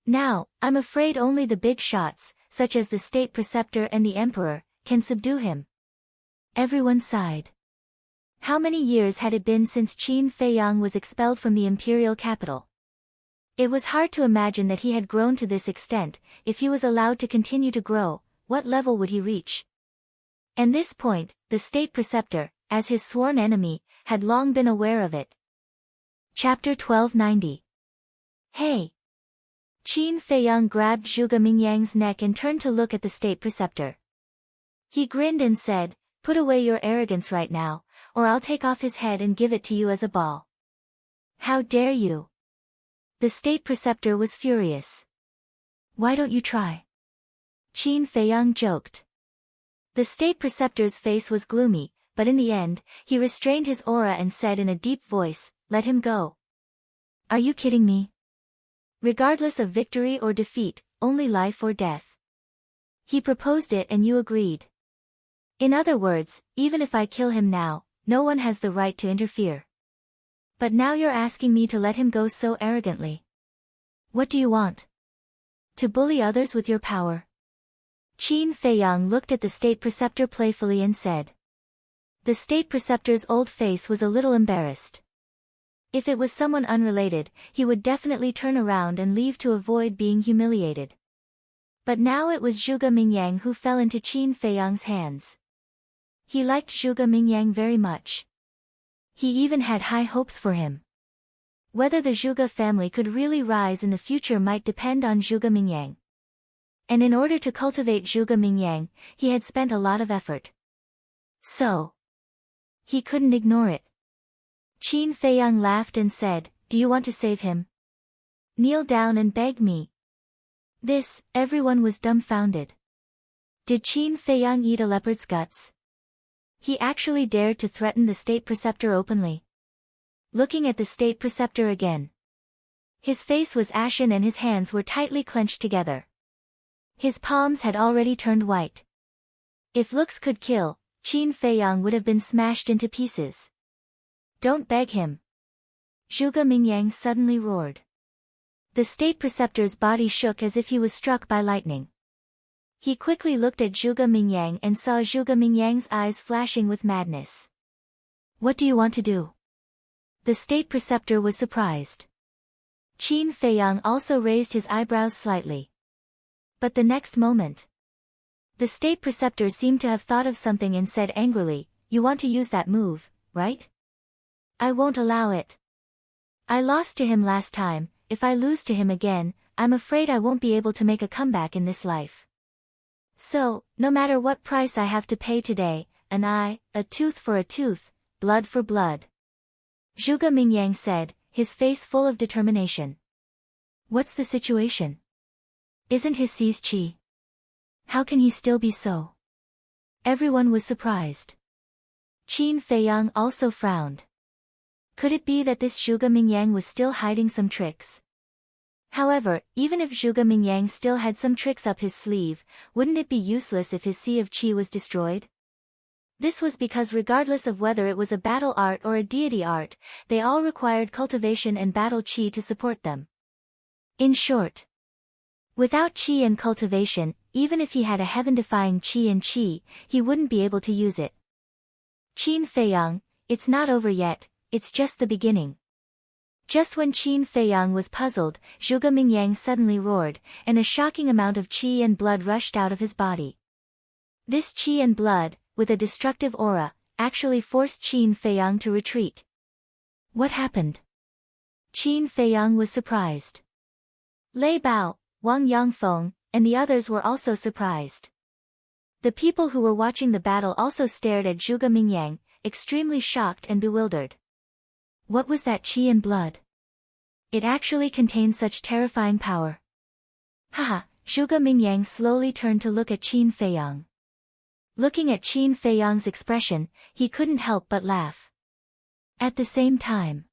Now, I'm afraid only the big shots, such as the state preceptor and the emperor, can subdue him. Everyone sighed. How many years had it been since Qin Feiyang was expelled from the imperial capital? It was hard to imagine that he had grown to this extent. If he was allowed to continue to grow, what level would he reach? At this point, the state preceptor, as his sworn enemy, had long been aware of it. Chapter 1290. Hey! Qin Feiyang grabbed Zhuge Mingyang's neck and turned to look at the state preceptor. He grinned and said, "Put away your arrogance right now, or I'll take off his head and give it to you as a ball." "How dare you?" The state preceptor was furious. "Why don't you try?" Qin Feiyang joked. The state preceptor's face was gloomy, but in the end, he restrained his aura and said in a deep voice, "Let him go." "Are you kidding me?" "Regardless of victory or defeat, only life or death." He proposed it and you agreed. In other words, even if I kill him now, no one has the right to interfere. But now you're asking me to let him go so arrogantly. What do you want? To bully others with your power? Qin Feiyang looked at the state preceptor playfully and said. The state preceptor's old face was a little embarrassed. If it was someone unrelated, he would definitely turn around and leave to avoid being humiliated. But now it was Zhuge Mingyang who fell into Qin Feiyang's hands. He liked Zhuge Mingyang very much. He even had high hopes for him. Whether the Zhuge family could really rise in the future might depend on Zhuge Mingyang. And in order to cultivate Zhuge Mingyang, he had spent a lot of effort. So, he couldn't ignore it. Qin Feiyang laughed and said, "Do you want to save him? Kneel down and beg me." Everyone was dumbfounded. Did Qin Feiyang eat a leopard's guts? He actually dared to threaten the state preceptor openly. Looking at the state preceptor again. His face was ashen and his hands were tightly clenched together. His palms had already turned white. If looks could kill, Qin Feiyang would have been smashed into pieces. "Don't beg him." Zhuge Mingyang suddenly roared. The state preceptor's body shook as if he was struck by lightning. He quickly looked at Zhuge Mingyang and saw Zhuge Mingyang's eyes flashing with madness. "What do you want to do?" The state preceptor was surprised. Qin Feiyang also raised his eyebrows slightly. But the next moment, the state preceptor seemed to have thought of something and said angrily, "You want to use that move, right? I won't allow it. I lost to him last time. If I lose to him again, I'm afraid I won't be able to make a comeback in this life. So, no matter what price I have to pay today, an eye, a tooth for a tooth, blood for blood." Zhuge Mingyang said, his face full of determination. "What's the situation? Isn't his seized qi? How can he still be so?" Everyone was surprised. Qin Feiyang also frowned. Could it be that this Zhuge Mingyang was still hiding some tricks? However, even if Zhuge Mingyang still had some tricks up his sleeve, wouldn't it be useless if his sea of qi was destroyed? This was because regardless of whether it was a battle art or a deity art, they all required cultivation and battle qi to support them. In short, without qi and cultivation, even if he had a heaven-defying qi and qi, he wouldn't be able to use it. Qin Feiyang, it's not over yet. It's just the beginning. Just when Qin Feiyang was puzzled, Zhuge Mingyang suddenly roared, and a shocking amount of qi and blood rushed out of his body. This qi and blood, with a destructive aura, actually forced Qin Feiyang to retreat. What happened? Qin Feiyang was surprised. Lei Bao, Wang Yangfeng, and the others were also surprised. The people who were watching the battle also stared at Zhuge Mingyang, extremely shocked and bewildered. What was that qi and blood? It actually contained such terrifying power. Haha, Zhuge Mingyang slowly turned to look at Qin Feiyang. Looking at Qin Feiyang's expression, he couldn't help but laugh. At the same time,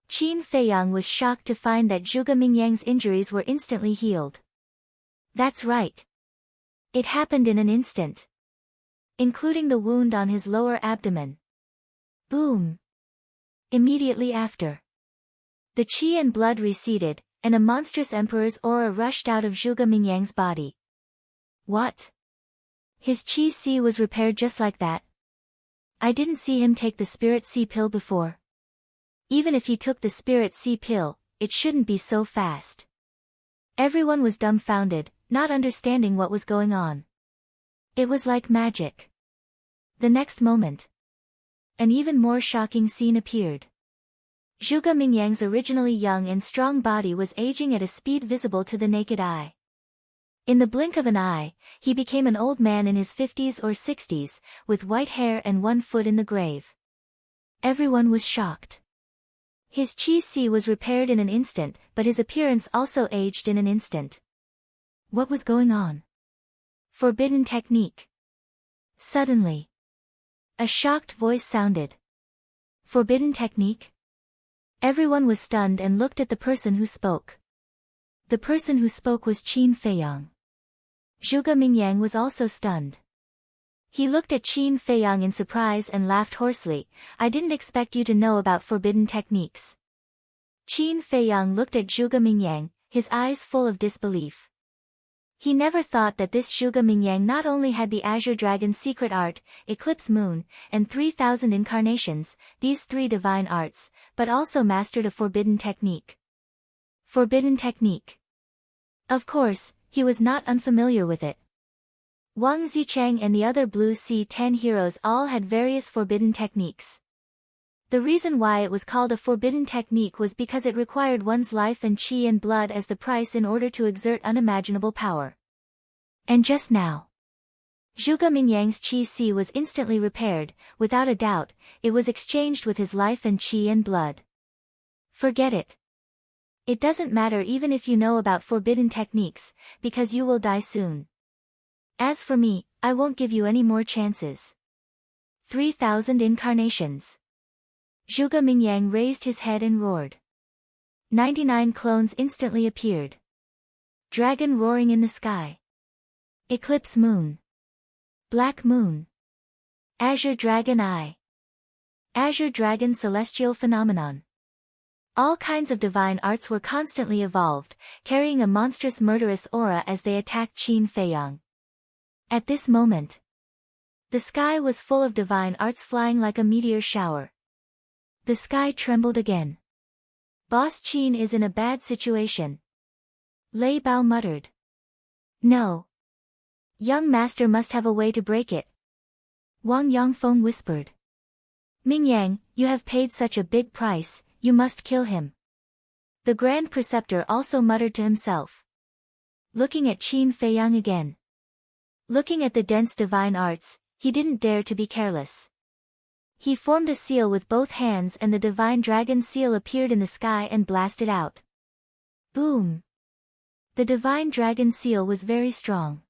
Qin Feiyang was shocked to find that Zhuge Mingyang's injuries were instantly healed. That's right. It happened in an instant. Including the wound on his lower abdomen. Boom. Immediately after, the qi and blood receded, and a monstrous emperor's aura rushed out of Zhuge Mingyang's body. What? His Chi C was repaired just like that? I didn't see him take the Spirit C pill before. Even if he took the Spirit C pill, it shouldn't be so fast. Everyone was dumbfounded, not understanding what was going on. It was like magic. The next moment, an even more shocking scene appeared. Zhuge Mingyang's originally young and strong body was aging at a speed visible to the naked eye. In the blink of an eye, he became an old man in his 50s or 60s, with white hair and one foot in the grave. Everyone was shocked. His Chi C was repaired in an instant, but his appearance also aged in an instant. What was going on? Forbidden technique. Suddenly, a shocked voice sounded. Forbidden technique? Everyone was stunned and looked at the person who spoke. The person who spoke was Qin Feiyang. Zhuge Mingyang was also stunned. He looked at Qin Feiyang in surprise and laughed hoarsely. I didn't expect you to know about forbidden techniques. Qin Feiyang looked at Zhuge Mingyang, his eyes full of disbelief. He never thought that this Zhuge Mingyang not only had the Azure Dragon's secret art, Eclipse Moon, and 3,000 incarnations, these 3 divine arts, but also mastered a forbidden technique. Forbidden technique. Of course, he was not unfamiliar with it. Wang Zicheng and the other Blue Sea 10 heroes all had various forbidden techniques. The reason why it was called a forbidden technique was because it required one's life and chi and blood as the price in order to exert unimaginable power. And just now, Zhuge Mingyang's Chi C was instantly repaired, without a doubt, it was exchanged with his life and chi and blood. Forget it. It doesn't matter even if you know about forbidden techniques, because you will die soon. As for me, I won't give you any more chances. 3,000 incarnations. Zhuge Mingyang raised his head and roared. 99 clones instantly appeared. Dragon roaring in the sky. Eclipse Moon. Black Moon. Azure Dragon Eye. Azure Dragon Celestial Phenomenon. All kinds of divine arts were constantly evolved, carrying a monstrous murderous aura as they attacked Qin Feiyang. At this moment, the sky was full of divine arts flying like a meteor shower. The sky trembled again. Boss Qin is in a bad situation. Lei Bao muttered. No. Young master must have a way to break it. Wang Yongfeng whispered. Mingyang, you have paid such a big price, you must kill him. The Grand Preceptor also muttered to himself. Looking at Qin Feiyang again. Looking at the dense divine arts, he didn't dare to be careless. He formed a seal with both hands and the divine dragon seal appeared in the sky and blasted out. Boom! The divine dragon seal was very strong.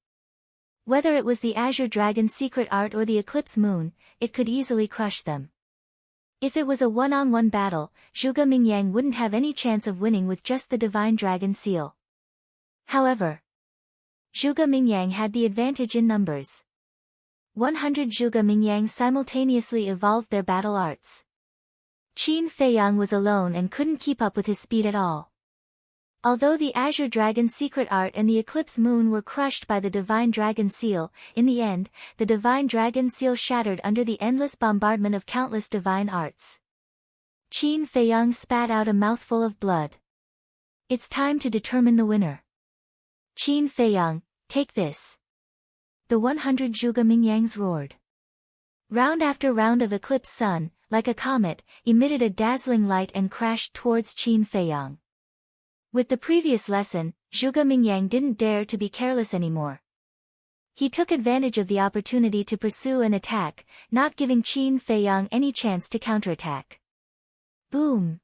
Whether it was the Azure Dragon's secret art or the Eclipse Moon, it could easily crush them. If it was a one-on-one battle, Zhuge Mingyang wouldn't have any chance of winning with just the divine dragon seal. However, Zhuge Mingyang had the advantage in numbers. 100 Zhuge Mingyang simultaneously evolved their battle arts. Qin Feiyang was alone and couldn't keep up with his speed at all. Although the Azure Dragon's secret art and the Eclipse Moon were crushed by the Divine Dragon Seal, in the end, the Divine Dragon Seal shattered under the endless bombardment of countless divine arts. Qin Feiyang spat out a mouthful of blood. It's time to determine the winner. Qin Feiyang, take this. The 100 Zhuge Mingyangs roared. Round after round of Eclipse Sun, like a comet, emitted a dazzling light and crashed towards Qin Feiyang. With the previous lesson, Zhuge Mingyang didn't dare to be careless anymore. He took advantage of the opportunity to pursue and attack, not giving Qin Feiyang any chance to counterattack. Boom!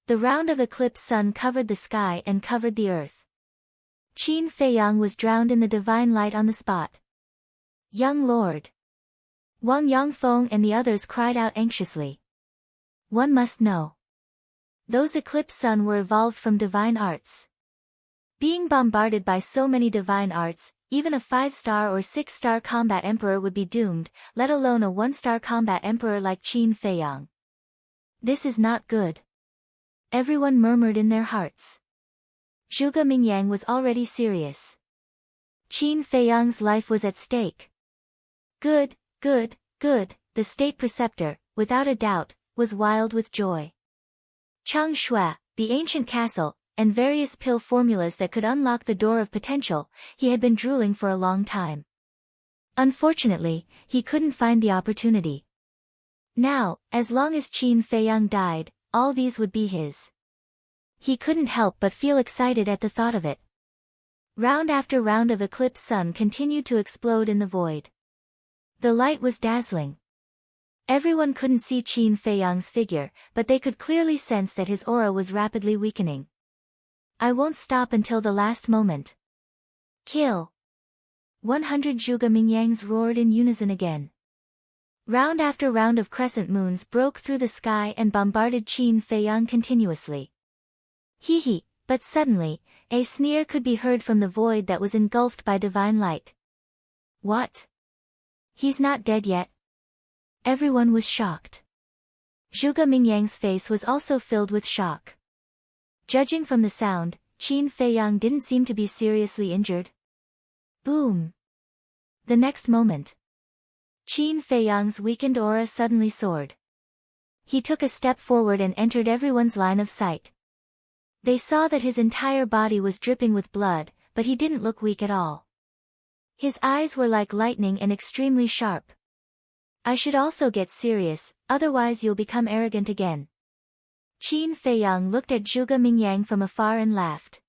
The round of Eclipse Sun covered the sky and covered the earth. Qin Feiyang was drowned in the divine light on the spot. Young Lord! Wang Yongfeng and the others cried out anxiously. One must know. Those Eclipse Sun were evolved from divine arts. Being bombarded by so many divine arts, even a 5-star or 6-star combat emperor would be doomed, let alone a 1-star combat emperor like Qin Feiyang. This is not good. Everyone murmured in their hearts. Zhuge Mingyang was already serious. Qin Feiyang's life was at stake. Good, good, good, the state preceptor, without a doubt, was wild with joy. Chang Shui, the ancient castle, and various pill formulas that could unlock the door of potential, he had been drooling for a long time. Unfortunately, he couldn't find the opportunity. Now, as long as Qin Feiyang died, all these would be his. He couldn't help but feel excited at the thought of it. Round after round of eclipse sun continued to explode in the void. The light was dazzling. Everyone couldn't see Qin Feiyang's figure, but they could clearly sense that his aura was rapidly weakening. I won't stop until the last moment. Kill! 100 Zhuge Mingyangs roared in unison again. Round after round of crescent moons broke through the sky and bombarded Qin Feiyang continuously. Hee, but suddenly, a sneer could be heard from the void that was engulfed by divine light. What? He's not dead yet? Everyone was shocked. Zhuge Mingyang's face was also filled with shock. Judging from the sound, Qin Feiyang didn't seem to be seriously injured. Boom! The next moment, Qin Feiyang's weakened aura suddenly soared. He took a step forward and entered everyone's line of sight. They saw that his entire body was dripping with blood, but he didn't look weak at all. His eyes were like lightning and extremely sharp. I should also get serious, otherwise you'll become arrogant again. Qin Feiyang looked at Zhuge Mingyang from afar and laughed.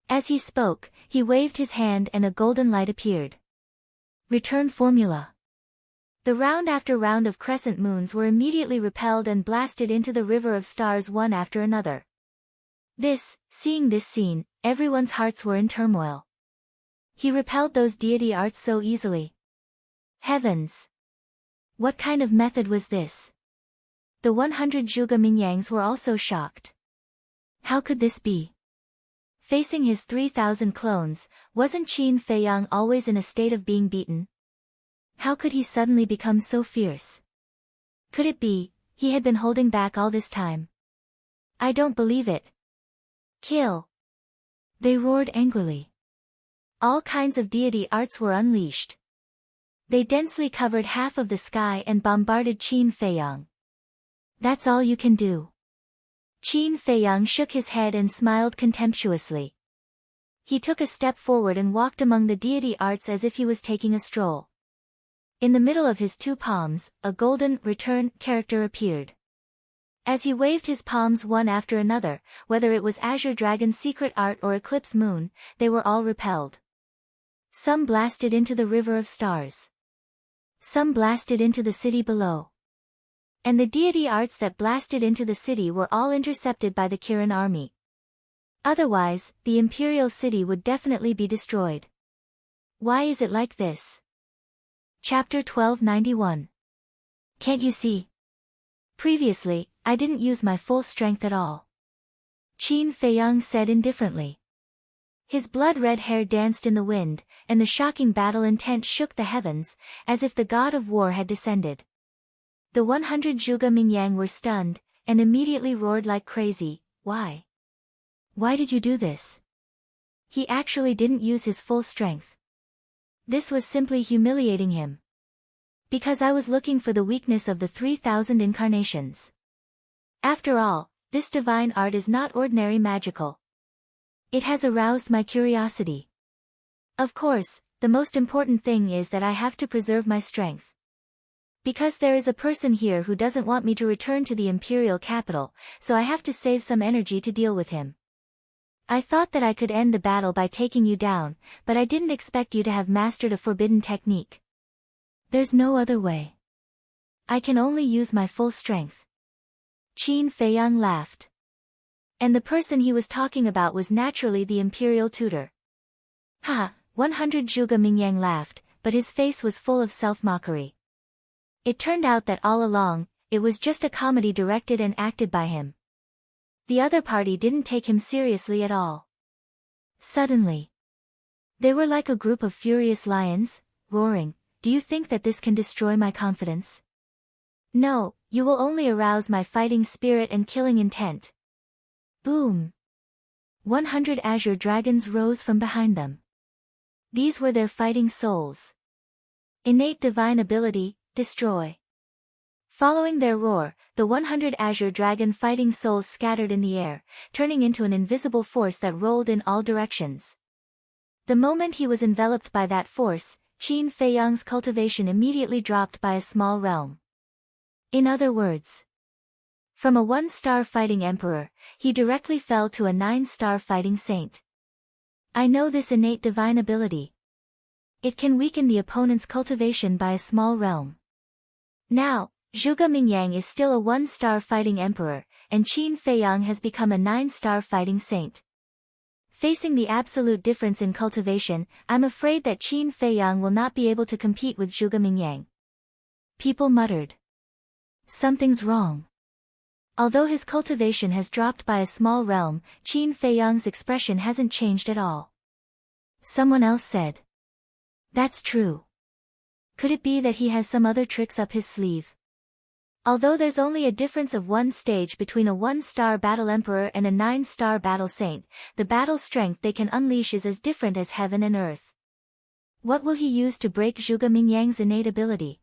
As he spoke, he waved his hand and a golden light appeared. Return formula. The round after round of crescent moons were immediately repelled and blasted into the river of stars one after another. Seeing this scene, everyone's hearts were in turmoil. He repelled those deity arts so easily. Heavens! What kind of method was this? The 100 Zhuge Mingyangs were also shocked. How could this be? Facing his 3,000 clones, wasn't Qin Feiyang always in a state of being beaten? How could he suddenly become so fierce? Could it be, he had been holding back all this time? I don't believe it. Kill! They roared angrily. All kinds of deity arts were unleashed. They densely covered half of the sky and bombarded Qin Feiyang. That's all you can do. Qin Feiyang shook his head and smiled contemptuously. He took a step forward and walked among the deity arts as if he was taking a stroll. In the middle of his two palms, a golden return character appeared. As he waved his palms one after another, whether it was Azure Dragon's secret art or Eclipse Moon, they were all repelled. Some blasted into the river of stars. Some blasted into the city below. And the deity arts that blasted into the city were all intercepted by the Kirin army. Otherwise, the imperial city would definitely be destroyed. Why is it like this? Chapter 1291. Can't you see? Previously, I didn't use my full strength at all. Qin Feiyang said indifferently. His blood-red hair danced in the wind, and the shocking battle intent shook the heavens, as if the god of war had descended. The 100 Zhuge Mingyang were stunned, and immediately roared like crazy. Why? Why did you do this? He actually didn't use his full strength. This was simply humiliating him. Because I was looking for the weakness of the 3,000 incarnations. After all, this divine art is not ordinary magical. It has aroused my curiosity. Of course, the most important thing is that I have to preserve my strength. Because there is a person here who doesn't want me to return to the imperial capital, so I have to save some energy to deal with him. I thought that I could end the battle by taking you down, but I didn't expect you to have mastered a forbidden technique. There's no other way. I can only use my full strength. Qin Feiyang laughed. And the person he was talking about was naturally the imperial tutor. Ha! 100 Zhuge Mingyang laughed, but his face was full of self-mockery. It turned out that all along, it was just a comedy directed and acted by him. The other party didn't take him seriously at all. Suddenly, they were like a group of furious lions, roaring. Do you think that this can destroy my confidence? No, you will only arouse my fighting spirit and killing intent. Boom! 100 azure dragons rose from behind them. These were their fighting souls. Innate divine ability, destroy. Following their roar, the 100 azure dragon fighting souls scattered in the air, turning into an invisible force that rolled in all directions. The moment he was enveloped by that force, Qin Feiyang's cultivation immediately dropped by a small realm. In other words, from a 1-star fighting emperor, he directly fell to a 9-star fighting saint. I know this innate divine ability. It can weaken the opponent's cultivation by a small realm. Now, Zhuge Mingyang is still a 1-star fighting emperor, and Qin Feiyang has become a 9-star fighting saint. Facing the absolute difference in cultivation, I'm afraid that Qin Feiyang will not be able to compete with Zhuge Mingyang. People muttered. Something's wrong. Although his cultivation has dropped by a small realm, Qin Feiyang's expression hasn't changed at all. Someone else said. That's true. Could it be that he has some other tricks up his sleeve? Although there's only a difference of 1 stage between a 1-star battle emperor and a 9-star battle saint, the battle strength they can unleash is as different as heaven and earth. What will he use to break Zhuge Mingyang's innate ability?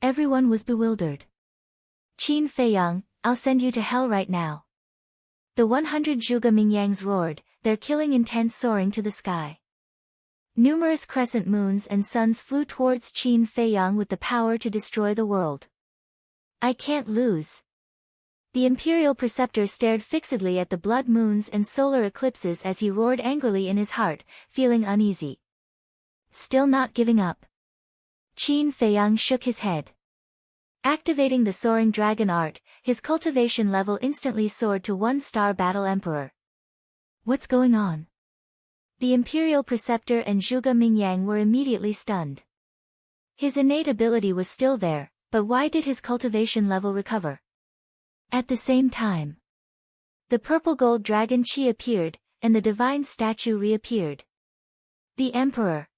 Everyone was bewildered. Qin Feiyang, I'll send you to hell right now. The 100 Zhuge Mingyangs roared, their killing intent soaring to the sky. Numerous crescent moons and suns flew towards Qin Feiyang with the power to destroy the world. I can't lose. The Imperial Preceptor stared fixedly at the blood moons and solar eclipses as he roared angrily in his heart, feeling uneasy. Still not giving up. Qin Feiyang shook his head. Activating the soaring dragon art, his cultivation level instantly soared to 1-star battle emperor. What's going on? The Imperial Preceptor and Zhuge Mingyang were immediately stunned. His innate ability was still there, but why did his cultivation level recover? At the same time, the purple gold dragon Qi appeared, and the divine statue reappeared. The Emperor.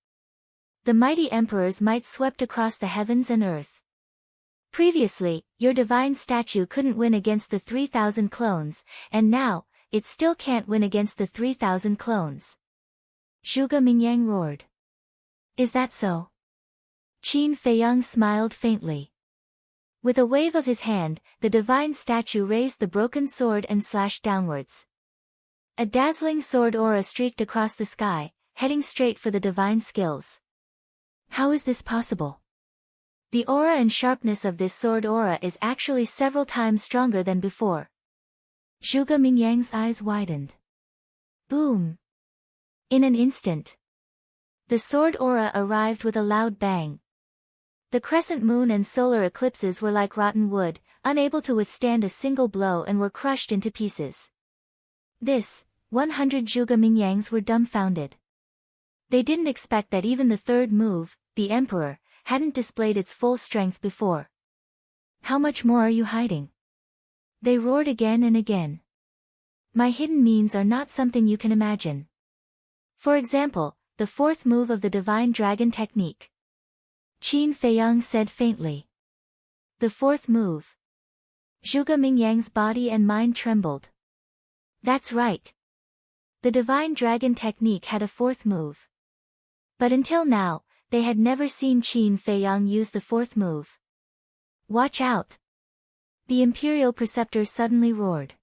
The mighty Emperor's might swept across the heavens and earth. Previously, your divine statue couldn't win against the 3,000 clones, and now, it still can't win against the 3,000 clones. Zhuge Mingyang roared. Is that so? Qin Feiyang smiled faintly. With a wave of his hand, the divine statue raised the broken sword and slashed downwards. A dazzling sword aura streaked across the sky, heading straight for the divine skills. How is this possible? The aura and sharpness of this sword aura is actually several times stronger than before. Zhuge Mingyang's eyes widened. Boom! In an instant, the sword aura arrived with a loud bang. The crescent moon and solar eclipses were like rotten wood, unable to withstand a single blow and were crushed into pieces. 100 Zhuge Mingyangs were dumbfounded. They didn't expect that even the third move, the Emperor, hadn't displayed its full strength before. How much more are you hiding? They roared again and again. My hidden means are not something you can imagine. For example, the fourth move of the Divine Dragon Technique. Qin Feiyang said faintly. The fourth move. Zhuge Mingyang's body and mind trembled. That's right. The Divine Dragon Technique had a fourth move. But until now, they had never seen Qin Feiyang use the fourth move. Watch out! The Imperial Preceptor suddenly roared.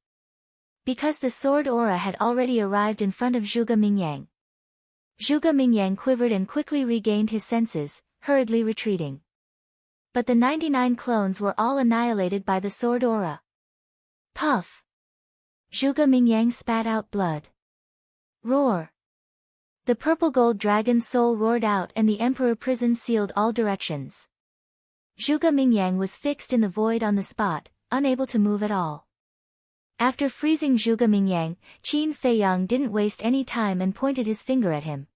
Because the sword aura had already arrived in front of Zhuge Mingyang. Zhuge Mingyang quivered and quickly regained his senses, hurriedly retreating. But the 99 clones were all annihilated by the sword aura. Puff! Zhuge Mingyang spat out blood. Roar! The purple gold dragon's soul roared out and the Emperor prison sealed all directions. Zhuge Mingyang was fixed in the void on the spot, unable to move at all. After freezing Zhuge Mingyang, Qin Feiyang didn't waste any time and pointed his finger at him.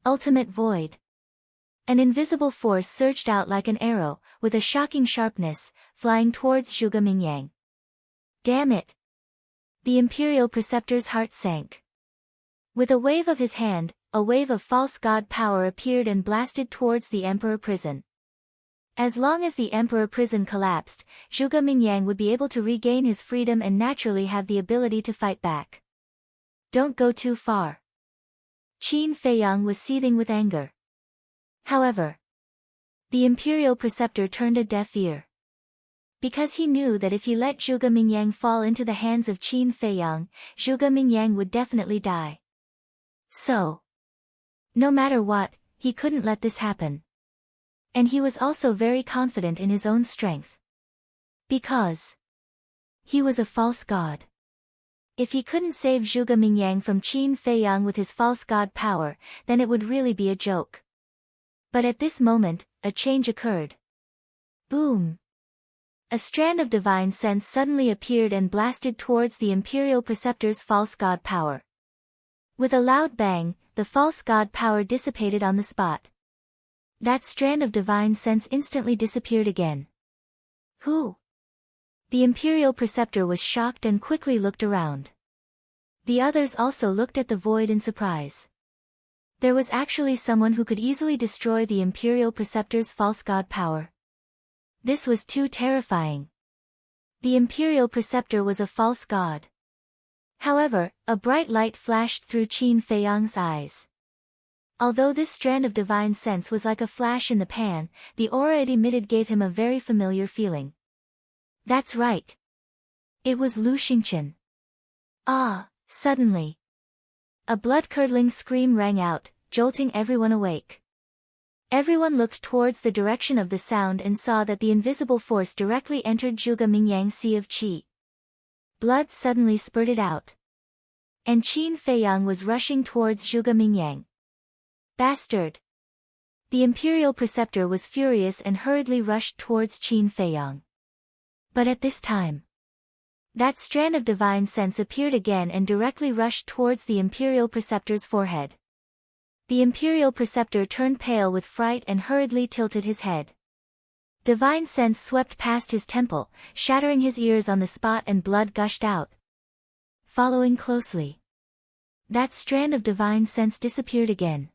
Ultimate Void. An invisible force surged out like an arrow, with a shocking sharpness, flying towards Zhuge Mingyang. Damn it! The Imperial Preceptor's heart sank. With a wave of his hand, a wave of false god power appeared and blasted towards the Emperor prison. As long as the Emperor prison collapsed, Zhuge Mingyang would be able to regain his freedom and naturally have the ability to fight back. Don't go too far. Qin Feiyang was seething with anger. However, the Imperial Preceptor turned a deaf ear. Because he knew that if he let Zhuge Mingyang fall into the hands of Qin Feiyang, Zhuge Mingyang would definitely die. So, no matter what, he couldn't let this happen. And he was also very confident in his own strength. Because he was a false god. If he couldn't save Zhuge Mingyang from Qin Feiyang with his false god power, then it would really be a joke. But at this moment, a change occurred. Boom! A strand of divine sense suddenly appeared and blasted towards the Imperial Preceptor's false god power. With a loud bang, the false god power dissipated on the spot. That strand of divine sense instantly disappeared again. Who? The Imperial Preceptor was shocked and quickly looked around. The others also looked at the void in surprise. There was actually someone who could easily destroy the Imperial Preceptor's false god power. This was too terrifying. The Imperial Preceptor was a false god. However, a bright light flashed through Qin Feiyang's eyes. Although this strand of divine sense was like a flash in the pan, the aura it emitted gave him a very familiar feeling. That's right. It was Lu Xingqian. Ah, suddenly. A blood-curdling scream rang out, jolting everyone awake. Everyone looked towards the direction of the sound and saw that the invisible force directly entered Zhuge Mingyang's sea of qi. Blood suddenly spurted out. And Qin Feiyang was rushing towards Zhuge Mingyang. Bastard! The Imperial Preceptor was furious and hurriedly rushed towards Qin Feiyang. But at this time, that strand of divine sense appeared again and directly rushed towards the Imperial Preceptor's forehead. The Imperial Preceptor turned pale with fright and hurriedly tilted his head. Divine sense swept past his temple, shattering his ears on the spot, and blood gushed out. Following closely, that strand of divine sense disappeared again.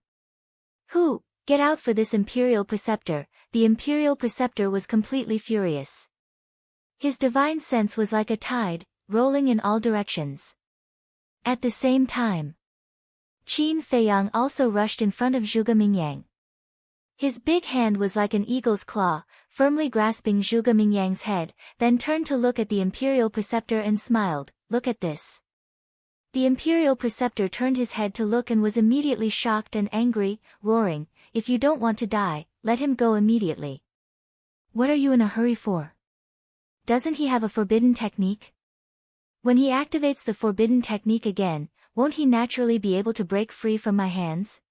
Who? Get out for this Imperial Preceptor! The Imperial Preceptor was completely furious. His divine sense was like a tide, rolling in all directions. At the same time, Qin Feiyang also rushed in front of Zhuge Mingyang. His big hand was like an eagle's claw, firmly grasping Zhuge Mingyang's head, then turned to look at the Imperial Preceptor and smiled. Look at this. The Imperial Preceptor turned his head to look and was immediately shocked and angry, roaring, "If you don't want to die, let him go immediately. What are you in a hurry for? Doesn't he have a forbidden technique? When he activates the forbidden technique again, won't he naturally be able to break free from my hands?"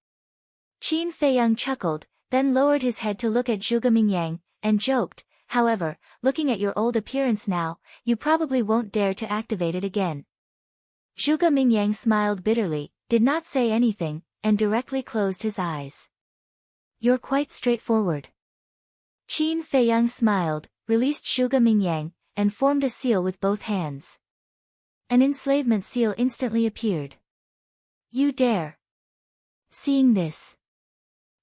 Qin Feiyang chuckled, then lowered his head to look at Zhuge Mingyang, and joked, "However, looking at your old appearance now, you probably won't dare to activate it again." Zhuge Mingyang smiled bitterly, did not say anything, and directly closed his eyes. "You're quite straightforward." Qin Feiyang smiled, released Zhuge Mingyang, and formed a seal with both hands. An enslavement seal instantly appeared. "You dare!" Seeing this,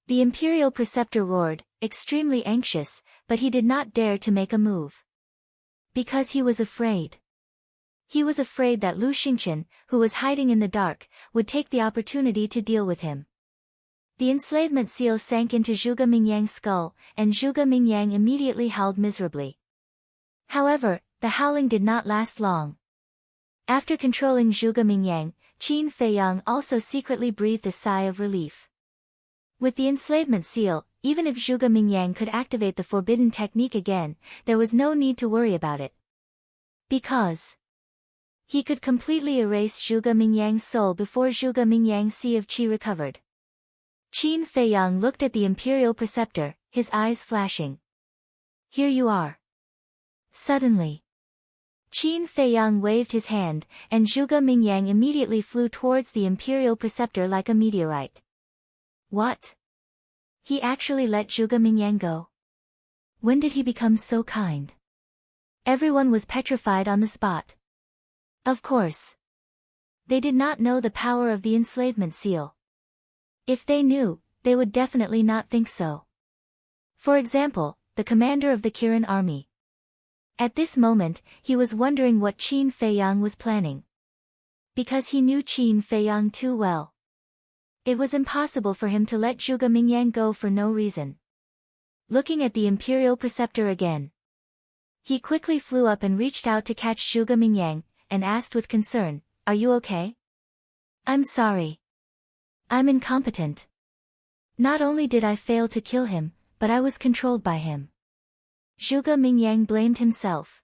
the Imperial Preceptor roared, extremely anxious, but he did not dare to make a move. Because he was afraid. He was afraid that Lu Xingqian, who was hiding in the dark, would take the opportunity to deal with him. The enslavement seal sank into Zhuge Mingyang's skull, and Zhuge Mingyang immediately howled miserably. However, the howling did not last long. After controlling Zhuge Mingyang, Qin Feiyang also secretly breathed a sigh of relief. With the enslavement seal, even if Zhuge Mingyang could activate the forbidden technique again, there was no need to worry about it. Because he could completely erase Zhuge Mingyang's soul before Zhuge Mingyang's sea of qi recovered. Qin Feiyang looked at the Imperial Preceptor, his eyes flashing. "Here you are." Suddenly, Qin Feiyang waved his hand, and Zhuge Mingyang immediately flew towards the Imperial Preceptor like a meteorite. What? He actually let Zhuge Mingyang go? When did he become so kind? Everyone was petrified on the spot. Of course, they did not know the power of the enslavement seal. If they knew, they would definitely not think so. For example, the commander of the Kirin army. At this moment, he was wondering what Qin Feiyang was planning. Because he knew Qin Feiyang too well. It was impossible for him to let Zhuge Mingyang go for no reason. Looking at the Imperial Preceptor again, he quickly flew up and reached out to catch Zhuge Mingyang, and asked with concern, "Are you okay?" "I'm sorry. I'm incompetent. Not only did I fail to kill him, but I was controlled by him." Zhuge Mingyang blamed himself.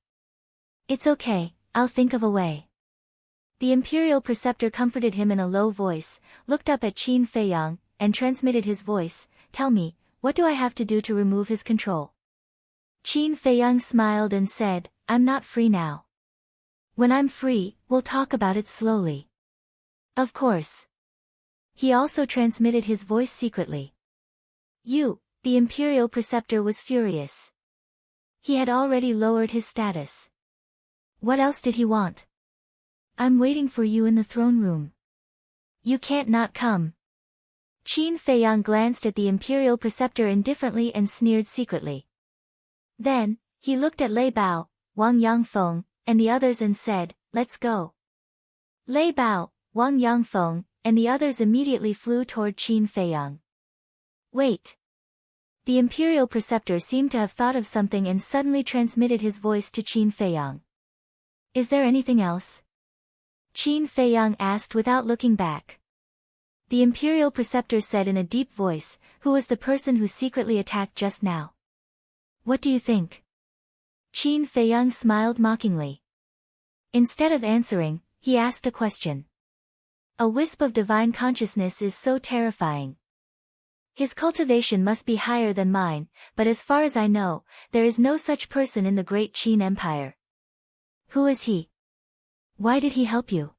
"It's okay, I'll think of a way." The Imperial Preceptor comforted him in a low voice, looked up at Qin Feiyang, and transmitted his voice, "Tell me, what do I have to do to remove his control?" Qin Feiyang smiled and said, "I'm not free now. When I'm free, we'll talk about it slowly." "Of course." He also transmitted his voice secretly. The Imperial Preceptor was furious. He had already lowered his status. What else did he want? "I'm waiting for you in the throne room. You can't not come." Qin Feiyang glanced at the Imperial Preceptor indifferently and sneered secretly. Then, he looked at Lei Bao, Wang Yangfeng, and the others and said, "Let's go." Lei Bao, Wang Yangfeng, and the others immediately flew toward Qin Feiyang. "Wait." The Imperial Preceptor seemed to have thought of something and suddenly transmitted his voice to Qin Feiyang. "Is there anything else?" Qin Feiyang asked without looking back. The Imperial Preceptor said in a deep voice, "Who was the person who secretly attacked just now?" "What do you think?" Qin Feiyang smiled mockingly. Instead of answering, he asked a question. A wisp of divine consciousness is so terrifying. His cultivation must be higher than mine, but as far as I know, there is no such person in the great Qin Empire. Who is he? Why did he help you?